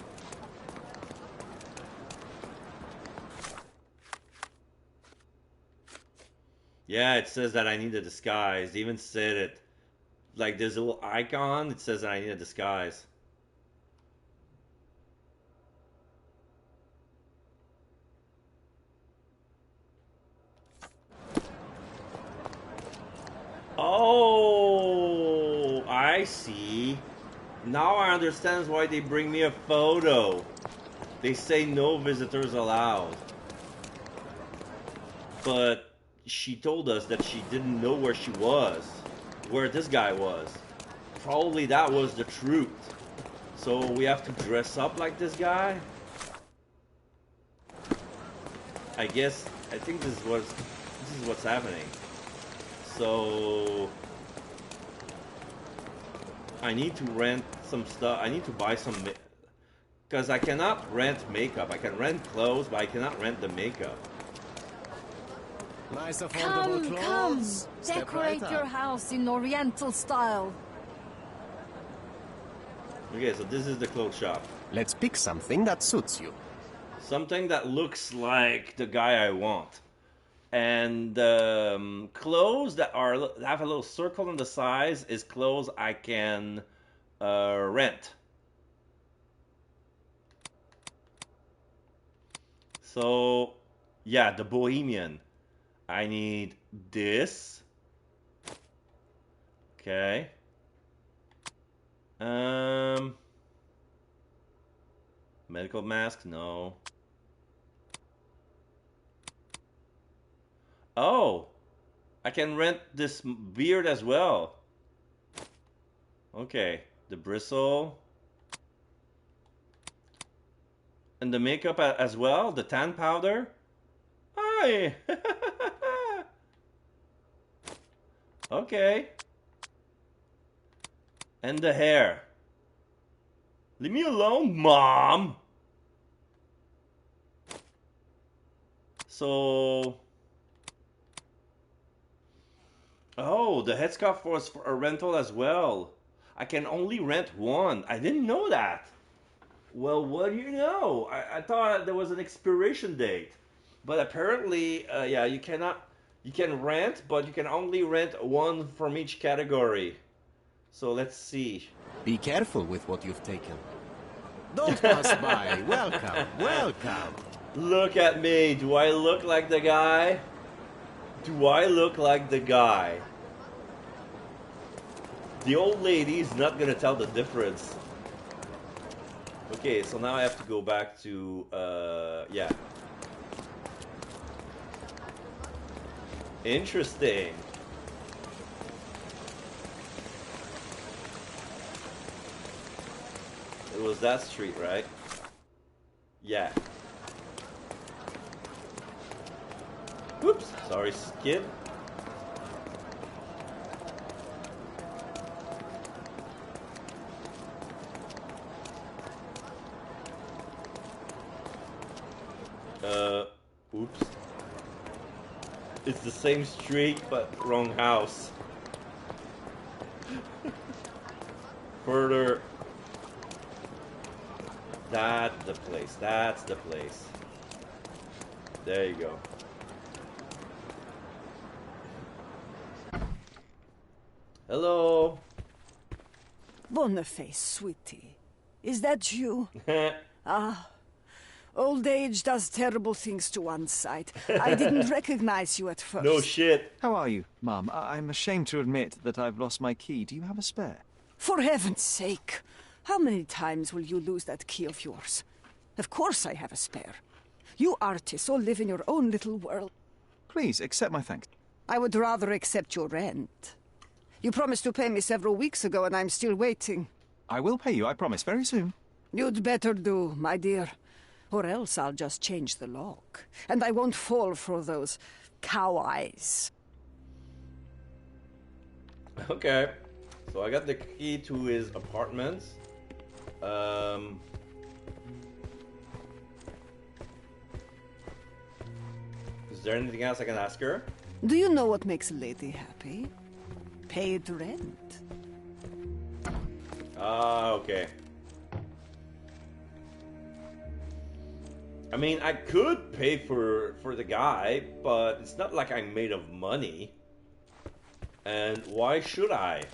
Yeah, it says that I need a disguise. They even said it. Like, there's a little icon, it says that I need a disguise. Oh, I see. Now I understand why they bring me a photo. They say no visitors allowed. But she told us that she didn't know where she was. Where this guy was. Probably that was the truth. So we have to dress up like this guy? I think this is what's happening. So I need to rent some stuff. I need to buy some, because I cannot rent makeup. I can rent clothes, but I cannot rent the makeup. Nice affordable clothes. Decorate your house in Oriental style. Okay, so this is the clothes shop. Let's pick something that suits you. Something that looks like the guy I want. And clothes that have a little circle on the sides is clothes I can rent. So, yeah, the Bohemian. I need this. Okay. Medical mask? No. Oh! I can rent this beard as well. Okay. The bristle. And the makeup as well? The tan powder? Hi! Okay. And the hair. Leave me alone, Mom! So... Oh, the headscarf was for a rental as well. I can only rent one. I didn't know that. Well, what do you know? I thought there was an expiration date. But apparently, yeah, you cannot... You can rent, but you can only rent one from each category. So let's see. Be careful with what you've taken. Don't pass by. Welcome, welcome. Look at me. Do I look like the guy? Do I look like the guy? The old lady is not gonna tell the difference. Okay, so now I have to go back to, yeah. Interesting. It was that street, right? Yeah. Whoops, sorry, skid. Oops. It's the same street, but wrong house. Further. That's the place. That's the place. There you go. Hello. Boniface, sweetie. Is that you? Ah. Old age does terrible things to one's sight. I didn't recognize you at first. No shit. How are you, Mum? I'm ashamed to admit that I've lost my key. Do you have a spare? For heaven's sake. How many times will you lose that key of yours? Of course I have a spare. You artists all live in your own little world. Please, accept my thanks. I would rather accept your rent. You promised to pay me several weeks ago, and I'm still waiting. I will pay you, I promise, very soon. You'd better do, my dear. Or else I'll just change the lock. And I won't fall for those cow eyes. Okay. So I got the key to his apartment. Is there anything else I can ask her? Do you know what makes a lady happy? Paid rent. Ah, okay. I mean, I could pay for the guy, but it's not like I'm made of money. And why should I?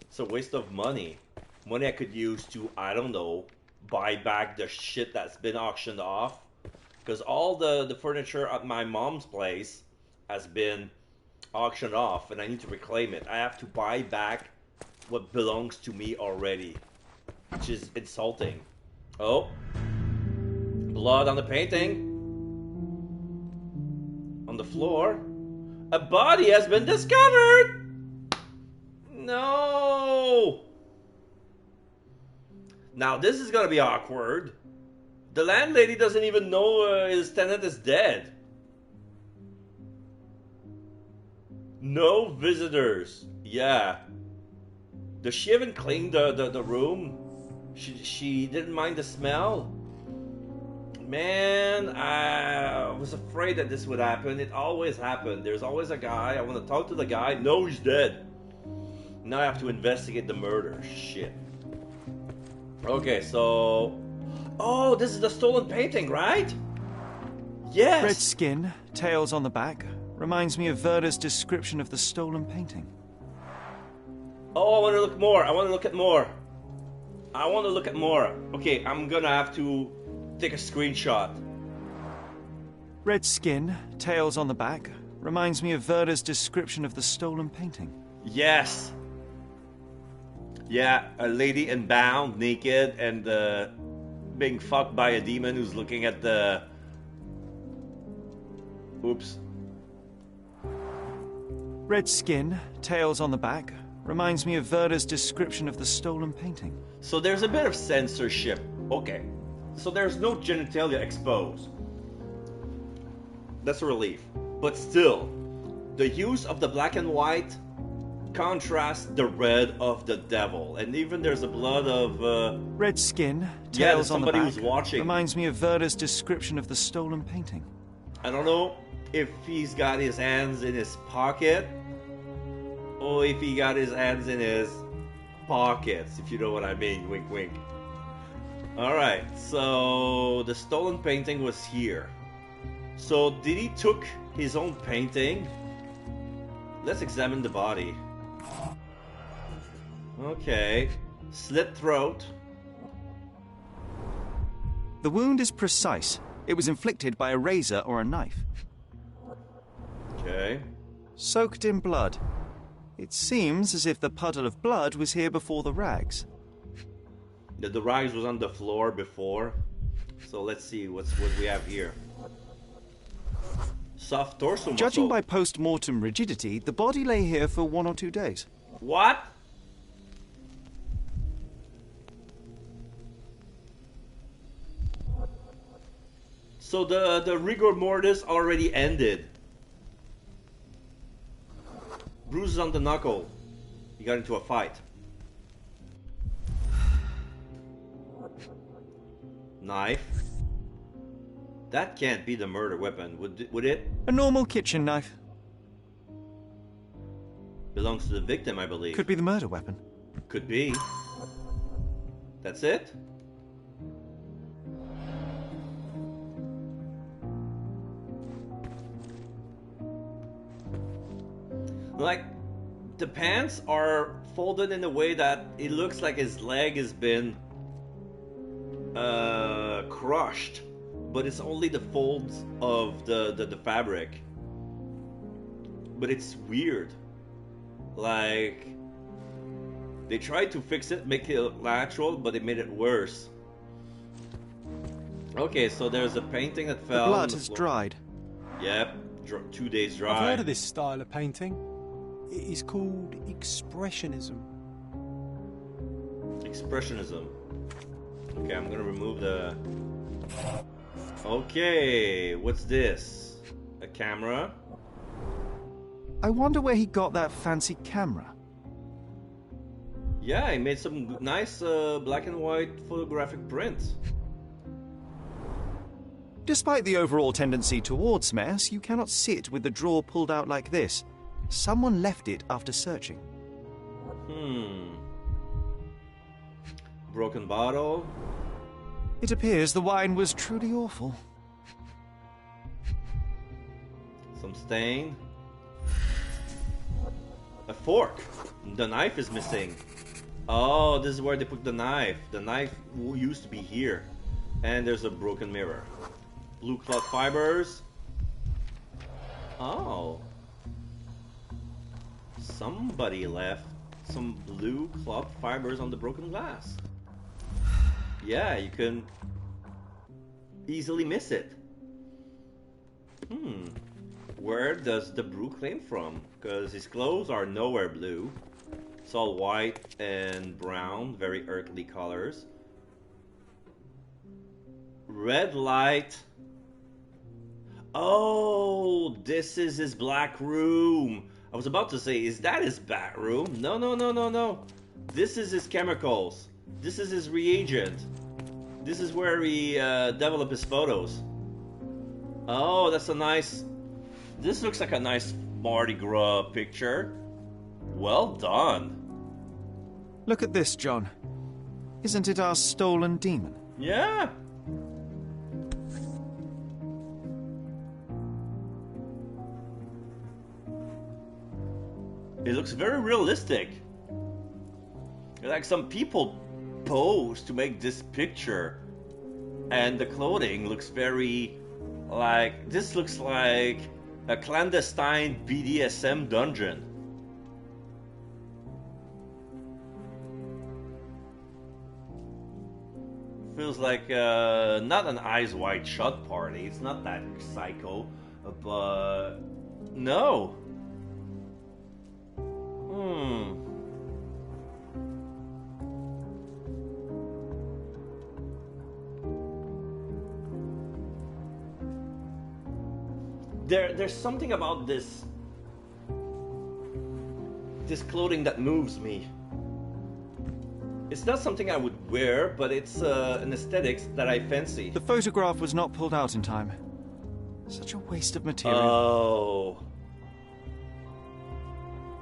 It's a waste of money. Money I could use to, I don't know, buy back the shit that's been auctioned off. Because all the furniture at my mom's place has been auctioned off, and I need to reclaim it. I have to buy back what belongs to me already, which is insulting. Oh. Blood on the painting. On the floor. A body has been discovered! No! Now this is gonna be awkward. The landlady doesn't even know his tenant is dead. No visitors. Yeah. Does she even clean the room? She didn't mind the smell? Man, I was afraid that this would happen. It always happened. There's always a guy. I want to talk to the guy. No, he's dead. Now I have to investigate the murder. Shit. Okay, so... Oh, this is the stolen painting, right? Yes! Red skin, tails on the back. Reminds me of Verda's description of the stolen painting. Oh, I want to look more. I want to look at more. I want to look at more. Okay, I'm gonna have to take a screenshot. Red skin, tails on the back. Reminds me of Verda's description of the stolen painting. Yes! Yeah, a lady unbound, naked, and being fucked by a demon who's looking at the... Oops. Red skin, tails on the back. Reminds me of Verda's description of the stolen painting. So there's a bit of censorship. Okay. So there's no genitalia exposed. That's a relief. But still, the use of the black and white contrasts the red of the devil. And even there's a blood of... Red skin, tails on the back. Who's watching. Reminds me of Verda's description of the stolen painting. I don't know if he's got his hands in his pocket or if he got his hands in his pockets, if you know what I mean. Wink, wink. Alright, so the stolen painting was here. So did he took his own painting? Let's examine the body. Okay. Slit throat. The wound is precise. It was inflicted by a razor or a knife. Okay. Soaked in blood. It seems as if the puddle of blood was here before the rags. The rags was on the floor before. So let's see what we have here. Soft torso muscle. Judging by post-mortem rigidity, the body lay here for 1 or 2 days. What? So the rigor mortis already ended. Bruises on the knuckle. He got into a fight. Knife. That can't be the murder weapon, would it? A normal kitchen knife. Belongs to the victim, I believe. Could be the murder weapon. Could be. That's it? Like, the pants are folded in a way that it looks like his leg has been crushed, but it's only the folds of the fabric. But it's weird. Like, they tried to fix it, make it look natural, but it made it worse. Okay, so there's a painting that fell. The blood has dried. Yep, 2 days dry. I've heard of this style of painting. It is called Expressionism. Expressionism. Okay, I'm gonna remove the... Okay, what's this? A camera? I wonder where he got that fancy camera. Yeah, he made some nice black and white photographic prints. Despite the overall tendency towards mess, you cannot sit with the drawer pulled out like this. Someone left it after searching. Broken bottle. It appears the wine was truly awful. Some stain. A fork. The knife is missing. Oh, this is where they put the knife. The knife used to be here. And there's a broken mirror. Blue cloth fibers. Oh. Somebody left some blue cloth fibers on the broken glass. Yeah, you can easily miss it. Where does the brew claim from? Because his clothes are nowhere blue. It's all white and brown, very earthly colors. Red light. Oh, this is his black room. I was about to say, is that his bat room? No, no, no, no, no. This is his chemicals. This is his reagent. This is where he developed his photos. Oh, that's a nice... This looks like a nice Mardi Gras picture. Well done. Look at this, John. Isn't it our stolen demon? Yeah. It looks very realistic. Like some people posed to make this picture, and the clothing looks very like, this looks like a clandestine BDSM dungeon. Feels like not an Eyes Wide Shut party. It's not that psycho, but no. There's something about this clothing that moves me. It's not something I would wear, but it's an aesthetics that I fancy. The photograph was not pulled out in time. Such a waste of material. Oh.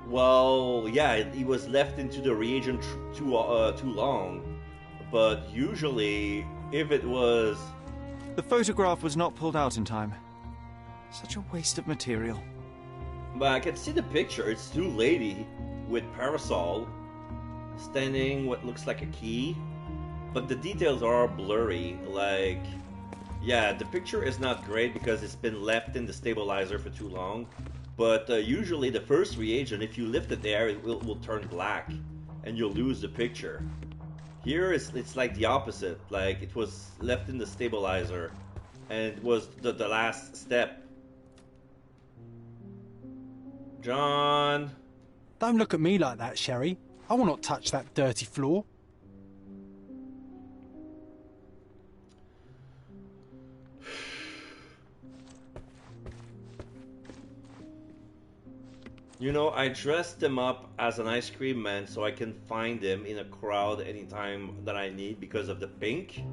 Well, yeah, he was left into the reagent too long. But usually, if it was... The photograph was not pulled out in time. Such a waste of material. But I can see the picture. It's two lady with parasol standing what looks like a key, but the details are blurry. Like, yeah, the picture is not great because it's been left in the stabilizer for too long. But usually the first reagent, if you lift it there, it will turn black and you'll lose the picture. Here it's like the opposite. Like, it was left in the stabilizer and it was the last step. John! Don't look at me like that, Sherry. I will not touch that dirty floor. You know, I dressed him up as an ice cream man so I can find him in a crowd anytime that I need because of the pink.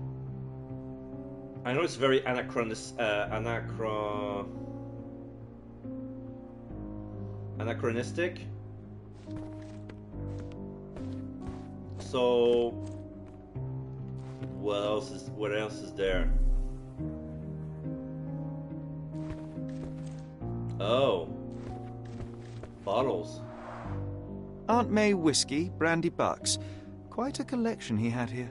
I know it's very anachronistic. So, what else is there? Oh, bottles. Aunt May whiskey, brandy bucks. Quite a collection he had here.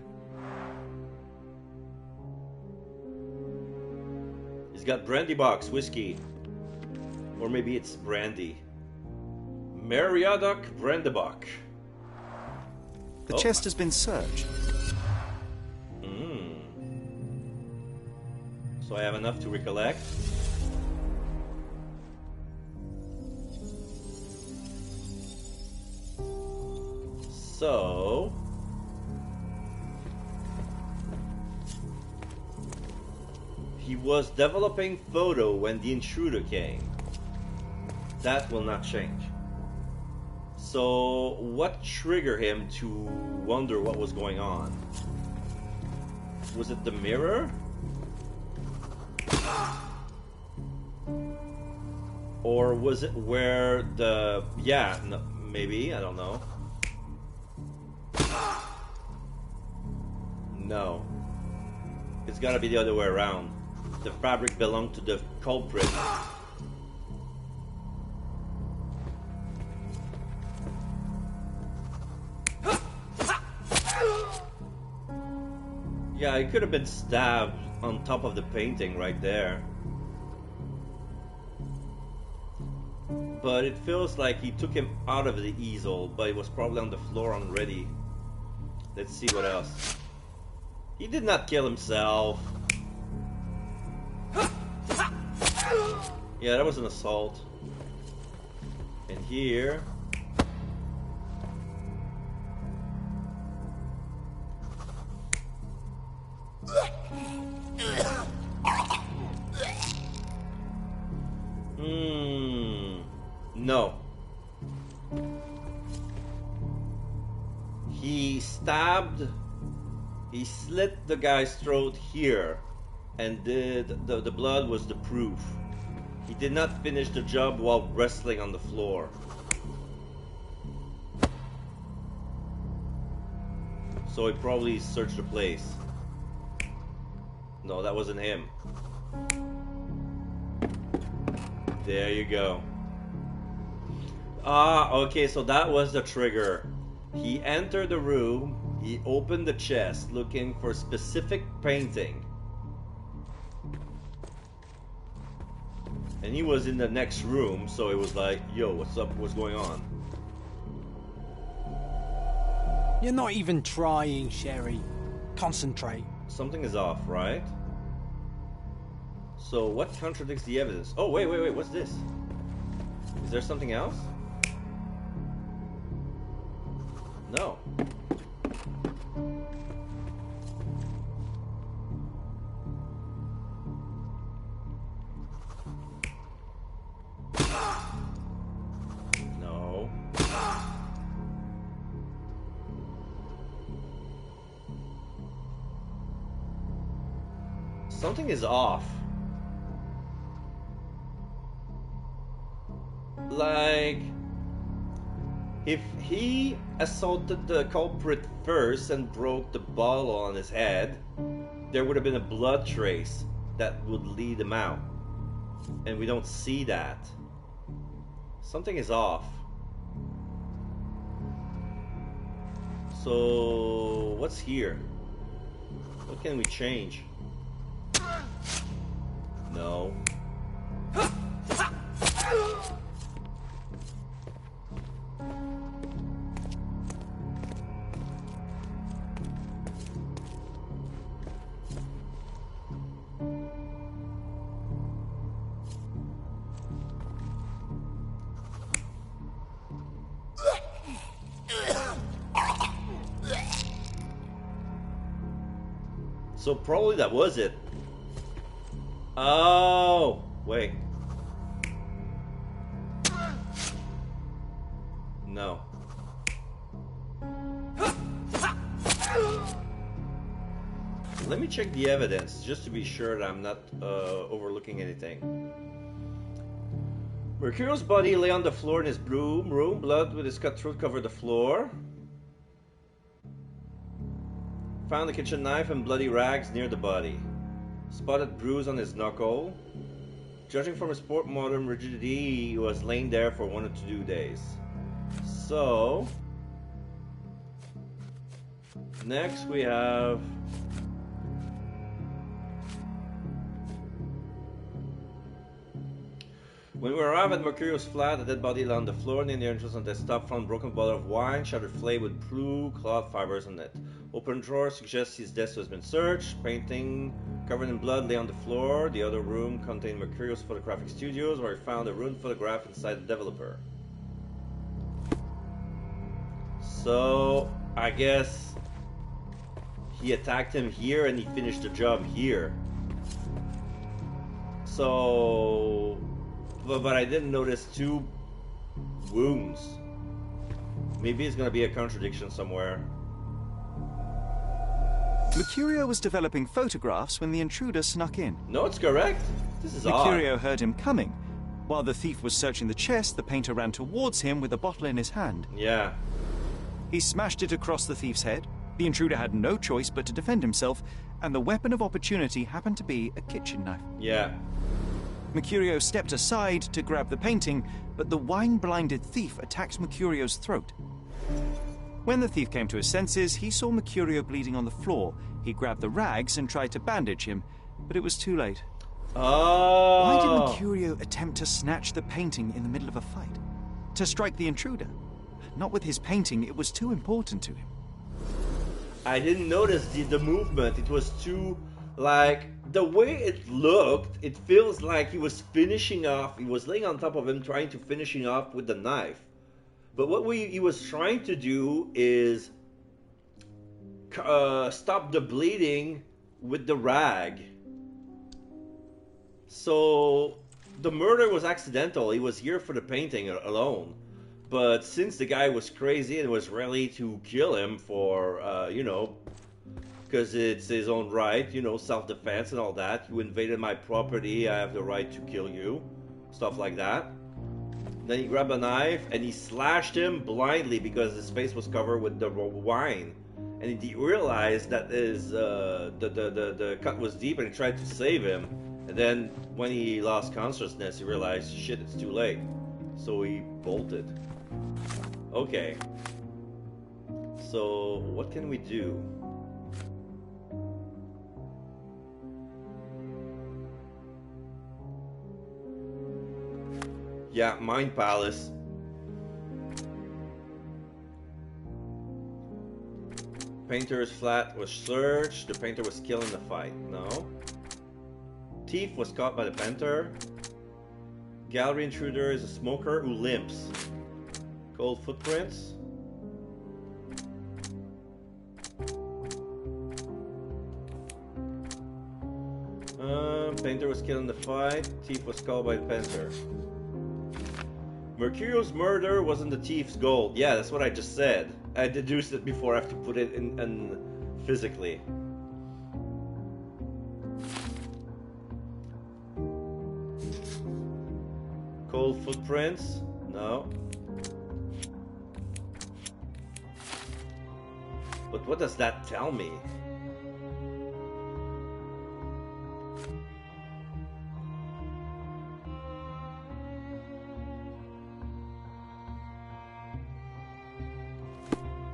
He's got brandy box whiskey, or maybe it's brandy. Mariadoc Brandybuck. The chest has been searched. So I have enough to recollect. So... he was developing photo when the intruder came. That will not change. So, what triggered him to wonder what was going on? Was it the mirror? Or was it where the... yeah, no, maybe, I don't know. No. It's gotta be the other way around. The fabric belonged to the culprit. Yeah, he could have been stabbed on top of the painting right there. But it feels like he took him out of the easel, but it was probably on the floor already. Let's see what else. He did not kill himself. Yeah, that was an assault. And here... no. He stabbed, he slit the guy's throat here, and the blood was the proof. He did not finish the job while wrestling on the floor. So he probably searched the place. No, that wasn't him. There you go. Ah, okay, so that was the trigger. He entered the room, he opened the chest looking for specific painting. And he was in the next room, so it was like, yo, what's up, what's going on? You're not even trying, Sherry. Concentrate. Something is off, right? So what contradicts the evidence? Oh, wait, what's this? Is there something else? No. No. Something is off. Like, if he assaulted the culprit first and broke the bottle on his head, there would have been a blood trace that would lead him out. And we don't see that. Something is off. So, what's here? What can we change? No. So probably that was it. Oh, wait. No. Let me check the evidence just to be sure that I'm not overlooking anything. Mercurio's body lay on the floor in his room. Blood with his cut throat covered the floor. Found a kitchen knife and bloody rags near the body. Spotted bruise on his knuckle. Judging from his postmortem rigidity, he was laying there for 1 or 2 days. So, next we have when we arrive at Mercurio's flat, a dead body lay on the floor near the entrance on the desktop. Found broken bottle of wine, shattered flame with blue cloth fibers on it. Open drawer suggests his desk has been searched. Painting covered in blood lay on the floor. The other room contained Mercurio's photographic studios, where he found a ruined photograph inside the developer. So, I guess he attacked him here and he finished the job here. So, but I didn't notice 2 wounds. Maybe it's gonna be a contradiction somewhere. Mercurio was developing photographs when the intruder snuck in. No, it's correct. This is odd. Mercurio heard him coming. While the thief was searching the chest, the painter ran towards him with a bottle in his hand. Yeah. He smashed it across the thief's head. The intruder had no choice but to defend himself, and the weapon of opportunity happened to be a kitchen knife. Yeah. Mercurio stepped aside to grab the painting, but the wine-blinded thief attacked Mercurio's throat. When the thief came to his senses, he saw Mercurio bleeding on the floor. He grabbed the rags and tried to bandage him, but it was too late. Oh. Why did Mercurio attempt to snatch the painting in the middle of a fight? To strike the intruder? Not with his painting, it was too important to him. I didn't notice the movement. It was too, like, the way it looked, it feels like he was finishing off, he was laying on top of him trying to finish him off with the knife. But what he was trying to do is stop the bleeding with the rag. So the murder was accidental. He was here for the painting alone. But since the guy was crazy and was ready to kill him for, you know, because it's his own right, you know, self-defense and all that. You invaded my property, I have the right to kill you. Stuff like that. Then he grabbed a knife and he slashed him blindly because his face was covered with the wine. and he realized that the cut was deep, and he tried to save him. And then when he lost consciousness, he realized, shit, it's too late. So he bolted. Okay. So what can we do? Yeah, Mind Palace. Painter's flat was searched. The painter was killed in the fight. No. Thief was caught by the painter. Gallery intruder is a smoker who limps. Cold footprints. Painter was killed in the fight. Thief was caught by the painter. Mercurio's murder wasn't the thief's goal. Yeah, that's what I just said. I deduced it before. I have to put it in physically. Cold footprints? No. But what does that tell me?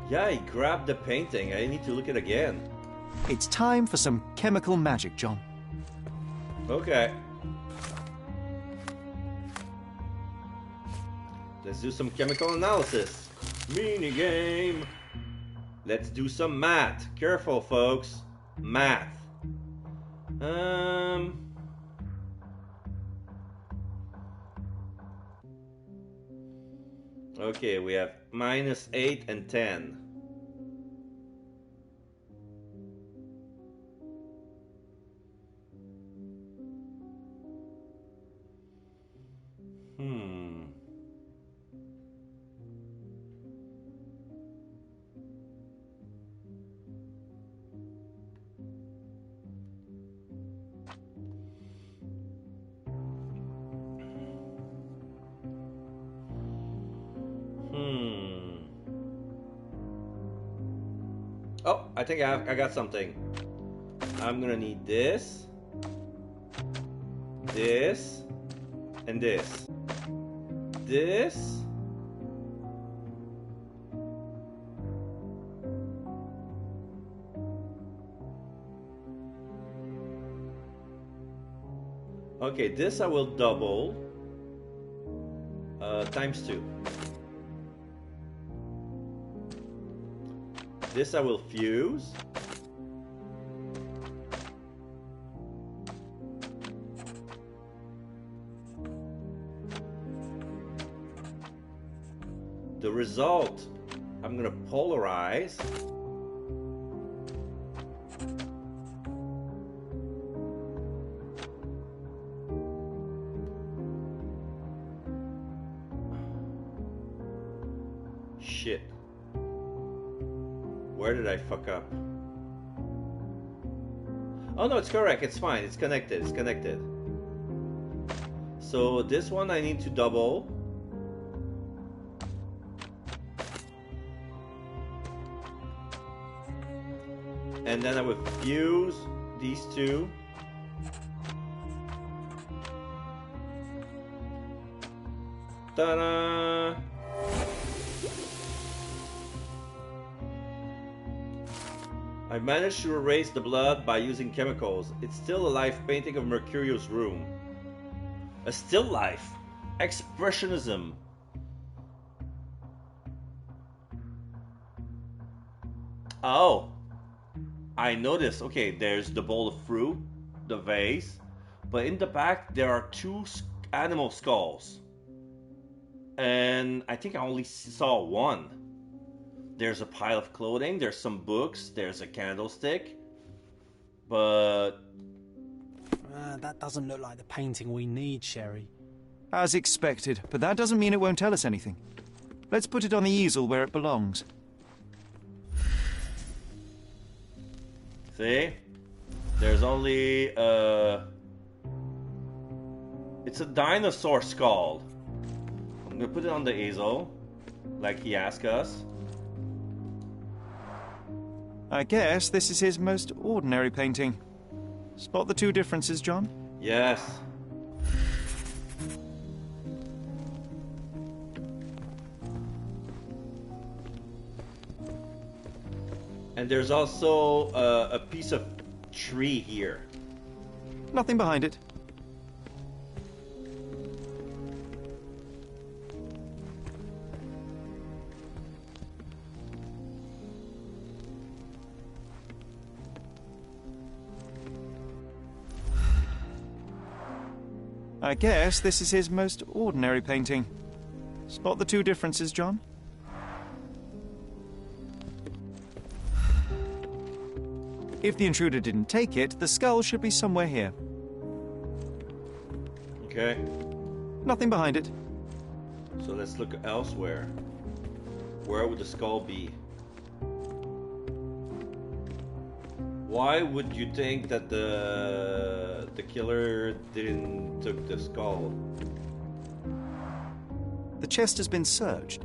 Yeah, he grabbed the painting. I need to look at it again. It's time for some chemical magic, John. Okay. Let's do some chemical analysis. Mini game. Let's do some math. Careful, folks. Math. Okay, we have -8 and 10. Oh, I think I got something. I'm gonna need this, this, and this. This. Okay, this I will double ×2. This I will fuse. The result, I'm gonna polarize. Shit. Where did I fuck up? Oh no, it's correct. It's fine. It's connected. It's connected. So this one I need to double. And then I will fuse these two. Ta-da! I managed to erase the blood by using chemicals. It's still a life painting of Mercurio's room. A still life. Expressionism. Oh. I noticed. Okay, there's the bowl of fruit, the vase, but in the back there are two animal skulls. And I think I only saw one. There's a pile of clothing, there's some books, there's a candlestick, but... That doesn't look like the painting we need, Sherry. As expected, but that doesn't mean it won't tell us anything. Let's put it on the easel where it belongs. See? There's only, it's a dinosaur skull. I'm gonna put it on the easel, like he asked us. I guess this is his most ordinary painting. Spot the two differences, John? Yes. And there's also a piece of tree here. Nothing behind it. I guess this is his most ordinary painting. Spot the two differences, John? If the intruder didn't take it, the skull should be somewhere here. Okay. Nothing behind it. So let's look elsewhere. Where would the skull be? Why would you think that the killer didn't took the skull? The chest has been searched.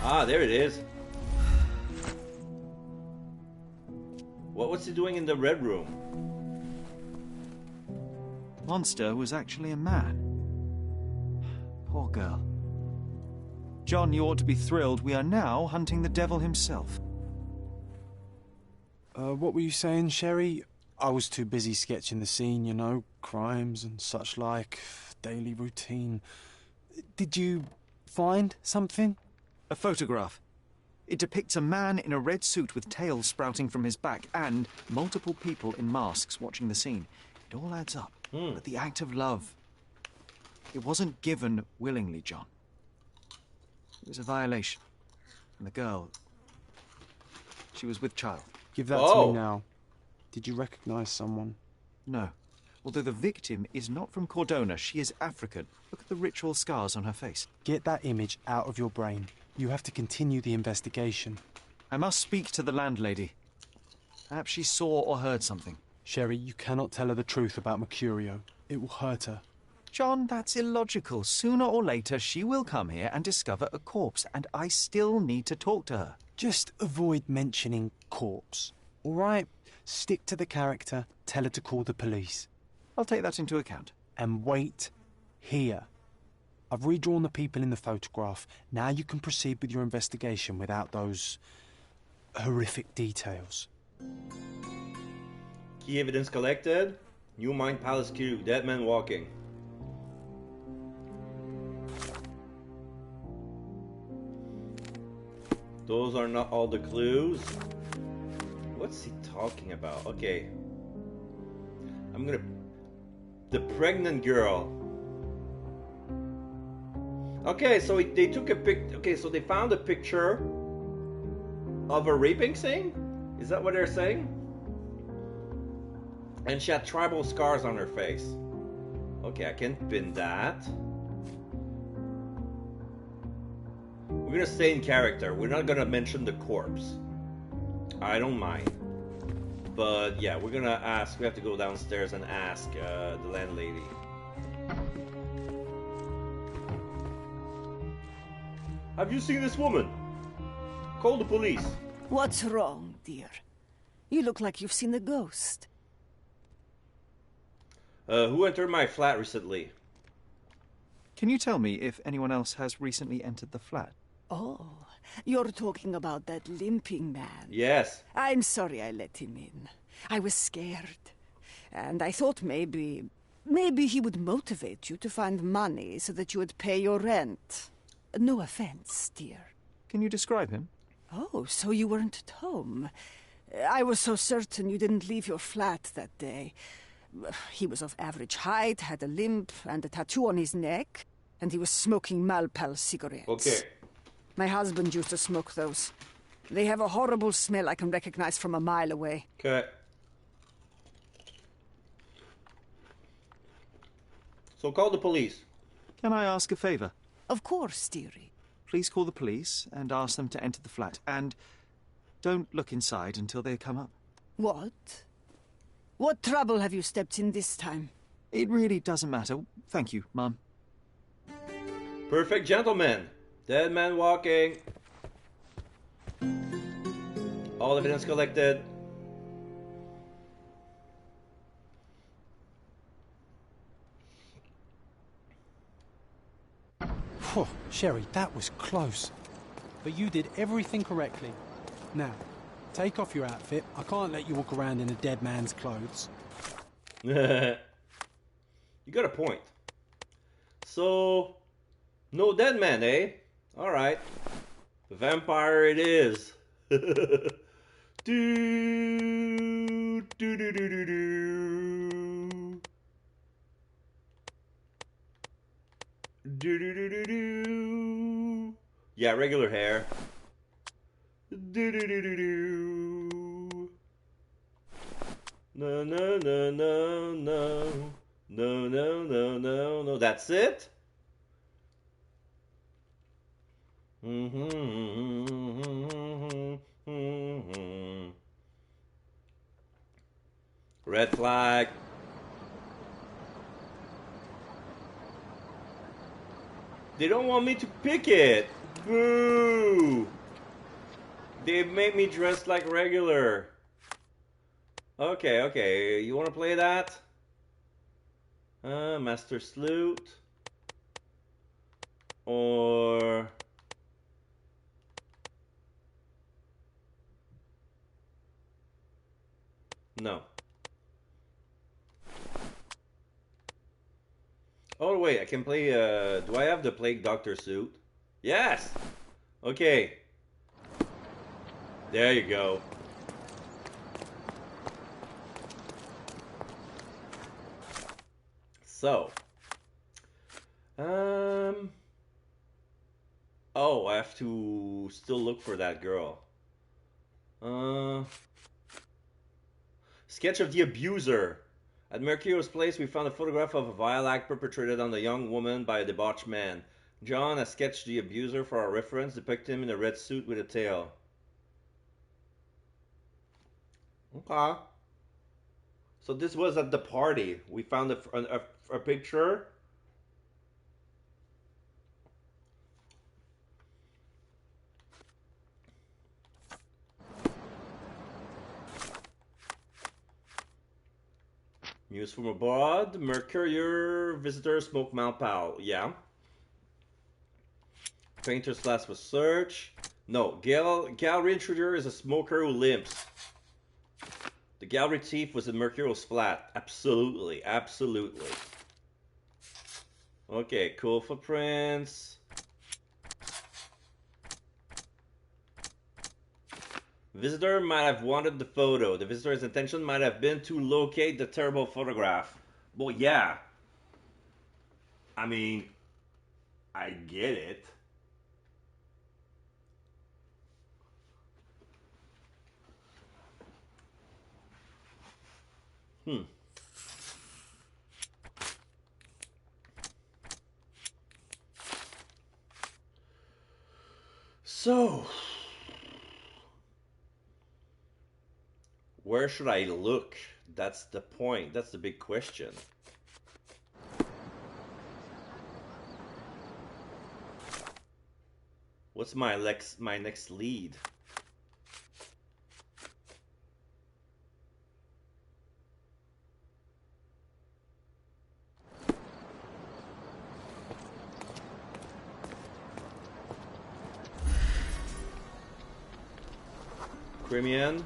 Ah, there it is. What's he doing in the red room? Monster was actually a man. Poor girl. John, you ought to be thrilled. We are now hunting the devil himself. What were you saying, Sherry? I was too busy sketching the scene, you know, crimes and such like, daily routine. Did you find something? A photograph. It depicts a man in a red suit with tails sprouting from his back and multiple people in masks watching the scene. It all adds up. But the act of love, it wasn't given willingly, John. It was a violation. And the girl, she was with child. Give that to me now. Did you recognize someone? No. Although the victim is not from Cordona, she is African. Look at the ritual scars on her face. Get that image out of your brain. You have to continue the investigation. I must speak to the landlady. Perhaps she saw or heard something. Sherry, you cannot tell her the truth about Mercurio. It will hurt her. John, that's illogical. Sooner or later, she will come here and discover a corpse, and I still need to talk to her. Just avoid mentioning corpse, all right? Stick to the character, tell her to call the police. I'll take that into account. And wait here. I've redrawn the people in the photograph. Now you can proceed with your investigation without those horrific details. Key evidence collected. New Mind Palace Cube. Dead man walking. Those are not all the clues. What's he talking about? Okay. I'm gonna... The pregnant girl. Okay, so they took a pic... Okay, so they found a picture of a raping scene? Is that what they're saying? And she had tribal scars on her face. Okay, I can pin that. We're gonna stay in character. We're not gonna mention the corpse. I don't mind. But yeah, we're gonna ask. We have to go downstairs and ask the landlady. Have you seen this woman? Call the police. What's wrong, dear? You look like you've seen a ghost. Who entered my flat recently? Can you tell me if anyone else has recently entered the flat? Oh, you're talking about that limping man. Yes. I'm sorry I let him in. I was scared. And I thought maybe he would motivate you to find money so that you would pay your rent. No offense, dear. Can you describe him? Oh, so you weren't at home. I was so certain you didn't leave your flat that day. He was of average height, had a limp and a tattoo on his neck, and he was smoking Malpal cigarettes. Okay. My husband used to smoke those. They have a horrible smell I can recognize from a mile away. Okay. So call the police. Can I ask a favor? Of course, dearie. Please call the police and ask them to enter the flat. And don't look inside until they come up. What? What trouble have you stepped in this time? It really doesn't matter. Thank you, Mum. Perfect gentleman. Dead man walking. All evidence collected. Phew, Sherry, that was close. But you did everything correctly. Now, take off your outfit. I can't let you walk around in a dead man's clothes. You got a point. So, no dead man, eh? Alright. The vampire it is. Do, do, do, do, do, do. Do, do, do, do, do. Yeah, regular hair. Do, do, do, do, do. No, no, no, no, no. No, no, no, no, no. That's it? Red flag. They don't want me to pick it. Boo! They made me dress like regular. Okay, okay. You want to play that? Master Salute. Or... no. Oh wait, I can play, do I have the Plague Doctor suit? Yes! Okay. There you go. So. Oh, I have to still look for that girl. Sketch of the abuser. At Mercurio's place, we found a photograph of a vile act perpetrated on a young woman by a debauched man. John has sketched the abuser for our reference, depicting him in a red suit with a tail. Okay. So this was at the party. We found a picture. News from abroad. Mercurial visitor smoke Malpal. Yeah. Painter's last was search. No. Gallery intruder is a smoker who limps. The gallery thief was in Mercurial's flat. Absolutely. Absolutely. Okay. Cool footprints. Visitor might have wanted the photo. The visitor's intention might have been to locate the terrible photograph. Well, yeah. I mean, I get it. So, where should I look? That's the point. That's the big question. What's my next lead? Crimean.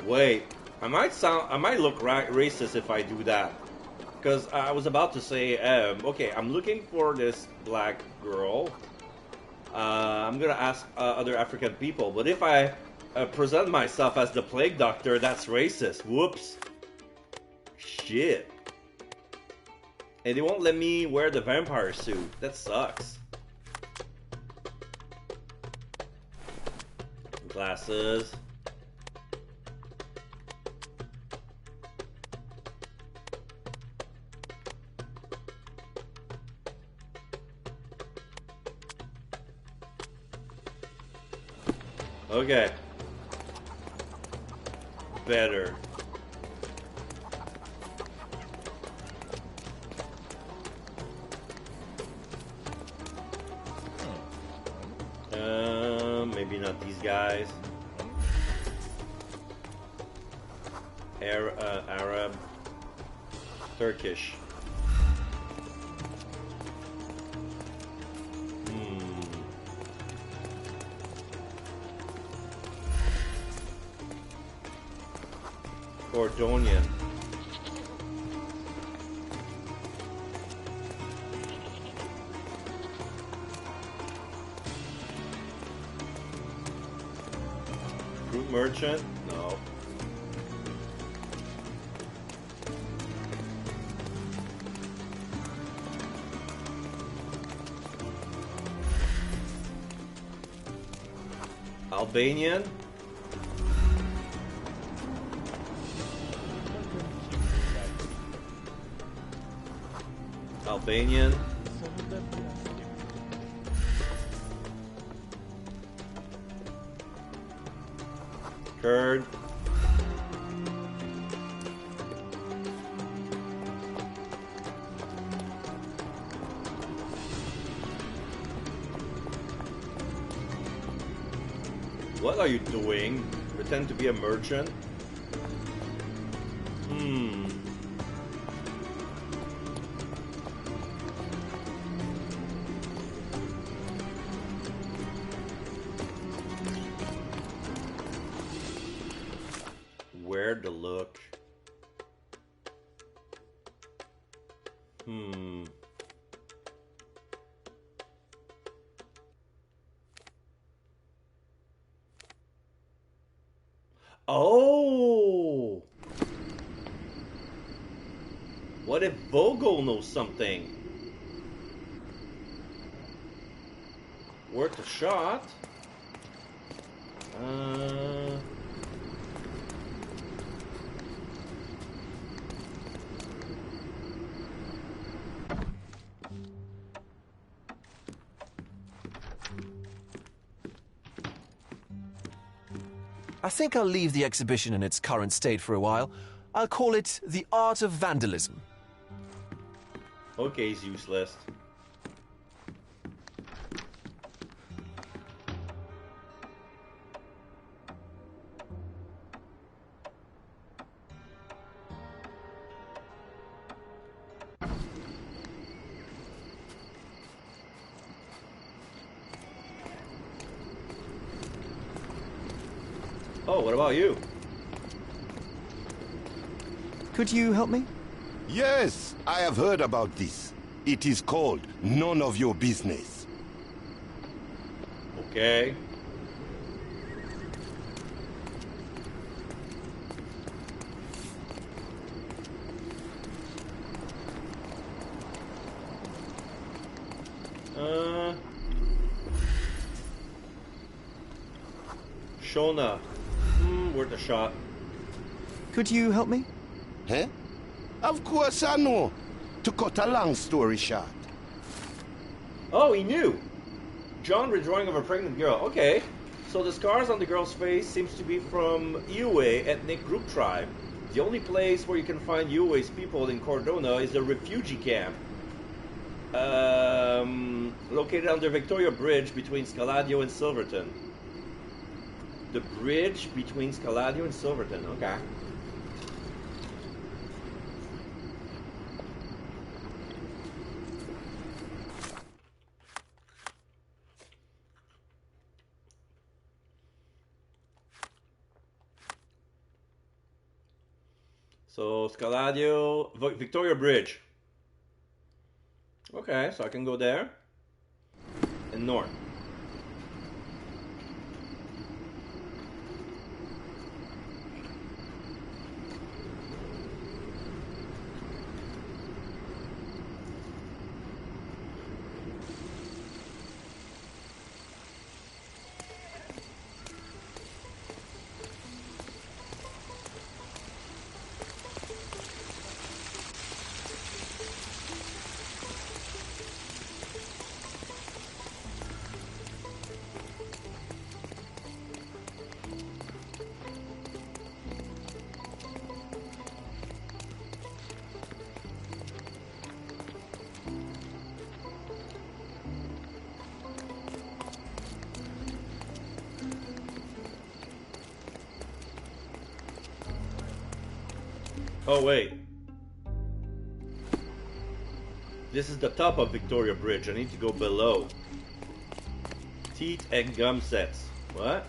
Wait, I might look racist if I do that, because I was about to say, okay, I'm looking for this black girl. I'm gonna ask other African people, but if I present myself as the Plague Doctor, that's racist. Whoops. Shit. And they won't let me wear the vampire suit. That sucks. Glasses. Okay. Better. Maybe not these guys. Arab. Turkish. Cordonian. Fruit merchant? No. Albanian? Albanian. Kurd. What are you doing? Pretend to be a merchant? Where to look? Oh! What if Vogel knows something? Worth a shot? I think I'll leave the exhibition in its current state for a while. I'll call it The Art of Vandalism. Okay, he's useless. Oh, what about you? Could you help me? Yes, I have heard about this. It is called None of Your Business. Okay. Shona. Worth a shot. Could you help me? Huh? Of course I know. To cut a long story short. Oh, he knew. John redrawing of a pregnant girl. Okay. So the scars on the girl's face seems to be from Yue ethnic group tribe. The only place where you can find Yue's people in Cordona is a refugee camp. Located under Victoria Bridge between Scaladio and Silverton. The bridge between Scaladio and Silverton. Okay. So, Scaladio, Victoria Bridge. Okay, so I can go there. And north. Oh, wait. This is the top of Victoria Bridge. I need to go below. Teeth and gum sets. What?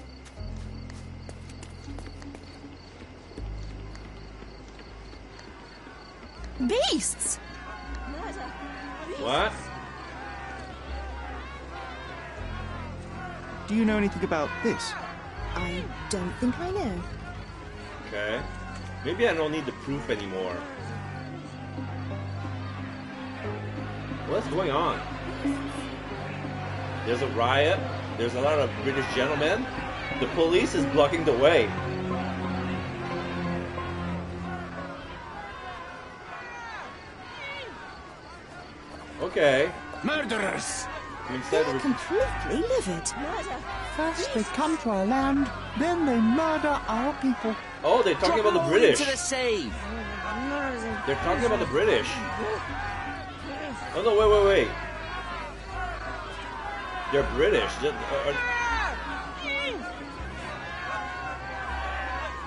Beasts! What? Do you know anything about this? I don't think I know. Okay. Maybe I don't need the proof anymore. What's going on? There's a riot. There's a lot of British gentlemen. The police is blocking the way. Okay. Murderers! They're completely livid. First they come to our land, then they murder our people. Oh, they're talking about the British. Into the sea. They're talking about the British. Oh no, wait. They're British.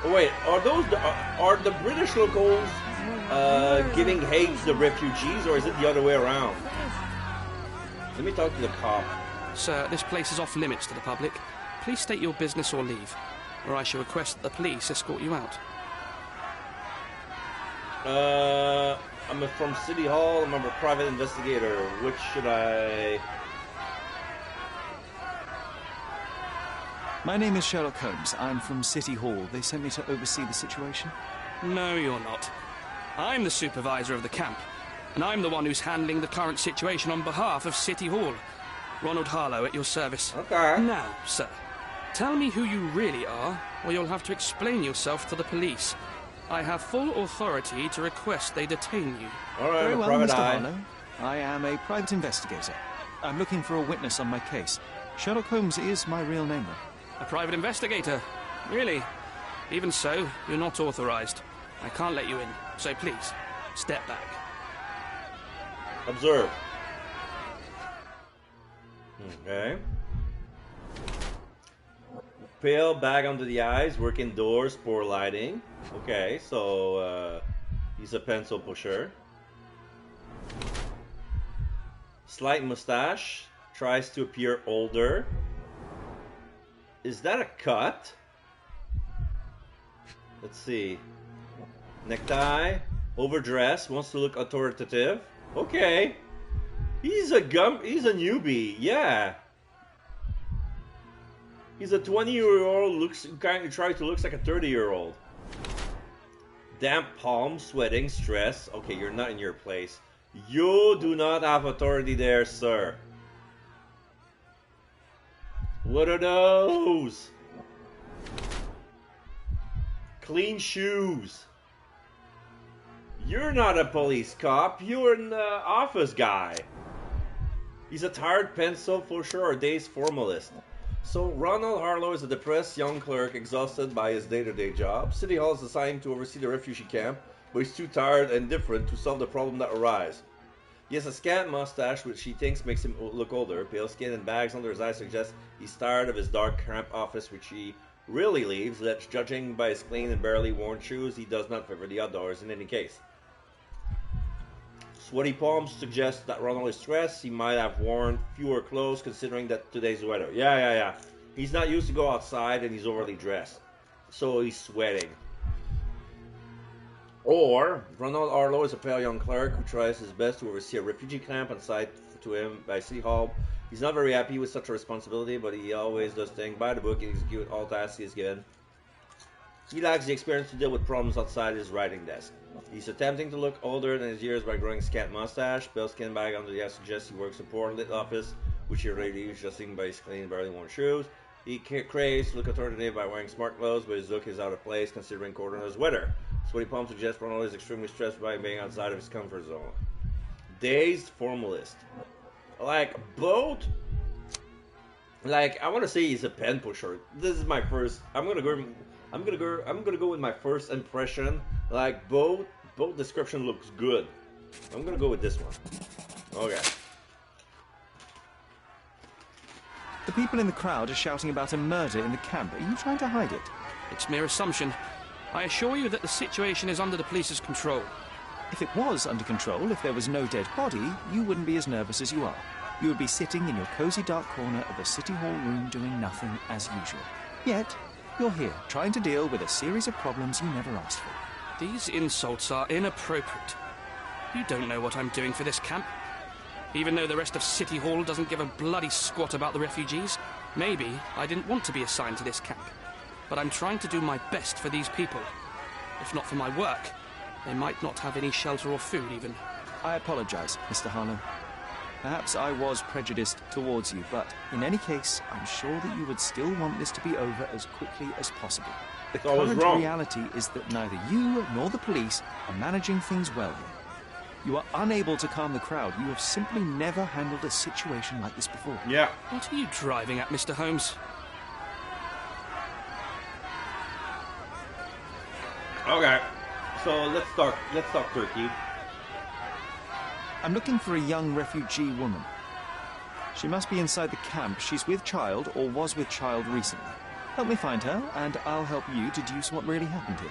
Wait, are the British locals giving hate to the refugees, or is it the other way around? Let me talk to the cop. Sir, this place is off limits to the public. Please state your business or leave, or I shall request that the police escort you out. I'm from City Hall. I'm a private investigator. Which should I... My name is Sherlock Holmes. I'm from City Hall. They sent me to oversee the situation. No, you're not. I'm the supervisor of the camp, and I'm the one who's handling the current situation on behalf of City Hall. Ronald Harlow at your service. Okay. Now, sir, tell me who you really are, or you'll have to explain yourself to the police. I have full authority to request they detain you. All right, Very well, private Mr. eye. Harlow. I am a private investigator. I'm looking for a witness on my case. Sherlock Holmes is my real name, though. A private investigator? Really? Even so, you're not authorized. I can't let you in, so please, step back. Observe. Okay. Pale bag under the eyes, work indoors, poor lighting. Okay, so he's a pencil pusher. Slight mustache, tries to appear older. Is that a cut? Let's see. Necktie, overdressed, wants to look authoritative. Okay. He's a newbie, yeah. He's a 20-year-old, tries to look like a 30-year-old. Damp palms, sweating, stress. Okay, you're not in your place. You do not have authority there, sir. What are those? Clean shoes. You're not a police cop. You're an office guy. He's a tired pencil pusher or day's formalist. So Ronald Harlow is a depressed young clerk exhausted by his day-to-day job. City Hall is assigned to oversee the refugee camp, but he's too tired and indifferent to solve the problem that arise. He has a scant mustache which he thinks makes him look older. Pale skin and bags under his eyes suggest he's tired of his dark, cramped office which he really leaves, that judging by his clean and barely worn shoes, he does not favor the outdoors in any case. Sweaty palms suggest that Ronald is stressed. He might have worn fewer clothes considering that today's weather. Yeah. He's not used to go outside and he's overly dressed. So he's sweating. Or, Ronald Harlow is a pale young clerk who tries his best to oversee a refugee camp on site to him by City Hall. He's not very happy with such a responsibility, but he always does things by the book and execute all tasks he is given. He lacks the experience to deal with problems outside his writing desk. He's attempting to look older than his years by growing a scant mustache. Pale skin bag under the eyes suggests he works in a poor lit office, which he already leaves judging by his clean, barely worn shoes. He craves to look authoritative by wearing smart clothes, but his look is out of place considering Cordona's weather. Sweaty palms suggest Ronald is extremely stressed by being outside of his comfort zone. Dazed formalist. Like, both... Like, I want to say he's a pen pusher. This is my first... I'm gonna go with my first impression. Like, both description looks good. I'm gonna go with this one. Okay. The people in the crowd are shouting about a murder in the camp. Are you trying to hide it? It's mere assumption. I assure you that the situation is under the police's control. If it was under control, if there was no dead body, you wouldn't be as nervous as you are. You would be sitting in your cosy dark corner of a City Hall room doing nothing as usual. Yet, you're here, trying to deal with a series of problems you never asked for. These insults are inappropriate. You don't know what I'm doing for this camp. Even though the rest of City Hall doesn't give a bloody squat about the refugees, maybe I didn't want to be assigned to this camp. But I'm trying to do my best for these people. If not for my work, they might not have any shelter or food even. I apologize, Mr. Harlow. Perhaps I was prejudiced towards you, but in any case, I'm sure that you would still want this to be over as quickly as possible. The current reality is that neither you nor the police are managing things well here. You are unable to calm the crowd. You have simply never handled a situation like this before. Yeah. What are you driving at, Mr. Holmes? Okay. So let's talk turkey. I'm looking for a young refugee woman. She must be inside the camp. She's with child or was with child recently. Help me find her, and I'll help you deduce what really happened here.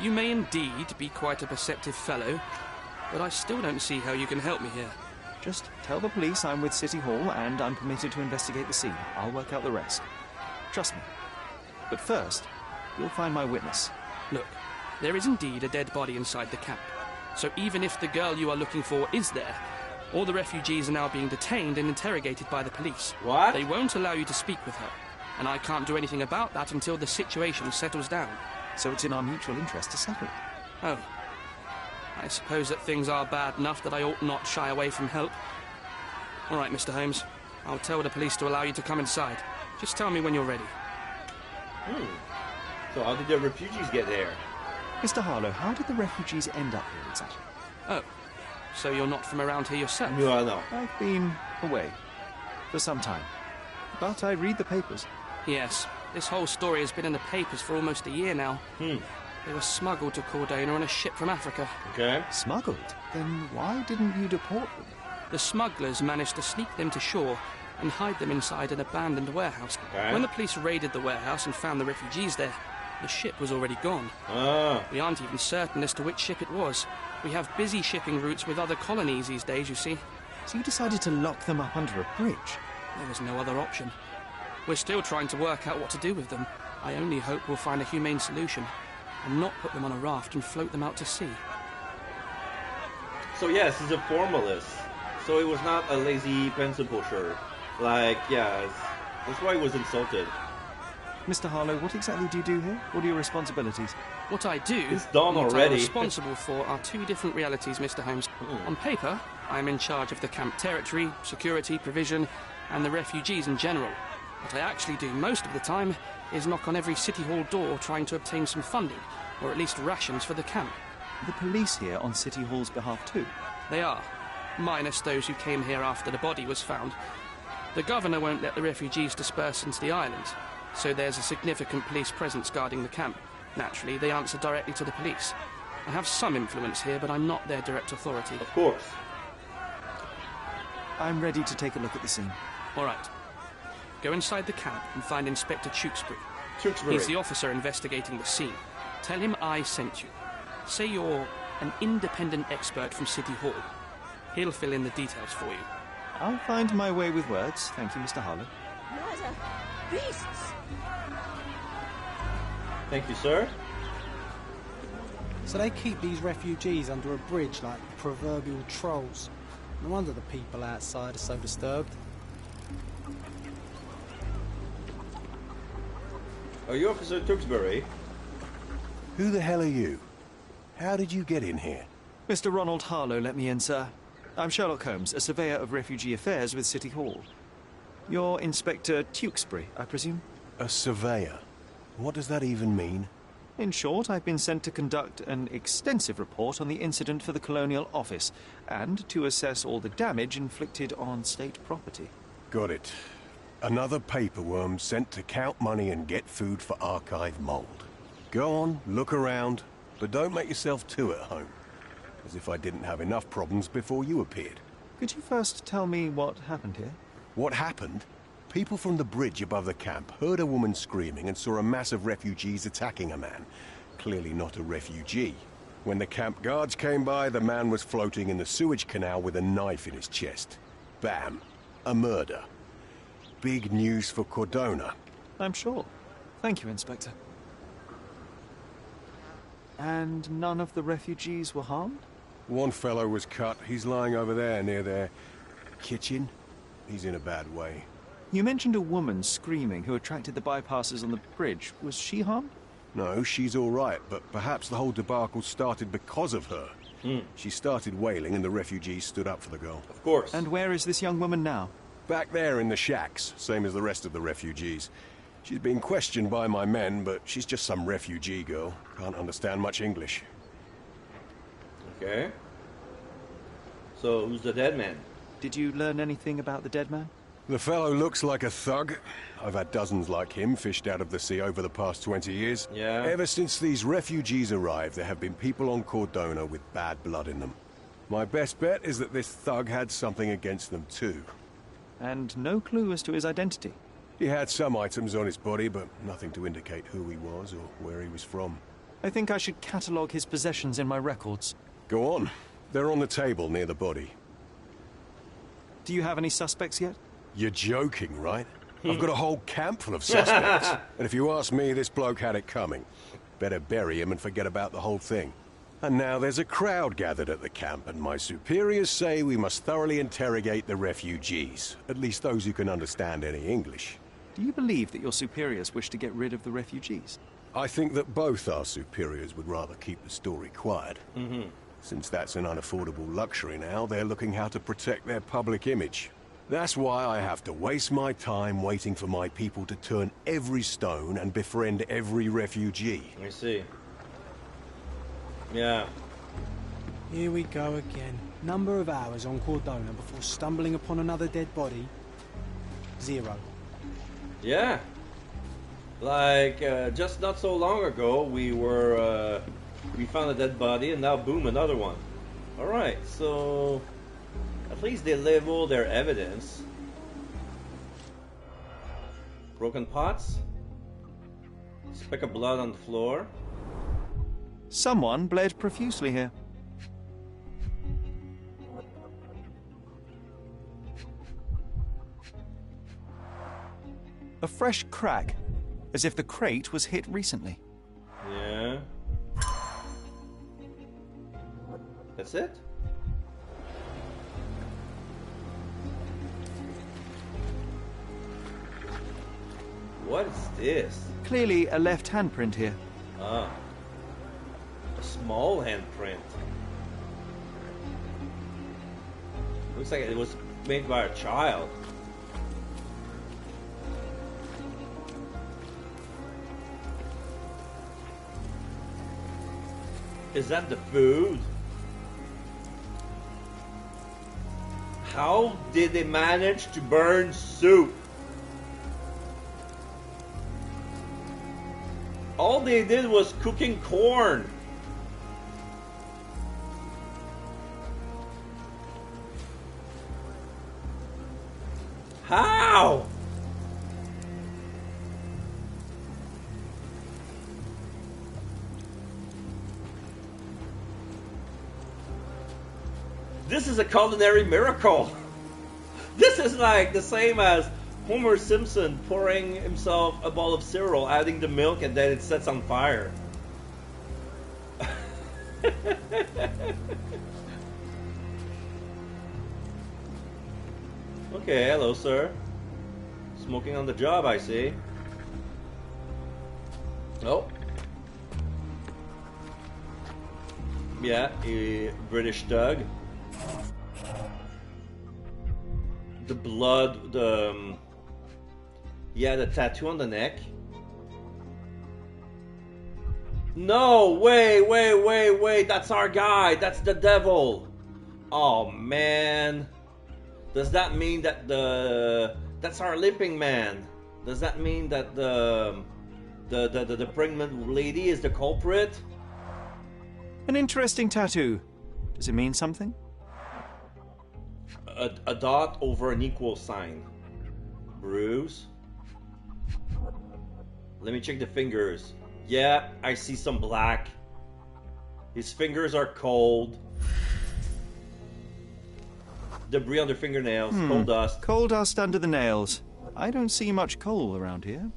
You may indeed be quite a perceptive fellow, but I still don't see how you can help me here. Just tell the police I'm with City Hall and I'm permitted to investigate the scene. I'll work out the rest. Trust me. But first, you'll find my witness. Look, there is indeed a dead body inside the camp. So even if the girl you are looking for is there, all the refugees are now being detained and interrogated by the police. What? They won't allow you to speak with her, and I can't do anything about that until the situation settles down. So it's in our mutual interest to settle it. Oh. I suppose that things are bad enough that I ought not shy away from help. All right, Mr. Holmes. I'll tell the police to allow you to come inside. Just tell me when you're ready. So how did the refugees get there? Mr. Harlow, how did the refugees end up here exactly? Oh, so you're not from around here yourself? No. I've been away for some time, but I read the papers. Yes, this whole story has been in the papers for almost a year now. They were smuggled to Cordona on a ship from Africa. Okay. Smuggled? Then why didn't you deport them? The smugglers managed to sneak them to shore and hide them inside an abandoned warehouse. Okay. When the police raided the warehouse and found the refugees there, the ship was already gone. We aren't even certain as to which ship it was. We have busy shipping routes with other colonies these days, you see. So you decided to lock them up under a bridge? There was no other option. We're still trying to work out what to do with them. I only hope we'll find a humane solution and not put them on a raft and float them out to sea. So yes, he's a formalist. So he was not a lazy pencil pusher. Like, yeah, that's why he was insulted. Mr. Harlow, what exactly do you do here? What are your responsibilities? What I do, it's done what already. I'm responsible for are two different realities, Mr. Holmes. On paper, I'm in charge of the camp territory, security, provision, and the refugees in general. What I actually do most of the time is knock on every City Hall door trying to obtain some funding, or at least rations for the camp. The police here on City Hall's behalf too? They are, minus those who came here after the body was found. The governor won't let the refugees disperse into the island, so there's a significant police presence guarding the camp. Naturally, they answer directly to the police. I have some influence here, but I'm not their direct authority. Of course. I'm ready to take a look at the scene. All right. Go inside the camp and find Inspector Tewkesbury. Tewkesbury. He's the officer investigating the scene. Tell him I sent you. Say you're an independent expert from City Hall. He'll fill in the details for you. I'll find my way with words. Thank you, Mr. Harlow. Murder! Beasts! Thank you, sir. So they keep these refugees under a bridge like proverbial trolls. No wonder the people outside are so disturbed. Are you Officer Tewkesbury? Who the hell are you? How did you get in here? Mr. Ronald Harlow let me in, sir. I'm Sherlock Holmes, a surveyor of refugee affairs with City Hall. You're Inspector Tewkesbury, I presume? A surveyor? What does that even mean? In short, I've been sent to conduct an extensive report on the incident for the Colonial Office and to assess all the damage inflicted on state property. Got it. Another paperworm sent to count money and get food for archive mold. Go on, look around, but don't make yourself too at home. As if I didn't have enough problems before you appeared. Could you first tell me what happened here? What happened? People from the bridge above the camp heard a woman screaming and saw a mass of refugees attacking a man. clearly not a refugee. When the camp guards came by, the man was floating in the sewage canal with a knife in his chest. Bam. A murder. Big news for Cordona. I'm sure. Thank you, Inspector. And none of the refugees were harmed? One fellow was cut. He's lying over there near their kitchen. He's in a bad way. You mentioned a woman screaming who attracted the bypassers on the bridge. Was she harmed? No, she's all right, but perhaps the whole debacle started because of her. She started wailing and the refugees stood up for the girl. Of course. And where is this young woman now? Back there in the shacks, same as the rest of the refugees. She's being questioned by my men, but she's just some refugee girl. Can't understand much English. Okay. So, who's the dead man? Did you learn anything about the dead man? The fellow looks like a thug. I've had dozens like him fished out of the sea over the past 20 years. Yeah. Ever since these refugees arrived, there have been people on Cordona with bad blood in them. My best bet is that this thug had something against them too. And no clue as to his identity? He had some items on his body, but nothing to indicate who he was or where he was from. I think I should catalogue his possessions in my records. Go on. They're on the table near the body. Do you have any suspects yet? You're joking, right? I've got a whole camp full of suspects. And if you ask me, this bloke had it coming. Better bury him and forget about the whole thing. And now there's a crowd gathered at the camp, and my superiors say we must thoroughly interrogate the refugees. At least those who can understand any English. Do you believe that your superiors wish to get rid of the refugees? I think that both our superiors would rather keep the story quiet. Since that's an unaffordable luxury now, they're looking how to protect their public image. That's why I have to waste my time waiting for my people to turn every stone and befriend every refugee. I see. Yeah. Here we go again. Number of hours on Cordona before stumbling upon another dead body? 0. Yeah. Like, just not so long ago, we found a dead body, and now boom, another one. Alright, so at least they label their evidence. Broken pots. Speck of blood on the floor. Someone bled profusely here. A fresh crack, as if the crate was hit recently. Yeah. That's it? What is this? Clearly a left handprint here. Ah. A small handprint. Looks like it was made by a child. Is that the food? How did they manage to burn soup? All they did was cooking corn. How? This is a culinary miracle. This is like the same as Homer Simpson pouring himself a bowl of cereal, adding the milk, and then it sets on fire. Okay, hello, sir. Smoking on the job, I see. Oh. Yeah, a British thug. The blood, yeah, the tattoo on the neck. No, wait, that's our guy, that's the devil. Oh man. Does that mean that that's our limping man? Does that mean that the pregnant lady is the culprit? An interesting tattoo. Does it mean something? A dot over an equal sign. Bruise. Let me check the fingers. Yeah, I see some black. His fingers are cold. Debris under fingernails, coal dust. Coal dust under the nails. I don't see much coal around here.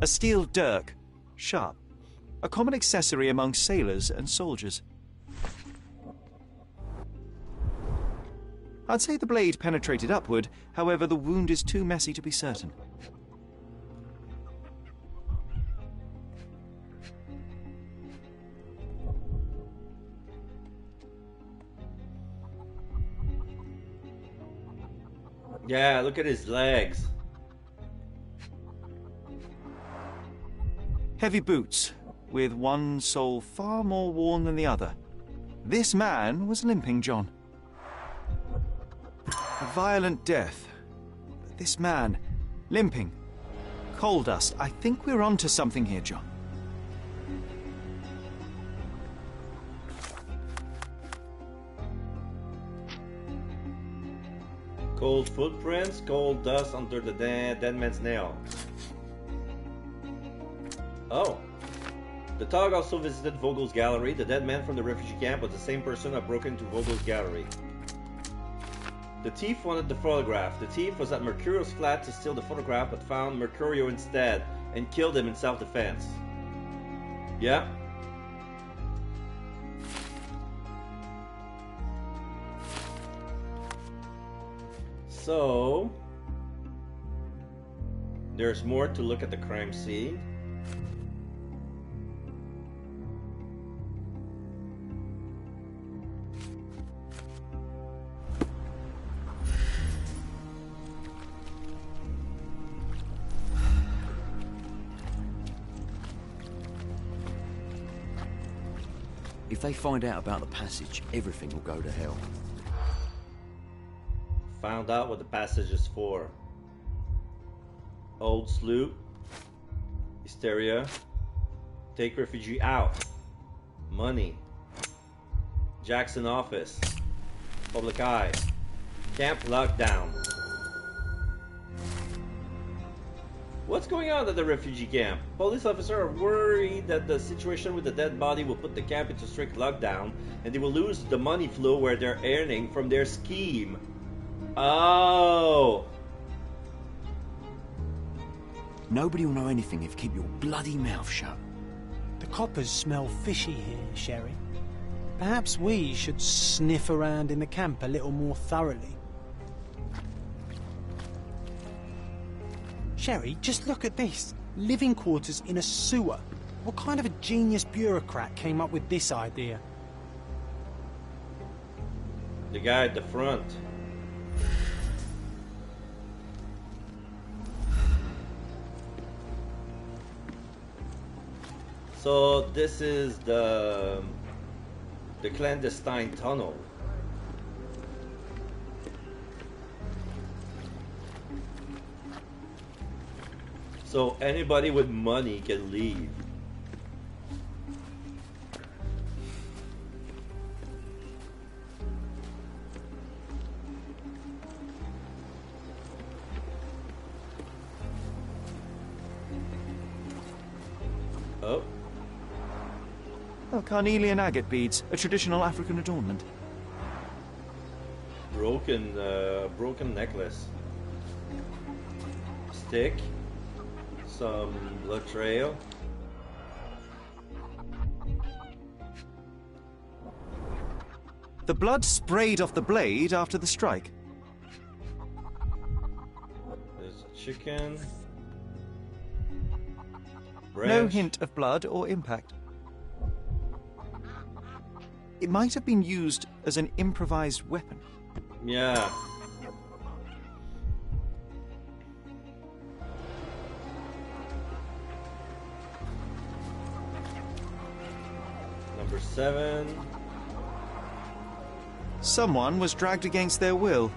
A steel dirk, sharp. A common accessory among sailors and soldiers. I'd say the blade penetrated upward, however the wound is too messy to be certain. Yeah, look at his legs. Heavy boots, with one sole far more worn than the other. This man was limping, John. A violent death. But this man, limping. Coal dust. I think we're onto something here, John. Cold footprints, cold dust under the dead man's nail. Oh. The Tog also visited Vogel's gallery. The dead man from the refugee camp was the same person who had broken into Vogel's gallery. The thief wanted the photograph. The thief was at Mercurio's flat to steal the photograph, but found Mercurio instead and killed him in self-defense. Yeah. So, there's more to look at the crime scene. If they find out about the passage, everything will go to hell. Found out what the passage is for. Old sloop. Hysteria. Take refugee out. Money. Jackson office. Public eye. Camp lockdown. What's going on at the refugee camp? Police officers are worried that the situation with the dead body will put the camp into strict lockdown and they will lose the money flow where they're earning from their scheme. Oh! Nobody will know anything if you keep your bloody mouth shut. The coppers smell fishy here, Sherry. Perhaps we should sniff around in the camp a little more thoroughly. Sherry, just look at this. Living quarters in a sewer. What kind of a genius bureaucrat came up with this idea? The guy at the front. So this is the clandestine tunnel. So anybody with money can leave. Oh. Oh, carnelian agate beads, a traditional African adornment. Broken necklace. Stick. Some blood trail. The blood sprayed off the blade after the strike. There's a chicken. No hint of blood or impact. It might have been used as an improvised weapon. Yeah. Number 7. Someone was dragged against their will.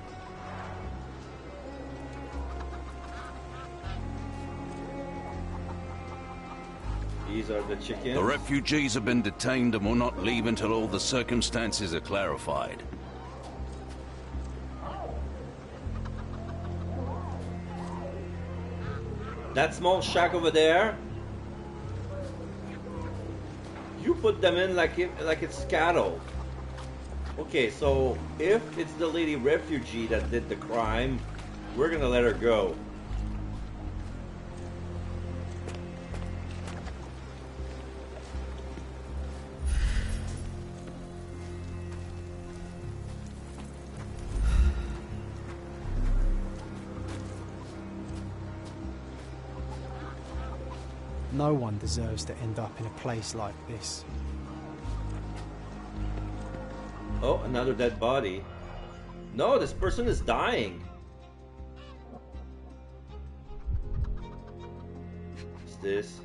These are the chickens. The refugees have been detained and will not leave until all the circumstances are clarified. That small shack over there, you put them in like it's cattle. Okay, so if it's the lady refugee that did the crime, we're gonna let her go. No one deserves to end up in a place like this. Oh, another dead body. No, this person is dying. What's this?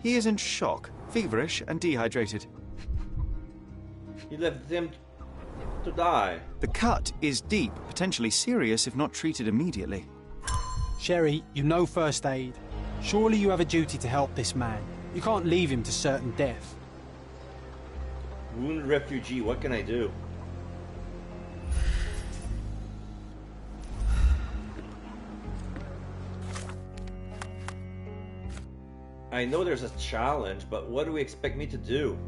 He is in shock, feverish and dehydrated. You left him to die. The cut is deep, potentially serious if not treated immediately. Sherry, you know first aid. Surely you have a duty to help this man. You can't leave him to certain death. Wounded refugee, what can I do? I know there's a challenge, but what do we expect me to do?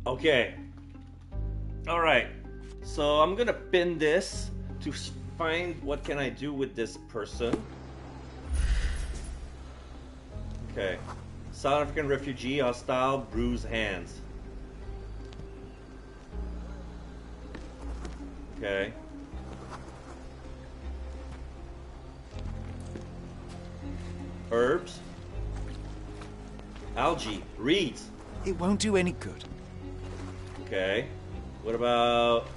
Okay. Alright. So I'm gonna pin this to find what can I do with this person. Okay. South African refugee, hostile, bruised hands. Okay. Herbs. Algae. Reeds. It won't do any good. Okay. What about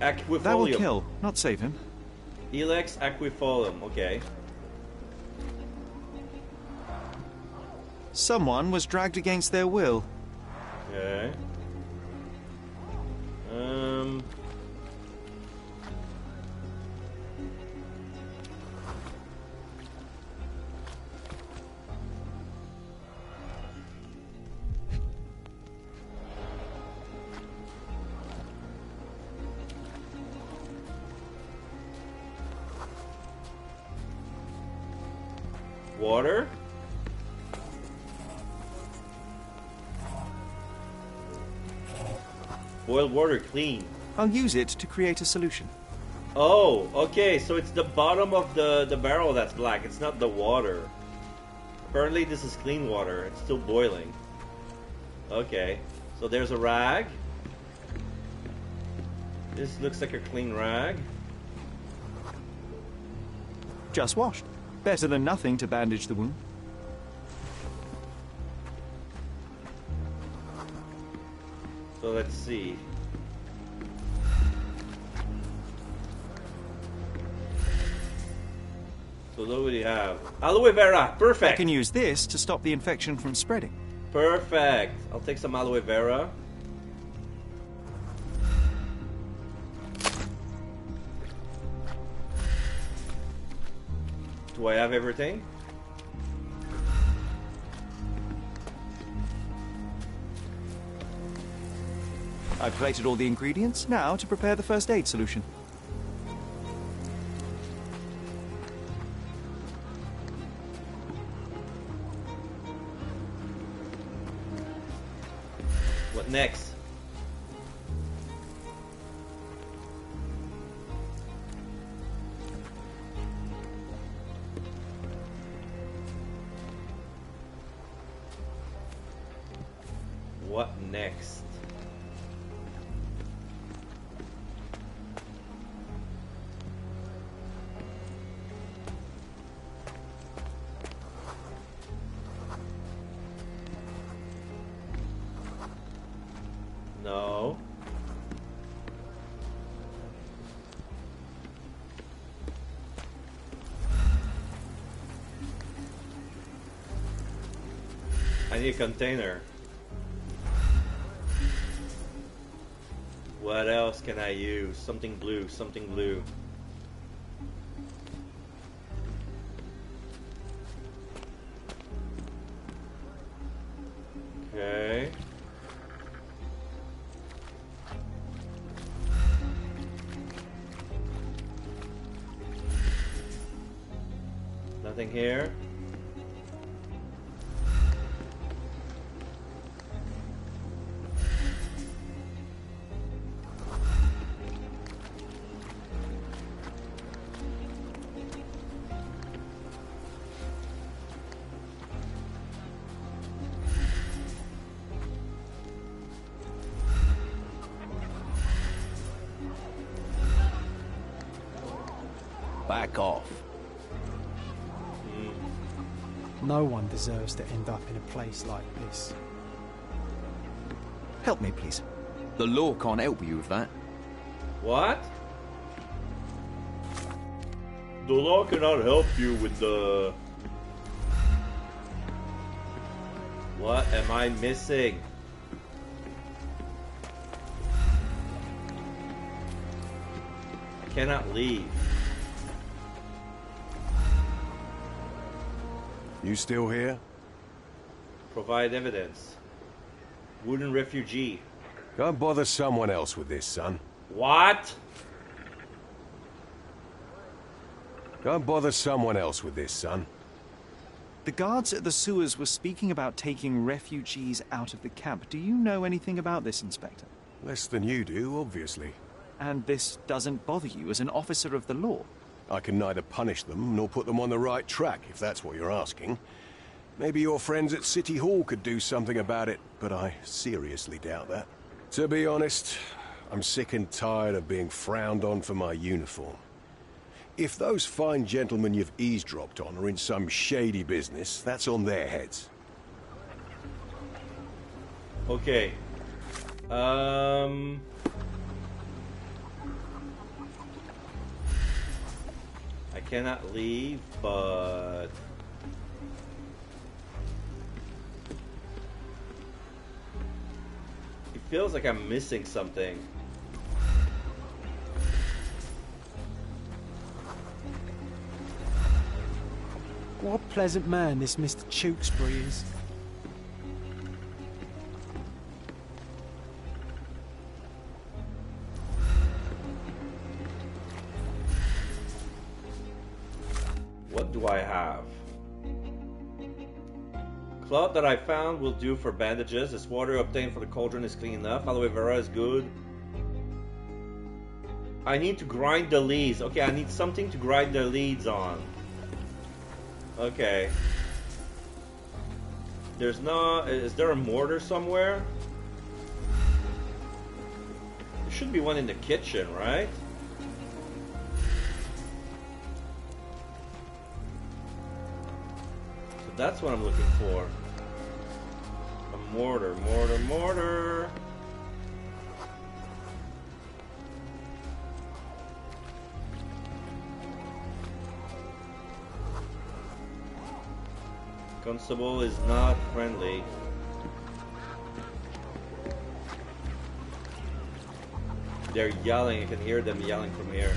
aquifolium? That will kill, not save him. Elex aquifolium. Okay. Someone was dragged against their will. Okay. Water? Boiled water, clean. I'll use it to create a solution. Oh, okay, so it's the bottom of the barrel that's black. It's not the water. Apparently this is clean water. It's still boiling. Okay, so there's a rag. This looks like a clean rag. Just washed. Better than nothing to bandage the wound. So let's see. So what do we have? Aloe vera, perfect! I can use this to stop the infection from spreading. Perfect! I'll take some aloe vera. Do I have everything? I've plated all the ingredients, now to prepare the first aid solution. What next? What next? No. need a container. What else can I use? Something blue, something blue. Okay. Nothing here. Back off. No one deserves to end up in a place like this. Help me, please. The law can't help you with that. What? The law cannot help you with the... What am I missing? I cannot leave. You still here? Provide evidence. Wooden refugee. Go and bother someone else with this, son. What? Go and bother someone else with this, son. The guards at the sewers were speaking about taking refugees out of the camp. Do you know anything about this, Inspector? Less than you do, obviously. And this doesn't bother you as an officer of the law? I can neither punish them nor put them on the right track, if that's what you're asking. Maybe your friends at City Hall could do something about it, but I seriously doubt that. To be honest, I'm sick and tired of being frowned on for my uniform. If those fine gentlemen you've eavesdropped on are in some shady business, that's on their heads. Okay. I cannot leave, but... It feels like I'm missing something. What a pleasant man this Mr. Tewkesbury is. What do I have? Cloth that I found will do for bandages. This water obtained for the cauldron is clean enough. Aloe vera is good. I need to grind the leads. Okay, I need something to grind the leads on. Okay. There's no... Is there a mortar somewhere? There should be one in the kitchen, right? So that's what I'm looking for. A mortar, mortar, mortar. Constable is not friendly. They're yelling, I can hear them yelling from here.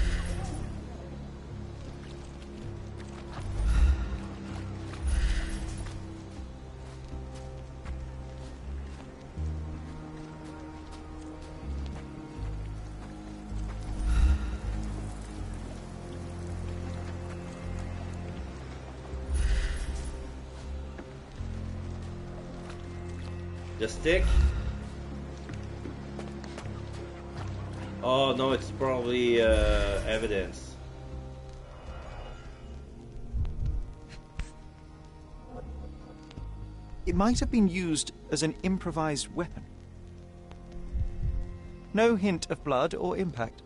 The stick? Oh no, it's probably evidence. It might have been used as an improvised weapon. No hint of blood or impact.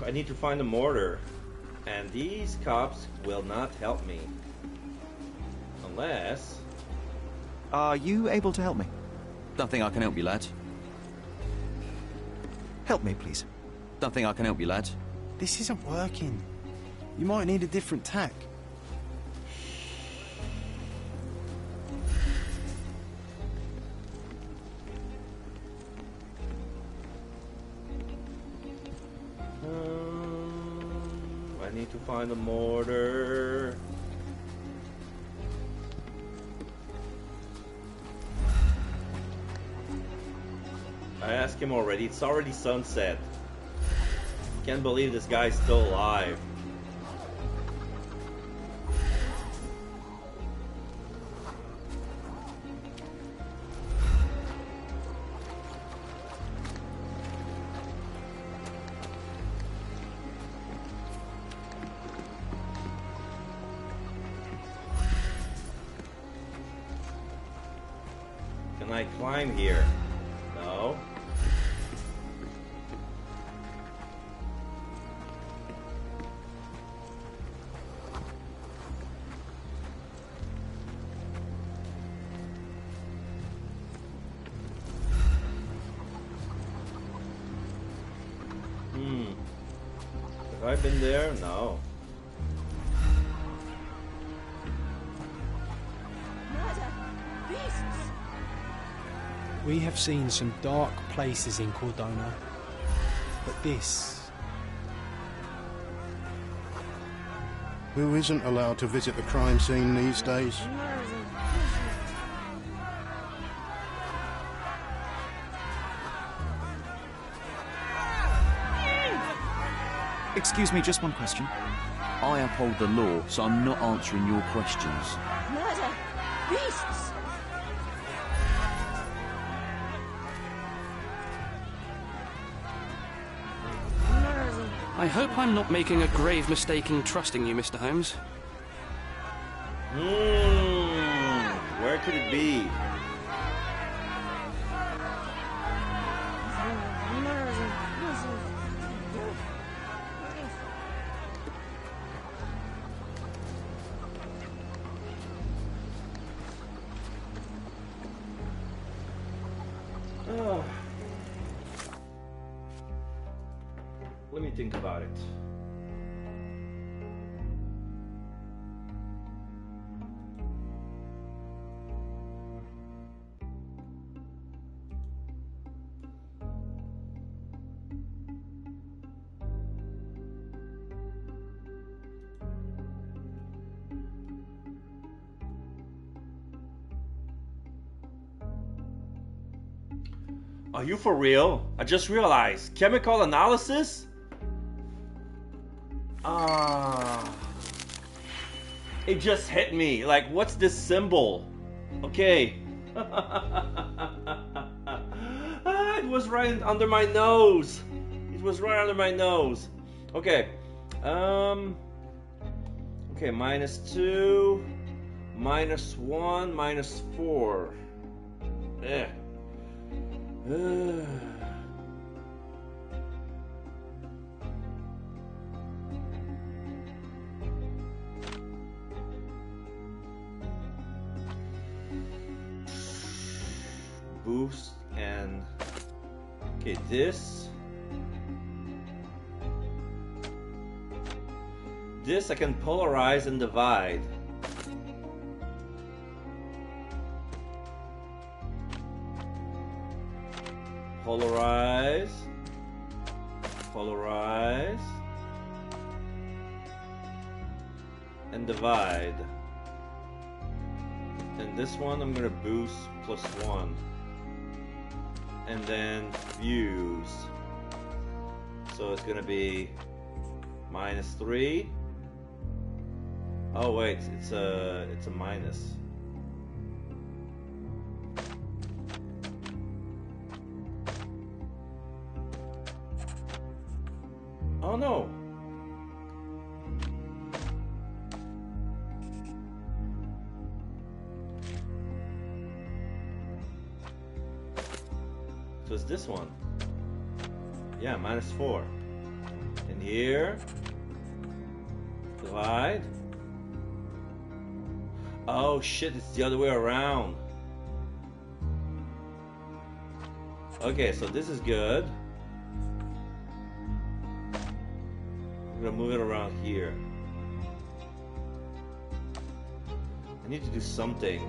I need to find a mortar. And these cops will not help me. Unless... Are you able to help me? Don't think I can help you, lads. Help me, please. Don't think I can help you, lads. This isn't working. You might need a different tack. I need to find a mortar. I asked him already. It's already sunset. Can't believe this guy's still alive. Can I climb here? No. Have I been there? No. We have seen some dark places in Cordona, but this... Who isn't allowed to visit the crime scene these days? Excuse me, just one question. I uphold the law, so I'm not answering your questions. Murder! Beasts! I hope I'm not making a grave mistake in trusting you, Mr. Holmes. Where could it be? Let me think about it. Are you for real? I just realized. Chemical analysis? It just hit me. Like, what's this symbol? Okay. It was right under my nose. It was right under my nose. Okay. Okay, -2, -1, -4. Eh. Boost and okay, this I can polarize and divide. Polarize, and divide. And this one I'm gonna boost +1. And then fuse. So it's gonna be -3. Oh wait, it's a minus. Oh no. So it's this one. Yeah, -4. In here. Divide. Oh shit, it's the other way around. Okay, so this is good. I'm gonna move it around here. I need to do something.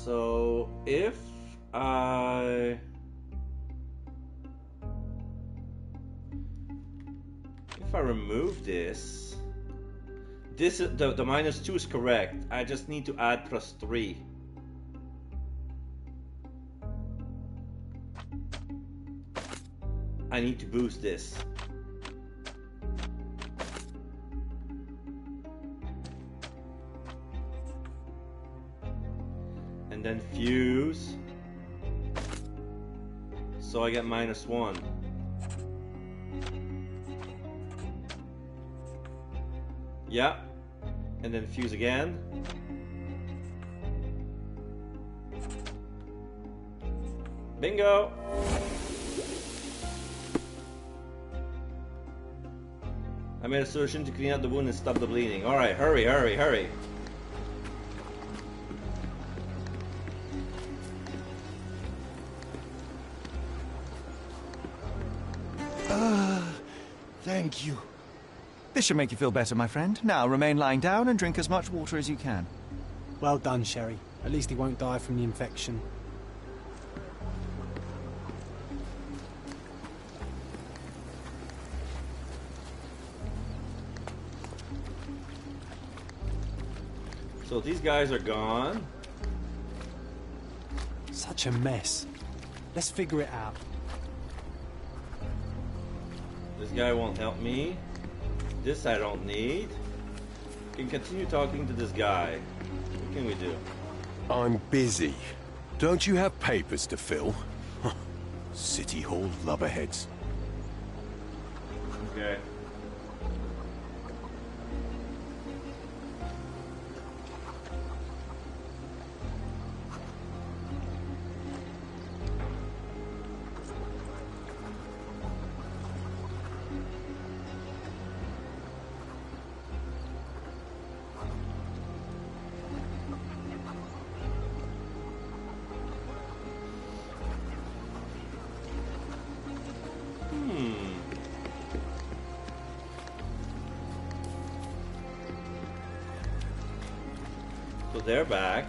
So if I remove this, is the -2 is correct. I just need to add +3. I need to boost this. And then fuse. So I get -1. Yeah. And then fuse again. Bingo! I made a solution to clean out the wound and stop the bleeding. Alright, hurry, hurry, hurry. Thank you. This should make you feel better, my friend. Now remain lying down and drink as much water as you can. Well done, Sherry. At least he won't die from the infection. So these guys are gone. Such a mess. Let's figure it out. This guy won't help me. This I don't need. Can continue talking to this guy. What can we do? I'm busy. Don't you have papers to fill? City Hall lubberheads. Okay. So they're back.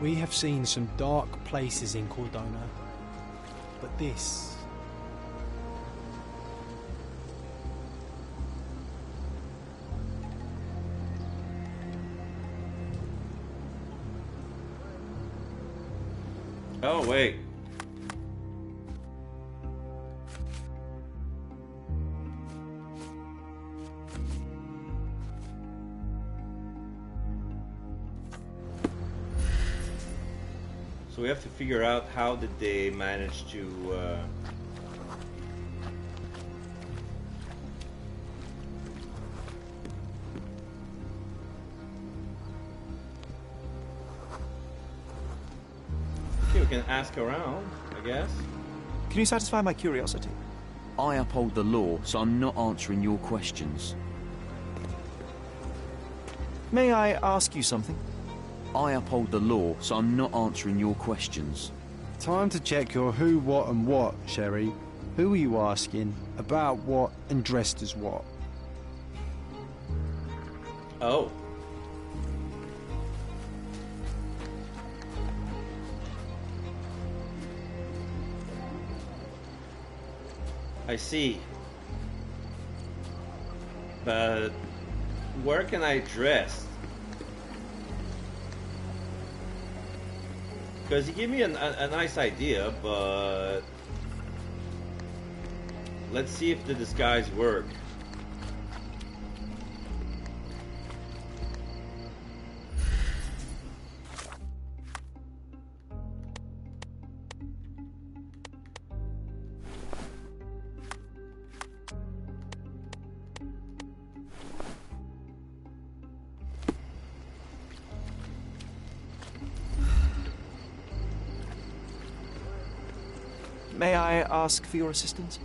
We have seen some dark places in Cordona, but this... Oh, wait. So we have to figure out how did they manage to okay, we can ask around, I guess. Can you satisfy my curiosity? I uphold the law, so I'm not answering your questions. May I ask you something? I uphold the law, so I'm not answering your questions. Time to check your who, what and what, Sherry. Who are you asking? About what and dressed as what? Oh. I see. But where can I dress? Because you give me a nice idea, but let's see if the disguise work. May I ask for your assistance?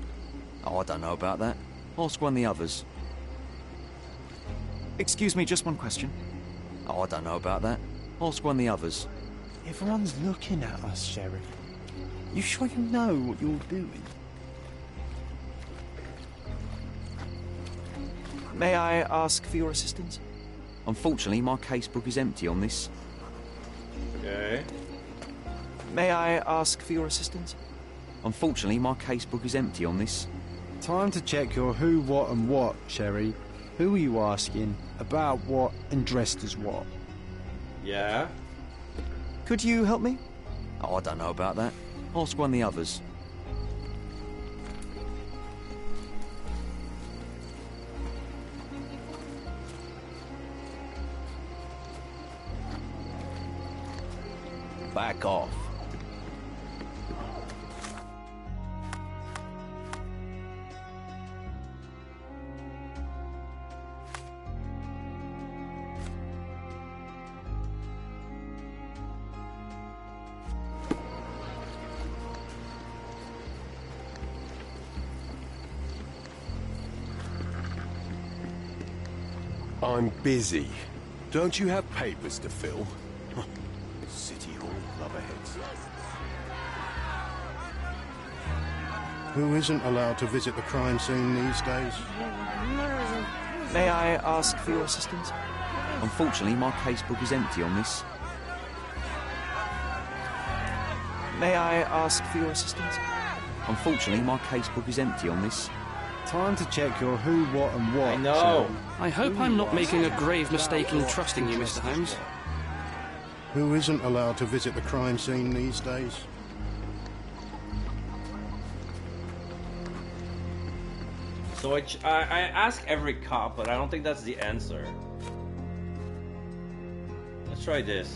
Oh, I don't know about that. Ask one of the others. Excuse me, just one question. Oh, I don't know about that. Ask one of the others. Everyone's looking at us, Sherry. You sure you know what you're doing? May I ask for your assistance? Unfortunately, my casebook is empty on this. Okay. May I ask for your assistance? Unfortunately, my casebook is empty on this. Time to check your who, what and what, Sherry. Who are you asking? About what and dressed as what? Yeah? Could you help me? Oh, I don't know about that. Ask one of the others. Back off. I'm busy. Don't you have papers to fill? City Hall lubberheads. Who isn't allowed to visit the crime scene these days? May I ask for your assistance? Unfortunately, my casebook is empty on this. May I ask for your assistance? Unfortunately, my casebook is empty on this. Time to check your who, what and what. I know. I hope I'm not making a grave mistake in trusting you, Mr. Holmes. Who isn't allowed to visit the crime scene these days? So I ask every cop, but I don't think that's the answer. Let's try this.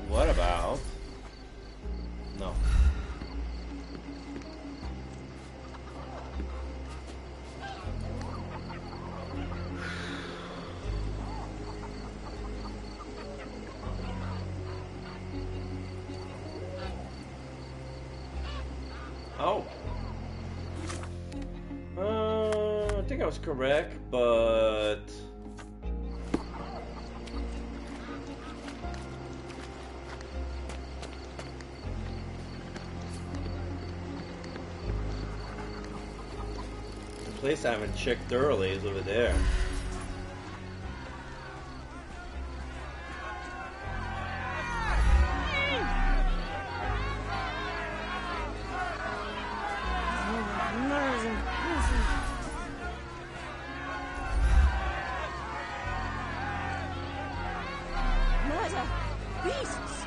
What about... No. Oh. I think I was correct, but... the place I haven't checked thoroughly is over there. Murder! Beasts!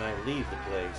Can I leave the place?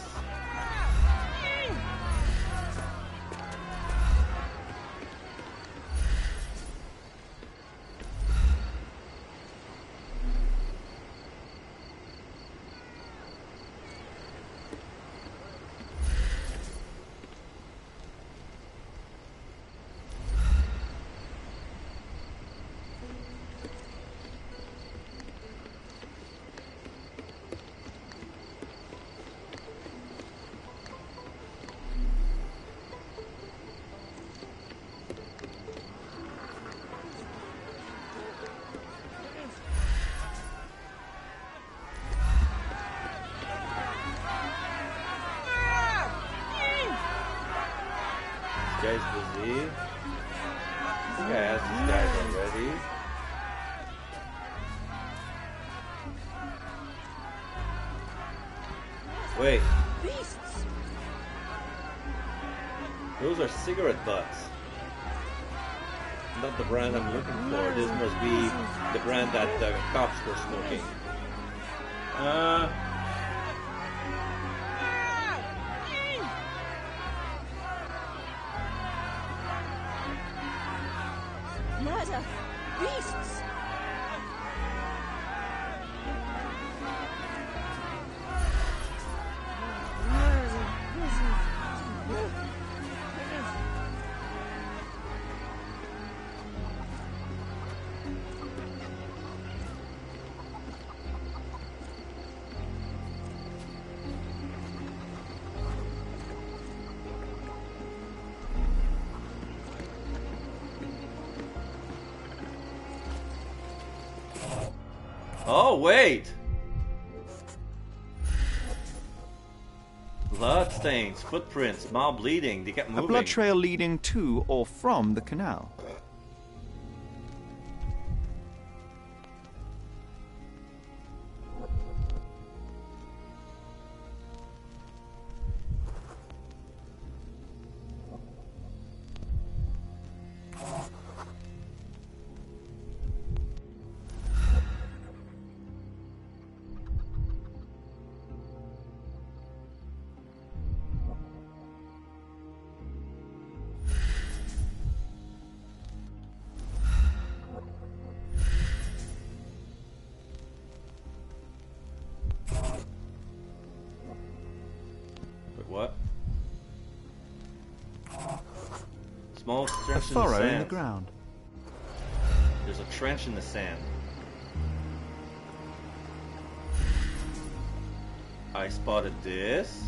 This guy's busy. This guy has these guys already. Wait. Beasts. Those are cigarette butts. Not the brand I'm looking for. This must be the brand that the cops were smoking. Murder. Beasts. Oh, wait! Blood stains, footprints, mild bleeding, they kept moving. A blood trail leading to or from the canal. What? Small trench A furrow in the sand. in the ground. There's a trench in the sand. I spotted this.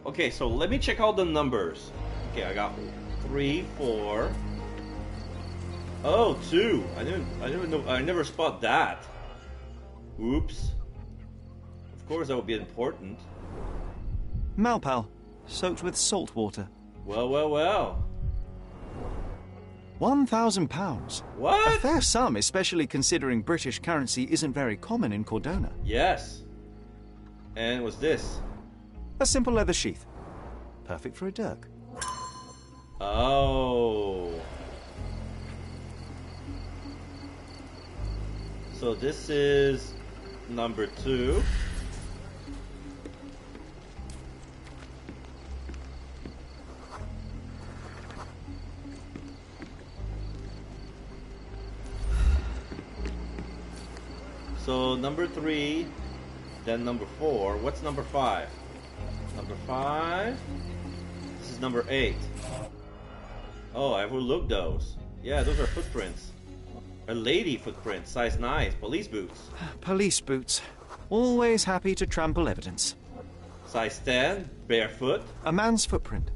Okay, so let me check out the numbers. Okay, I got 3, 4. Oh, 2. I never spot that. Oops. Of course that would be important. Malpal, soaked with salt water. Well, well, well. £1,000. What? A fair sum, especially considering British currency isn't very common in Cordona. Yes. And what's this? A simple leather sheath. Perfect for a dirk. Oh. So this is number 2. So number 3, then number 4. What's number 5? Number 5. This is number 8. Oh, I overlooked those. Yeah, those are footprints. A lady footprint, size 9, police boots. Police boots. Always happy to trample evidence. Size 10, barefoot. A man's footprint.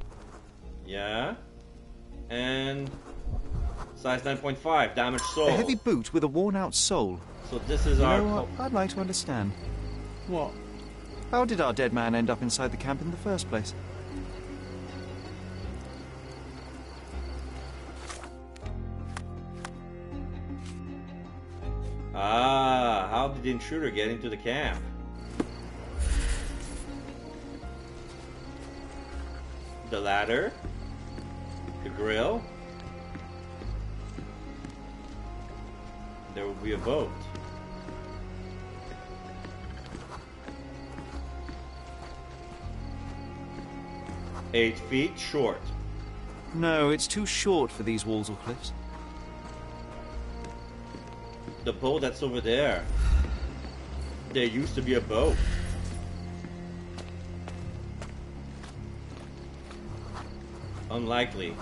Yeah. And size 9.5, damaged sole. A heavy boot with a worn-out sole. So this is you our... know what? I'd like to understand. What? How did our dead man end up inside the camp in the first place? Ah. How did the intruder get into the camp? The ladder? The grill? There will be a boat. "8 feet short." No, it's too short for these walls or cliffs. The boat that's over there. There used to be a boat. Unlikely.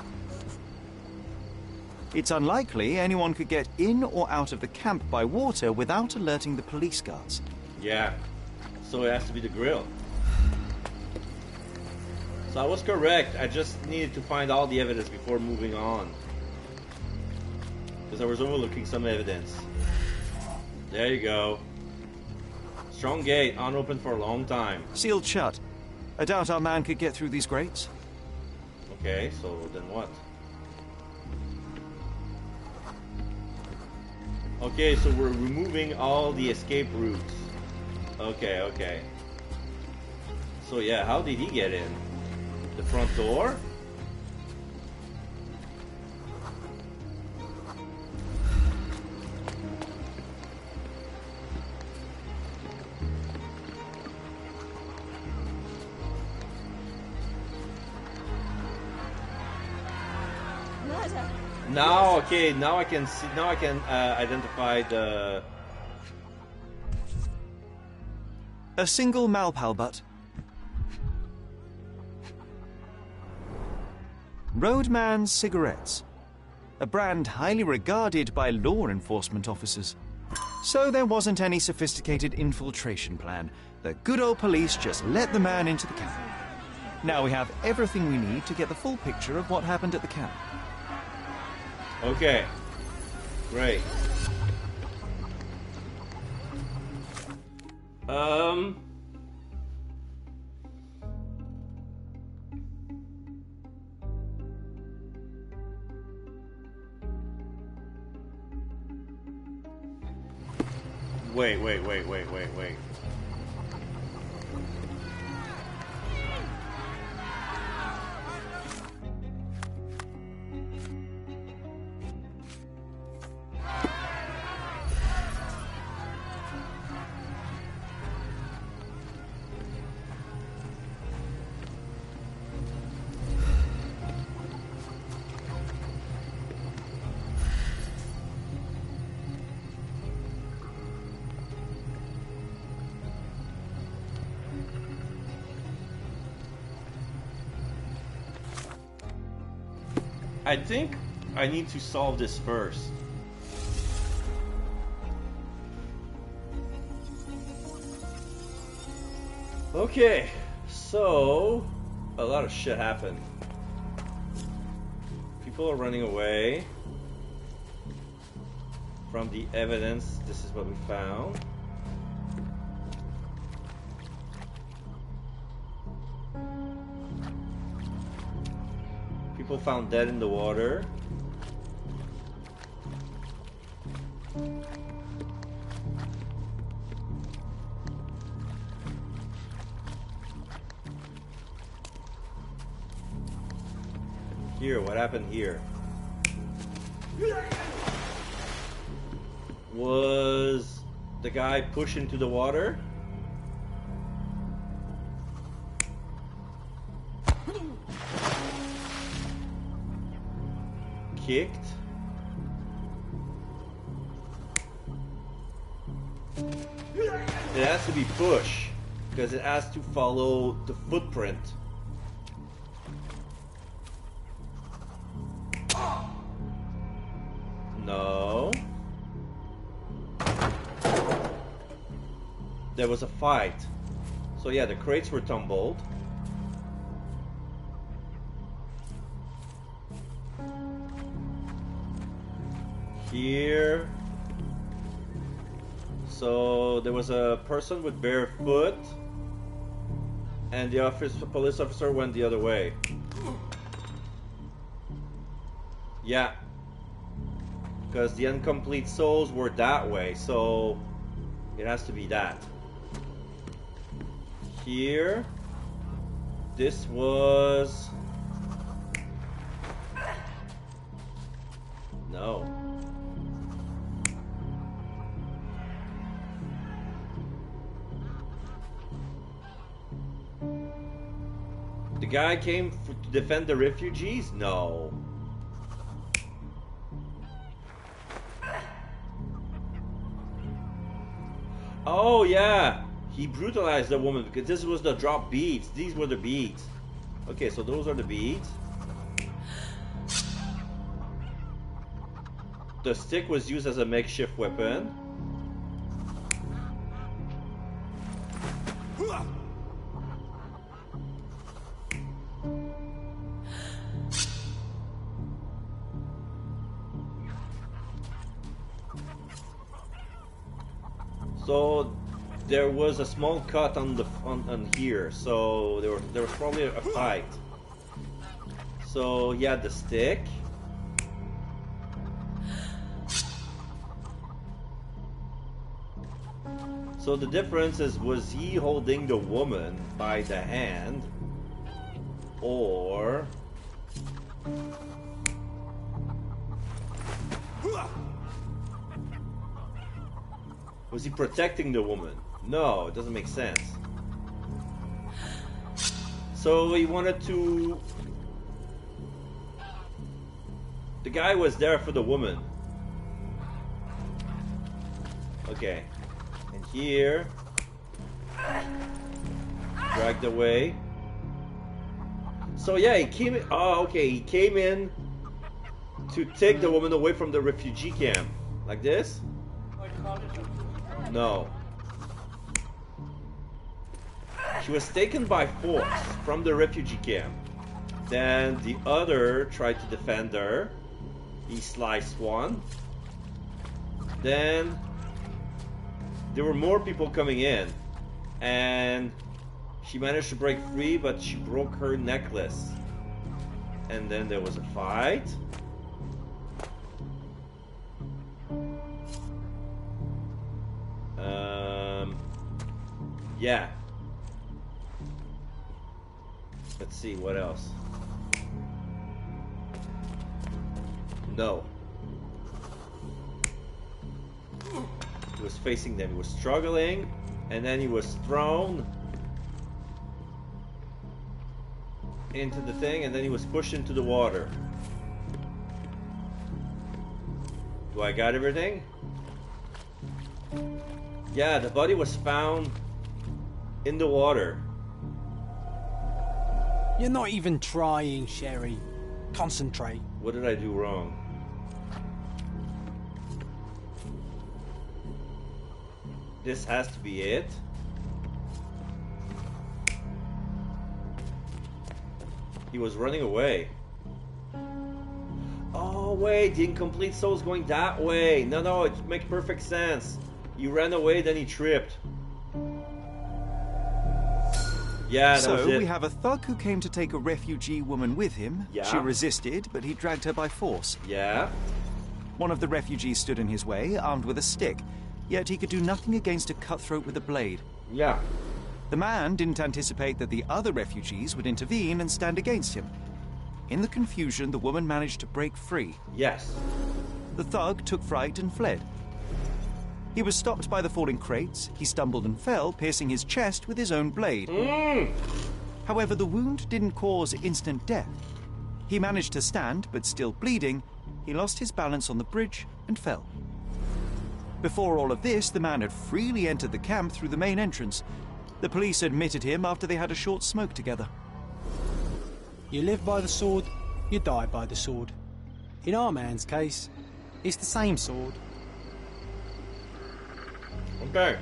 It's unlikely anyone could get in or out of the camp by water without alerting the police guards. Yeah. So it has to be the grill. So I was correct. I just needed to find all the evidence before moving on. Because I was overlooking some evidence. There you go. Strong gate, unopened for a long time. Sealed shut. I doubt our man could get through these grates. Okay, so then what? Okay, so we're removing all the escape routes. Okay, okay. So yeah, how did he get in? The front door? Now, okay, now I can see. Now I can identify the. A single Malpal butt. Roadman cigarettes. A brand highly regarded by law enforcement officers. So there wasn't any sophisticated infiltration plan. The good old police just let the man into the camp. Now we have everything we need to get the full picture of what happened at the camp. Okay. Great. Wait. I think I need to solve this first. Okay, so a lot of shit happened. People are running away from the evidence. This is what we found. People found dead in the water. Here, what happened here? Was the guy pushed into the water? Kicked? It has to be push, because it has to follow the footprint. No. There was a fight. So yeah, the crates were tumbled. Here. So there was a person with bare foot, and the police officer went the other way. Yeah. Because the incomplete souls were that way, so It has to be that. Here. This was... No. The guy came to defend the refugees? No. Oh yeah, he brutalized the woman because this was the drop beads. These were the beads. Okay, so those are the beads. The stick was used as a makeshift weapon. So there was a small cut on the on here, so there was probably a fight. So he had the stick. So the difference is, was he holding the woman by the hand, or was he protecting the woman? No, it doesn't make sense. So he wanted to... The guy was there for the woman. Okay. And here... Dragged away. So yeah, he came in... Oh, okay. He came in to take the woman away from the refugee camp. Like this? No. She was taken by force from the refugee camp. Then the other tried to defend her. He sliced one. Then there were more people coming in. And she managed to break free, but she broke her necklace. And then there was a fight. Yeah. Let's see, what else? No. He was facing them, he was struggling, and then he was thrown into the thing, and then he was pushed into the water. Do I got everything? Yeah, the body was found in the water. You're not even trying, Sherry. Concentrate. What did I do wrong? This has to be it. He was running away. Oh wait, the incomplete soul's going that way. No, it makes perfect sense. He ran away, then he tripped. Yeah, that was it. So we have a thug who came to take a refugee woman with him. Yeah. She resisted, but he dragged her by force. Yeah. One of the refugees stood in his way, armed with a stick, yet he could do nothing against a cutthroat with a blade. Yeah. The man didn't anticipate that the other refugees would intervene and stand against him. In the confusion, the woman managed to break free. Yes. The thug took fright and fled. He was stopped by the falling crates. He stumbled and fell, piercing his chest with his own blade. However, the wound didn't cause instant death. He managed to stand, but still bleeding, he lost his balance on the bridge and fell. Before all of this, the man had freely entered the camp through the main entrance. The police admitted him after they had a short smoke together. You live by the sword, you die by the sword. In our man's case, it's the same sword. Okay.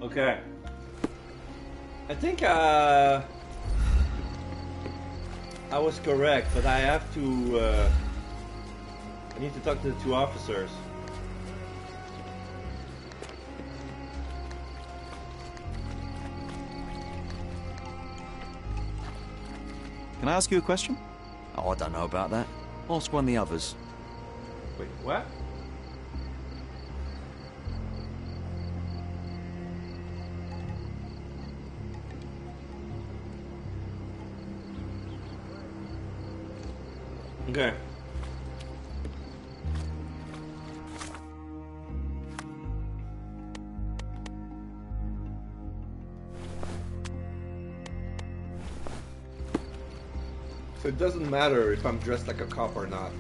Okay. I think I was correct, but I have to. I need to talk to the two officers. Can I ask you a question? Oh, I don't know about that. Ask one of the others. Wait, what? Okay. So it doesn't matter if I'm dressed like a cop or not.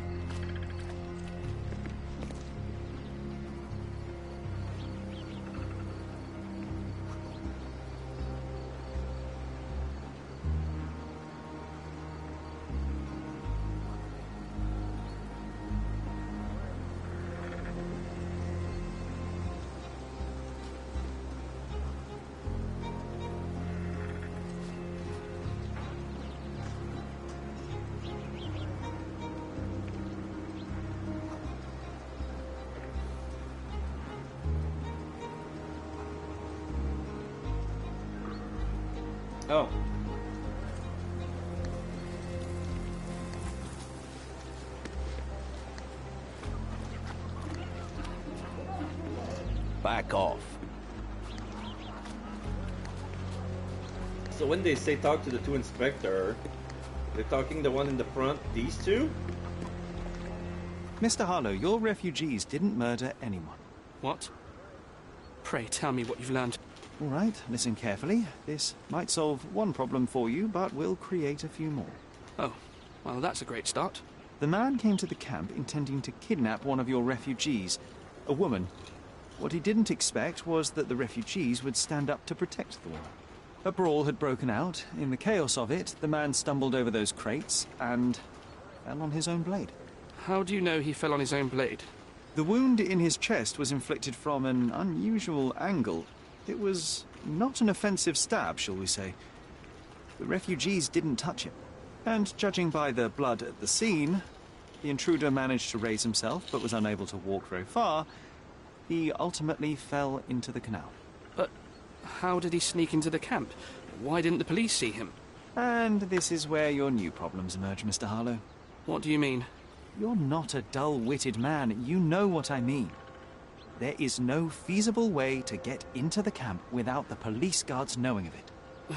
Oh. Back off. So when they say talk to the two inspector, they're talking the one in the front, these two? Mr. Harlow, your refugees didn't murder anyone. What? Pray tell me what you've learned. All right, listen carefully. This might solve one problem for you, but will create a few more. Oh, well, that's a great start. The man came to the camp intending to kidnap one of your refugees, a woman. What he didn't expect was that the refugees would stand up to protect the woman. A brawl had broken out. In the chaos of it, the man stumbled over those crates and fell on his own blade. How do you know he fell on his own blade? The wound in his chest was inflicted from an unusual angle. It was not an offensive stab, shall we say. The refugees didn't touch him. And judging by the blood at the scene, the intruder managed to raise himself but was unable to walk very far. He ultimately fell into the canal. But how did he sneak into the camp? Why didn't the police see him? And this is where your new problems emerge, Mr. Harlow. What do you mean? You're not a dull-witted man. You know what I mean. There is no feasible way to get into the camp without the police guards knowing of it.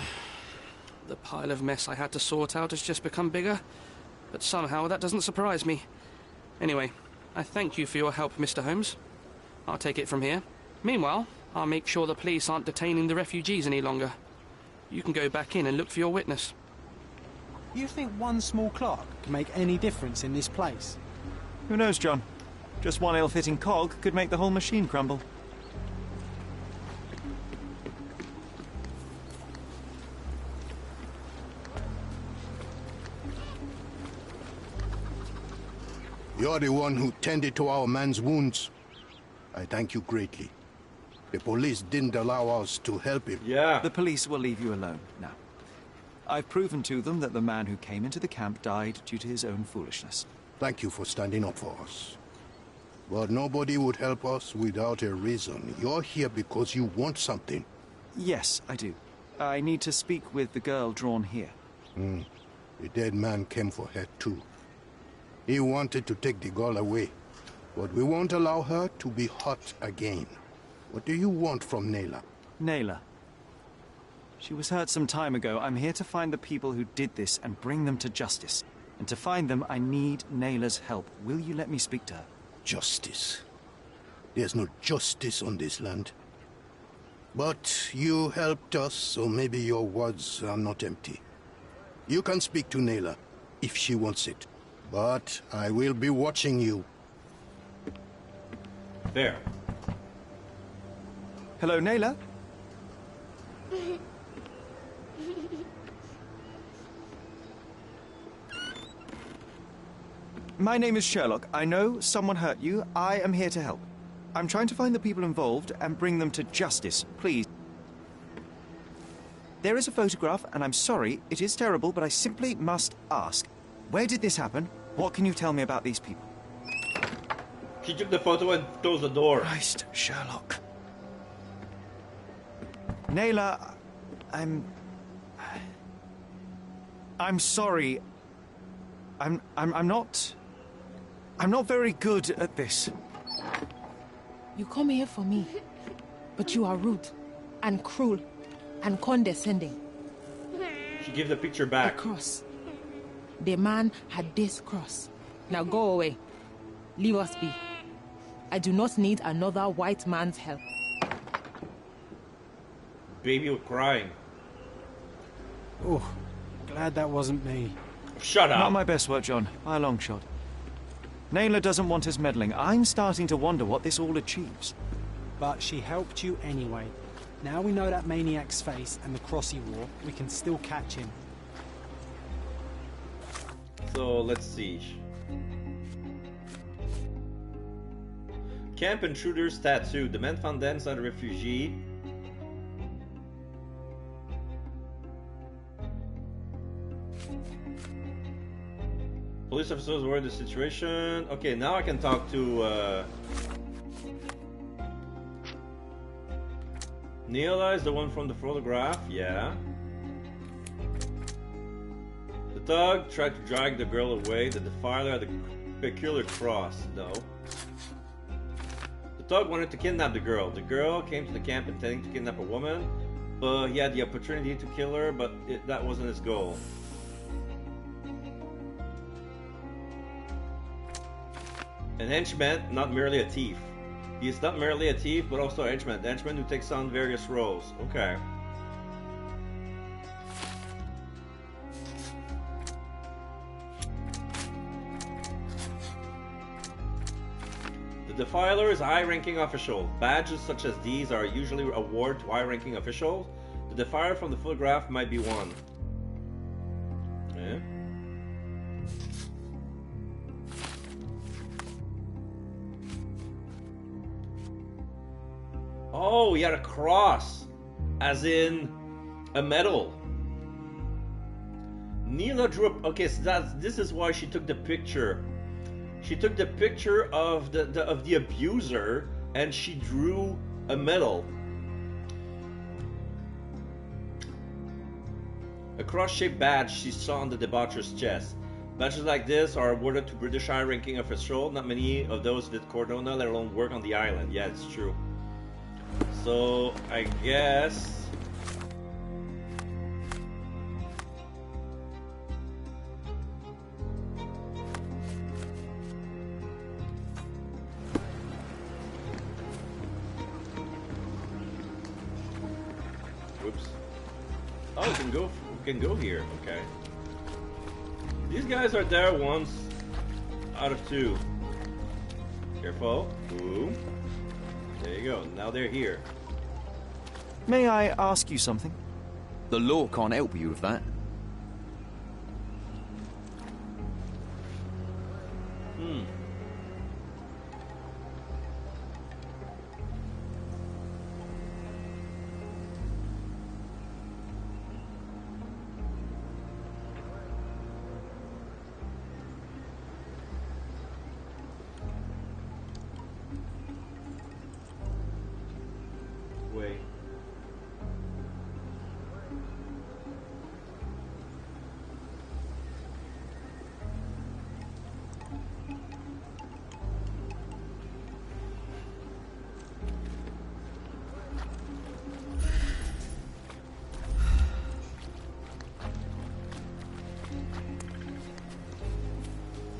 The pile of mess I had to sort out has just become bigger, but somehow that doesn't surprise me. Anyway, I thank you for your help, Mr. Holmes. I'll take it from here. Meanwhile, I'll make sure the police aren't detaining the refugees any longer. You can go back in and look for your witness. You think one small clock can make any difference in this place? Who knows, John? Just one ill-fitting cog could make the whole machine crumble. You're the one who tended to our man's wounds. I thank you greatly. The police didn't allow us to help him. Yeah. The police will leave you alone now. I've proven to them that the man who came into the camp died due to his own foolishness. Thank you for standing up for us. But nobody would help us without a reason. You're here because you want something. Yes, I do. I need to speak with the girl drawn here. The dead man came for her too. He wanted to take the girl away, but we won't allow her to be hurt again. What do you want from Nayla? Nayla. She was hurt some time ago. I'm here to find the people who did this and bring them to justice. And to find them, I need Nayla's help. Will you let me speak to her? Justice. There's no justice on this land. But you helped us, so maybe your words are not empty. You can speak to Nayla, if she wants it. But I will be watching you. There. Hello, Nayla? My name is Sherlock. I know someone hurt you. I am here to help. I'm trying to find the people involved and bring them to justice. Please, there is a photograph, and I'm sorry, it is terrible, but I simply must ask. Where did this happen? What can you tell me about these people? She took the photo and closed the door. Christ, Sherlock. Naylor, I'm sorry. I'm not very good at this. You come here for me, but you are rude and cruel and condescending. She gave the picture back. A cross. The man had this cross. Now go away. Leave us be. I do not need another white man's help. Baby was crying. Oh, glad that wasn't me. Shut up. Not my best work, John. By a long shot. Naylor doesn't want us meddling. I'm starting to wonder what this all achieves. But she helped you anyway. Now we know that maniac's face and the cross he wore, we can still catch him. So, let's see. Camp intruders tattoo. The man found dead inside a refugee. Police officers were in the situation. Okay, now I can talk to Neela is the one from the photograph, yeah. The thug tried to drag the girl away. The defiler had a peculiar cross. No. The thug wanted to kidnap the girl. The girl came to the camp intending to kidnap a woman, but he had the opportunity to kill her, but that wasn't his goal. An henchman, not merely a thief. He is not merely a thief, but also a henchman. The henchman who takes on various roles. Okay. The defiler is a high-ranking official. Badges such as these are usually awarded to high-ranking officials. The defiler from the photograph might be one. Yeah. Oh, he had a cross, as in a medal. Neela drew up. Okay, so this is why she took the picture. She took the picture of the abuser, and she drew a medal. A cross-shaped badge she saw on the debaucher's chest. Badges like this are awarded to British high-ranking officials. Not many of those did Cordona, let alone work on the island. Yeah, it's true. So, I guess... Whoops. Oh, we can go here. Okay. These guys are there once out of two. Careful. Boom. There you go. Now they're here. May I ask you something? The law can't help you with that. Wait.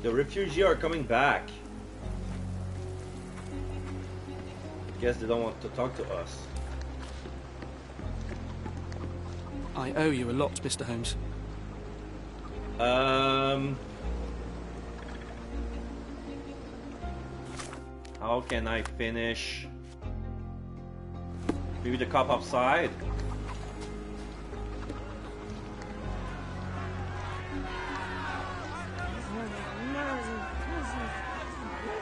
The refugees are coming back. Guess they don't want to talk to us. I owe you a lot, Mr. Holmes. How can I finish? Maybe the cop outside?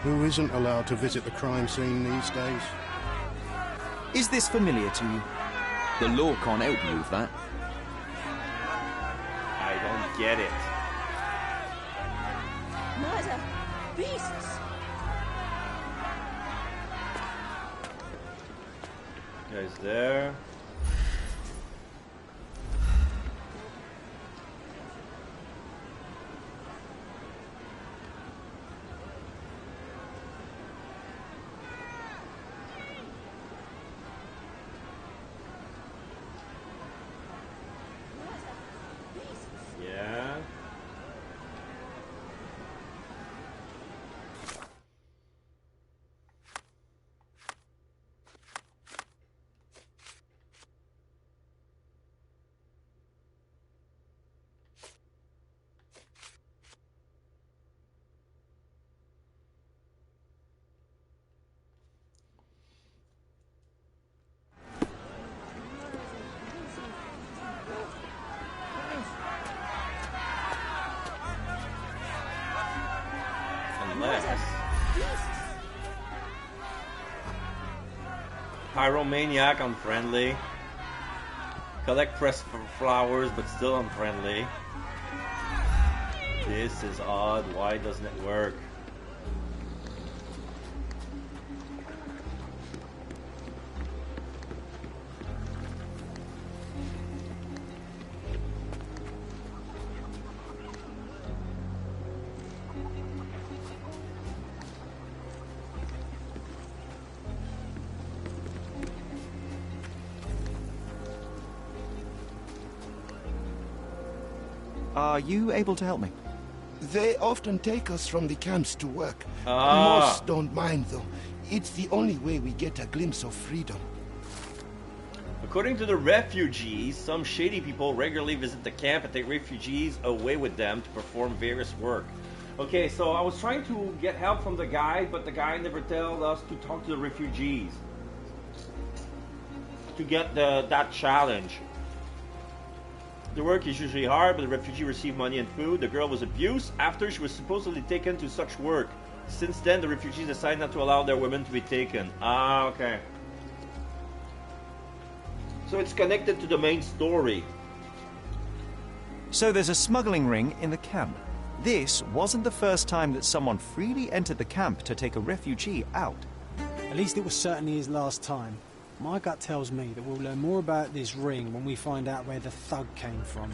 Who isn't allowed to visit the crime scene these days? Is this familiar to you? The law can't help you with that. get it. Murder! Beasts! Guys there. Yeah. Unless Pyromaniac unfriendly. Collect pressed flowers but still unfriendly. This is odd. Why doesn't it work? Are you able to help me? They often take us from the camps to work. Ah. Most don't mind, though. It's the only way we get a glimpse of freedom. According to the refugees, some shady people regularly visit the camp and take refugees away with them to perform various work. Okay, so I was trying to get help from the guide, but the guy never told us to talk to the refugees to get that challenge. The work is usually hard, but the refugee received money and food. The girl was abused after she was supposedly taken to such work. Since then, the refugees decided not to allow their women to be taken. Ah, okay. So it's connected to the main story. So there's a smuggling ring in the camp. This wasn't the first time that someone freely entered the camp to take a refugee out. At least it was certainly his last time. My gut tells me that we'll learn more about this ring when we find out where the thug came from.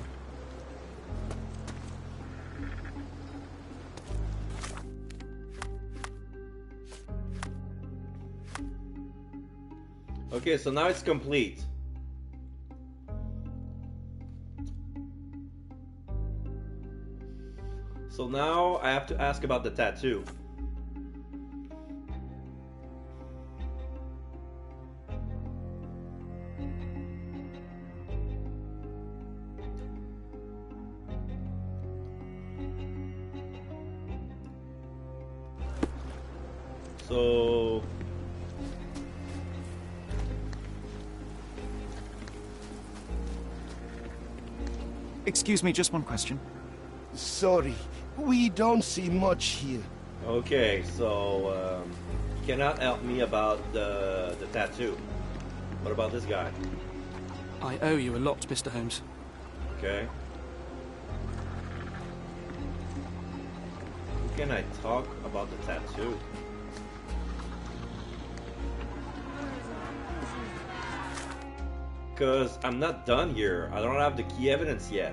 Okay, so now it's complete. So now I have to ask about the tattoo. So excuse me, just one question. Sorry, we don't see much here. okay, so you cannot help me about the tattoo. What about this guy? I owe you a lot, Mr. Holmes. Okay. Who can I talk about the tattoo? Because I'm not done here. I don't have the key evidence yet.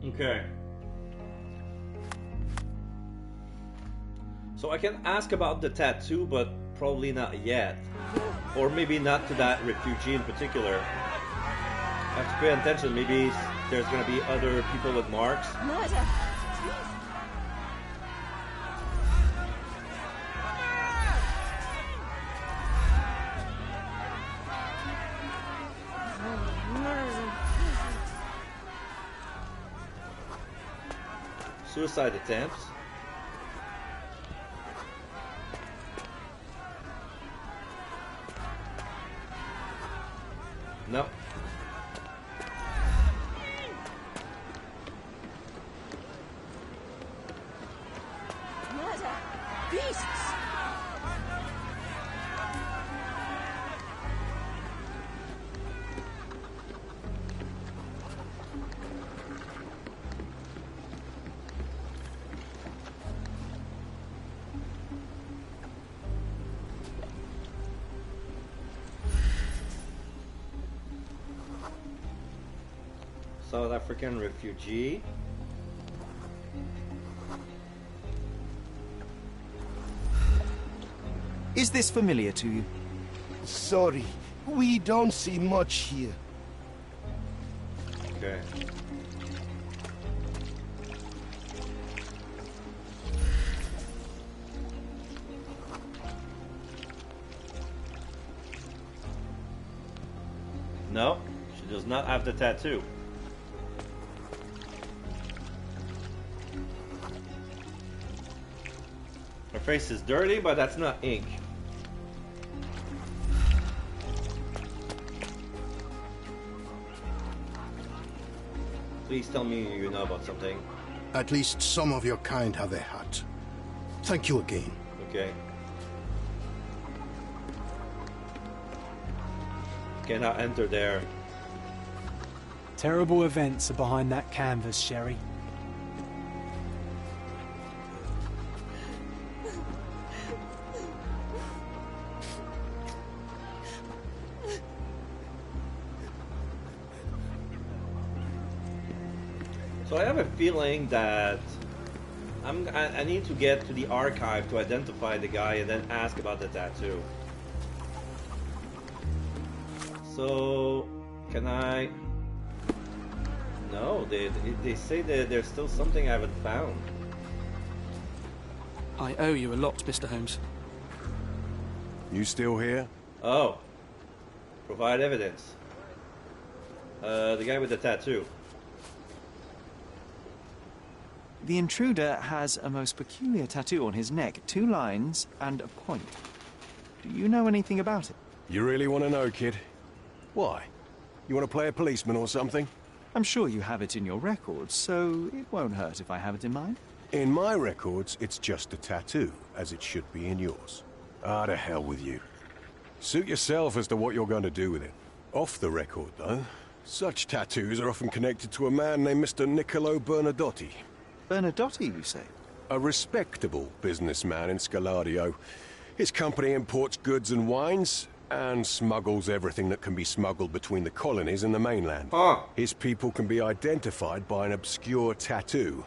Okay. So I can ask about the tattoo, but probably not yet. Or maybe not to that refugee in particular. I have to pay attention. Maybe there's gonna be other people with marks. Murder! Suicide attempts. No. Murder! Beasts! South African refugee. Is this familiar to you? Sorry, we don't see much here. Okay. No, she does not have the tattoo. Her face is dirty, but that's not ink. Please tell me you know about something. At least some of your kind have a hat. Thank you again. Okay. Cannot enter there. Terrible events are behind that canvas, Sherry. So I have a feeling that I need to get to the archive to identify the guy and then ask about the tattoo. So can I? No, they say that there's still something I haven't found. I owe you a lot, Mr. Holmes. You still here? Oh, provide evidence. The guy with the tattoo. The intruder has a most peculiar tattoo on his neck, 2 lines and a point. Do you know anything about it? You really want to know, kid? Why? You want to play a policeman or something? I'm sure you have it in your records, so it won't hurt if I have it in mine. In my records, it's just a tattoo, as it should be in yours. Ah, to hell with you. Suit yourself as to what you're going to do with it. Off the record, though, such tattoos are often connected to a man named Mr. Niccolo Bernadotti. Bernadotti, you say? A respectable businessman in Scalario. His company imports goods and wines, and smuggles everything that can be smuggled between the colonies and the mainland. His people can be identified by an obscure tattoo,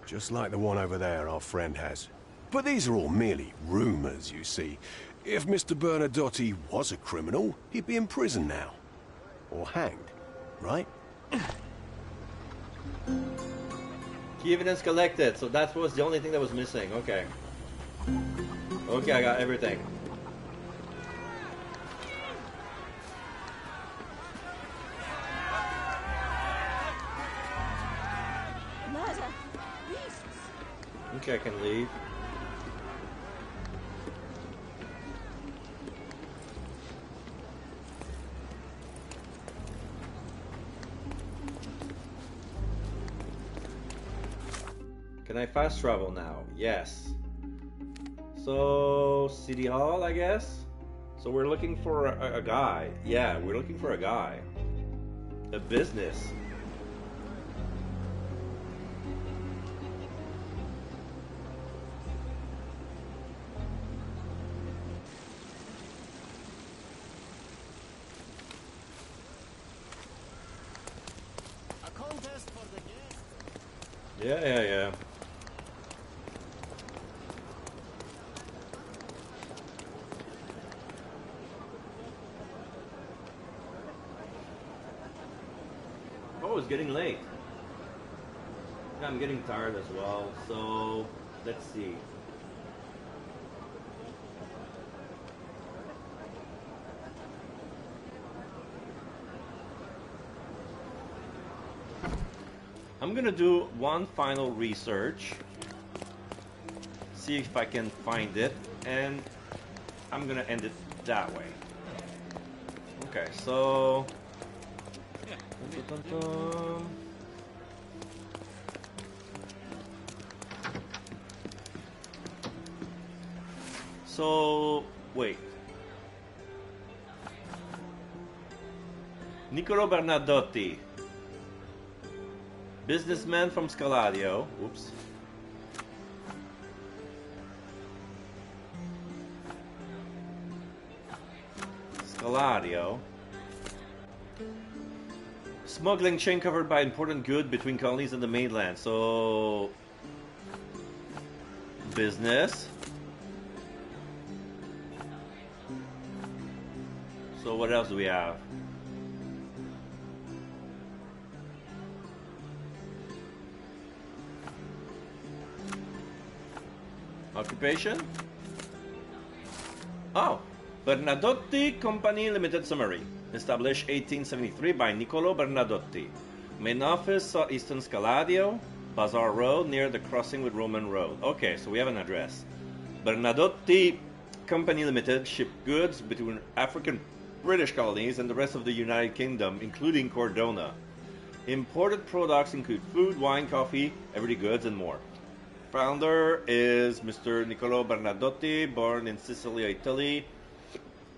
just like the one over there our friend has. But these are all merely rumors, you see. If Mr. Bernadotti was a criminal, he'd be in prison now. Or hanged, right? Key evidence collected, so that was the only thing that was missing. Okay. Okay, I got everything. Murder! Beasts! Okay, I can leave. Can I fast travel now? Yes. So, City Hall, I guess? So we're looking for a guy. Yeah, we're looking for a guy. A business. A contest for the guest. Yeah. Oh, it's getting late. Yeah, I'm getting tired as well, so let's see. I'm gonna do one final research, see if I can find it, and I'm gonna end it that way. Okay, so wait. Niccolo Bernadotti, businessman from Scaladio. Oops. Scaladio. Smuggling chain covered by important good between colonies and the mainland. So, business. So what else do we have? Occupation? Oh, Bernadotti Company Limited Summary. Established 1873 by Niccolo Bernadotti. Main office, Southeastern Scaladio, Bazaar Road, near the crossing with Roman Road. Okay, so we have an address. Bernadotti Company Limited shipped goods between African British colonies and the rest of the United Kingdom, including Cordona. Imported products include food, wine, coffee, everyday goods, and more. Founder is Mr. Niccolo Bernadotti, born in Sicily, Italy.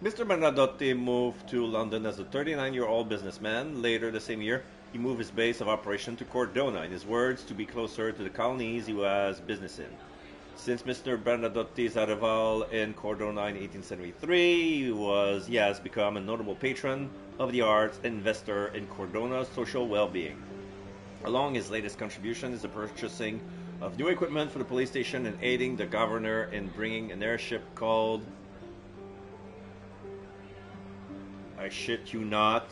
Mr. Bernadotti moved to London as a 39-year-old businessman. Later the same year, he moved his base of operation to Cordona, in his words, to be closer to the colonies he was business in. Since Mr. Bernadotti's arrival in Cordona in 1873, he has become a notable patron of the arts and investor in Cordona's social well-being. Along his latest contribution is the purchasing of new equipment for the police station and aiding the governor in bringing an airship called, I shit you not,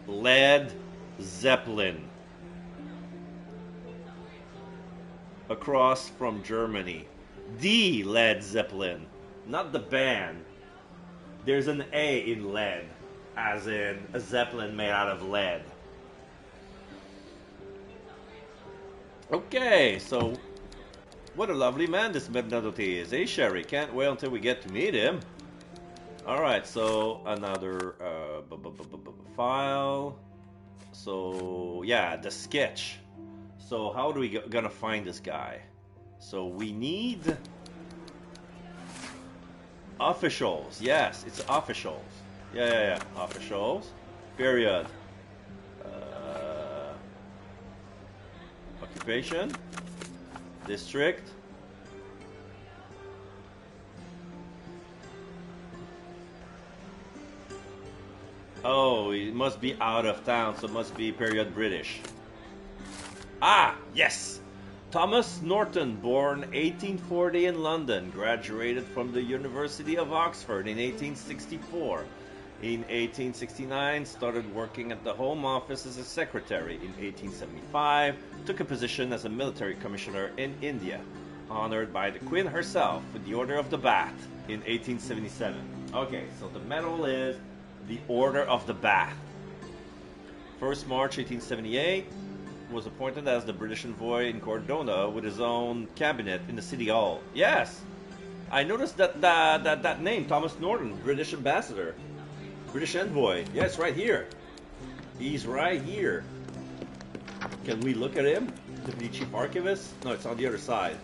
Led Zeppelin across from Germany. The Led Zeppelin, not the band. There's an A in lead, as in a Zeppelin made out of lead. Okay, so what a lovely man this Bernadotti is, eh, Sherry? Can't wait until we get to meet him. Alright, so another file. So, yeah, the sketch. So, how do we gonna find this guy? So, we need officials. Yes, it's officials. Yeah. Officials. Period. Occupation. District. Oh, it must be out of town, so it must be period British. Ah, yes! Thomas Norton, born 1840 in London, graduated from the University of Oxford in 1864. In 1869, started working at the Home Office as a secretary. In 1875, took a position as a military commissioner in India. Honored by the Queen herself with the Order of the Bath in 1877. Okay, so the medal is the Order of the Bath. 1st March 1878, was appointed as the British envoy in Cordona with his own cabinet in the City Hall. Yes! I noticed that name, Thomas Norton, British ambassador. British envoy. Yeah, it's right here. He's right here. Can we look at him? The chief archivist? No, it's on the other side.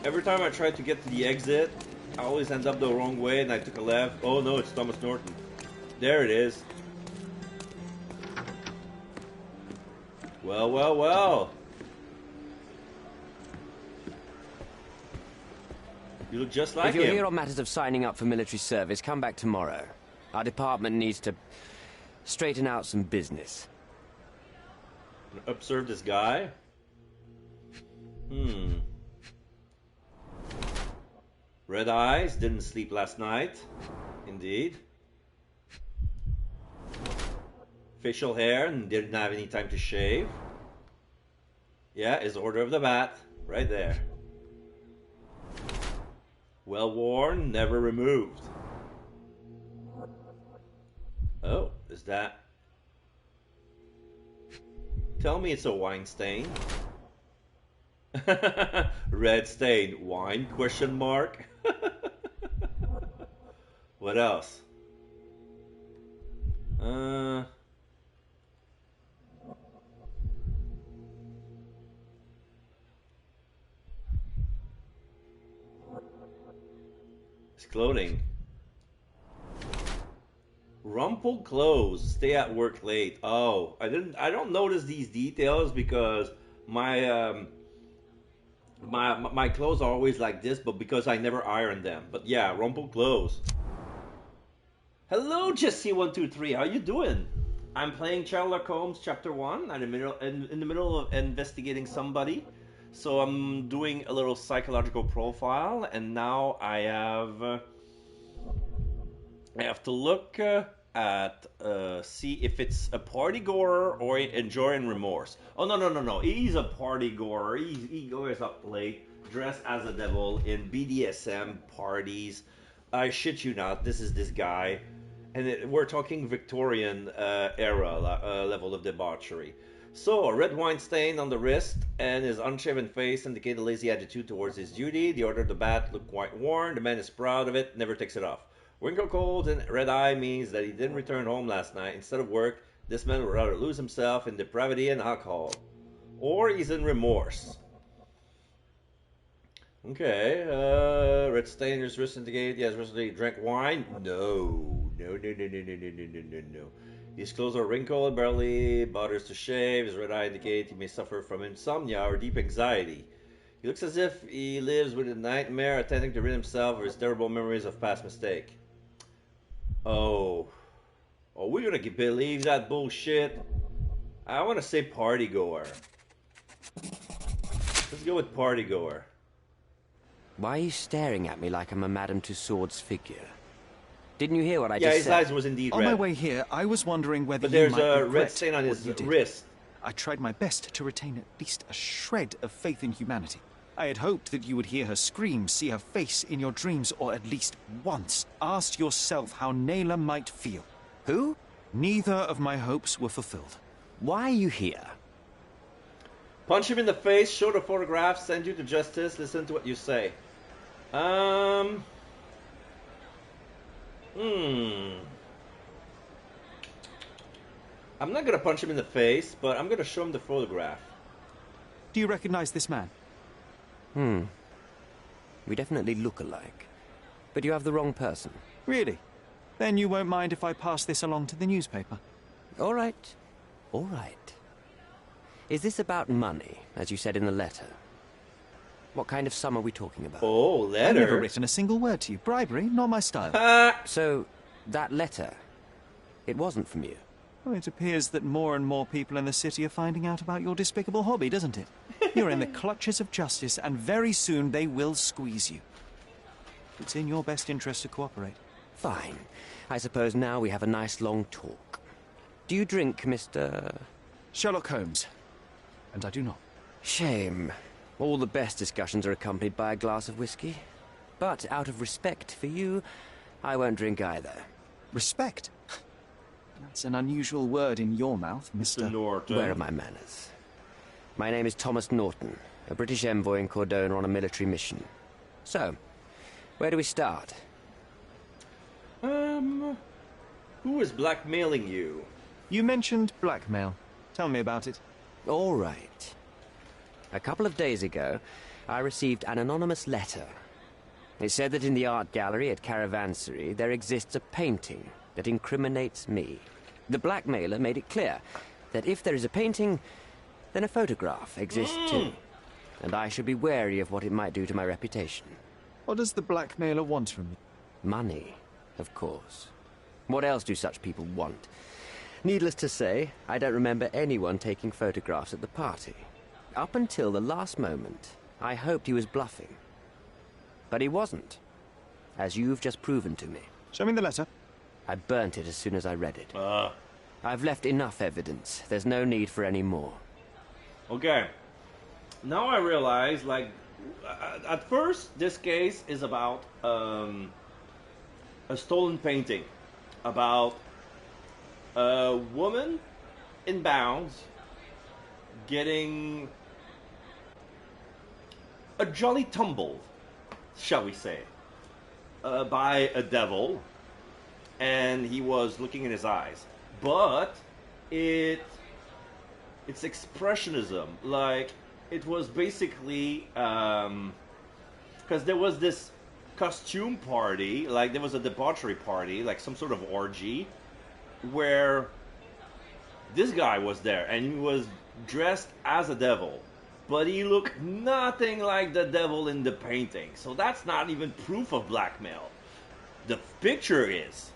Every time I try to get to the exit, I always end up the wrong way and I took a left. Oh no, it's Thomas Norton. There it is. Well. You look just like him. If you're here on matters of signing up for military service, come back tomorrow. Our department needs to straighten out some business. Observe this guy. Red eyes, didn't sleep last night. Indeed. Facial hair and didn't have any time to shave. Yeah, is Order of the Bat. Right there. Well worn, never removed. Oh, is that... Tell me it's a wine stain. Red stain. Wine? Question mark. What else? It's clothing. Rumpled clothes. Stay at work late. Oh, I don't notice these details because my my clothes are always like this, but because I never iron them. But yeah, rumpled clothes. Hello, Jesse123. How you doing? I'm playing Sherlock Holmes Chapter 1. I'm in the middle of investigating somebody. So I'm doing a little psychological profile, and now I have to look at see if it's a party goer or enjoying remorse. Oh no! He's a party goer. He goes up late, dressed as a devil in BDSM parties. I shit you not. This is this guy, and we're talking Victorian era level of debauchery. So, a red wine stain on the wrist and his unshaven face indicate a lazy attitude towards his duty. The Order of the Bat looked quite worn. The man is proud of it, never takes it off. Wrinkle cold and red eye means that he didn't return home last night. Instead of work, this man would rather lose himself in depravity and alcohol. Or he's in remorse. Okay, red stain on his wrist indicate he has recently drank wine. No. His clothes are wrinkled, barely bothers to shave. His red eye indicates he may suffer from insomnia or deep anxiety. He looks as if he lives with a nightmare, attempting to rid himself of his terrible memories of past mistake. Oh, we're gonna believe that bullshit? I want to say party goer. Let's go with party goer. Why are you staring at me like I'm a Madame Tussauds figure? Didn't you hear what I just said? Yeah, his eyes was indeed red. On my way here, I was wondering whether you might regret a red stain on his wrist. I tried my best to retain at least a shred of faith in humanity. I had hoped that you would hear her scream, see her face in your dreams, or at least once ask yourself how Naylor might feel. Who? Neither of my hopes were fulfilled. Why are you here? Punch him in the face, show the photograph, send you to justice, listen to what you say. I'm not gonna punch him in the face, but I'm gonna show him the photograph. Do you recognize this man? We definitely look alike. But you have the wrong person. Really? Then you won't mind if I pass this along to the newspaper? All right. All right. Is this about money, as you said in the letter? What kind of sum are we talking about? Oh, letter? I've never written a single word to you. Bribery, not my style. So, that letter, it wasn't from you? Well, it appears that more and more people in the city are finding out about your despicable hobby, doesn't it? You're in the clutches of justice, and very soon they will squeeze you. It's in your best interest to cooperate. Fine. I suppose now we have a nice long talk. Do you drink, Mr... Sherlock Holmes. And I do not. Shame. All the best discussions are accompanied by a glass of whiskey. But out of respect for you, I won't drink either. Respect? That's an unusual word in your mouth, Mr. Norton. Where are my manners? My name is Thomas Norton, a British envoy in Cordona on a military mission. So, where do we start? Who is blackmailing you? You mentioned blackmail. Tell me about it. All right. A couple of days ago, I received an anonymous letter. It said that in the art gallery at Caravansary there exists a painting that incriminates me. The blackmailer made it clear that if there is a painting, then a photograph exists too. And I should be wary of what it might do to my reputation. What does the blackmailer want from you? Money, of course. What else do such people want? Needless to say, I don't remember anyone taking photographs at the party. Up until the last moment, I hoped he was bluffing. But he wasn't, as you've just proven to me. Show me the letter. I burnt it as soon as I read it. I've left enough evidence. There's no need for any more. Okay. Now I realize, like, at first, this case is about a stolen painting. About a woman in bounds getting a jolly tumble, shall we say, by a devil, and he was looking in his eyes. But it's expressionism. Like, it was basically because there was this costume party, like there was a debauchery party, like some sort of orgy, where this guy was there and he was dressed as a devil, but he looked nothing like the devil in the painting. So that's not even proof of blackmail. The picture is,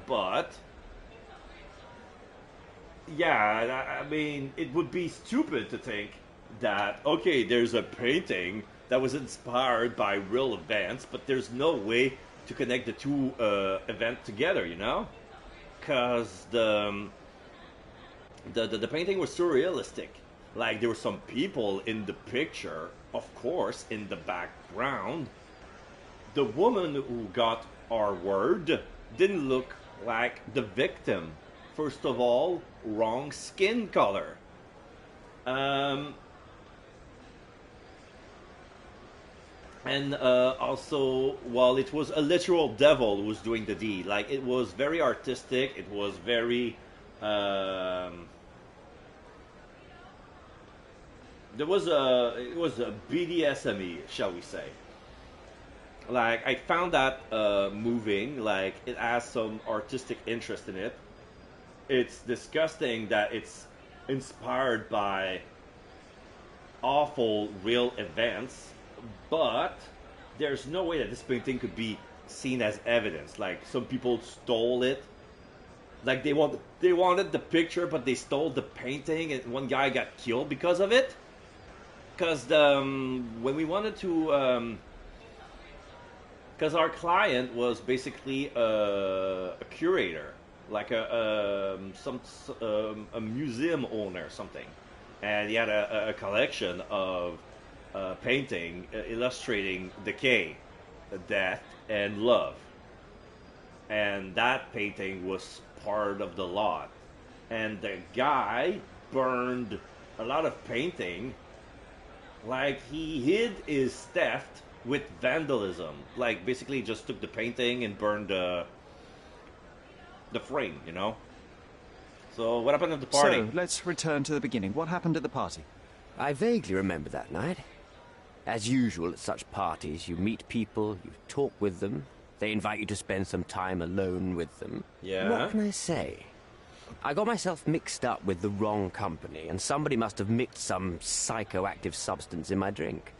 but yeah, I mean, it would be stupid to think that, okay, there's a painting that was inspired by real events, but there's no way to connect the two events together, you know? Because the painting was surrealistic. Like, there were some people in the picture, of course, in the background. The woman who got our word didn't look like the victim. First of all, wrong skin color. And also, well, it was a literal devil who was doing the deed. Like, it was very artistic. It was very... it was a BDSM-y, shall we say. Like, I found that moving. Like, it has some artistic interest in it. It's disgusting that it's inspired by awful real events, but there's no way that this painting could be seen as evidence. Like, some people stole it. Like, they wanted the picture, but they stole the painting, and one guy got killed because of it. Because when we wanted to, because our client was basically a curator, like a museum owner or something, and he had a collection of painting illustrating decay, death, and love. And that painting was part of the lot. And the guy burned a lot of painting. Like, he hid his theft with vandalism. Like, basically just took the painting and burned the frame, you know? So, what happened at the party? So, let's return to the beginning. What happened at the party? I vaguely remember that night. As usual at such parties, you meet people, you talk with them, they invite you to spend some time alone with them. Yeah. What can I say? I got myself mixed up with the wrong company, and somebody must have mixed some psychoactive substance in my drink.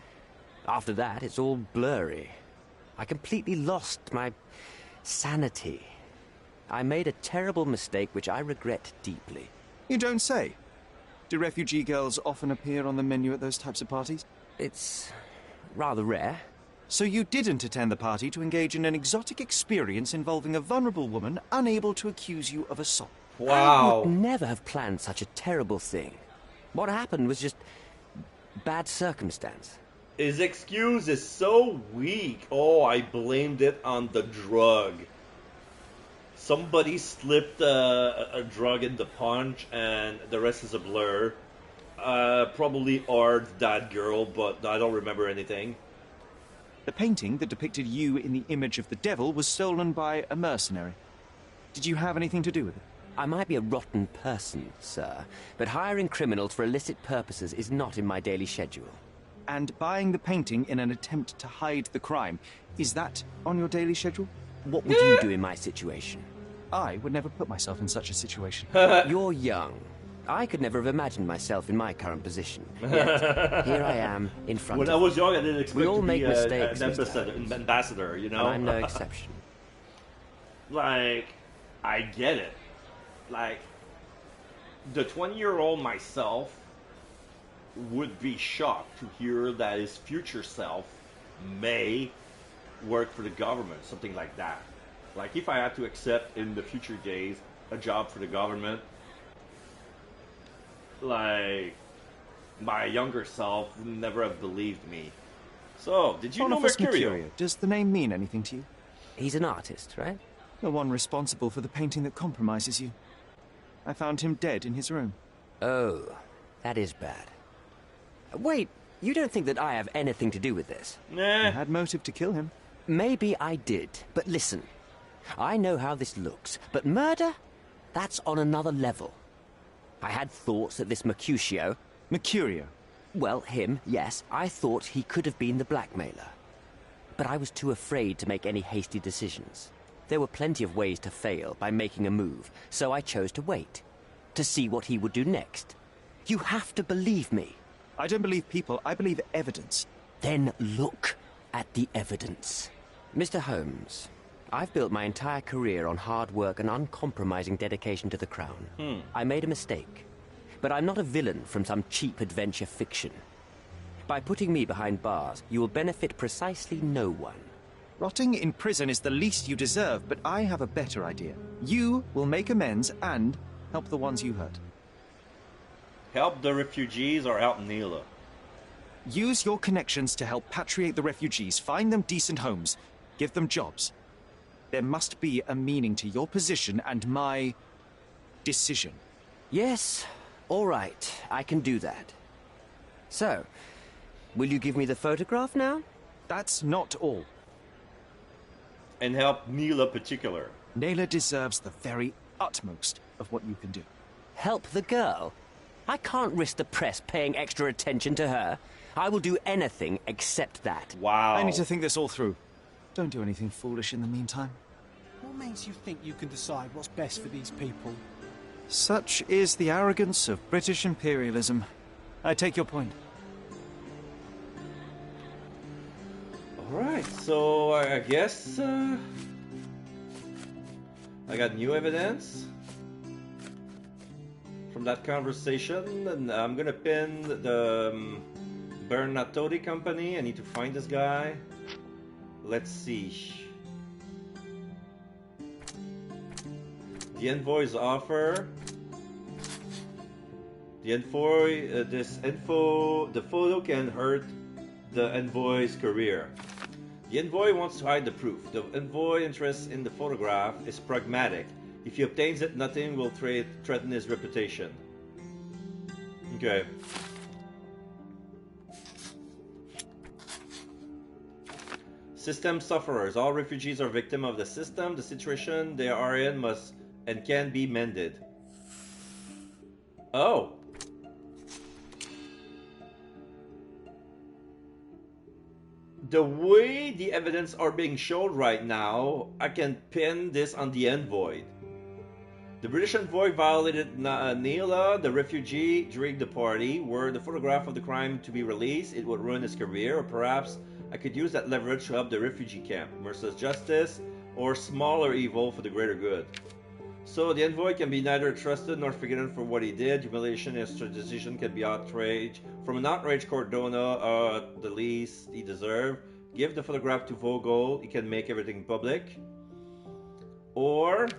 After that, it's all blurry. I completely lost my sanity. I made a terrible mistake which I regret deeply. You don't say. Do refugee girls often appear on the menu at those types of parties? It's rather rare. So you didn't attend the party to engage in an exotic experience involving a vulnerable woman unable to accuse you of assault. Wow. I would never have planned such a terrible thing. What happened was just bad circumstance. His excuse is so weak. Oh, I blamed it on the drug. Somebody slipped a drug in the punch, and the rest is a blur. Probably hard that girl, but I don't remember anything. The painting that depicted you in the image of the devil was stolen by a mercenary. Did you have anything to do with it? I might be a rotten person, sir, but hiring criminals for illicit purposes is not in my daily schedule. And buying the painting in an attempt to hide the crime, is that on your daily schedule? What would you do in my situation? I would never put myself in such a situation. You're young. I could never have imagined myself in my current position. Yet, here I am in front of you. When I was young, I didn't expect we all to make be mistakes, an ambassador, you know? And I'm no exception. Like, I get it. Like, the 20-year-old myself would be shocked to hear that his future self may work for the government, something like that. Like, if I had to accept in the future days a job for the government, like, my younger self would never have believed me. So, did you know Mercurio? Does the name mean anything to you? He's an artist, right? The one responsible for the painting that compromises you. I found him dead in his room. Oh, that is bad. Wait, you don't think that I have anything to do with this? Nah. You had motive to kill him. Maybe I did, but listen. I know how this looks, but murder? That's on another level. I had thoughts that this Mercutio... Mercurio? Well, him, yes. I thought he could have been the blackmailer. But I was too afraid to make any hasty decisions. There were plenty of ways to fail by making a move, so I chose to wait. To see what he would do next. You have to believe me. I don't believe people, I believe evidence. Then look at the evidence. Mr. Holmes, I've built my entire career on hard work and uncompromising dedication to the Crown. I made a mistake, but I'm not a villain from some cheap adventure fiction. By putting me behind bars, you will benefit precisely no one. Rotting in prison is the least you deserve, but I have a better idea. You will make amends and help the ones you hurt. Help the refugees or help Neela? Use your connections to help patriate the refugees, find them decent homes, give them jobs. There must be a meaning to your position and my decision. Yes, all right, I can do that. So, will you give me the photograph now? That's not all. And help Neela particular. Neela deserves the very utmost of what you can do. Help the girl? I can't risk the press paying extra attention to her. I will do anything except that. Wow. I need to think this all through. Don't do anything foolish in the meantime. What makes you think you can decide what's best for these people? Such is the arrogance of British imperialism. I take your point. Alright, so I guess I got new evidence from that conversation, and I'm gonna pin the Bernatodi company. I need to find this guy. Let's see. The envoy's offer. The envoy, the photo can hurt the envoy's career. The envoy wants to hide the proof. The envoy interest in the photograph is pragmatic. If he obtains it, nothing will threaten his reputation. Okay. System sufferers. All refugees are victims of the system. The situation they are in must and can be mended. Oh. The way the evidence are being shown right now, I can pin this on the envoy. The British envoy violated Neela, the refugee, during the party. Were the photograph of the crime to be released, it would ruin his career, or perhaps I could use that leverage to help the refugee camp. Merciless justice, or smaller evil for the greater good. So the envoy can be neither trusted nor forgiven for what he did. Humiliation and decision can be outrage. From an outraged Cordona, the least he deserved. Give the photograph to Vogel. He can make everything public. Or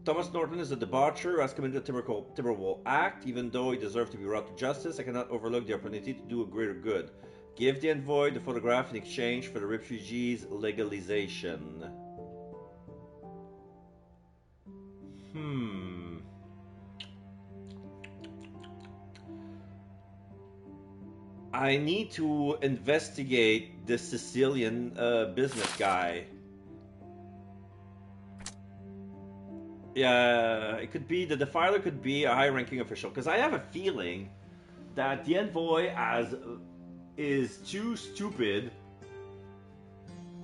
Thomas Norton is a debaucher who has committed a terrible act. Even though he deserved to be brought to justice, I cannot overlook the opportunity to do a greater good. Give the envoy the photograph in exchange for the refugees' legalization. I need to investigate the Sicilian business guy. Yeah, it could be the defiler could be a high-ranking official, because I have a feeling that the envoy is too stupid.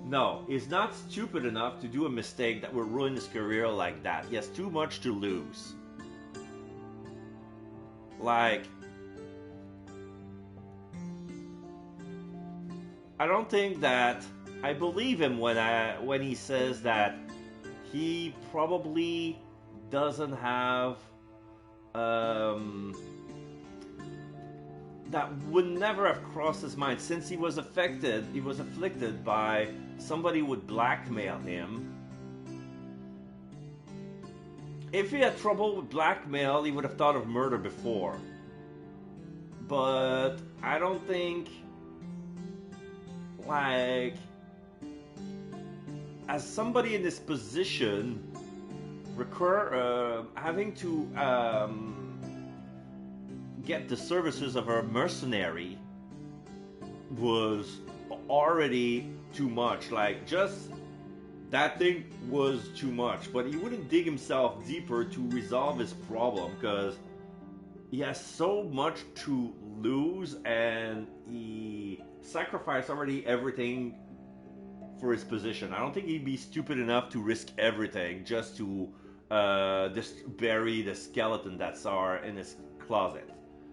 No, he's not stupid enough to do a mistake that will ruin his career like that. He has too much to lose. Like, I don't think that I believe him when he says that he probably doesn't have that would never have crossed his mind since he was afflicted by somebody who would blackmail him. If he had trouble with blackmail, he would have thought of murder before. But I don't think, like, as somebody in this position, having to get the services of a mercenary was already too much. Like, just that thing was too much. But he wouldn't dig himself deeper to resolve his problem because he has so much to lose, and he sacrificed already everything for his position. I don't think he'd be stupid enough to risk everything just to just bury the skeleton that's in his closet.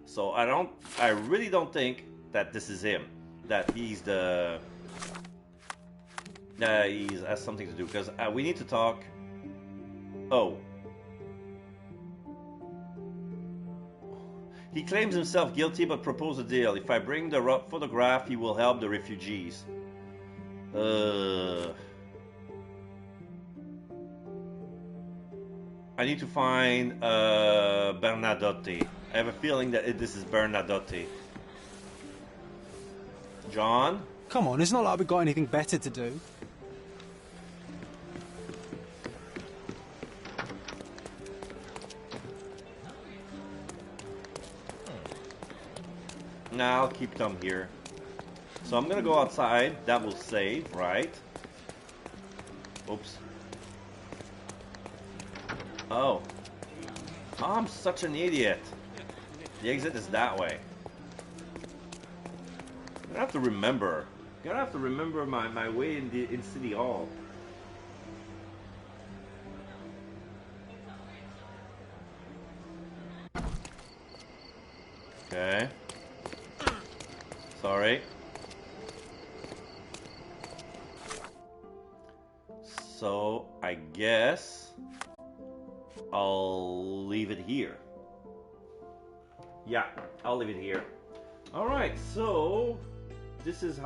So I really don't think that this is him. That he has something to do, because we need to talk. Oh. He claims himself guilty but proposed a deal. If I bring the photograph, he will help the refugees. I need to find Bernadotte. I have a feeling that this is Bernadotte. John? Come on, it's not like we've got anything better to do. Nah, I'll keep them here. So I'm gonna go outside. That will save, right? Oops. Oh. Oh, I'm such an idiot. The exit is that way. I'm gonna have to remember. My way in City Hall. Okay. Sorry. So, I guess I'll leave it here. Yeah, I'll leave it here. Alright, so this is how